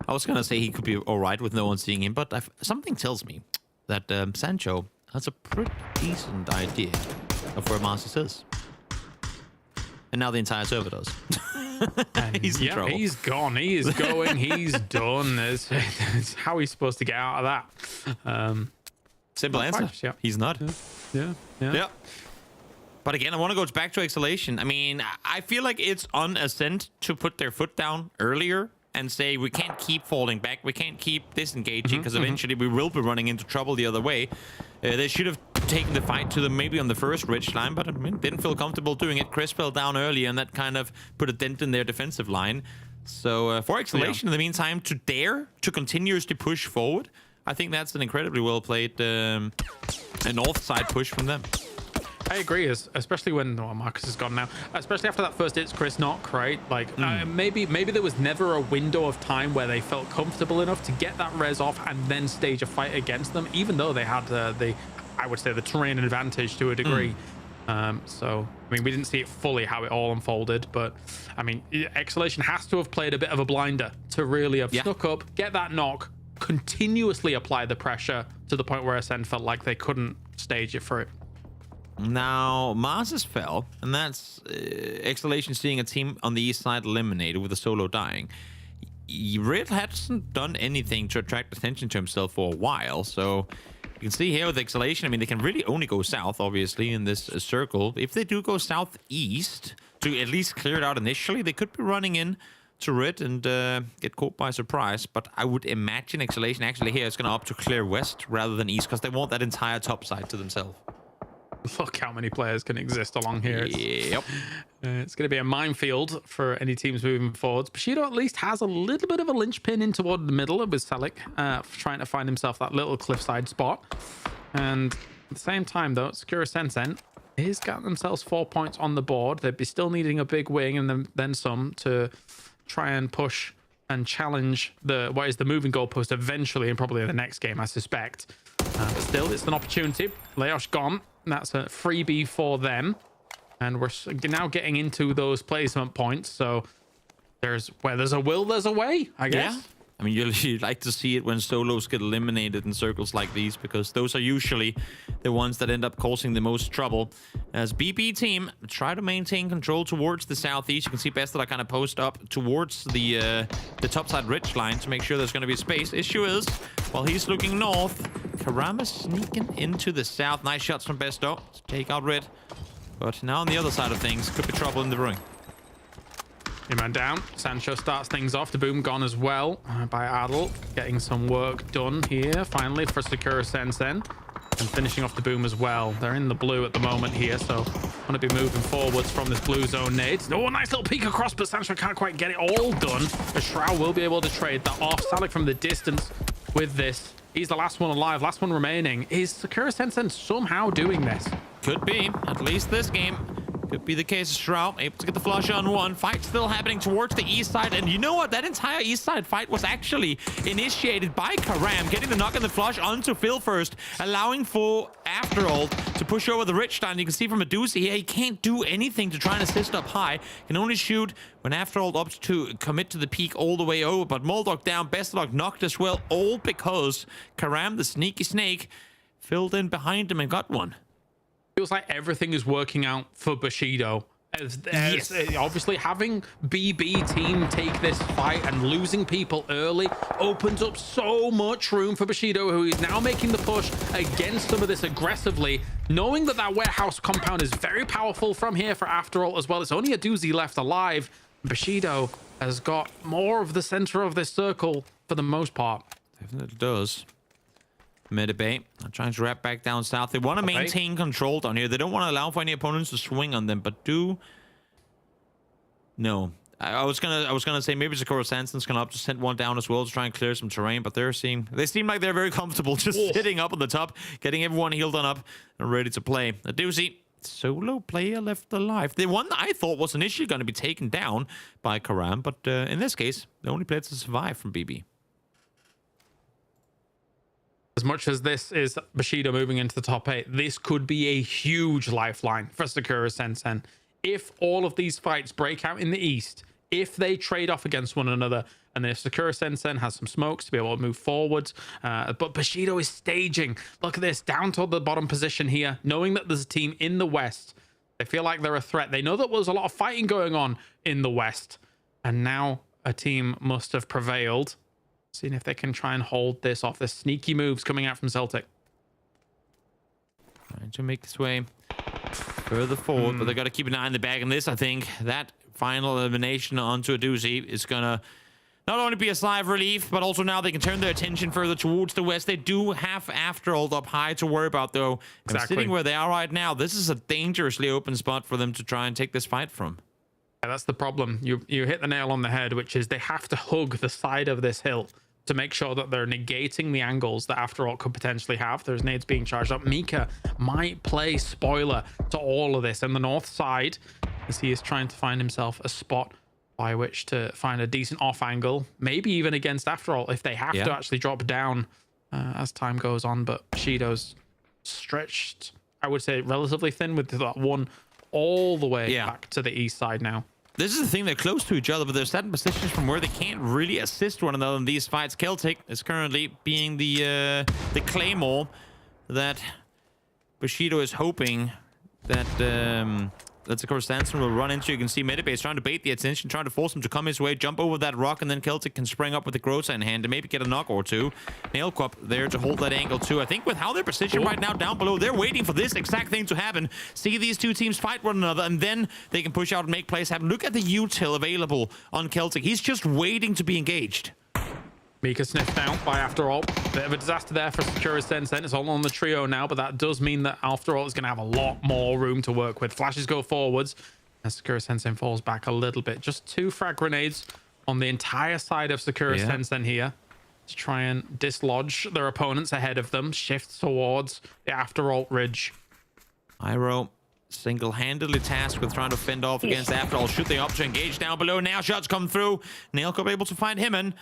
Speaker 11: I was gonna say he could be all right with no one seeing him, but something tells me that Sancho has a pretty decent idea of where Mars is, and now the entire server does. He's in trouble.
Speaker 1: He's gone. He is going. He's done. It's how he's supposed to get out of that.
Speaker 11: Simple answer.
Speaker 1: Yeah.
Speaker 11: He's not.
Speaker 1: Yeah.
Speaker 11: But again, I want to go back to Exhalation. I mean, I feel like it's on Ascent to put their foot down earlier and say, we can't keep falling back. We can't keep disengaging because eventually we will be running into trouble the other way. They should have taken the fight to them maybe on the first ridge line, but I mean, didn't feel comfortable doing it. Chris fell down early, and that kind of put a dent in their defensive line. So for Exhalation, in the meantime, to dare to continuously push forward, I think that's an incredibly well played north side push from them.
Speaker 1: I agree, especially when Marcus is gone now. Especially after that first It's Chris knock, right? Like maybe there was never a window of time where they felt comfortable enough to get that res off and then stage a fight against them, even though they had I would say the terrain advantage to a degree. So I mean, we didn't see it fully how it all unfolded, but I mean, Exhalation has to have played a bit of a blinder to really have snuck up, get that knock, continuously apply the pressure to the point where Ascend felt like they couldn't stage it for it.
Speaker 11: Now, Mars has fell, and that's Exhalation seeing a team on the east side eliminated with a solo dying. Red hasn't done anything to attract attention to himself for a while, so you can see here with Exhalation, I mean, they can really only go south, obviously, in this circle. If they do go southeast to at least clear it out initially, they could be running in to Red and get caught by surprise. But I would imagine Exhalation actually here is going to opt to clear west rather than east because they want that entire top side to themselves.
Speaker 1: Look how many players can exist along here.
Speaker 11: Yep.
Speaker 1: It's going to be a minefield for any teams moving forwards. Bushido at least has a little bit of a linchpin in toward the middle with Selic, trying to find himself that little cliffside spot. And at the same time, though, Secura Sensen is got themselves 4 points on the board. They'd be still needing a big wing and then some to try and push and challenge what is the moving goalpost eventually, and probably in the next game, I suspect. But still, it's an opportunity. Leosh gone. That's a freebie for them. And we're now getting into those placement points. So where there's a will, there's a way, I guess.
Speaker 11: Yeah. I mean, you'd like to see it when solos get eliminated in circles like these, because those are usually the ones that end up causing the most trouble. As BB team try to maintain control towards the southeast, you can see Bestala kind of post up towards the topside ridge line to make sure there's going to be space. Issue is, while he's looking north, Karama's sneaking into the south. Nice shots from Besto to take out Red. But now on the other side of things, could be trouble in the brewing.
Speaker 1: Man down. Sancho starts things off. The boom gone as well by Adel. Getting some work done here finally for Sakura Sensen. And finishing off the boom as well. They're in the blue at the moment here, so want to be moving forwards from this blue zone nades. Oh, nice little peek across, but Sancho can't quite get it all done. But Shroud will be able to trade that off. Salik from the distance with this. He's the last one alive, last one remaining. Is Sakura Sensen somehow doing this?
Speaker 11: Could be, at least this game. Could be the case. Shroud able to get the flush on one. Fight still happening towards the east side. And you know what? That entire east side fight was actually initiated by Karam, getting the knock and the flush onto Phil first, allowing for Afterall to push over the ridge line. You can see from Medusa here, he can't do anything to try and assist up high. Can only shoot when Afterall opts to commit to the peak all the way over. But Moldog down, Bestlock knocked as well, all because Karam, the sneaky snake, filled in behind him and got one.
Speaker 1: Feels like everything is working out for Bushido. Yes. Obviously, having BB team take this fight and losing people early opens up so much room for Bushido, who is now making the push against some of this aggressively, knowing that warehouse compound is very powerful from here for Afterall as well. It's only a doozy left alive. Bushido has got more of the center of this circle for the most part.
Speaker 11: Definitely does. Medibay are trying to wrap back down south. They want to maintain control down here. They don't want to allow for any opponents to swing on them, but do... No. I was gonna say maybe Sakura Sandson's gonna up to send one down as well to try and clear some terrain, but they seem like they're very comfortable just sitting up on the top, getting everyone healed on up and ready to play. A doozy. Solo player left alive. The one I thought was initially going to be taken down by Karam, but in this case, the only player to survive from BB.
Speaker 1: As much as this is Bushido moving into the top 8, this could be a huge lifeline for Sakura Sensen. If all of these fights break out in the East, if they trade off against one another, and if Sakura Sensen has some smokes to be able to move forwards, but Bushido is staging. Look at this, down to the bottom position here, knowing that there's a team in the West. They feel like they're a threat. They know that there's a lot of fighting going on in the West, and now a team must have prevailed. Seeing if they can try and hold this off. The sneaky moves coming out from Celtic.
Speaker 11: Trying to make this way further forward, but they got to keep an eye on the bag in this. I think that final elimination onto a doozy is gonna not only be a sigh of relief, but also now they can turn their attention further towards the West. They do have After All up high to worry about, though. And sitting where they are right now, this is a dangerously open spot for them to try and take this fight from.
Speaker 1: Yeah, that's the problem. You hit the nail on the head, which is they have to hug the side of this hill to make sure that they're negating the angles that After All could potentially have. There's nades being charged up. Mika might play spoiler to all of this. And the north side, as he is trying to find himself a spot by which to find a decent off angle, maybe even against After All, if they have to actually drop down as time goes on. But Bushido's stretched, I would say, relatively thin with that one all the way back to the east side now.
Speaker 11: This is the thing, they're close to each other, but they're set in positions from where they can't really assist one another in these fights. Celtic is currently being the claymore that Bushido is hoping that that Sakura Sanson will run into. You can see Metabase trying to bait the attention, trying to force him to come his way, jump over that rock, and then Celtic can spring up with the Groza in hand and maybe get a knock or two. Nailquap there to hold that angle too. I think with how they're positioned right now down below, they're waiting for this exact thing to happen. See these two teams fight one another, and then they can push out and make plays happen. Look at the util available on Celtic. He's just waiting to be engaged.
Speaker 1: Mika sniffed out by After All. Bit of a disaster there for Sakura Sensen. It's all on the trio now, but that does mean that After All is going to have a lot more room to work with. Flashes go forwards as Sakura Sensen falls back a little bit. Just 2 frag grenades on the entire side of Sakura Sensen here to try and dislodge their opponents ahead of them. Shifts towards the After All ridge.
Speaker 11: Iroh single-handedly tasked with trying to fend off against After All. Should they opt to engage down below? Now shots come through. Nailquap able to find him in.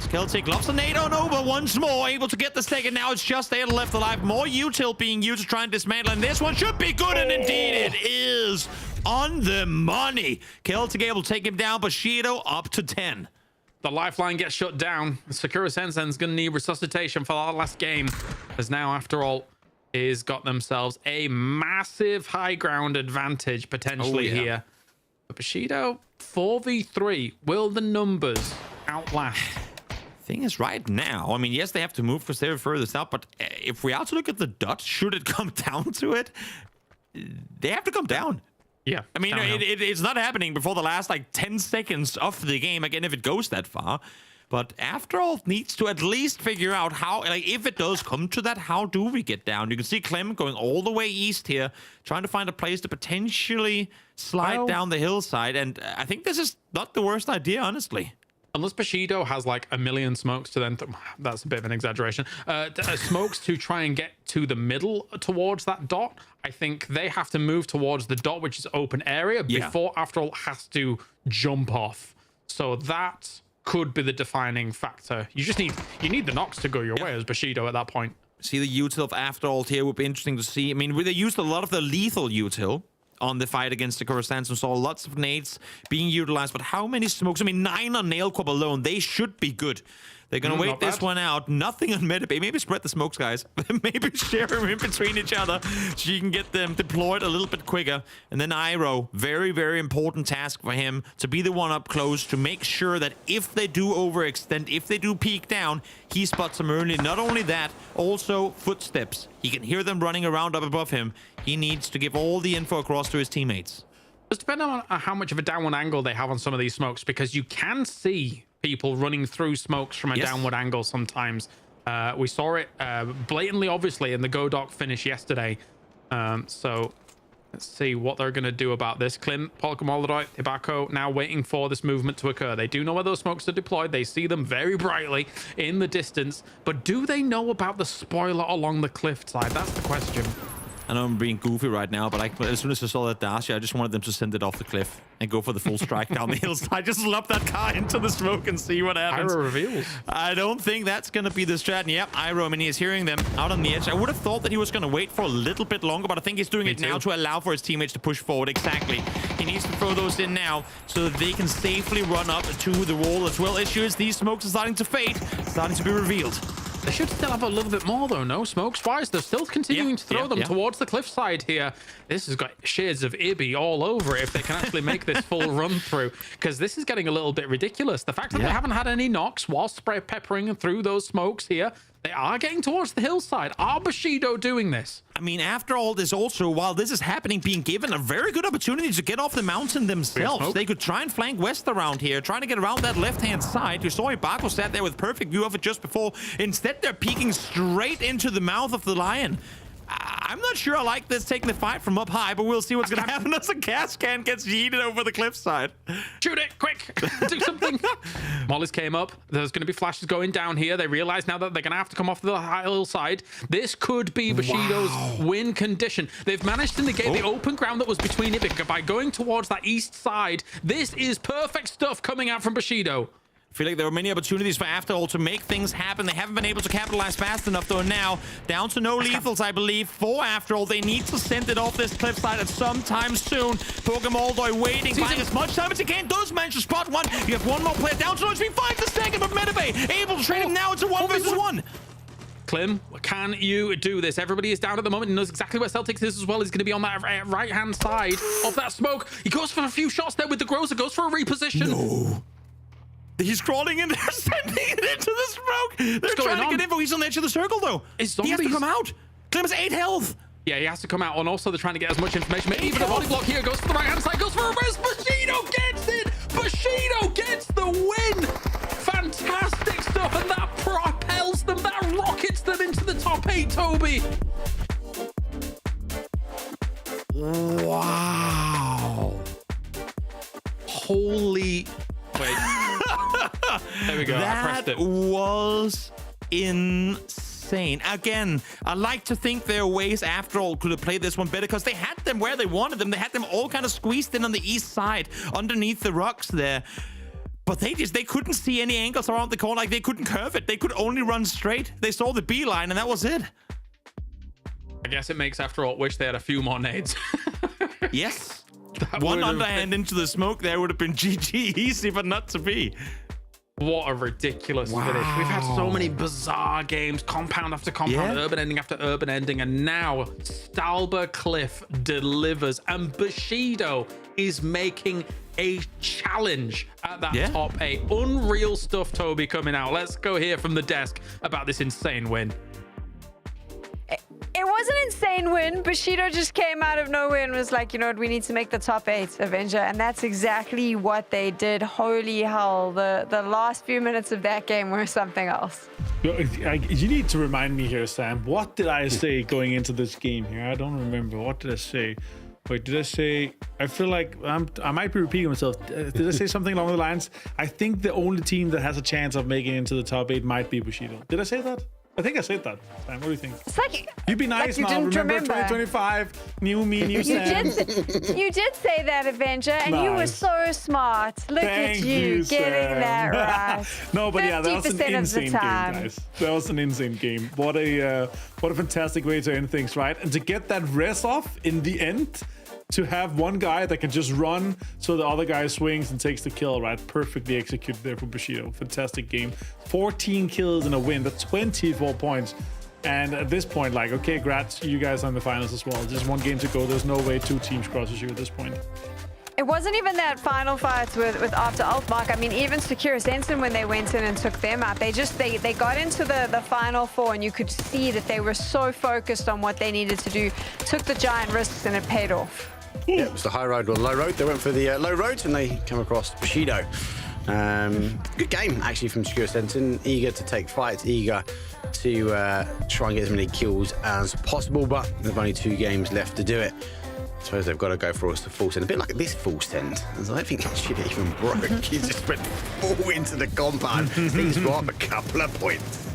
Speaker 11: Celtic loves the nade on over once more, able to get the second. Now it's just they left alive. More util being used to try and dismantle, and this one should be good, and indeed it is on the money. Celtic able to take him down, Bushido up to 10.
Speaker 1: The lifeline gets shut down. Sakura Sensen's going to need resuscitation for that last game, as now After All is got themselves a massive high ground advantage potentially here. But Bushido 4v3, will the numbers outlast?
Speaker 11: Thing is, right now, I mean, yes, they have to move because they're furthest out, but if we also look at the dots, should it come down to it, they have to come down.
Speaker 1: Yeah.
Speaker 11: I mean, it's not happening before the last, like, 10 seconds of the game, again, if it goes that far. But After All needs to at least figure out how, like, if it does come to that, how do we get down? You can see Clem going all the way east here, trying to find a place to potentially slide down the hillside, and I think this is not the worst idea, honestly.
Speaker 1: Unless Bushido has like a million smokes to then, that's a bit of an exaggeration, smokes to try and get to the middle towards that dot, I think they have to move towards the dot, which is open area, before After All has to jump off. So that could be the defining factor. You need the knocks to go your way as Bushido at that point.
Speaker 11: See the util of After All here would be interesting to see. I mean, they used a lot of the lethal util on the fight against the Sakura Sanson. Saw lots of nades being utilized, but how many smokes? I mean, 9 on Nailquap alone. They should be good. They're going to wait this one out. Nothing on Metabay. Maybe spread the smokes, guys. Maybe share them in between each other so you can get them deployed a little bit quicker. And then Iroh, very, very important task for him to be the one up close to make sure that if they do overextend, if they do peek down, he spots them early. Not only that, also footsteps. He can hear them running around up above him. He needs to give all the info across to his teammates.
Speaker 1: Just depending on how much of a downward angle they have on some of these smokes, because you can see people running through smokes from a downward angle sometimes. We saw it blatantly, obviously, in the Godok finish yesterday. So Let's see what they're going to do about this. Klim, Polkamolodoi, Tobacco now waiting for this movement to occur. They do know where those smokes are deployed. They see them very brightly in the distance. But do they know about the spoiler along the cliff side? That's the question.
Speaker 11: I know I'm being goofy right now, but as soon as I saw that dash, I just wanted them to send it off the cliff and go for the full strike down the hillside. Just lob that car into the smoke and see what happens.
Speaker 1: Iro reveals.
Speaker 11: I don't think that's going to be the strat. And yep, Iro, I mean, he is hearing them out on the edge. I would have thought that he was going to wait for a little bit longer, but I think he's doing it now to allow for his teammates to push forward. Exactly. He needs to throw those in now so that they can safely run up to the wall as well. Issue is these smokes are starting to fade, starting to be revealed.
Speaker 1: They should still have a little bit more, though, no? Smokes-wise, they're still continuing to throw them towards the cliffside here. This has got shades of Ibby all over it if they can actually make this full run-through, because this is getting a little bit ridiculous. The fact that they haven't had any knocks while spray peppering through those smokes here, they are getting towards the hillside. Are Bushido doing this?
Speaker 11: I mean, after all this also, while this is happening, being given a very good opportunity to get off the mountain themselves. They could try and flank west around here, trying to get around that left-hand side. You saw Ibako sat there with perfect view of it just before. Instead, they're peeking straight into the mouth of the lion. I'm not sure I like this taking the fight from up high, but we'll see what's going to happen as a gas can gets yeeted over the cliffside.
Speaker 1: Shoot it, quick! Do something! Molly's came up. There's going to be flashes going down here. They realize now that they're going to have to come off the hillside. This could be Bushido's win condition. They've managed to negate the open ground that was between it by going towards that east side. This is perfect stuff coming out from Bushido.
Speaker 11: I feel like there were many opportunities for After All to make things happen. They haven't been able to capitalize fast enough, though. Now, down to no lethals, I believe, for After All. They need to send it off this cliffside at some time soon. Pokemoldoy waiting, buying as much time as he can. Does manage to spot one. You have one more player down to no. He finds the second, but Metabay able to trade him now. It's a 1 versus 1.
Speaker 1: Klim, can you do this? Everybody is down at the moment and knows exactly where Celtics is as well. He's going to be on that right-hand side of that smoke. He goes for a few shots there with the Groza, goes for a reposition.
Speaker 11: No. He's crawling in there, sending it into the smoke. They're trying to get info. He's on the edge of the circle, though. He has to come out. Klim has 8 health.
Speaker 1: Yeah, he has to come out, and also they're trying to get as much information. But even a body block here goes to the right-hand side, goes for a rest. Bushido gets it. Bushido gets the win. Fantastic stuff, and that propels them, that rockets them into the top 8, Toby. Wow. Holy... Wait. There we go.
Speaker 11: That was insane. Again, I like to think their ways, after all, could have played this one better because they had them where they wanted them. They had them all kind of squeezed in on the east side, underneath the rocks there. But they couldn't see any angles around the corner. Like, they couldn't curve it. They could only run straight. They saw the beeline, and that was it.
Speaker 1: I guess it makes, after all, wish they had a few more nades.
Speaker 11: Yes. One underhand into the smoke there would have been GG easy, but not to be.
Speaker 1: What a ridiculous finish. We've had so many bizarre games, compound after compound, urban ending after urban ending, and now Stalber Cliff delivers, and Bushido is making a challenge at that top 8. Unreal stuff, Toby, coming out. Let's go hear from the desk about this insane win.
Speaker 10: It was an insane win. Bushido just came out of nowhere and was like, you know what, we need to make the top 8, Avenger. And that's exactly what they did. Holy hell. The last few minutes of that game were something else.
Speaker 5: You need to remind me here, Sam. What did I say going into this game here? I don't remember. What did I say? Wait, did I say... I feel like I might be repeating myself. Did I say something along the lines? I think the only team that has a chance of making it into the top 8 might be Bushido. Did I say that? I think I said that. Sam, what do you think?
Speaker 10: It's like
Speaker 5: you be nice
Speaker 10: like
Speaker 5: now. Remember 2025, new me, new Sam.
Speaker 10: You did say that, Avenger, and you were so smart. Look at you getting that right.
Speaker 5: No, but yeah, that was an insane game, guys. That was an insane game. What a fantastic way to end things, right? And to get that res off in the end, to have one guy that can just run so the other guy swings and takes the kill, right? Perfectly executed there for Bushido. Fantastic game. 14 kills in a win. That's 24 points. And at this point, like, okay, grats, you guys are in the finals as well. Just one game to go. There's no way 2 teams crosses you at this point.
Speaker 10: It wasn't even that final fight with after Altmark. I mean, even Securus Ensign, when they went in and took them out, they got into the final 4, and you could see that they were so focused on what they needed to do. Took the giant risks, and it paid off.
Speaker 13: Yeah, it was the high road or low road. They went for the low road, and they came across Bushido. Good game, actually, from Securus Ensign. Eager to take fights, eager to try and get as many kills as possible, but there's only 2 games left to do it. I suppose they've got to go for us to full send. A bit like this full send. I don't think it should even broke. He just went full into the compound. He's got a couple of points.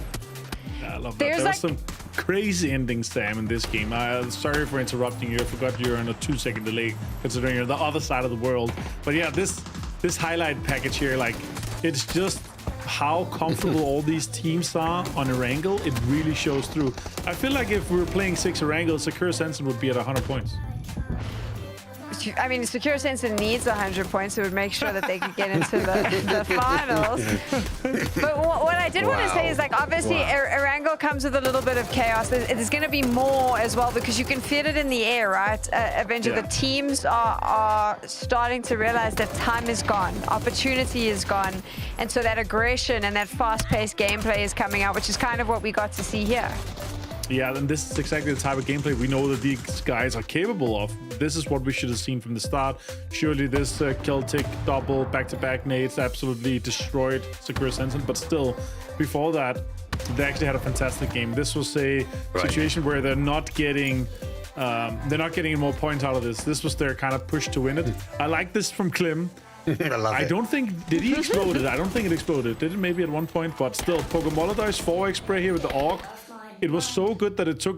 Speaker 5: I love that. There was some crazy endings, Sam, in this game. Sorry for interrupting you. I forgot you're on a 2-second delay, considering you're on the other side of the world. But yeah, this highlight package here, like, it's just how comfortable all these teams are on Erangel. It really shows through. I feel like if we were playing 6 Erangel, Secure Sensen would be at 100 points.
Speaker 10: I mean, Secure Sensen needs 100 points. It would make sure that they could get into the finals. But what I did want to say is, like, obviously, Erangel comes with a little bit of chaos. There's going to be more as well because you can feel it in the air, right? Eventually, the teams are starting to realize that time is gone, opportunity is gone, and so that aggression and that fast-paced gameplay is coming out, which is kind of what we got to see here.
Speaker 5: Yeah, and this is exactly the type of gameplay we know that these guys are capable of. This is what we should have seen from the start. Surely this Celtic double back-to-back nades absolutely destroyed Secure Sensen, but still, before that, they actually had a fantastic game. This was a situation where they're not getting more points out of this. This was their kind of push to win it. I like this from Klim. I don't think, did he explode it? I don't think it exploded. Did it maybe at one point, but still, Pokemolodi's 4x spray here with the AUG. It was so good that it took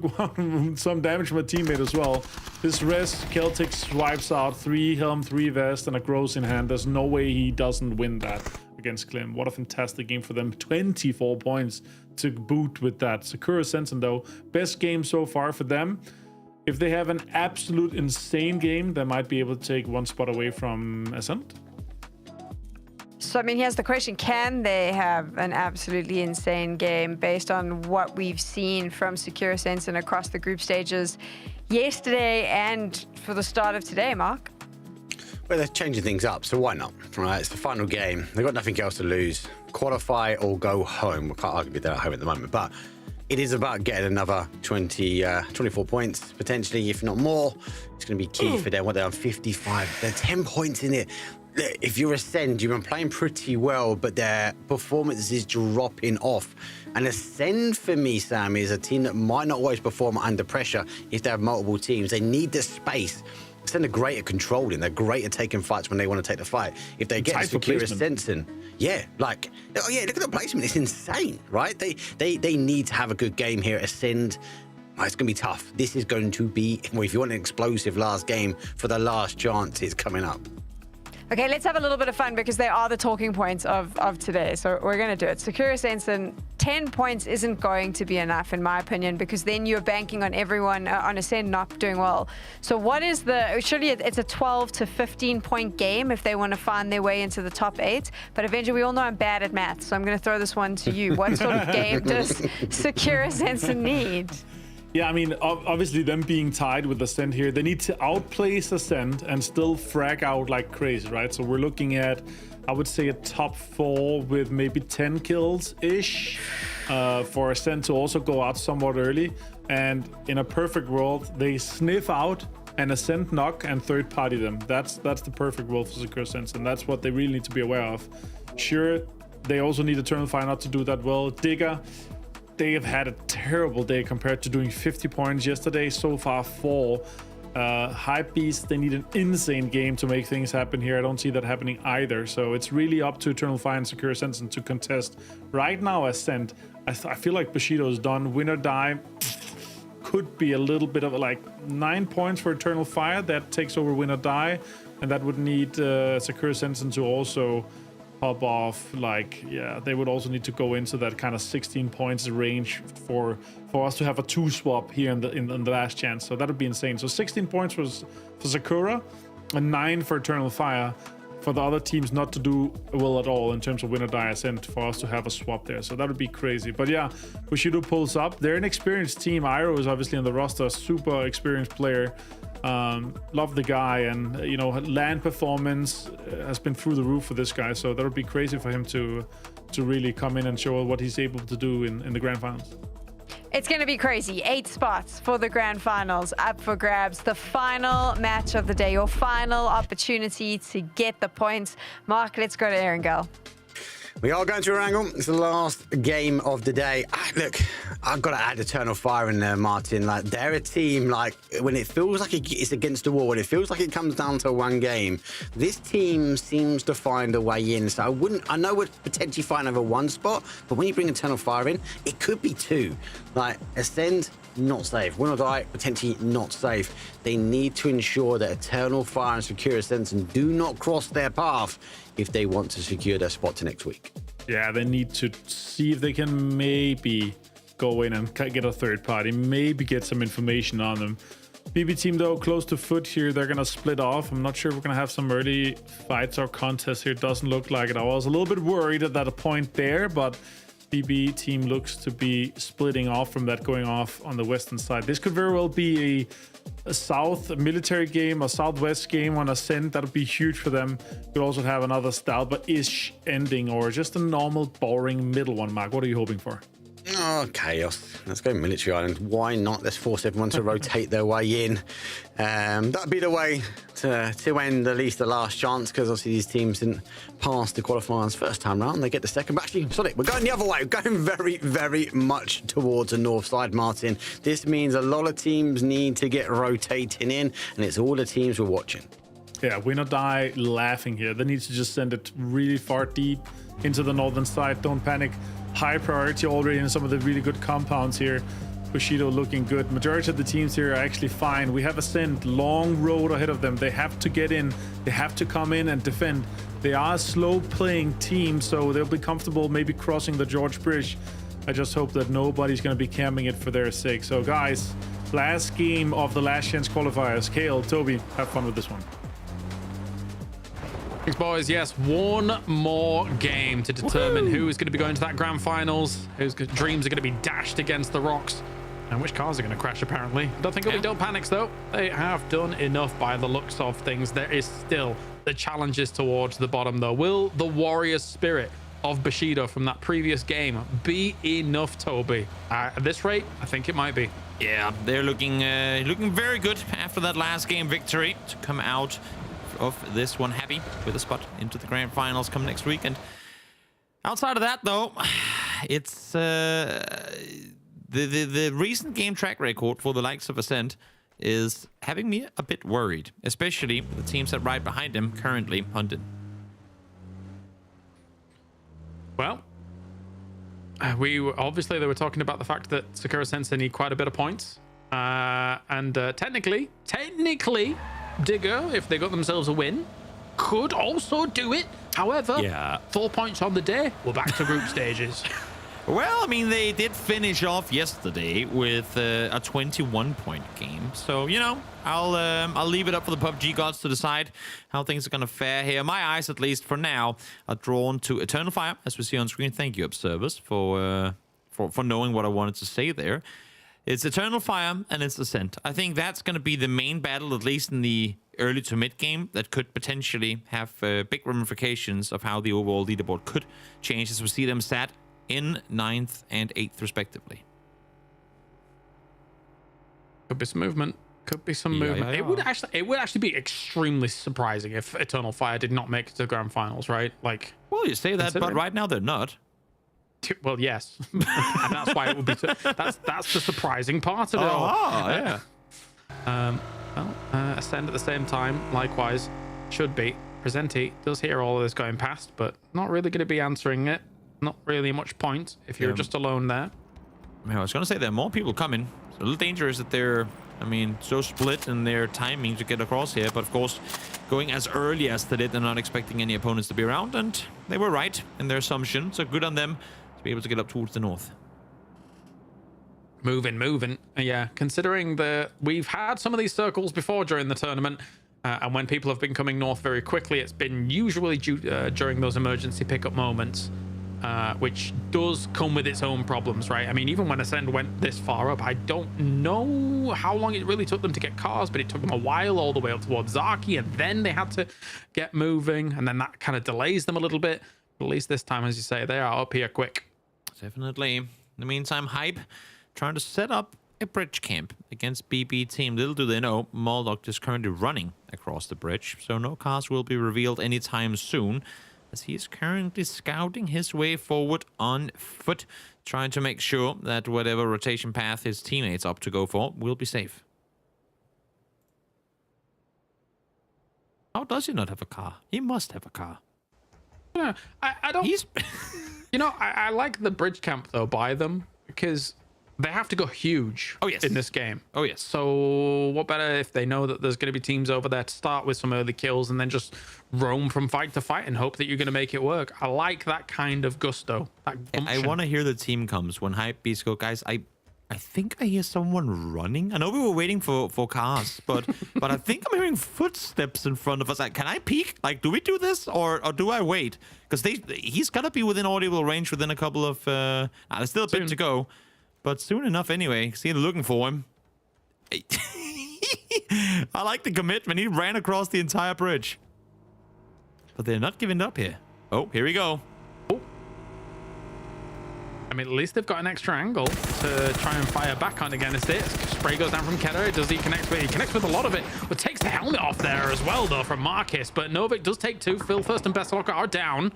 Speaker 5: some damage from a teammate as well. This res, Celtic swipes out 3 helm, 3 vest, and a gross in hand. There's no way he doesn't win that against Klim. What a fantastic game for them. 24 points to boot with that. Sakura Sensen, though, best game so far for them. If they have an absolute insane game, they might be able to take 1 spot away from Ascent.
Speaker 10: So, I mean, here's the question. Can they have an absolutely insane game based on what we've seen from Secure Sensen across the group stages yesterday and for the start of today, Mark?
Speaker 13: Well, they're changing things up, so why not? Right, it's the final game. They've got nothing else to lose. Qualify or go home. We can't argue they're at home at the moment, but it is about getting another 24 points, potentially, if not more. It's going to be key for them. What, they're on 55. They're 10 points in it. If you're Ascend, you've been playing pretty well, but their performance is dropping off. And Ascend, for me, Sam, is a team that might not always perform under pressure if they have multiple teams. They need the space. Ascend are great at controlling. They're great at taking fights when they want to take the fight. If they get Secure Sensen, look at the placement. It's insane, right? They need to have a good game here at Ascend. It's going to be tough. This is going to be, well, if you want an explosive last game for the last chance, it's coming up.
Speaker 10: Okay, let's have a little bit of fun because they are the talking points of today. So we're going to do it. Secure Sensen, 10 points isn't going to be enough, in my opinion, because then you're banking on everyone on Ascend not doing well. So what is surely it's a 12 to 15 point game if they want to find their way into the top 8. But eventually, we all know I'm bad at maths, so I'm going to throw this one to you. What sort of game does Secure Sensen need?
Speaker 5: Yeah, I mean, obviously them being tied with Ascend here, they need to outplace Ascend and still frag out like crazy, right? So we're looking at, I would say, a top 4 with maybe 10 kills-ish for Ascend to also go out somewhat early. And in a perfect world, they sniff out and Ascend knock and third party them. That's the perfect world for Secure Sensen, and that's what they really need to be aware of. Sure, they also need Eternal Fire not to do that well. Digger, they have had a terrible day compared to doing 50 points yesterday. So far, 4. Hype Beast, they need an insane game to make things happen here. I don't see that happening either. So it's really up to Eternal Fire and Secure Sensen to contest. Right now, Ascent, I feel like Bushido's done. Win or die could be a little bit of like 9 points for Eternal Fire. That takes over Win or die. And that would need Secure Sensen to also pop off. Like, yeah, they would also need to go into that kind of 16 points range for us to have a 2 swap here in the last chance. So that would be insane. So 16 points was for Sakura and 9 for Eternal Fire for the other teams not to do well at all in terms of Win or Die Ascent for us to have a swap there. So that would be crazy. But yeah, Bushido pulls up. They're an experienced team. Iroh is obviously on the roster, super experienced player. Love the guy, and you know, land performance has been through the roof for this guy, so that would be crazy for him to really come in and show what he's able to do in the grand finals.
Speaker 10: It's going to be crazy. 8 spots for the grand finals up for grabs. The final match of the day, your final opportunity to get the points. Mark, let's go to Erangel.
Speaker 13: We are going to Erangel. It's the last game of the day. Look, I've got to add Eternal Fire in there, Martin. Like, they're a team, like, when it feels like it's against the wall, when it feels like it comes down to one game, this team seems to find a way in. So I know we're potentially fighting over one spot, but when you bring Eternal Fire in, it could be two. Like, Ascend, not safe. Win or Die, potentially not safe. They need to ensure that Eternal Fire and Secure Ascension do not cross their path if they want to secure their spot to next week.
Speaker 5: Yeah, they need to see if they can maybe go in and get a third party, maybe get some information on them. BB team, though, close to foot here. They're going to split off. I'm not sure if we're going to have some early fights or contests here. Doesn't look like it. I was a little bit worried at that point there, but BB team looks to be splitting off from that, going off on the western side. This could very well be a south military game, a southwest game on Ascent. That would be huge for them. Could also have another Stalba-ish ending, or just a normal, boring middle one. Mark, what are you hoping for?
Speaker 13: Oh, chaos. Let's go Military Island. Why not? Let's force everyone to rotate their way in. That'd be the way to end at least the last chance, because obviously these teams didn't pass the qualifiers first time round. They get the second. But actually, sorry, we're going the other way. We're going very, very much towards the north side, Martin. This means a lot of teams need to get rotating in, and it's all the teams we're watching.
Speaker 5: Yeah, Win or Die laughing here. They need to just send it really far deep into the northern side. Don't panic. High priority already in some of the really good compounds here. Bushido looking good. Majority of the teams here are actually fine. We have Ascent, long road ahead of them. They have to get in. They have to come in and defend. They are a slow playing team, so they'll be comfortable maybe crossing the George Bridge. I just hope that nobody's going to be camping it for their sake. So guys, last game of the last chance qualifiers. Kale, Toby, have fun with this one.
Speaker 1: Thanks, boys. Yes, one more game to determine who is going to be going to that grand finals, whose dreams are going to be dashed against the rocks, and which cars are going to crash, apparently. I don't think it'll be Don't Panics, though. They have done enough by the looks of things. There is still the challenges towards the bottom, though. Will the warrior spirit of Bushido from that previous game be enough, Toby? At this rate, I think it might be.
Speaker 11: Yeah, they're looking very good after that last game victory to come out of this one happy with a spot into the grand finals come next week. And outside of that, though, it's the recent game track record for the likes of Ascent is having me a bit worried, especially the teams that ride behind him currently hunted.
Speaker 1: Well, obviously they were talking about the fact that Sakura Sensei need quite a bit of points, and technically Digger, if they got themselves a win, could also do it. However, 4 points on the day. We're back to group stages.
Speaker 11: Well, I mean, they did finish off yesterday with a 21-point game. So, you know, I'll leave it up for the PUBG gods to decide how things are going to fare here. My eyes, at least for now, are drawn to Eternal Fire, as we see on screen. Thank you, observers, for knowing what I wanted to say there. It's Eternal Fire and it's Ascent. I think that's going to be the main battle, at least in the early to mid game, that could potentially have big ramifications of how the overall leaderboard could change as we see them sat in 9th and 8th respectively.
Speaker 1: Could be some movement. Could be some movement.
Speaker 11: Yeah.
Speaker 1: It would actually be extremely surprising if Eternal Fire did not make it to the grand finals, right? Like,
Speaker 11: well, you say that, but right now they're not.
Speaker 1: Well, yes, and that's why it would be. That's the surprising part of it all.
Speaker 11: Yeah.
Speaker 1: Ascend at the same time, likewise, should be. Presenti does hear all of this going past, but not really going to be answering it. Not really much point if you're just alone there.
Speaker 11: I was going to say there are more people coming. It's a little dangerous that they're, I mean, so split in their timing to get across here. But of course, going as early as they did, they're not expecting any opponents to be around, and they were right in their assumption. So good on them to be able to get up towards the north.
Speaker 1: Moving. Yeah, considering that we've had some of these circles before during the tournament, and when people have been coming north very quickly, it's been usually during those emergency pickup moments, which does come with its own problems, right? I mean, even when Ascend went this far up, I don't know how long it really took them to get cars, but it took them a while all the way up towards Zaki, and then they had to get moving, and then that kind of delays them a little bit. But at least this time, as you say, they are up here quick.
Speaker 11: Definitely. In the meantime, Hype trying to set up a bridge camp against BB team. Little do they know, Maldok is currently running across the bridge, so no cars will be revealed anytime soon. as he is currently scouting his way forward on foot, trying to make sure that whatever rotation path his teammates opt to go for will be safe. How does he not have a car? He must have a car.
Speaker 1: I don't... You know, I like the bridge camp, though, by them, because they have to go huge in this game.
Speaker 11: Oh, yes.
Speaker 1: So what better if they know that there's going to be teams over there to start with some early kills and then just roam from fight to fight and hope that you're going to make it work. I like that kind of gusto.
Speaker 11: I want to hear the team comes when hypebeasts go, guys, I think I hear someone running. I know we were waiting for cars, but I think I'm hearing footsteps in front of us. Like, can I peek? Like, do we do this or do I wait? Because he's got to be within audible range within a couple of... there's still a bit to go, but soon enough anyway. See, they're looking for him. I like the commitment. He ran across the entire bridge. But they're not giving up here. Oh, here we go.
Speaker 1: I mean, at least they've got an extra angle to try and fire back on against it. Spray goes down from Ketter. Does he connect with it? He connects with a lot of it, but takes the helmet off there as well, though, from Marcus. But Novik does take two. Phil First and Bestalocker are down.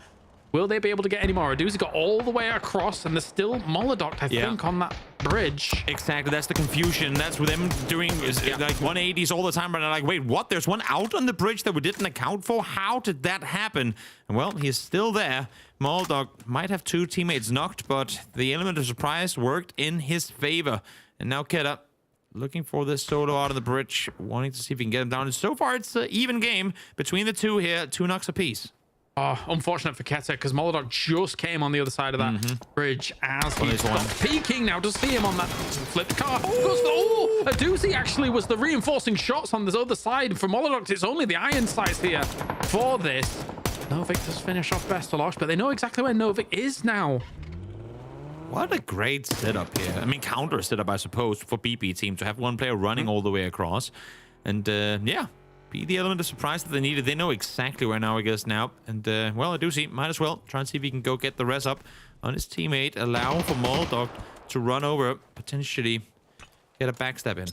Speaker 1: Will they be able to get any more? Aduzi got all the way across, and there's still Molodok, I think, on that bridge.
Speaker 11: Exactly. That's the confusion. That's with them doing like 180s all the time. But they're like, wait, what? There's one out on the bridge that we didn't account for? How did that happen? And well, he's still there. Molodok might have two teammates knocked, but the element of surprise worked in his favor. And now Keta looking for this solo out on the bridge, wanting to see if he can get him down. And so far, it's an even game between the two here. 2 knocks apiece.
Speaker 1: Oh, unfortunate for Keta, because Molodok just came on the other side of that bridge as he stopped peeking. Now does see him on that flipped car. Aduzi actually was the reinforcing shots on this other side. For Molodok, it's only the iron sights here for this. Novik does finish off Bestalosh, but they know exactly where Novik is now.
Speaker 11: What a great setup here. I mean, counter setup, I suppose, for BP team to have one player running all the way across. And yeah, be the element of surprise that they needed. They know exactly where now, I guess, now. And well, Aduzi might as well try and see if he can go get the res up on his teammate, allow for Molodok to run over, potentially get a backstab in.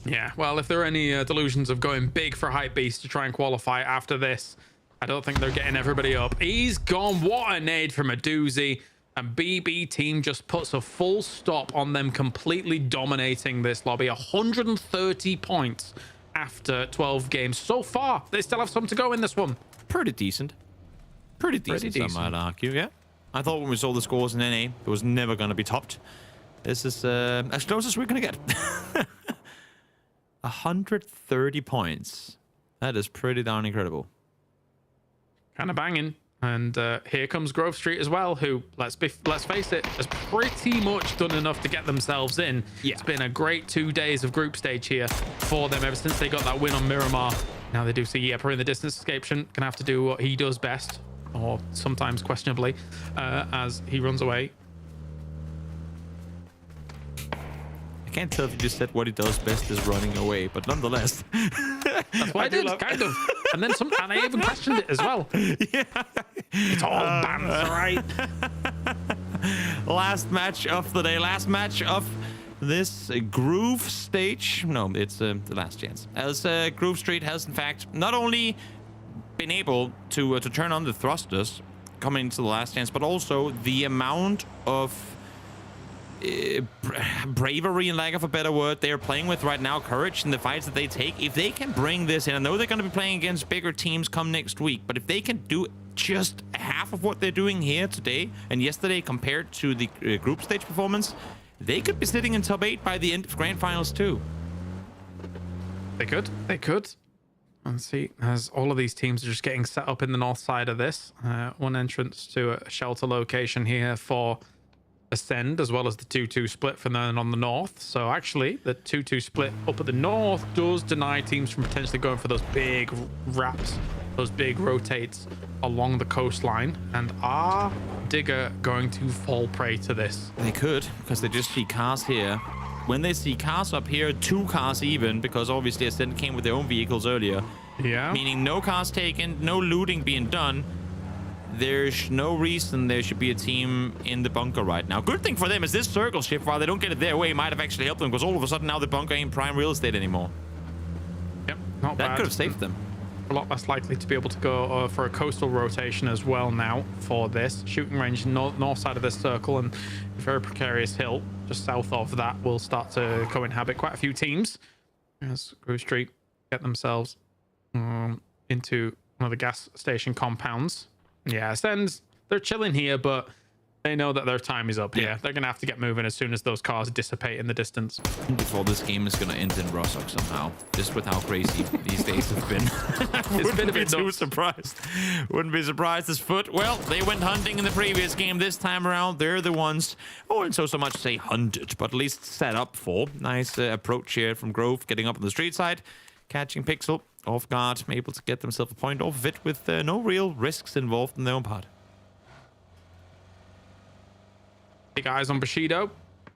Speaker 1: Yeah, well, if there are any delusions of going big for Hypebeast to try and qualify after this, I don't think they're getting everybody up. He's gone. What a nade from Aduzi. And BB team just puts a full stop on them completely dominating this lobby. 130 points after 12 games. So far, they still have some to go in this one.
Speaker 11: Pretty decent. Pretty decent, I might argue, yeah. I thought when we saw the scores in NA, it was never going to be topped. This is as close as we're going to get. 130 points. That is pretty darn incredible.
Speaker 1: Kind of banging. And here comes Grove Street as well, who, let's face it, has pretty much done enough to get themselves in. Yeah. It's been a great 2 days of group stage here for them ever since they got that win on Miramar. Now they do see Yepper in the distance. Escaption gonna have to do what he does best, or sometimes questionably, as he runs away.
Speaker 11: I can't tell if you just said what he does best is running away, but nonetheless.
Speaker 1: That's what I did, kind of. And then and I even questioned it as well. Yeah. It's all banter, right?
Speaker 11: Last match of the day. Last match of this Groove stage. No, it's the last chance. As Groove Street has, in fact, not only been able to turn on the thrusters coming into the last chance, but also the amount of bravery, in lack of a better word, they're playing with right now, courage in the fights that they take. If they can bring this in, I know they're going to be playing against bigger teams come next week, but if they can do just half of what they're doing here today and yesterday compared to the group stage performance, they could be sitting in top 8 by the end of grand finals too.
Speaker 1: They could. Let's see, as all of these teams are just getting set up in the north side of this. One entrance to a shelter location here for Ascend, as well as the 2-2 split from then on the north. So actually, the 2-2 split up at the north does deny teams from potentially going for those big wraps, those big rotates along the coastline. And are Digger going to fall prey to this?
Speaker 11: They could, because they just see cars here. When they see cars up here, 2 cars even, because obviously Ascend came with their own vehicles earlier.
Speaker 1: Yeah.
Speaker 11: Meaning no cars taken, no looting being done. There's no reason there should be a team in the bunker right now. Good thing for them is this circle shift, while they don't get it their way, might have actually helped them, because all of a sudden now the bunker ain't prime real estate anymore.
Speaker 1: Yep, not bad.
Speaker 11: That could have saved them.
Speaker 1: a lot less likely to be able to go for a coastal rotation as well now for this. Shooting range north side of this circle, and a very precarious hill just south of that will start to co-inhabit quite a few teams as Grove Street get themselves into one of the gas station compounds. Yeah, Sens, they're chilling here, but they know that their time is up. Yeah, they're going to have to get moving as soon as those cars dissipate in the distance.
Speaker 11: Before this game is going to end in Rostock somehow, just with how crazy these days have been.
Speaker 1: It's been a bit
Speaker 11: too surprised. Wouldn't be surprised as Foot. Well, they went hunting in the previous game. This time around, they're the ones, I wouldn't so much say hunted, but at least set up for. Nice approach here from Grove, getting up on the street side, catching Pixel off guard, able to get themselves a point off of it with no real risks involved in their own part.
Speaker 1: Big eyes on Bushido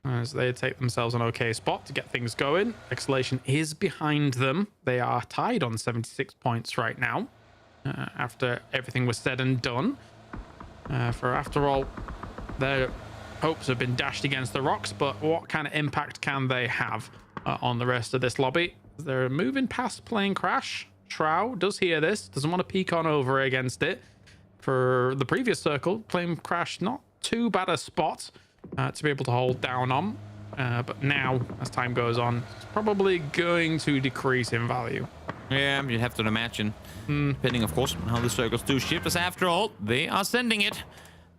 Speaker 1: as they take themselves an okay spot to get things going. Exhalation is behind them. They are tied on 76 points right now after everything was said and done. For after all, their hopes have been dashed against the rocks, but what kind of impact can they have on the rest of this lobby? They're moving past playing Crash. Trow does hear this, doesn't want to peek on over against it. For the previous circle, playing Crash, not too bad a spot to be able to hold down on, but now as time goes on, it's probably going to decrease in value.
Speaker 11: Yeah, you'd have to imagine, depending of course on how the circles do shift, as after all they are sending it.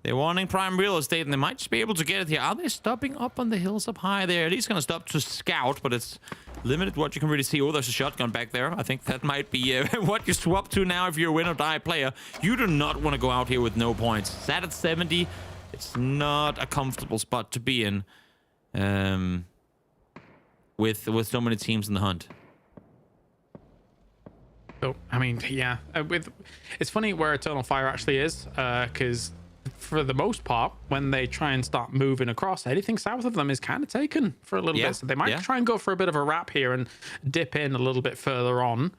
Speaker 11: They're wanting prime real estate, and they might just be able to get it here. Are they stopping up on the hills up high there? At least gonna stop to scout, but it's limited what you can really see. Oh, there's a shotgun back there. I think that might be what you swap to now if you're a win or die player. You do not want to go out here with no points. Sat at 70. It's not a comfortable spot to be in with so many teams in the hunt.
Speaker 1: So, I mean, yeah, it's funny where Eternal Fire actually is, because for the most part, when they try and start moving across, anything south of them is kind of taken for a little bit. So they might try and go for a bit of a wrap here and dip in a little bit further on.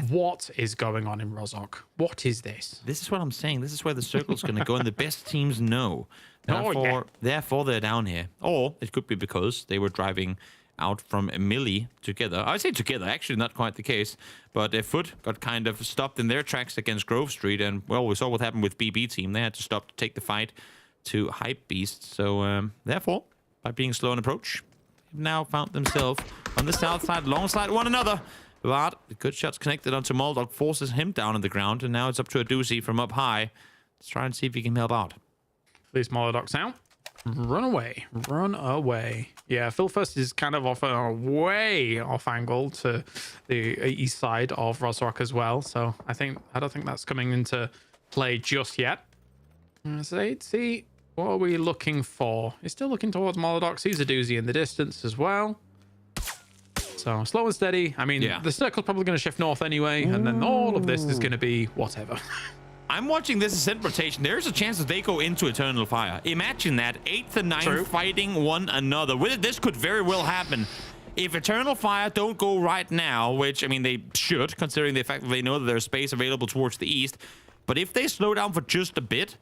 Speaker 1: What is going on in Rozhok? What is this?
Speaker 11: This is what I'm saying. This is where the circle's going to go, and the best teams know. Therefore, they're down here. Or it could be because they were driving out from Millie together. I would say together, actually not quite the case. But their Foot got kind of stopped in their tracks against Grove Street, and well, we saw what happened with BB team. They had to stop to take the fight to Hype Beast. So therefore, by being slow in approach, they've now found themselves on the south side, alongside one another. But the good shots connected onto Moldog forces him down on the ground, and now it's up to a doozy from up high. Let's try and see if he can help out.
Speaker 1: Please, Molodoc's out. Run away. Run away. Yeah, Philfirst is kind of off way off angle to the east side of Rozhok as well. So I don't think that's coming into play just yet. So let's see, what are we looking for? He's still looking towards Molodoc. Sees a doozy in the distance as well. So slow and steady. I mean, the circle's probably going to shift north anyway, and then all of this is going to be whatever.
Speaker 11: I'm watching this ascent rotation. There's a chance that they go into Eternal Fire. Imagine that. 8th and 9th fighting one another. This could very well happen. If Eternal Fire don't go right now, which, I mean, they should, considering the fact that they know that there's space available towards the east. But if they slow down for just a bit,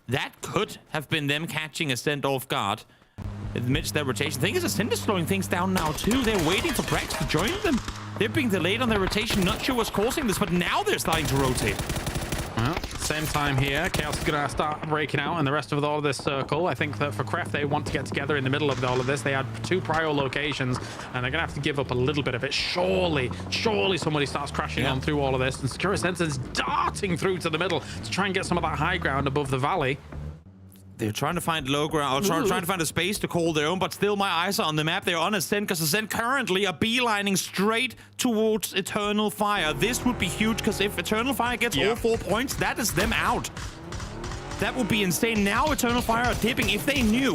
Speaker 11: that could have been them catching Ascent off guard. Amidst their rotation. The thing is, Ascent is slowing things down now, too. They're waiting for Brax to join them. They're being delayed on their rotation. Not sure what's causing this, but now they're starting to rotate.
Speaker 1: Well, same time here. Chaos is going to start breaking out, and the rest of all of this circle. I think that for Kreft, they want to get together in the middle of all of this. They had 2 prior locations, and they're going to have to give up a little bit of it. Surely somebody starts crashing on through all of this, and Secure Sentinel's darting through to the middle to try and get some of that high ground above the valley.
Speaker 11: They're trying to find low ground, or trying to find a space to call their own, but still my eyes are on the map. They're on Ascent, because Ascent currently are beelining straight towards Eternal Fire. This would be huge, because if Eternal Fire gets all 4 points, that is them out. That would be insane. Now Eternal Fire are dipping. If they knew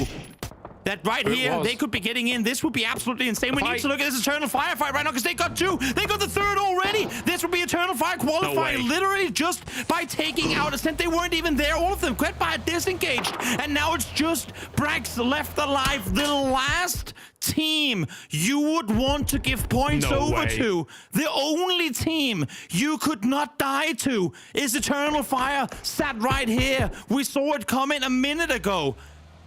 Speaker 11: that right here, they could be getting in, this would be absolutely insane. We need to look at this Eternal Fire fight right now, because they got 2. They got the 3rd already. This would be Eternal Fire qualifying literally just by taking out Ascent. They weren't even there. All of them quite by disengaged. And now it's just Brax left alive. The last team you would want to give points over to. The only team you could not die to is Eternal Fire, sat right here. We saw it coming a minute ago.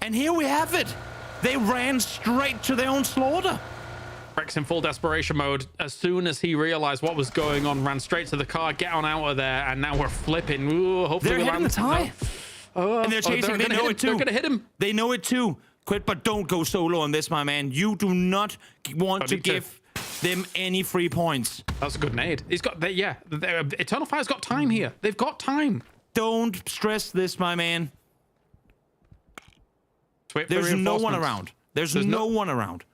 Speaker 11: And here we have it. They ran straight to their own slaughter.
Speaker 1: Rex in full desperation mode. As soon as he realized what was going on, ran straight to the car, get on out of there, and now we're flipping. Ooh, hopefully
Speaker 11: They're hitting the tie.
Speaker 1: No.
Speaker 11: And they're chasing. They know it too.
Speaker 1: They're gonna hit him.
Speaker 11: They know it too. Quit, but don't go solo on this, my man. You do not want to give them any free points.
Speaker 1: That's a good nade. He's got, Eternal Fire's got time here. They've got time.
Speaker 11: Don't stress this, my man.
Speaker 1: There's
Speaker 11: no one around. There's no one around.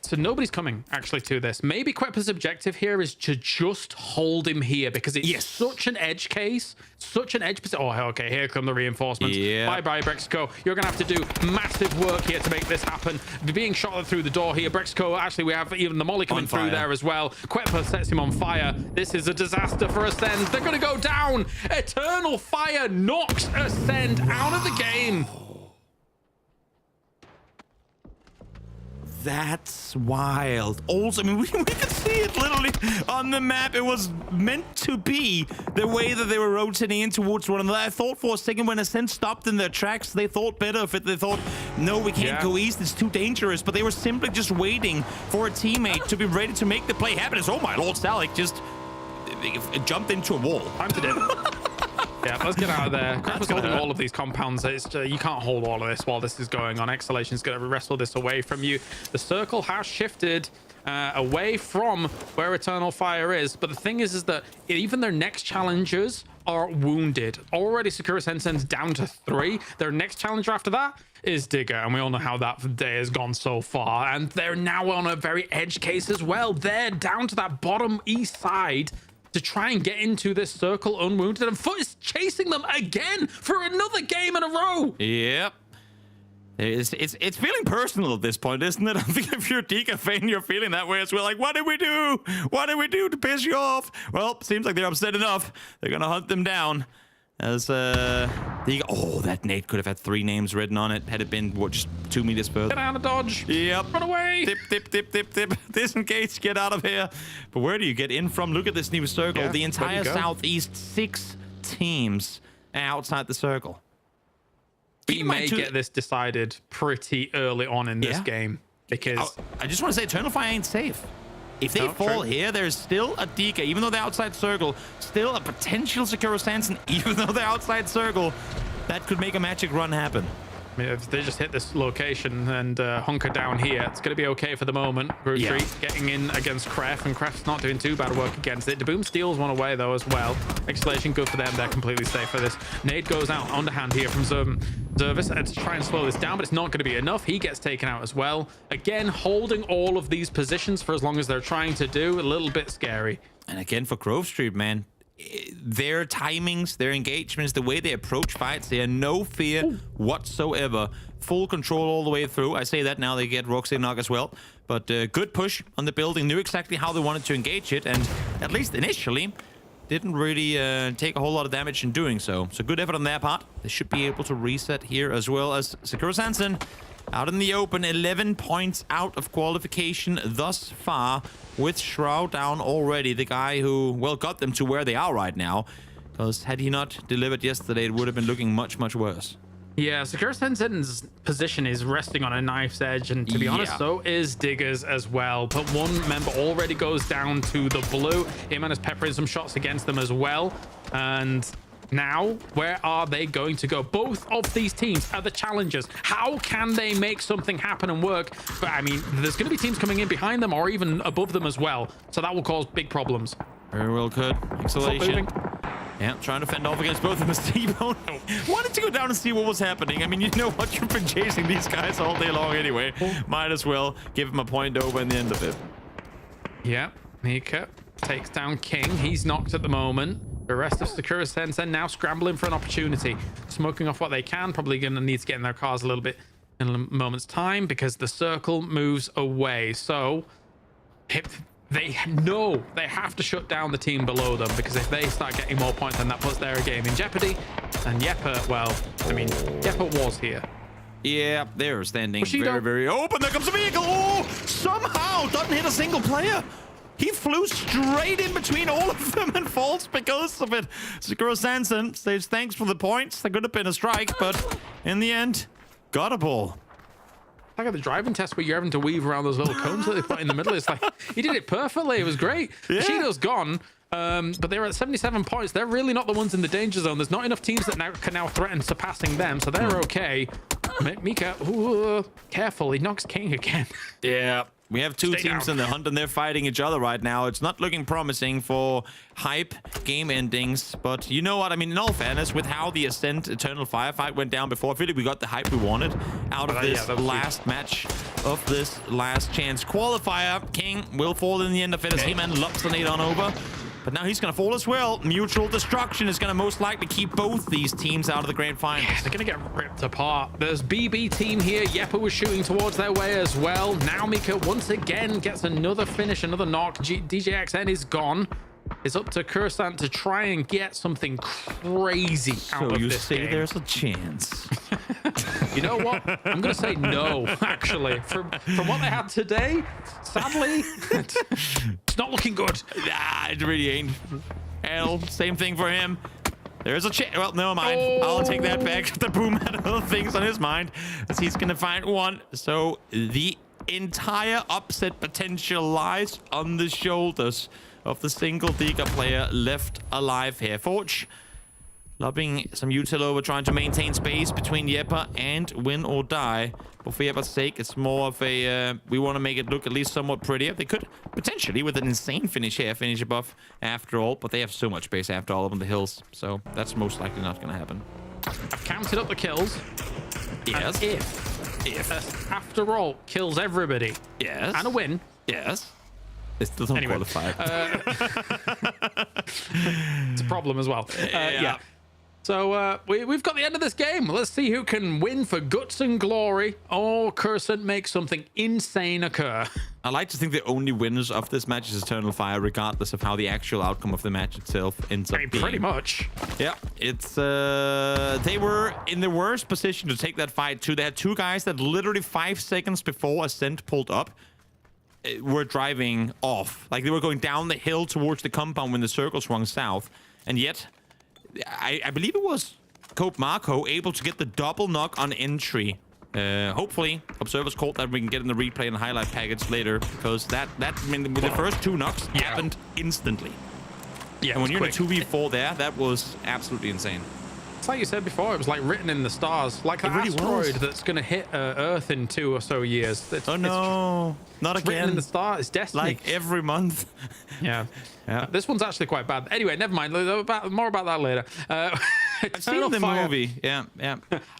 Speaker 1: So nobody's coming, actually, to this. Maybe Quepa's objective here is to just hold him here because it's such an edge case, such an edge... Oh, okay, here come the reinforcements.
Speaker 11: Yeah.
Speaker 1: Bye-bye, Brexco. You're going to have to do massive work here to make this happen. Being shot through the door here. Brexco, actually, we have even the molly coming through there as well. Quepa sets him on fire. This is a disaster for Ascend. They're going to go down. Eternal Fire knocks Ascend out of the game.
Speaker 11: That's wild. Also, I mean, we could see it literally on the map. It was meant to be the way that they were rotating in towards one another. I thought for a second when Ascent stopped in their tracks, they thought better of it. They thought, no, we can't go east. It's too dangerous. But they were simply just waiting for a teammate to be ready to make the play happen. It's, oh my Lord, Salik just jumped into a wall.
Speaker 1: Time to do. Yeah, let's get out of there. Quepa's holding all of these compounds. You can't hold all of this while this is going on. Exhalation's going to wrestle this away from you. The circle has shifted away from where Eternal Fire is. But the thing is that even their next challengers are wounded. Already Sakura Sensen's down to 3. Their next challenger after that is Digger. And we all know how that day has gone so far. And they're now on a very edge case as well. They're down to that bottom east side to try and get into this circle unwounded, and Foot is chasing them again for another game in a row.
Speaker 11: Yep. It's feeling personal at this point, isn't it? I think if you're a Dika fan, you're feeling that way as well. Like, what did we do? What did we do to piss you off? Well, seems like they're upset enough. They're gonna hunt them down. As Dika, oh, that nade could have had 3 names written on it had it been just 2 meters further.
Speaker 1: Get out of dodge.
Speaker 11: Yep.
Speaker 1: Run away.
Speaker 11: Dip, dip, dip, dip, dip. Disengage. Get out of here. But where do you get in from? Look at this new circle. The entire southeast, 6 teams outside the circle.
Speaker 1: We may get this decided pretty early on in this game because
Speaker 11: I just want to say Eternal Fire ain't safe. If they fall here, there's still a Dika, even though they're outside circle, still a potential Sakura Sanson, even though they're outside circle. That could make a magic run happen.
Speaker 1: I mean, if they just hit this location and hunker down here, it's going to be okay for the moment. Retreat getting in against Kraf, and Kraft's not doing too bad work against it. Daboom steals one away, though, as well. Exhalation, good for them. They're completely safe for this. Nade goes out underhand here from Zervis to try and slow this down, but it's not going to be enough. He gets taken out as well. Again, holding all of these positions for as long as they're trying to do, a little bit scary.
Speaker 11: And again, for Grove Street, man, their timings, their engagements, the way they approach fights, they are no fear whatsoever. Full control all the way through. I say that now they get Roxy knock as well. But good push on the building. Knew exactly how they wanted to engage it. And at least initially, didn't really take a whole lot of damage in doing so. So good effort on their part. They should be able to reset here as well as Sakura Sanson. Out in the open, 11 points out of qualification thus far, with Shroud down already. The guy who, well, got them to where they are right now. Because had he not delivered yesterday, it would have been looking much, much worse.
Speaker 1: Yeah, Sakura Sensen's position is resting on a knife's edge, and to be honest, so is Digger's as well. But one member already goes down to the blue. Him and is peppering some shots against them as well. And now, where are they going to go? Both of these teams are the challengers. How can they make something happen and work? But I mean, there's going to be teams coming in behind them or even above them as well. So that will cause big problems.
Speaker 11: Very well could. Exhalation. Yeah, trying to fend off against both of them as T-Bone. Wanted to go down and see what was happening. I mean, you know what? You've been chasing these guys all day long anyway. Might as well give him a point over in the end of it.
Speaker 1: Yeah, Mika takes down King. He's knocked at the moment. The rest of Sakura Sensen now scrambling for an opportunity. Smoking off what they can. Probably going to need to get in their cars a little bit in a moment's time because the circle moves away. So they know they have to shut down the team below them, because if they start getting more points, then that puts their game in jeopardy. And Yepa, well, I mean, Yepa was here.
Speaker 11: Yeah, they're standing very open. There comes a vehicle. Oh, somehow doesn't hit a single player. He flew straight in between all of them and falls because of it. Sakura Sanson says thanks for the points. There could have been a strike, but in the end, got a ball.
Speaker 1: like at the driving test where you're having to weave around those little cones that they put in the middle. It's like, he did it perfectly. It was great. Yeah. Bushido's gone. But they're at 77 points. They're really not the ones in the danger zone. There's not enough teams that can now threaten surpassing them, so they're okay. Mika, careful. He knocks King again.
Speaker 11: Yeah. We have two teams in the hunt, and they're fighting each other right now. It's not looking promising for hype game endings. But you know what? I mean, in all fairness, with how the Ascent Eternal Firefight went down before, I feel like we got the hype we wanted out of this last match of this last chance qualifier. King will fall in the end of it as He-Man locks the nade on over. But now he's going to fall as well. Mutual destruction is going to most likely keep both these teams out of the grand finals.
Speaker 1: Yeah, they're going to get ripped apart. There's BB team here. Yepa was shooting towards their way as well. Now Mika once again gets another finish, another knock. DJXN is gone. It's up to Krafton to try and get something crazy out of this game.
Speaker 11: So you say there's a chance?
Speaker 1: You know what? I'm going to say no, actually. From what they had today, sadly, it's not looking good.
Speaker 11: Nah, it really ain't. Hell, same thing for him. There's a chance. Well, never mind. I'll take that back. The Boom had other things on his mind as he's going to find one. So the entire upset potential lies on the shoulders of the single Diga player left alive here. Forge lobbing some util over, trying to maintain space between Yepa and win or die. But for Yepa's sake, it's more of a we want to make it look at least somewhat prettier. They could potentially, with an insane finish here, finish above after all, but they have so much space after all up on the hills, so that's most likely not going to happen.
Speaker 1: I've counted up the kills.
Speaker 11: Yes.
Speaker 1: And if after all kills everybody,
Speaker 11: yes,
Speaker 1: and a win,
Speaker 11: yes. It still don't qualify.
Speaker 1: It's a problem as well. Yeah. So we've got the end of this game. Let's see who can win for guts and glory, or Krafton makes something insane occur.
Speaker 11: I like to think the only winners of this match is Eternal Fire, regardless of how the actual outcome of the match itself ends up being.
Speaker 1: Pretty much.
Speaker 11: Yeah, it's they were in the worst position to take that fight too. They had two guys that literally 5 seconds before Ascent pulled up were driving off. Like, they were going down the hill towards the compound when the circle swung south. And yet, I believe it was Cope Marco able to get the double knock on entry. Hopefully, observers called that we can get in the replay and highlight package later, because that I mean, the first two knocks happened instantly. Yeah, and when you're in a 2v4 there, that was absolutely insane.
Speaker 1: It's like you said before, it was like written in the stars, like an asteroid that's going to hit Earth in 2 or so years.
Speaker 11: Oh no, not again.
Speaker 1: Written in the stars, it's destiny.
Speaker 11: Like every month.
Speaker 1: Yeah. This one's actually quite bad. Anyway, never mind. More about that later.
Speaker 11: I've seen the movie. Yeah.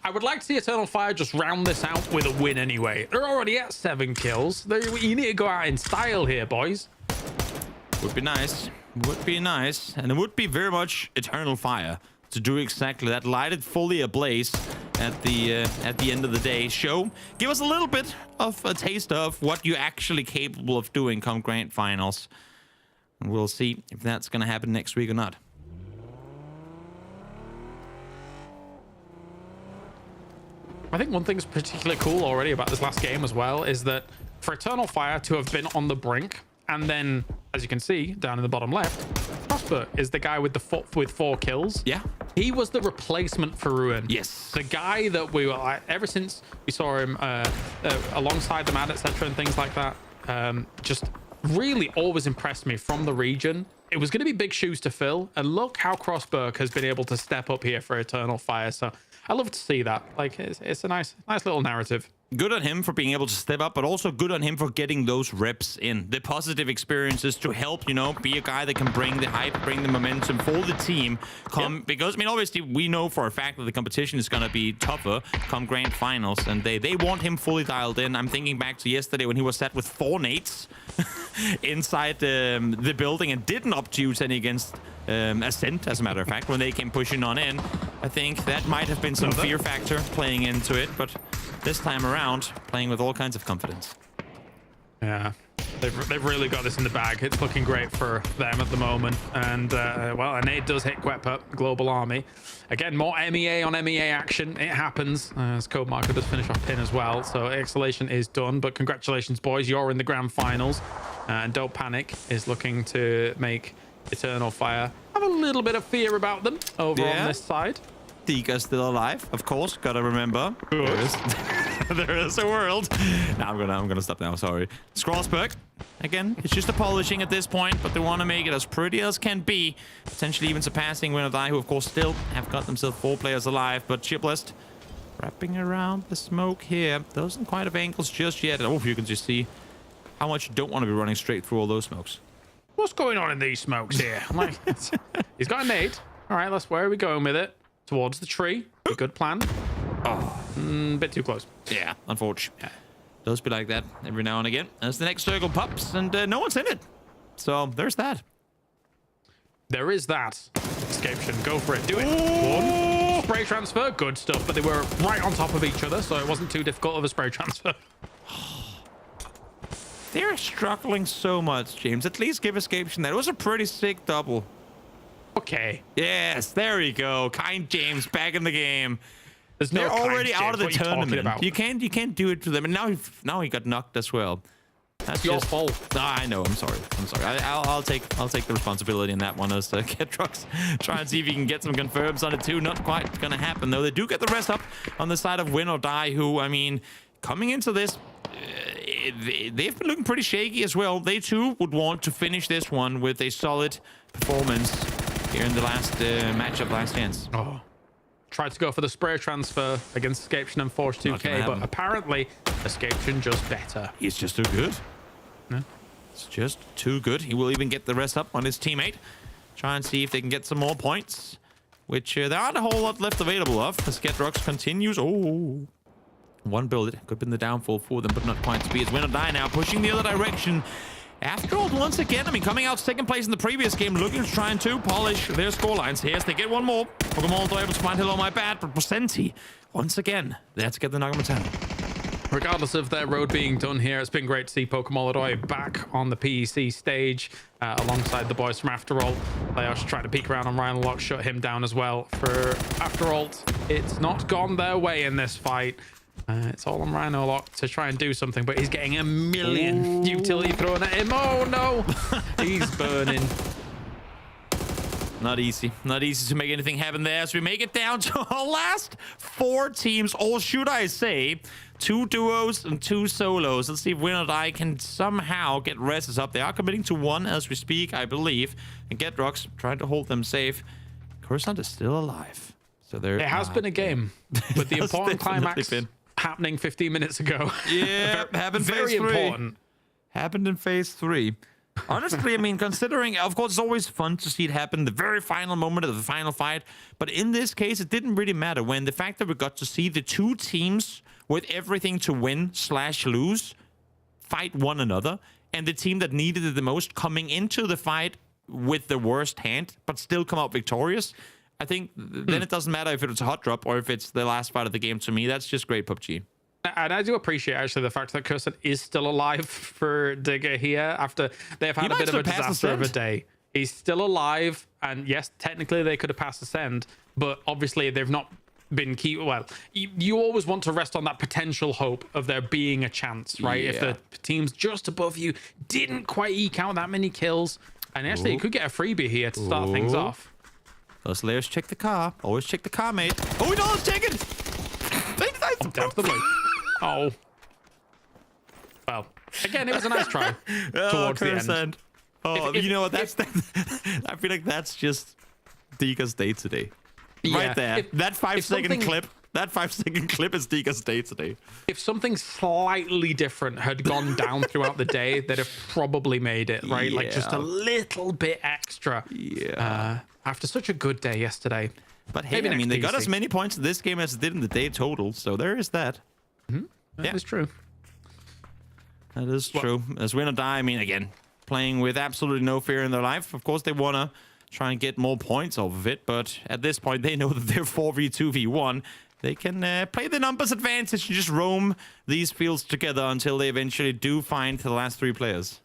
Speaker 1: I would like to see Eternal Fire just round this out with a win anyway. They're already at 7 kills. You need to go out in style here, boys.
Speaker 11: Would be nice. Would be nice. And it would be very much Eternal Fire to do exactly that. Light it fully ablaze at the end of the day. Give us a little bit of a taste of what you're actually capable of doing come grand finals. And we'll see if that's going to happen next week or not.
Speaker 1: I think one thing's particularly cool already about this last game as well is that for Eternal Fire to have been on the brink, and then, as you can see down in the bottom left, Prosper is the guy with the 4 kills.
Speaker 11: Yeah.
Speaker 1: He was the replacement for Ruin.
Speaker 11: Yes.
Speaker 1: The guy that we were, ever since we saw him alongside the Mad, etc. and things like that, just really always impressed me from the region. It was going to be big shoes to fill, and look how Crossberg has been able to step up here for Eternal Fire. So I love to see that. Like, it's a nice little narrative.
Speaker 11: Good on him for being able to step up, but also good on him for getting those reps in. The positive experiences to help, be a guy that can bring the hype, bring the momentum for the team. Because, I mean, obviously, we know for a fact that the competition is going to be tougher come grand finals, and they want him fully dialed in. I'm thinking back to yesterday when he was set with 4 nades inside the building and didn't opt to use any against Ascent, as a matter of fact, when they came pushing on in. I think that might have been some fear factor playing into it, but this time around, playing with all kinds of confidence.
Speaker 1: Yeah, they've really got this in the bag. It's looking great for them at the moment. And, well, a nade does hit Quepa, Global Army. Again, more MEA on MEA action. It happens. As Code Marker does finish off Pin as well. So Exhalation is done. But congratulations, boys. You're in the grand finals. And Don't Panic is looking to make Eternal Fire have a little bit of fear about them over on this side.
Speaker 11: Diga's still alive, of course. Gotta remember. there is a world. Now I'm gonna stop now. Sorry. Scrollsberg. Again, it's just a polishing at this point, but they want to make it as pretty as can be. Potentially even surpassing Win or Die, who of course still have got themselves 4 players alive. But Chiplist wrapping around the smoke here. Doesn't quite have angles just yet. Oh, you can just see how much you don't want to be running straight through all those smokes.
Speaker 1: What's going on in these smokes here? I'm like, he's got a nade. All right, where are we going with it? Towards the tree. A good plan. Oh, bit too close.
Speaker 11: Yeah, unfortunately. Does be like that every now and again. As the next circle pops, and no one's in it. So there's that.
Speaker 1: There is that. Scaption, go for it. Do it. One. Spray transfer. Good stuff. But they were right on top of each other, so it wasn't too difficult of a spray transfer.
Speaker 11: They're struggling so much, James. At least give Escapation that. It was a pretty sick double.
Speaker 1: Okay.
Speaker 11: Yes, there you go. Kind James back in the game.
Speaker 1: They're
Speaker 11: already out of the tournament. You can't do it to them. And now he got knocked as well. That's
Speaker 1: your
Speaker 11: just
Speaker 1: fault.
Speaker 11: I know. I'm sorry. I'll take the responsibility in that one as Ketrox try and see if he can get some confirms on it too. Not quite gonna happen though. They do get the rest up on the side of Win or Die, who, I mean, coming into this, they've been looking pretty shaky as well. They too would want to finish this one with a solid performance here in the last matchup, last chance.
Speaker 1: Oh. Tried to go for the spray transfer against Escaption and Forge 2K, but apparently Escaption just better.
Speaker 11: He's just too good.
Speaker 1: Yeah.
Speaker 11: It's just too good. He will even get the rest up on his teammate. Try and see if they can get some more points, which there aren't a whole lot left available of. As Ketrox continues. Oh, one bullet could have been the downfall for them, but not quite to be. It's Win or Die now, pushing the other direction. After all, once again, I mean, coming out second place in the previous game, looking to try and polish their scorelines. Here's they get one more. Pokemon able to find hello, my bad, but Presenti, once again, there to get the Nagama 10.
Speaker 1: Regardless of their road being done here, it's been great to see Pokemon Ladoy back on the PEC stage alongside the boys from After All. They are trying to peek around on Ryan Lock, shut him down as well. For After All, it's not gone their way in this fight. It's all on Rhino Lock to try and do something, but he's getting a million utility thrown at him. Oh no, he's burning.
Speaker 11: Not easy to make anything happen there as we make it down to our last 4 teams, or should I say 2 duos and 2 solos. Let's see if Win or Die can somehow get reses up. They are committing to 1 as we speak, I believe, and Ketrox trying to hold them safe. Coruscant is still alive, so there
Speaker 1: it has been a game, but the important climax happening 15 minutes ago.
Speaker 11: Yeah, happened
Speaker 1: very important.
Speaker 11: Happened in phase 3. Honestly, I mean, considering, of course, it's always fun to see it happen, the very final moment of the final fight. But in this case, it didn't really matter when the fact that we got to see the 2 teams with everything to win/lose fight one another, and the team that needed it the most coming into the fight with the worst hand, but still come out victorious. I think then it doesn't matter if it's a hot drop or if it's the last fight of the game. To me, that's just great PUBG.
Speaker 1: And I do appreciate actually the fact that Kirsten is still alive for Digger here after they've had a bit of a disaster of a day. He's still alive, and yes, technically they could have passed Ascend, but obviously they've not been key. Well, you always want to rest on that potential hope of there being a chance, right? Yeah. If the teams just above you didn't quite eke out that many kills, and actually you could get a freebie here to start things off.
Speaker 11: Those layers check the car. Always check the car, mate. Oh, we know it's taken.
Speaker 1: Definitely. Oh. Well, again, it was a nice try towards the end.
Speaker 11: Oh, you know what? That's I feel like that's just Dika's day today. Yeah, right there. That 5-second clip. That 5-second clip is Dika's day today.
Speaker 1: If something slightly different had gone down throughout the day, they'd have probably made it, right? Yeah. Like just a little bit extra.
Speaker 11: Yeah.
Speaker 1: After such a good day yesterday.
Speaker 11: But hey, I mean, they got as many points in this game as they did in the day total, so there is that.
Speaker 1: That is true.
Speaker 11: That is true. As Win or Die, I mean, again, playing with absolutely no fear in their life. Of course, they want to try and get more points off of it, but at this point, they know that they're 4v2v1. They can play the numbers advantage and just roam these fields together until they eventually do find the last 3 players.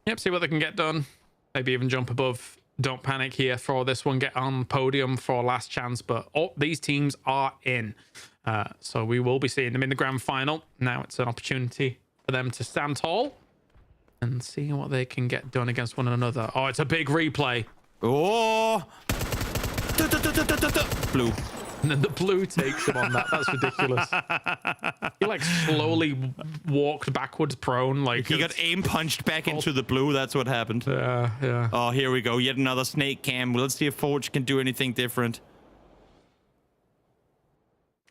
Speaker 1: Yep, see what they can get done. Maybe even jump above. Don't panic here for this one. Get on podium for last chance, but these teams are in. So we will be seeing them in the grand final. Now it's an opportunity for them to stand tall and see what they can get done against one another. Oh, it's a big replay.
Speaker 11: Oh! Blue.
Speaker 1: And then the blue takes him on that. That's ridiculous. He like slowly walked backwards prone. Like
Speaker 11: he got aim punched back into the blue. That's what happened.
Speaker 1: Yeah.
Speaker 11: Oh, here we go. Yet another snake cam. Let's see if Forge can do anything different.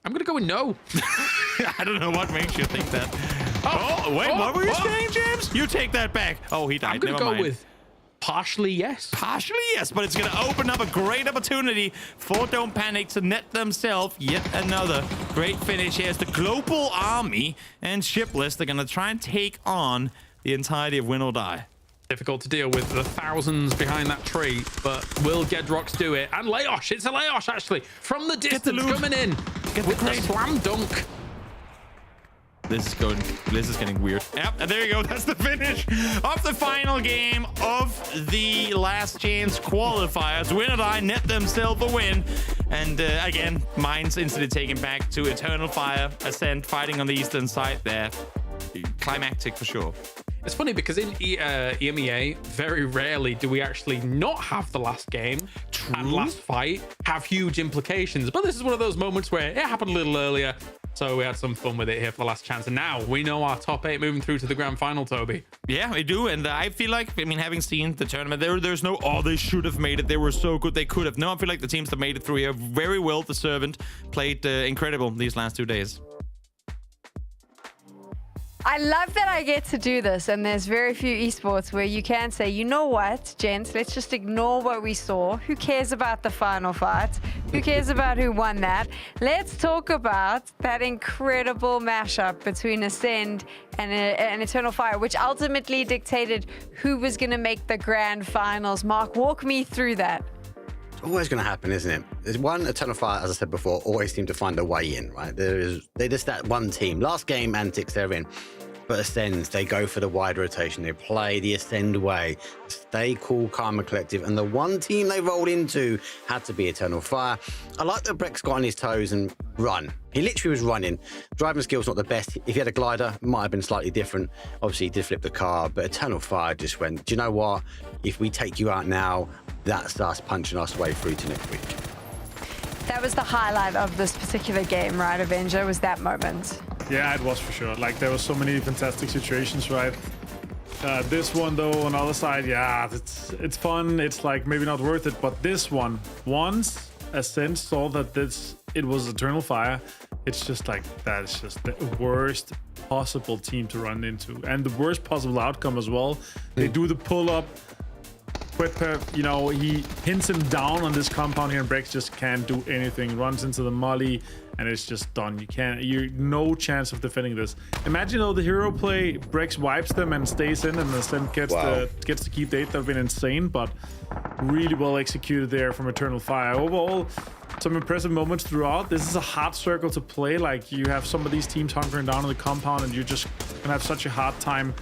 Speaker 1: I'm going to go with no.
Speaker 11: I don't know what makes you think that. Wait, what were you saying, James? You take that back. Oh, he died.
Speaker 1: I'm going to go with partially yes.
Speaker 11: Partially yes, but it's going to open up a great opportunity for Don't Panic to net themselves yet another great finish. Here's the Global Army and Shipless. They're going to try and take on the entirety of Win or Die.
Speaker 1: Difficult to deal with the thousands behind that tree, but will Gedrox do it? And Leosh, it's a Leosh actually, from the distance coming in with the slam dunk.
Speaker 11: This is getting weird. Yep, and there you go. That's the finish of the final game of the last chance qualifiers. Win or Die net themselves a win. And again, Mines instantly taken back to Eternal Fire, Ascent, fighting on the eastern side there. Climactic for sure.
Speaker 1: It's funny because in EMEA, very rarely do we actually not have the last game and last fight have huge implications. But this is one of those moments where it happened a little earlier. So we had some fun with it here for the last chance. And now we know our top 8 moving through to the grand final, Toby.
Speaker 11: Yeah, we do. And I feel like, I mean, having seen the tournament, there's no, oh, they should have made it. They were so good. They could have. No, I feel like the teams that made it through here very well deserved, played incredible these last 2 days.
Speaker 10: I love that I get to do this, and there's very few esports where you can say, you know what, gents, let's just ignore what we saw. Who cares about the final fight? Who cares about who won that? Let's talk about that incredible mashup between Ascend and Eternal Fire, which ultimately dictated who was going to make the grand finals. Mark, walk me through that.
Speaker 13: It's always going to happen, isn't it? There's one Eternal Fire, as I said before, always seem to find a way in, right? They're just that one team. Last game, Antics, they're in. But Ascends, they go for the wide rotation. They play the Ascend way. Stay cool, calm, and collective. And the one team they rolled into had to be Eternal Fire. I like that Brex got on his toes and run. He literally was running. Driving skill's not the best. If he had a glider, it might have been slightly different. Obviously, he did flip the car, but Eternal Fire just went, do you know what? If we take you out now, that's us punching us way through to next week.
Speaker 10: That was the highlight of this particular game, right, Avenger? Was that moment?
Speaker 5: Yeah, it was for sure. Like, there were so many fantastic situations, right? This one, though, on the other side, yeah, it's fun. It's, like, maybe not worth it. But this one, once Ascent saw that it was Eternal Fire, it's just like, that is just the worst possible team to run into. And the worst possible outcome as well. They do the pull-up. You know, he hints him down on this compound here, and Brex just can't do anything. Runs into the molly, and it's just done. You're no chance of defending this. Imagine though the hero play, Brex wipes them and stays in, and Ascent gets to keep the 8. That would have been insane, but really well executed there from Eternal Fire. Overall, some impressive moments throughout. This is a hard circle to play. Like, you have some of these teams hunkering down on the compound, and you're just gonna have such a hard time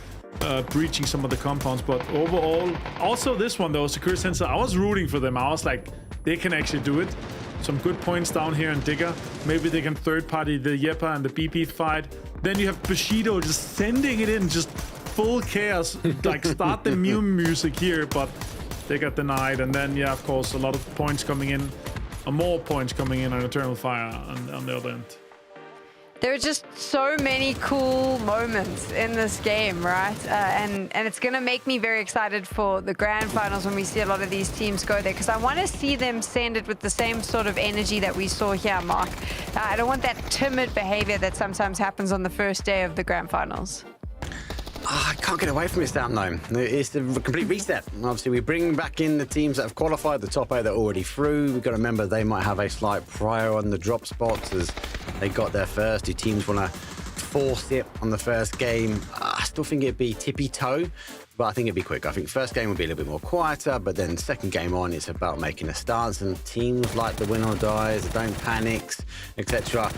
Speaker 5: breaching some of the compounds. But overall, also this one though, Secure Sensor, I was rooting for them. I was like, they can actually do it. Some good points down here in Digger. Maybe they can third party the Yepa and the BP fight. Then you have Bushido just sending it in, just full chaos, like start the Mew music here, but they got denied. And then, yeah, of course, a lot of points coming in, more points coming in on Eternal Fire on the other end.
Speaker 10: There are just so many cool moments in this game, right? And it's going to make me very excited for the grand finals when we see a lot of these teams go there, because I want to see them send it with the same sort of energy that we saw here, Mark. I don't want that timid behavior that sometimes happens on the first day of the grand finals.
Speaker 13: Oh, I can't get away from it, Stam, though. It's the complete reset. Obviously, we bring back in the teams that have qualified, the top 8 that are already through. We've got to remember they might have a slight prior on the drop spots as they got there first. Do teams want to force it on the first game? I still think it'd be tippy-toe, but I think it'd be quick. I think first game would be a little bit more quieter, but then second game on, it's about making a stance. And teams like the Win or Dies, the Don't Panics, etc.,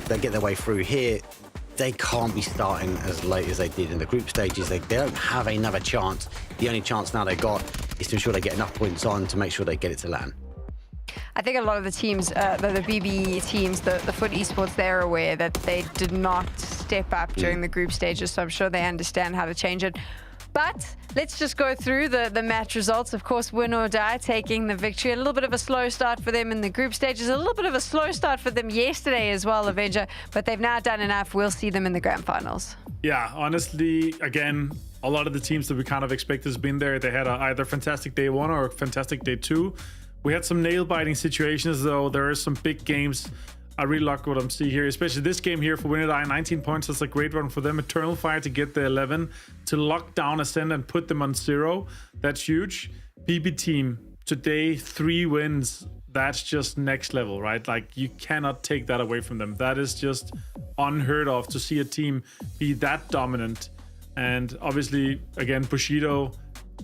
Speaker 13: they get their way through here. They can't be starting as late as they did in the group stages. They don't have another chance. The only chance now they got is to ensure they get enough points on to make sure they get it to LAN.
Speaker 10: I think a lot of the teams, the BB teams, the Foot Esports, they're aware that they did not step up during the group stages, so I'm sure they understand how to change it. But let's just go through the match results. Of course, win or die, taking the victory. A little bit of a slow start for them in the group stages. A little bit of a slow start for them yesterday as well, Avenger. But they've now done enough. We'll see them in the grand finals.
Speaker 5: Yeah, honestly, again, a lot of the teams that we kind of expect has been there. They had either fantastic day 1 or fantastic day 2. We had some nail-biting situations, though. There are some big games. I really like what I'm seeing here, especially this game here for Win or Die. 19 points, that's a great run for them. Eternal Fire to get the 11, to lock down Ascend and put them on 0. That's huge. PB team, today 3 wins. That's just next level, right? Like, you cannot take that away from them. That is just unheard of to see a team be that dominant. And obviously, again, Bushido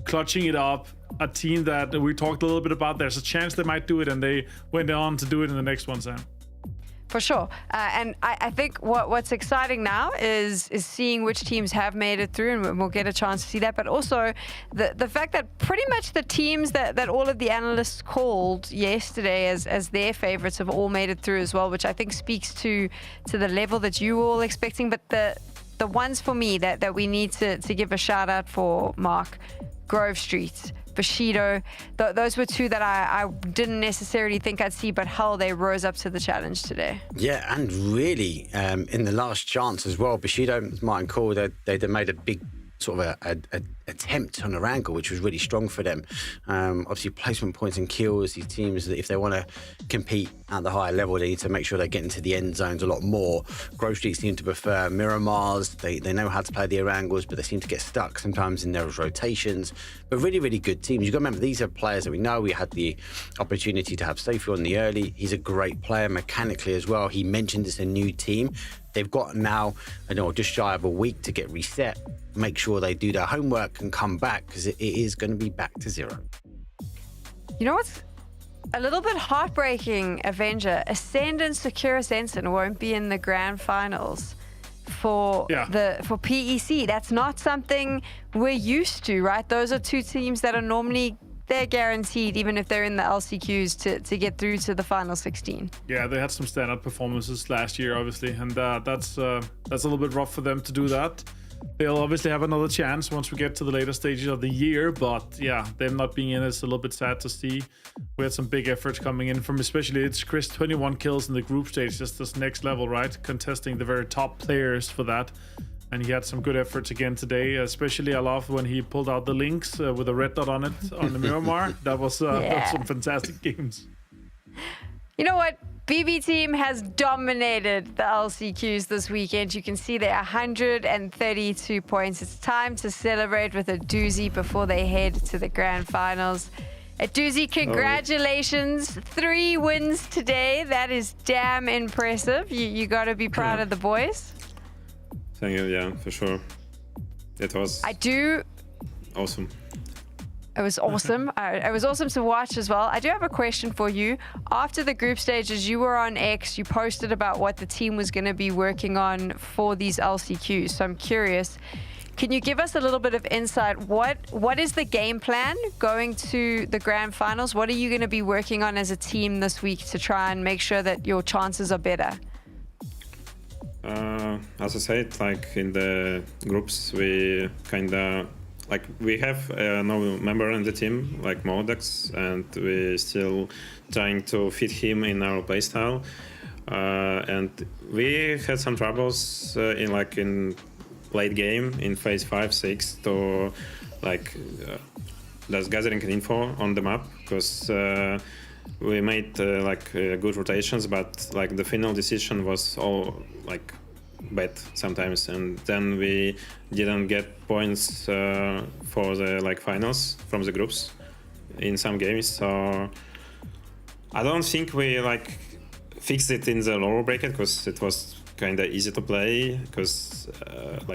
Speaker 5: clutching it up. A team that we talked a little bit about. There's a chance they might do it, and they went on to do it in the next one, Sam.
Speaker 10: For sure. And I think what's exciting now is seeing which teams have made it through, and we'll get a chance to see that. But also the fact that pretty much the teams that all of the analysts called yesterday as their favorites have all made it through as well, which I think speaks to the level that you were all expecting. But the ones for me that we need to give a shout out for, Mark, Grove Street, Bushido, those were 2 that I didn't necessarily think I'd see, but hell, they rose up to the challenge today.
Speaker 13: Yeah, and really, in the last chance as well, Bushido, as Martin called, they made a big sort of a attempt on a wrangle, which was really strong for them. Obviously, placement points and kills, these teams, if they want to compete at the higher level, they need to make sure they get into the end zones a lot more. Grove Street seem to prefer Miramars. They know how to play the wrangles, but they seem to get stuck sometimes in their rotations. But really, really good teams. You've got to remember, these are players that we know. We had the opportunity to have Sophie on the early. He's a great player mechanically as well. He mentioned it's a new team. They've got now, just shy of a week to get reset. Make sure they do their homework and come back, because it is going to be back to 0.
Speaker 10: You know what's a little bit heartbreaking, Avenger? Ascend and Secura Sensen won't be in the grand finals for PEC. That's not something we're used to, right? Those are 2 teams that are normally, they're guaranteed, even if they're in the LCQs, to get through to the final 16.
Speaker 5: Yeah, they had some standout performances last year, obviously, and that's a little bit rough for them to do that. They'll obviously have another chance once we get to the later stages of the year, but yeah, them not being in is a little bit sad to see. We had some big efforts coming in from, especially it's Chris, 21 kills in the group stage, just this next level, right? Contesting the very top players for that. And he had some good efforts again today, especially I love when he pulled out the links with a red dot on it on the Miramar. That was some fantastic games.
Speaker 10: You know what? BB team has dominated the LCQs this weekend. You can see they're 132 points. It's time to celebrate with a doozy before they head to the grand finals. A doozy, congratulations. 3 wins today. That is damn impressive. You got to be proud of the boys.
Speaker 14: Thank you, yeah, for sure. It was awesome.
Speaker 10: It was awesome. It was awesome to watch as well. I do have a question for you. After the group stages, you were on X. You posted about what the team was going to be working on for these LCQs. So I'm curious, can you give us a little bit of insight? What is the game plan going to the grand finals? What are you going to be working on as a team this week to try and make sure that your chances are better?
Speaker 14: As I said, like in the groups, we kind of we have no member in the team like Modex, and we still trying to fit him in our playstyle. And we had some troubles in late game in phase 5-6 to just gathering info on the map, because we made good rotations, but the final decision was all bad sometimes, and then we didn't get points for the finals from the groups in some games. So I don't think we fixed it in the lower bracket, because it was kind of easy to play, because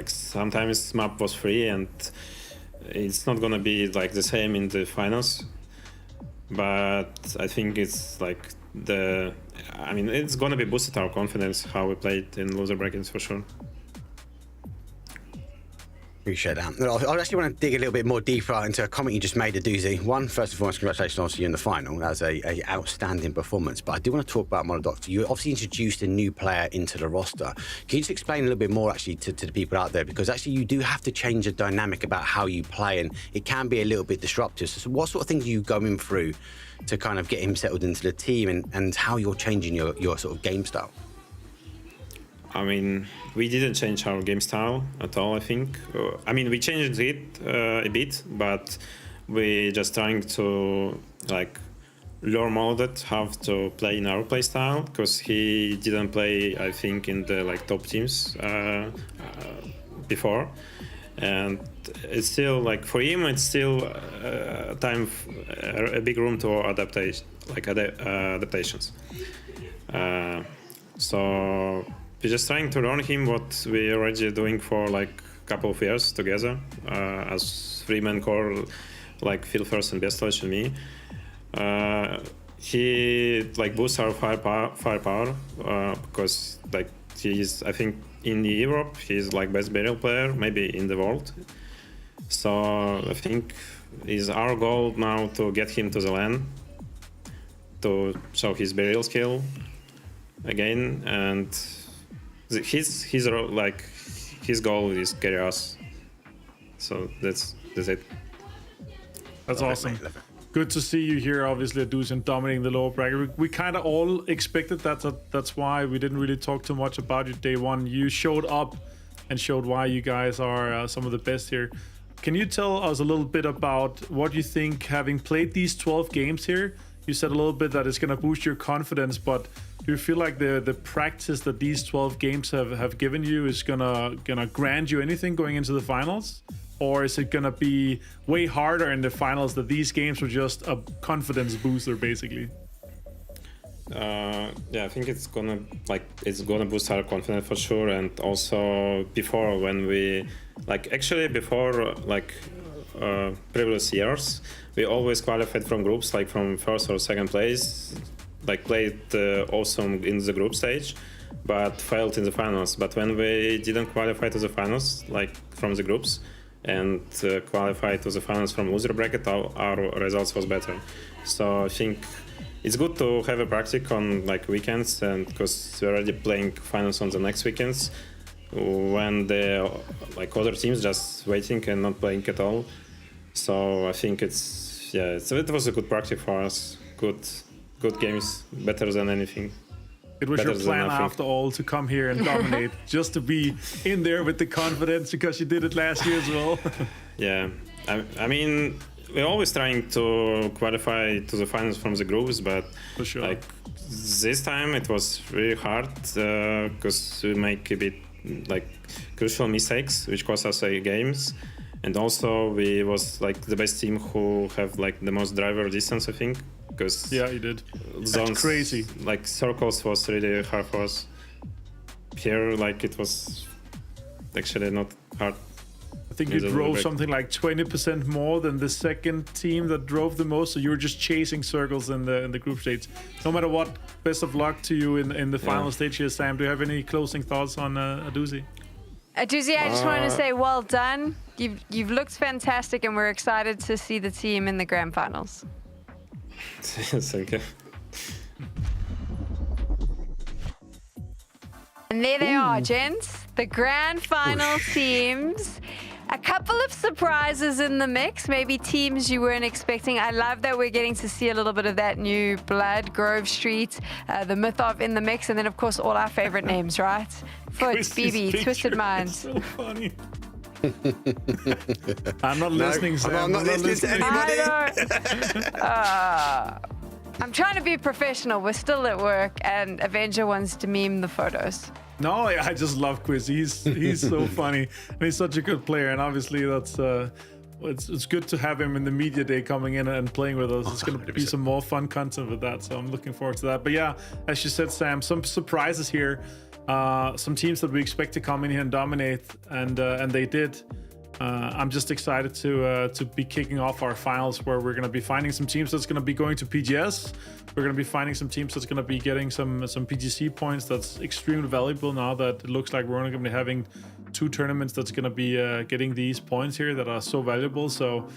Speaker 14: sometimes map was free, and it's not gonna be the same in the finals. But I think it's it's gonna be boosted our confidence how we played in loser brackets for sure.
Speaker 13: Appreciate that. I actually want to dig a little bit more deeper into a comment you just made, Aduzi. One, first and foremost, congratulations on you in the final. That was a outstanding performance. But I do want to talk about Monodox. You obviously introduced a new player into the roster. Can you just explain a little bit more actually to the people out there? Because actually you do have to change the dynamic about how you play, and it can be a little bit disruptive. So what sort of things are you going through to kind of get him settled into the team, and how you're changing your sort of game style?
Speaker 14: I mean, we didn't change our game style at all, I think. I mean, we changed it a bit, but we just trying to like learn molded how to play in our play style, because he didn't play, I think, in the like top teams before, and it's still like for him it's still a big room to adaptations. So we're just trying to learn him what we're already doing for like a couple of years together as three-man core, like Phil First and Bestlich and me. He like boosts our firepower because like he's, I think in Europe he's like best burial player maybe in the world. So I think is our goal now to get him to the LAN to show his burial skill again, and his goal is carry us. So that's it.
Speaker 5: That's awesome. Good to see you here, obviously, Aduzi, and dominating the lower bracket. We kind of all expected that. That's why we didn't really talk too much about you day one. You showed up and showed why you guys are some of the best here. Can you tell us a little bit about what you think, having played these 12 games here? You said a little bit that it's going to boost your confidence, but do you feel like the practice that these 12 games have given you is gonna grant you anything going into the finals? Or is it gonna be way harder in the finals that these games were just a confidence booster, basically?
Speaker 14: Yeah, I think it's gonna boost our confidence for sure. And also before, when we previous years, we always qualified from groups, like from first or second place, like played awesome in the group stage, but failed in the finals. But when we didn't qualify to the finals, like from the groups, and qualified to the finals from loser bracket, our results was better. So I think it's good to have a practice on like weekends, and because we're already playing finals on the next weekends, when the like other teams just waiting and not playing at all. So I think it was a good practice for us. Good games, better than anything.
Speaker 5: It was your plan after all to come here and dominate, just to be in there with the confidence, because you did it last year as well.
Speaker 14: Yeah, I mean, we're always trying to qualify to the finals from the groups, but
Speaker 5: for sure,
Speaker 14: like this time it was really hard because we make a bit like crucial mistakes which cost us games, and also we was like the best team who have like the most driver distance, I think. Because
Speaker 5: yeah, you did.
Speaker 14: Zones,
Speaker 5: crazy.
Speaker 14: Like circles was really hard for us. Here, like it was actually not hard.
Speaker 5: I think you drove something like 20% more than the second team that drove the most. So you were just chasing circles in the group stage. No matter what, best of luck to you in the final stage here, Sam. Do you have any closing thoughts on Aduzi?
Speaker 10: Aduzi, I just wanted to say well done. You've looked fantastic, and we're excited to see the team in the grand finals.
Speaker 14: Thank you.
Speaker 10: And there they are, gents. The grand final teams. A couple of surprises in the mix, maybe teams you weren't expecting. I love that we're getting to see a little bit of that new blood, Grove Street, the Mythov in the mix, and then of course all our favorite names, right? Foot, BB, Twisted Mind.
Speaker 5: So funny. I'm not listening, Sam.
Speaker 13: I'm not listening to anybody.
Speaker 10: I'm trying to be professional. We're still at work, and Avenger wants to meme the photos.
Speaker 5: No, I just love Quiz. He's so funny, and he's such a good player. And obviously, that's it's good to have him in the media day coming in and playing with us. It's going to be some more fun content with that, so I'm looking forward to that. But yeah, as you said, Sam, some surprises here. Some teams that we expect to come in here and dominate, and they did. I'm just excited to be kicking off our finals, where we're going to be finding some teams that's going to be going to PGS. We're going to be finding some teams that's going to be getting some PGC points. That's extremely valuable now that it looks like we're only going to be having 2 tournaments that's going to be getting these points here that are so valuable. So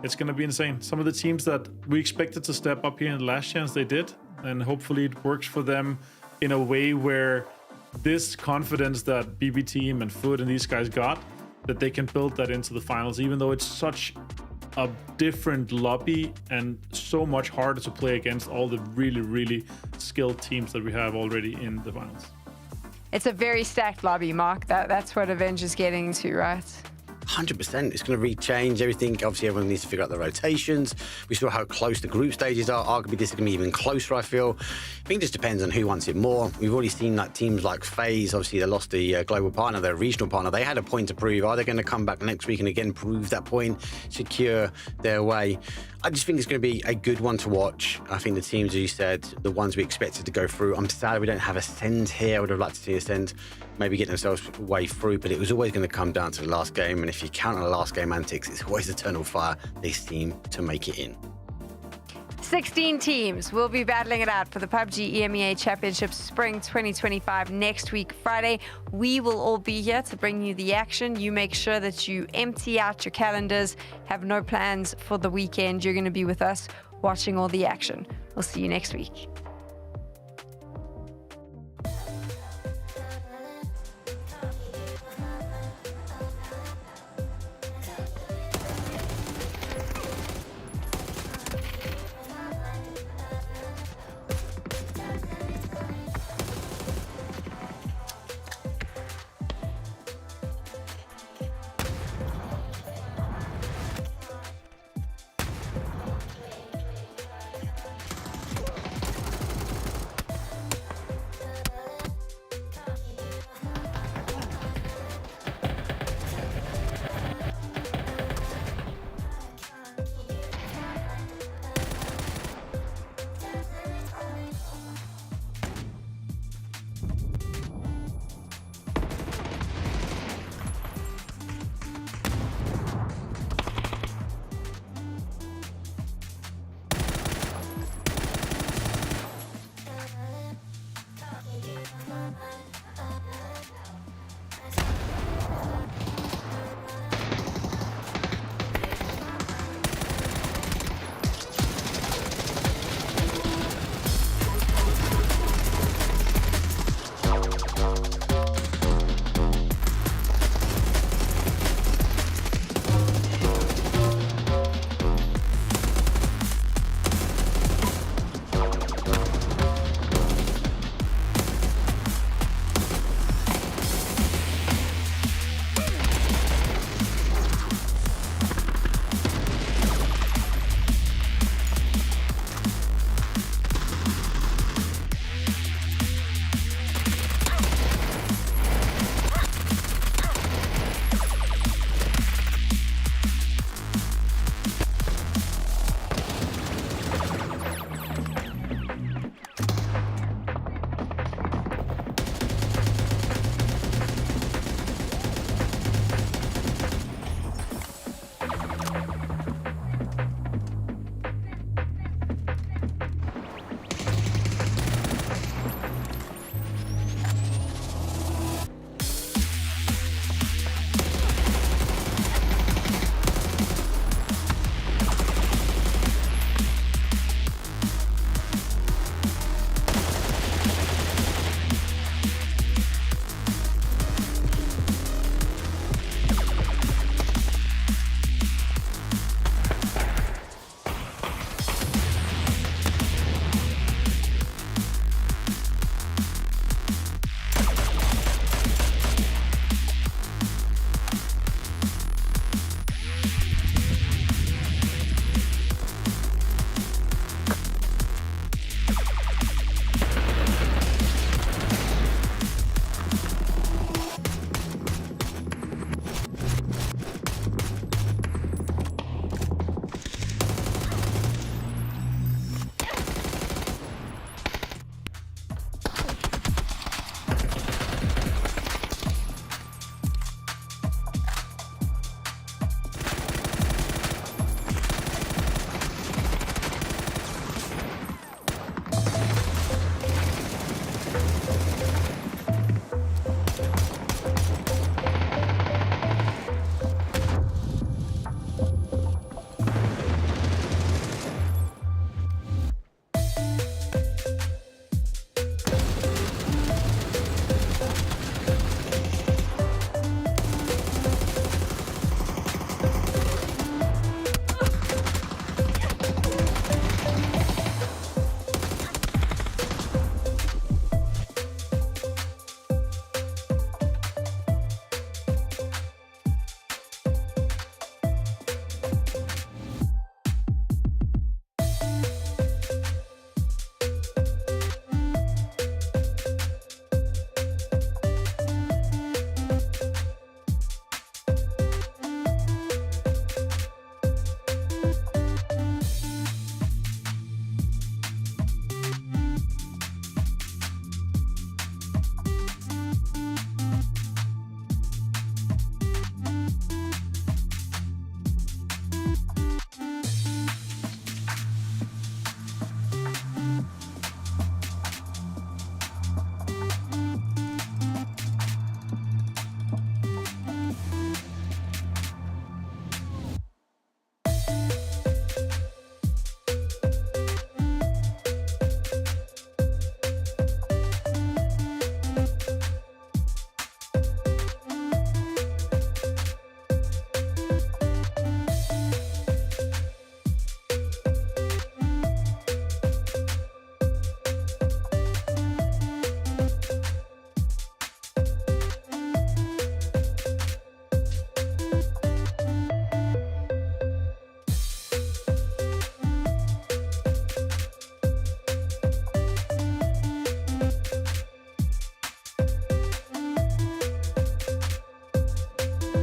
Speaker 5: it's going to be insane. Some of the teams that we expected to step up here in the last chance, they did. And hopefully it works for them in a way where this confidence that BB Team and Foot and these guys got, that they can build that into the finals, even though it's such a different lobby and so much harder to play against all the really, really skilled teams that we have already in the finals.
Speaker 10: It's a very stacked lobby, Mark. That's what Avenge is getting to, right?
Speaker 13: 100%. It's going to rechange everything. Obviously, everyone needs to figure out the rotations. We saw how close the group stages are. Arguably, this is going to be even closer, I feel. I think it just depends on who wants it more. We've already seen that teams like FaZe, obviously, they lost the global partner, their regional partner. They had a point to prove. Are they going to come back next week and again prove that point, secure their way? I just think it's going to be a good one to watch. I think the teams, as you said, the ones we expected to go through. I'm sad we don't have Ascend here. I would have liked to see Ascend maybe get themselves way through, but it was always going to come down to the last game. And if you count on the last game antics, it's always Eternal Fire. They seem to make it in.
Speaker 10: 16 teams will be battling it out for the PUBG EMEA Championship Spring 2025 next week, Friday. We will all be here to bring you the action. You make sure that you empty out your calendars, have no plans for the weekend. You're going to be with us watching all the action. We'll see you next week.